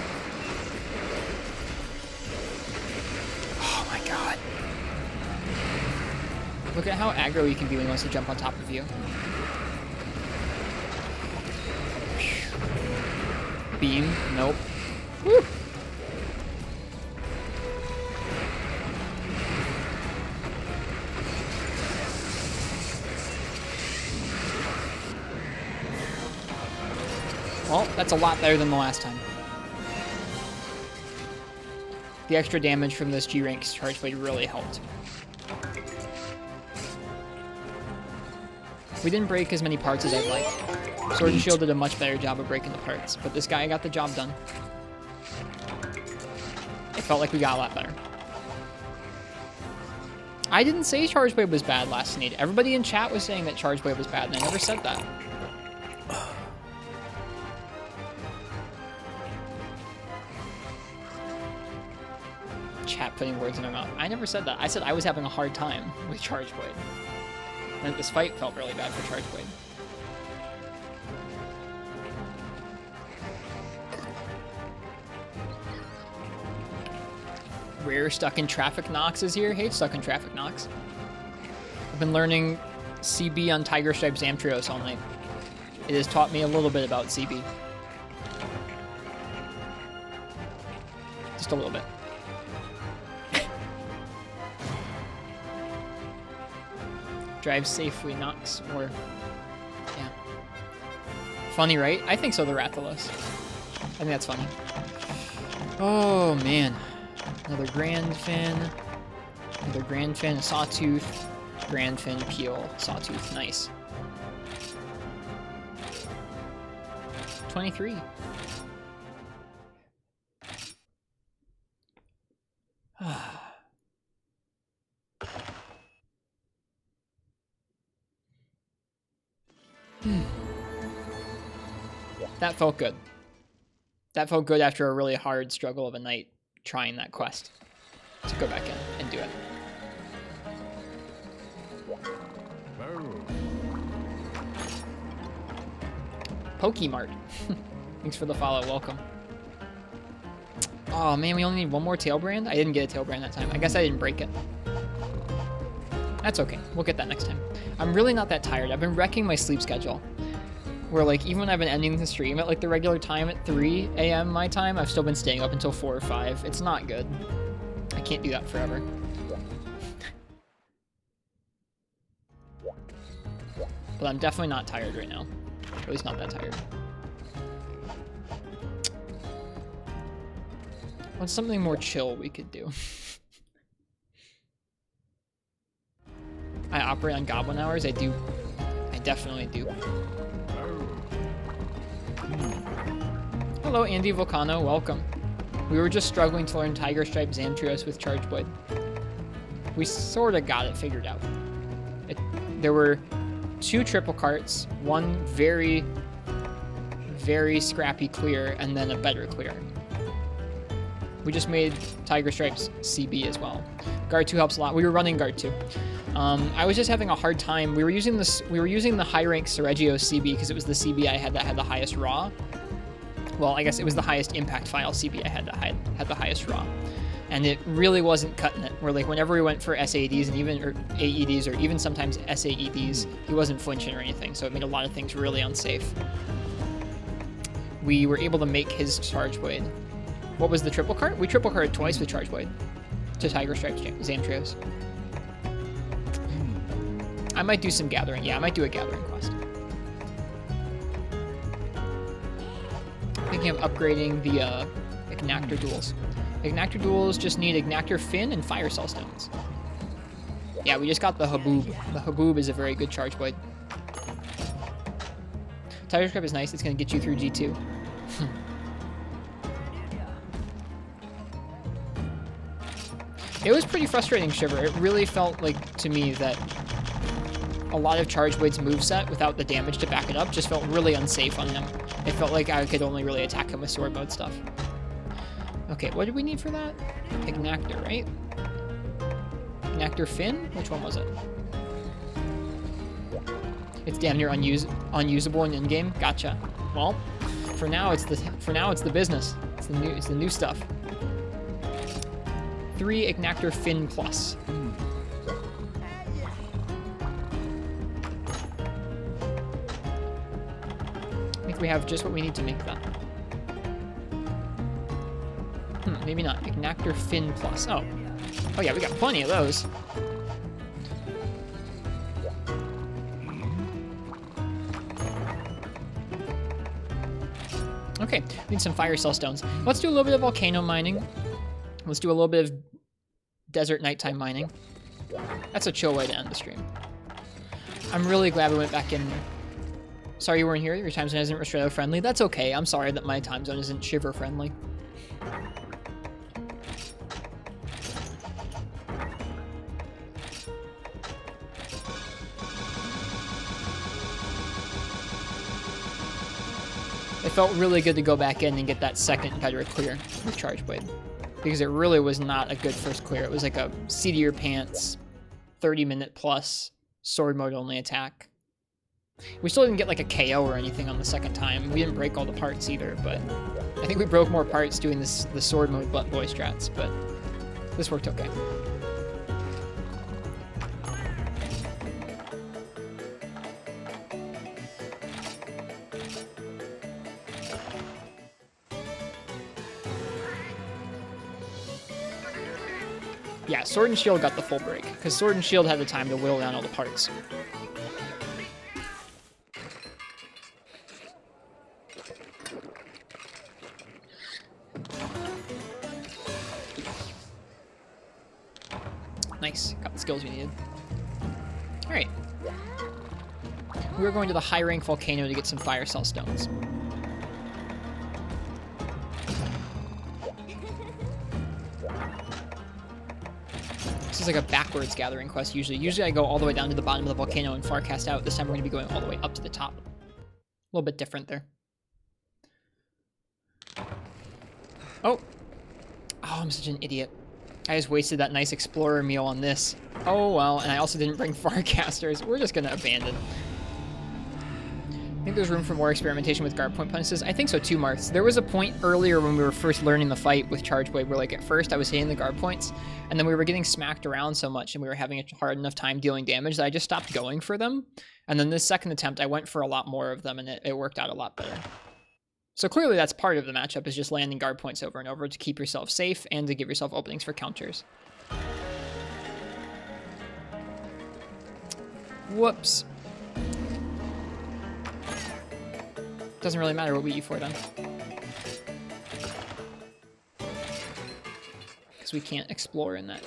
Oh my god. Look at how aggro he can be when he wants to jump on top of you. Beam, nope. Woo! Well, that's a lot better than the last time. The extra damage from this G-Rank Charge Blade really helped. We didn't break as many parts as I'd like. Sword and Shield did a much better job of breaking the parts, but this guy got the job done. It felt like we got a lot better. I didn't say Charge Blade was bad last Sneed. Everybody in chat was saying that Charge Blade was bad, and I never said that. Chat putting words in my mouth. I never said that. I said I was having a hard time with Charge Blade. And this fight felt really bad for Charge Blade. Rare Stuck in Traffic Nox is here. Hey, Stuck in Traffic Nox. I've been learning CB on Tiger Stripe Zamtrios all night. It has taught me a little bit about CB. Just a little bit. Drive safely, Nox, or... yeah. Funny, right? I think so, the Rathalos. I think that's funny. Oh, man. Another Grand Fin. Another Grand Fin, a Sawtooth. Grand Fin, Peel, Sawtooth. Nice. 23. That felt good. That felt good after a really hard struggle of a night trying that quest. Let's go back in and do it. Pokemart. Thanks for the follow. Welcome. Oh man, we only need one more tail brand? I didn't get a tail brand that time. I guess I didn't break it. That's okay. We'll get that next time. I'm really not that tired. I've been wrecking my sleep schedule. Where like even when I've been ending the stream at like the regular time at 3 a.m. my time, I've still been staying up until 4 or 5. It's not good. I can't do that forever. But I'm definitely not tired right now. At least not that tired. What's something more chill we could do? I operate on goblin hours? I do. I definitely do. Hello, Andy Volcano. Welcome. We were just struggling to learn Tiger Stripe Zamtrios with Charge Blade. We sort of got it figured out. There were 2 triple carts, one very, very scrappy clear, and then a better clear. We just made Tiger Stripes CB as well. Guard 2 helps a lot. We were running Guard 2. I was just having a hard time. We were using the high rank Sergio CB because it was the CB I had that had the highest raw. Well, I guess it was the highest impact file CB I had that had the highest raw. And it really wasn't cutting it. Where like whenever we went for SAEDs and even or AEDs or even sometimes SAEDs, he wasn't flinching or anything, so it made a lot of things really unsafe. We were able to make his Charge Blade. What was the triple cart? We triple carted twice with Charge Blade to Tiger Stripes Zamtrios. I might do some gathering. Yeah, I might do a gathering quest. Thinking of upgrading the Ignactor duels. Ignactor duels just need Ignactor Fin and Fire Cell Stones. Yeah, we just got the Haboob. The Haboob is a very good Charge Blade. Tiger Stripe is nice. It's going to get you through G2. It was pretty frustrating, Shiver. It really felt like, to me, that a lot of Charge Blade's moveset, without the damage to back it up, just felt really unsafe on him. It felt like I could only really attack him with sword mode stuff. Okay, what did we need for that? Ignactor, right? Ignactor Fin? Which one was it? It's damn near unusable in in-game. Gotcha. Well, for now it's the business. It's the new stuff. 3 Ignactor Fin plus. I think we have just what we need to make that. Maybe not. Ignactor Fin plus. Oh. Oh yeah, we got plenty of those. Okay, we need some Fire Cell Stones. Let's do a little bit of volcano mining. Let's do a little bit of desert nighttime mining. That's a chill way to end the stream. I'm really glad we went back in. Sorry you weren't here. Your time zone isn't Ristretto friendly. That's okay. I'm sorry that my time zone isn't Shiver friendly. It felt really good to go back in and get that second better clear with Charge Blade. Because it really was not a good first clear. It was like a seat of your pants, 30-minute plus, sword mode only attack. We still didn't get like a KO or anything on the second time. We didn't break all the parts either, but I think we broke more parts doing the sword mode butt boy strats, but this worked okay. Yeah, Sword and Shield got the full break, because Sword and Shield had the time to whittle down all the parts. Nice, got the skills we needed. Alright. We're going to the high rank volcano to get some Fire Cell Stones. This is like a backwards gathering quest usually. Usually I go all the way down to the bottom of the volcano and Farcast out. This time we're going to be going all the way up to the top. A little bit different there. Oh, I'm such an idiot. I just wasted that nice Explorer meal on this. Oh well, and I also didn't bring Farcasters. We're just going to abandon. I think there's room for more experimentation with guard point punishes. I think so too, Marks. There was a point earlier when we were first learning the fight with Charge Blade where, like, at first I was hitting the guard points, and then we were getting smacked around so much and we were having a hard enough time dealing damage that I just stopped going for them. And then this second attempt, I went for a lot more of them, and it worked out a lot better. So clearly that's part of the matchup, is just landing guard points over and over to keep yourself safe and to give yourself openings for counters. Whoops. Doesn't really matter what we eat for then. Because we can't explore in that.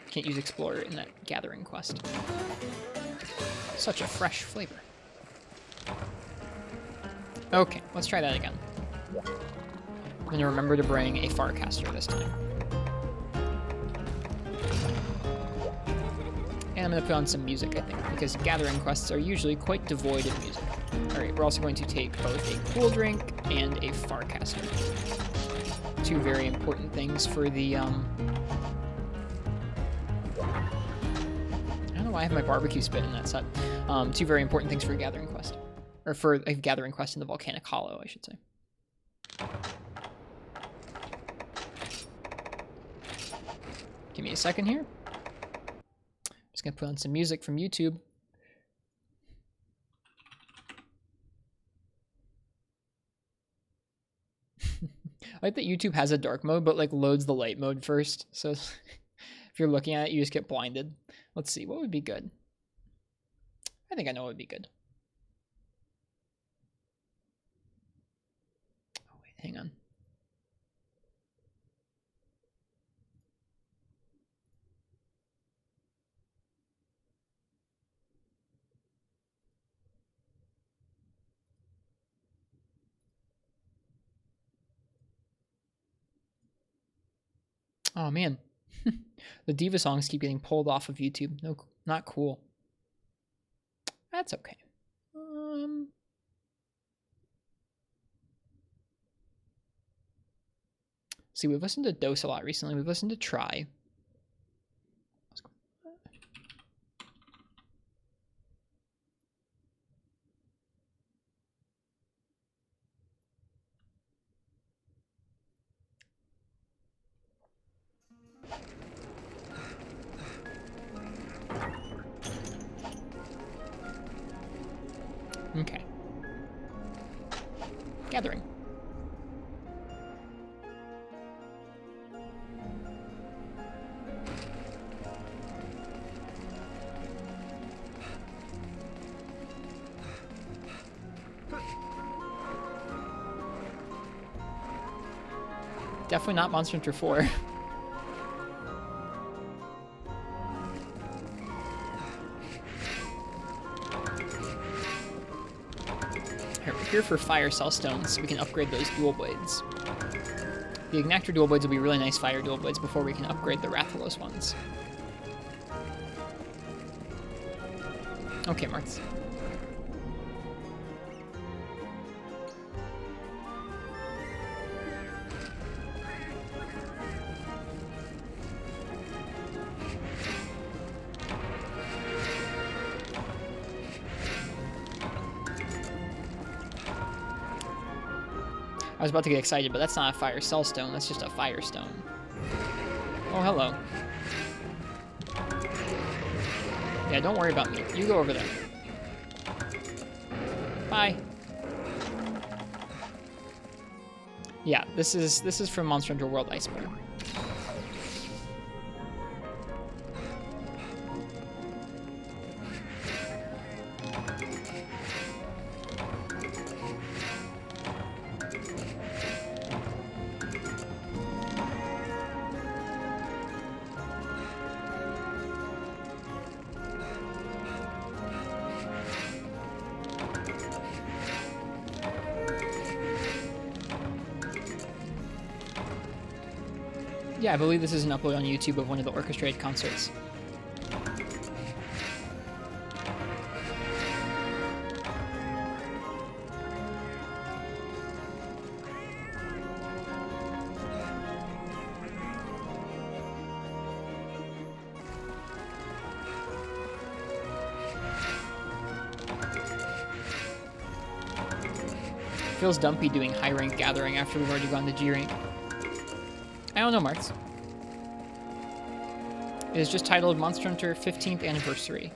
Can't use Explorer in that gathering quest. Such a fresh flavor. Okay, let's try that again. I'm gonna remember to bring a Farcaster this time. And I'm gonna put on some music, I think, because gathering quests are usually quite devoid of music. Alright, we're also going to take both a cool drink and a Farcaster. Two very important things for the, I don't know why I have my barbecue spit in that set. Two very important things for a gathering quest. Or for a gathering quest in the Volcanic Hollow, I should say. Give me a second here. Just gonna put on some music from YouTube. I like that YouTube has a dark mode, but like loads the light mode first. So if you're looking at it, you just get blinded. Let's see, what would be good? I think I know what would be good. Oh, wait, hang on. Oh man, the Diva songs keep getting pulled off of YouTube. No, not cool. That's okay. See, we've listened to Dose a lot recently. We've listened to Try. Okay. Gathering. Definitely not Monster Hunter 4. We're here for fire cell stones so we can upgrade those dual blades. The Ignactor dual blades will be really nice fire dual blades before we can upgrade the Rathalos ones. Okay, Marks. I was about to get excited, but that's not a fire cell stone, that's just a fire stone. Oh, hello. Yeah, don't worry about me. You go over there. Bye. Yeah, this is from Monster Hunter World Iceborne. Yeah, I believe this is an upload on YouTube of one of the orchestrated concerts. Feels dumpy doing high rank gathering after we've already gone to G rank. I don't know, Marks. It is just titled Monster Hunter 15th Anniversary.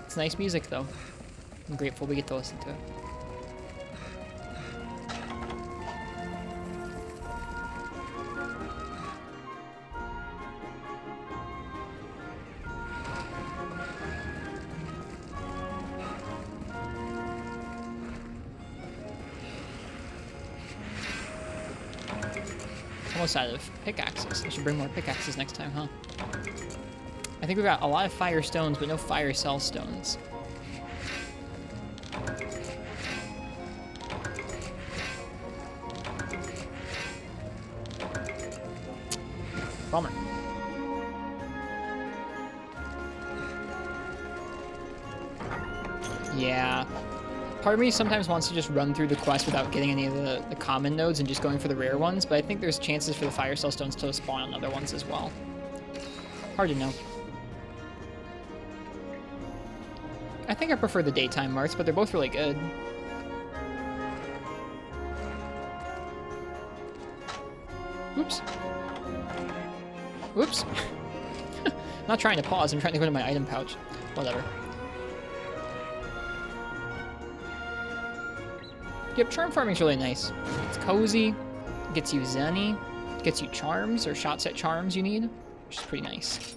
It's nice music, though. I'm grateful we get to listen to it. Almost out of pickaxes. I should bring more pickaxes next time, huh? I think we've got a lot of fire stones, but no fire cell stones. Bummer. Yeah. Part of me sometimes wants to just run through the quest without getting any of the common nodes and just going for the rare ones, but I think there's chances for the fire cell stones to spawn on other ones as well. Hard to know. I think I prefer the daytime marks, but they're both really good. Oops. Oops. Not trying to pause, I'm trying to go to my item pouch. Whatever. Yep, charm farming's really nice. It's cozy, gets you zenny, gets you charms or shots at charms you need, which is pretty nice.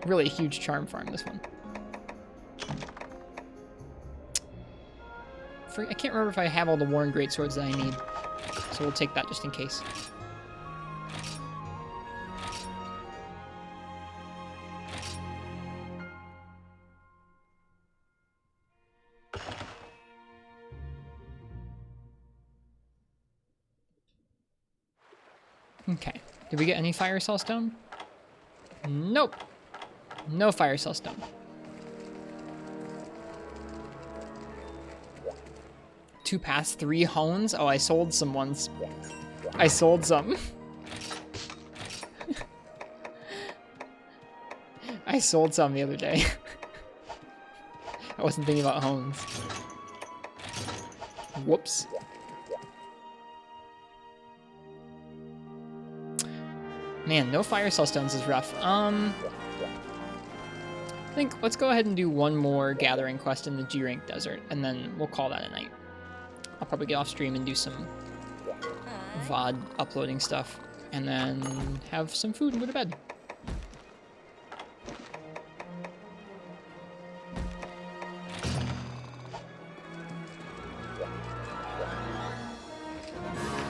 Really a huge charm farm, this one. I can't remember if I have all the worn greatswords that I need, so we'll take that just in case. Okay. Did we get any fire cell stone? Nope. No fire cell stone. Two paths, 3 hones. Oh, I sold some once. I sold some. I sold some the other day. I wasn't thinking about hones. Whoops. Man, no fire cell stones is rough. I think let's go ahead and do one more gathering quest in the G-Rank Desert, and then we'll call that a night. I'll probably get off stream and do some VOD uploading stuff, and then have some food and go to bed.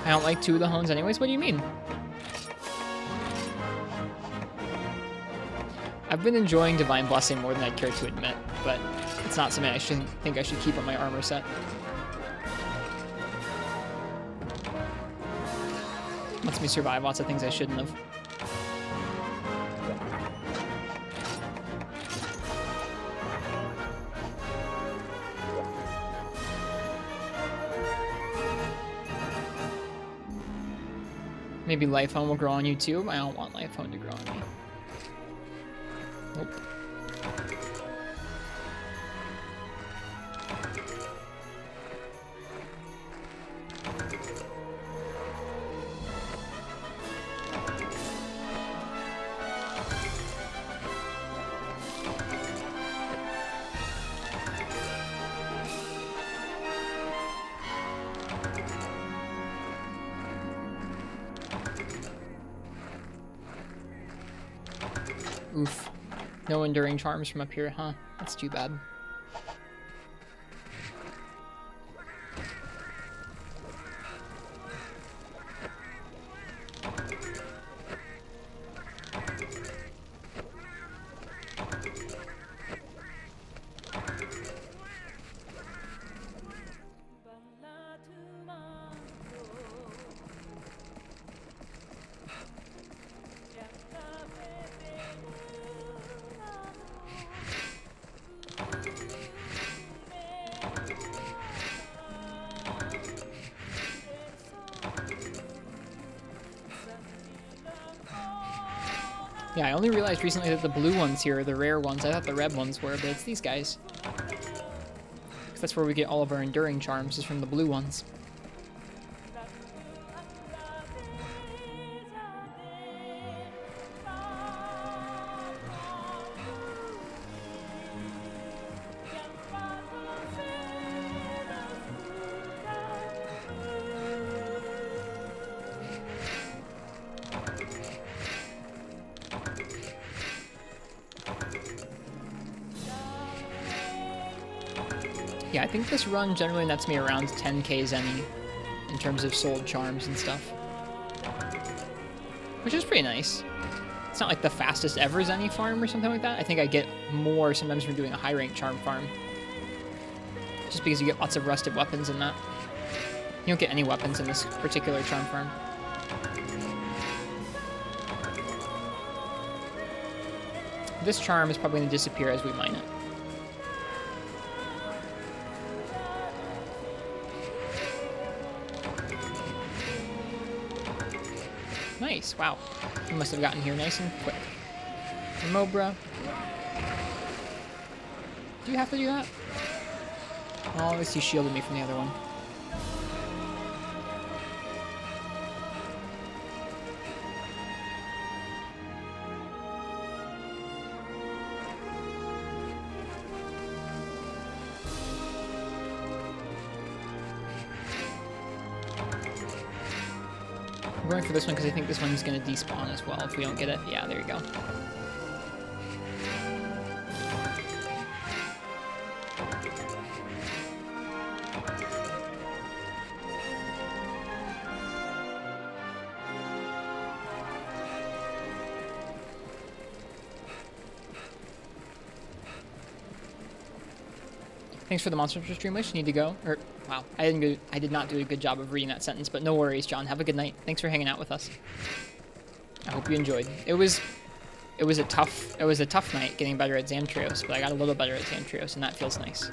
I don't like 2 of the hones anyways, what do you mean? I've been enjoying Divine Blessing more than I'd care to admit, but it's not something I think I should keep on my armor set. Lets me survive lots of things I shouldn't have. Maybe Life Hone will grow on you too? I don't want Life Hone to grow on me. Nope. Oof. No enduring charms from up here, huh? That's too bad. Yeah, I only realized recently that the blue ones here are the rare ones. I thought the red ones were, but it's these guys. 'Cause that's where we get all of our enduring charms, is from the blue ones. Yeah, I think this run generally nets me around 10k zenny in terms of sold charms and stuff. Which is pretty nice. It's not like the fastest ever zenny farm or something like that. I think I get more sometimes from doing a high rank charm farm. Just because you get lots of rusted weapons in that. You don't get any weapons in this particular charm farm. This charm is probably going to disappear as we mine it. Nice, wow. We must have gotten here nice and quick. Mobra. Do you have to do that? Oh, at least he shielded me from the other one. I'm going for this one because I think this one's going to despawn as well if we don't get it. Yeah, there you go. Thanks for the Monster Hunter stream wish. Need to go. Or wow, I did not do a good job of reading that sentence, but no worries, John. Have a good night. Thanks for hanging out with us. I hope you enjoyed. It was a tough night getting better at Zamtrios, but I got a little better at Zamtrios, and that feels nice.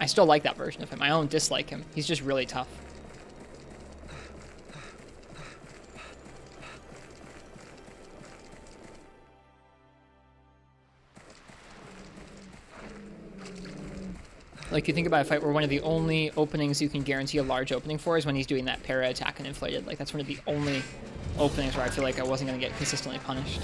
I still like that version of him. I don't dislike him. He's just really tough. Like, you think about a fight where one of the only openings you can guarantee a large opening for is when he's doing that para attack and inflated. Like, that's one of the only openings where I feel like I wasn't going to get consistently punished.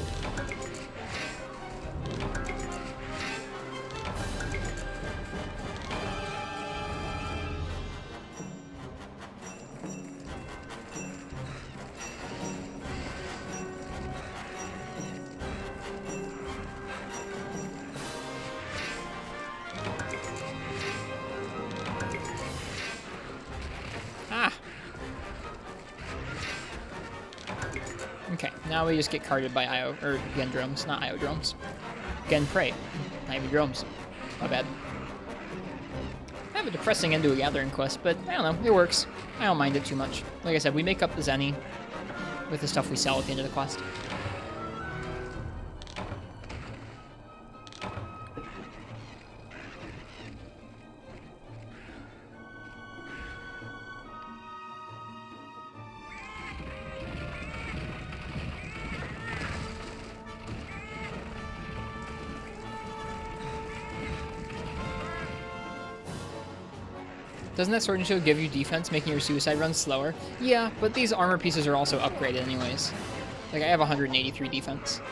Now we just get carded by IO, or Gen drones, not IO drones. Gen prey, not even drones. My bad. I have a depressing end to a gathering quest, but I don't know, it works. I don't mind it too much. Like I said, we make up the Zenny with the stuff we sell at the end of the quest. Doesn't that Sword and Shield give you defense, making your suicide runs slower? Yeah, but these armor pieces are also upgraded anyways. Like, I have 183 defense.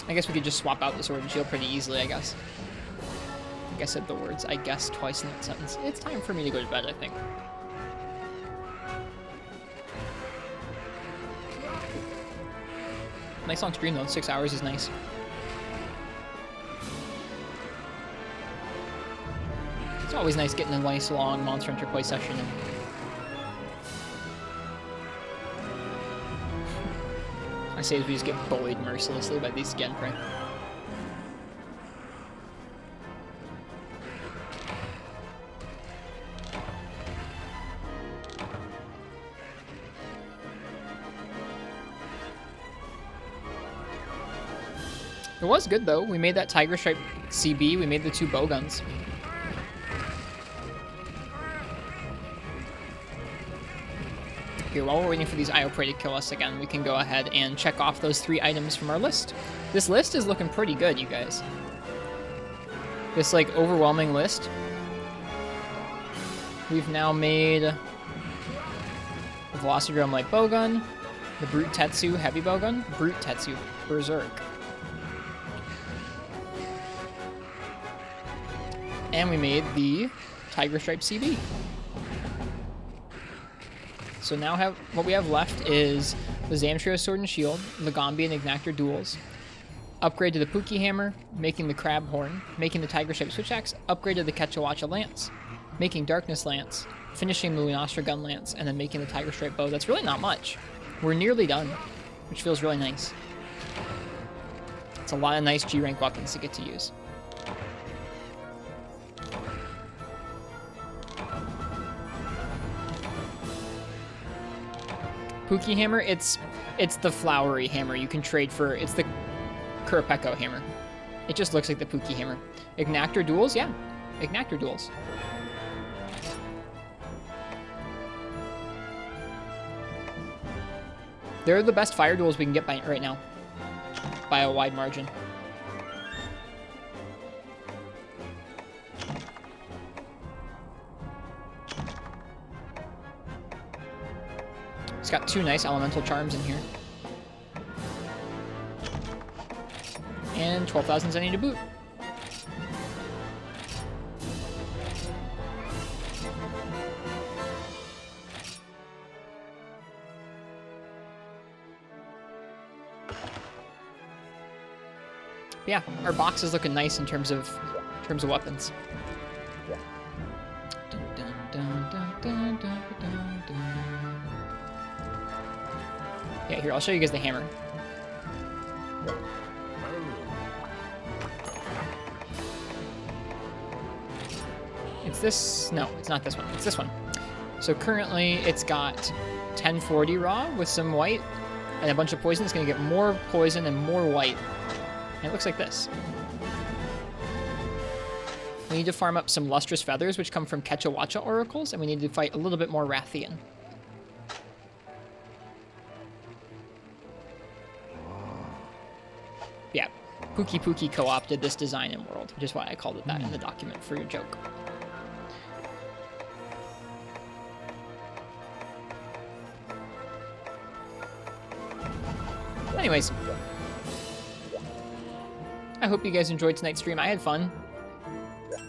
I guess we could just swap out the Sword and Shield pretty easily, I guess. I think I said the words "I guess" twice in that sentence. It's time for me to go to bed, I think. Nice on stream, though. 6 hours is nice. It's always nice getting a nice long Monster Hunter play session in. I say as we just get bullied mercilessly by these Gen prey. It was good though. We made that Tiger Stripe CB, we made the 2 bow guns. Here, while we're waiting for these IO prey to kill us again, we can go ahead and check off those 3 items from our list. This list is looking pretty good, you guys. This, like, overwhelming list. We've now made the Velocidrome Light Bowgun, the Brute Tetsu Heavy Bowgun, Brute Tetsu Berserk. And we made the Tiger Stripe CB. So now what we have left is the Zamtrio Sword and Shield, the Gombi and Ignactor duels, upgrade to the Pookie Hammer, making the Crab Horn, making the Tiger Stripe Switch Axe, upgrade to the Quetzalwacha Lance, making Darkness Lance, finishing the Lunastra Gun Lance, and then making the Tiger Stripe Bow. That's really not much. We're nearly done, which feels really nice. It's a lot of nice G-rank weapons to get to use. Pookie hammer, it's the flowery hammer you can trade for. It's the Kurapeko hammer. It just looks like the Pookie hammer. Ignactor duels, yeah. Ignactor duels. They're the best fire duels we can get right now. By a wide margin. It's got 2 nice elemental charms in here. And 12,000 zenny to boot. Yeah, our box is looking nice in terms of weapons. Yeah, here, I'll show you guys the hammer. It's this, no, it's not this one, it's this one. So currently it's got 1040 raw with some white and a bunch of poison. It's gonna get more poison and more white. And it looks like this. We need to farm up some lustrous feathers, which come from Kechawacha oracles, and we need to fight a little bit more Rathian. Yeah, Pookie co-opted this design in World, which is why I called it that in the document for your joke. Anyways, I hope you guys enjoyed tonight's stream. I had fun.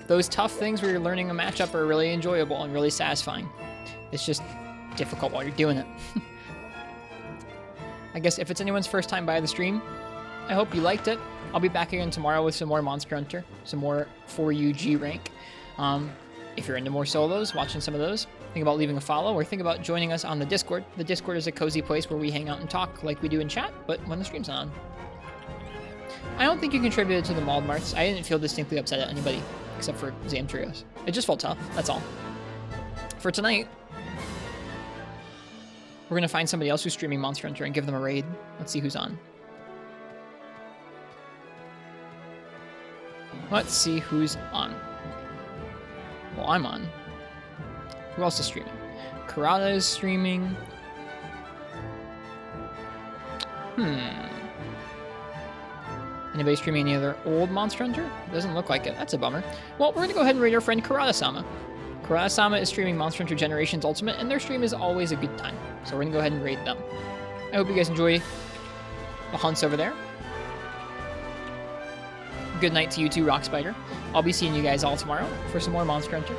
Those tough things where you're learning a matchup are really enjoyable and really satisfying. It's just difficult while you're doing it. I guess if it's anyone's first time by the stream, I hope you liked it. I'll be back again tomorrow with some more Monster Hunter, some more 4U G rank. If you're into more solos, watching some of those, think about leaving a follow or think about joining us on the Discord. The Discord is a cozy place where we hang out and talk like we do in chat, but when the stream's on. I don't think you contributed to the Mauled Marths. I didn't feel distinctly upset at anybody, except for Zamtrios. It just felt tough, that's all. For tonight, we're going to find somebody else who's streaming Monster Hunter and give them a raid. Let's see who's on. Let's see who's on. Well, I'm on. Who else is streaming? Karada is streaming. Anybody streaming any other old Monster Hunter? Doesn't look like it. That's a bummer. Well, we're going to go ahead and raid our friend Karada-sama. Karada-sama is streaming Monster Hunter Generations Ultimate, and their stream is always a good time. So we're going to go ahead and raid them. I hope you guys enjoy the hunts over there. Good night to you too, Rock Spider. I'll be seeing you guys all tomorrow for some more Monster Hunter.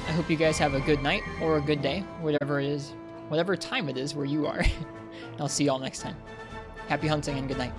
I hope you guys have a good night or a good day, whatever it is, whatever time it is where you are. And I'll see you all next time. Happy hunting and good night.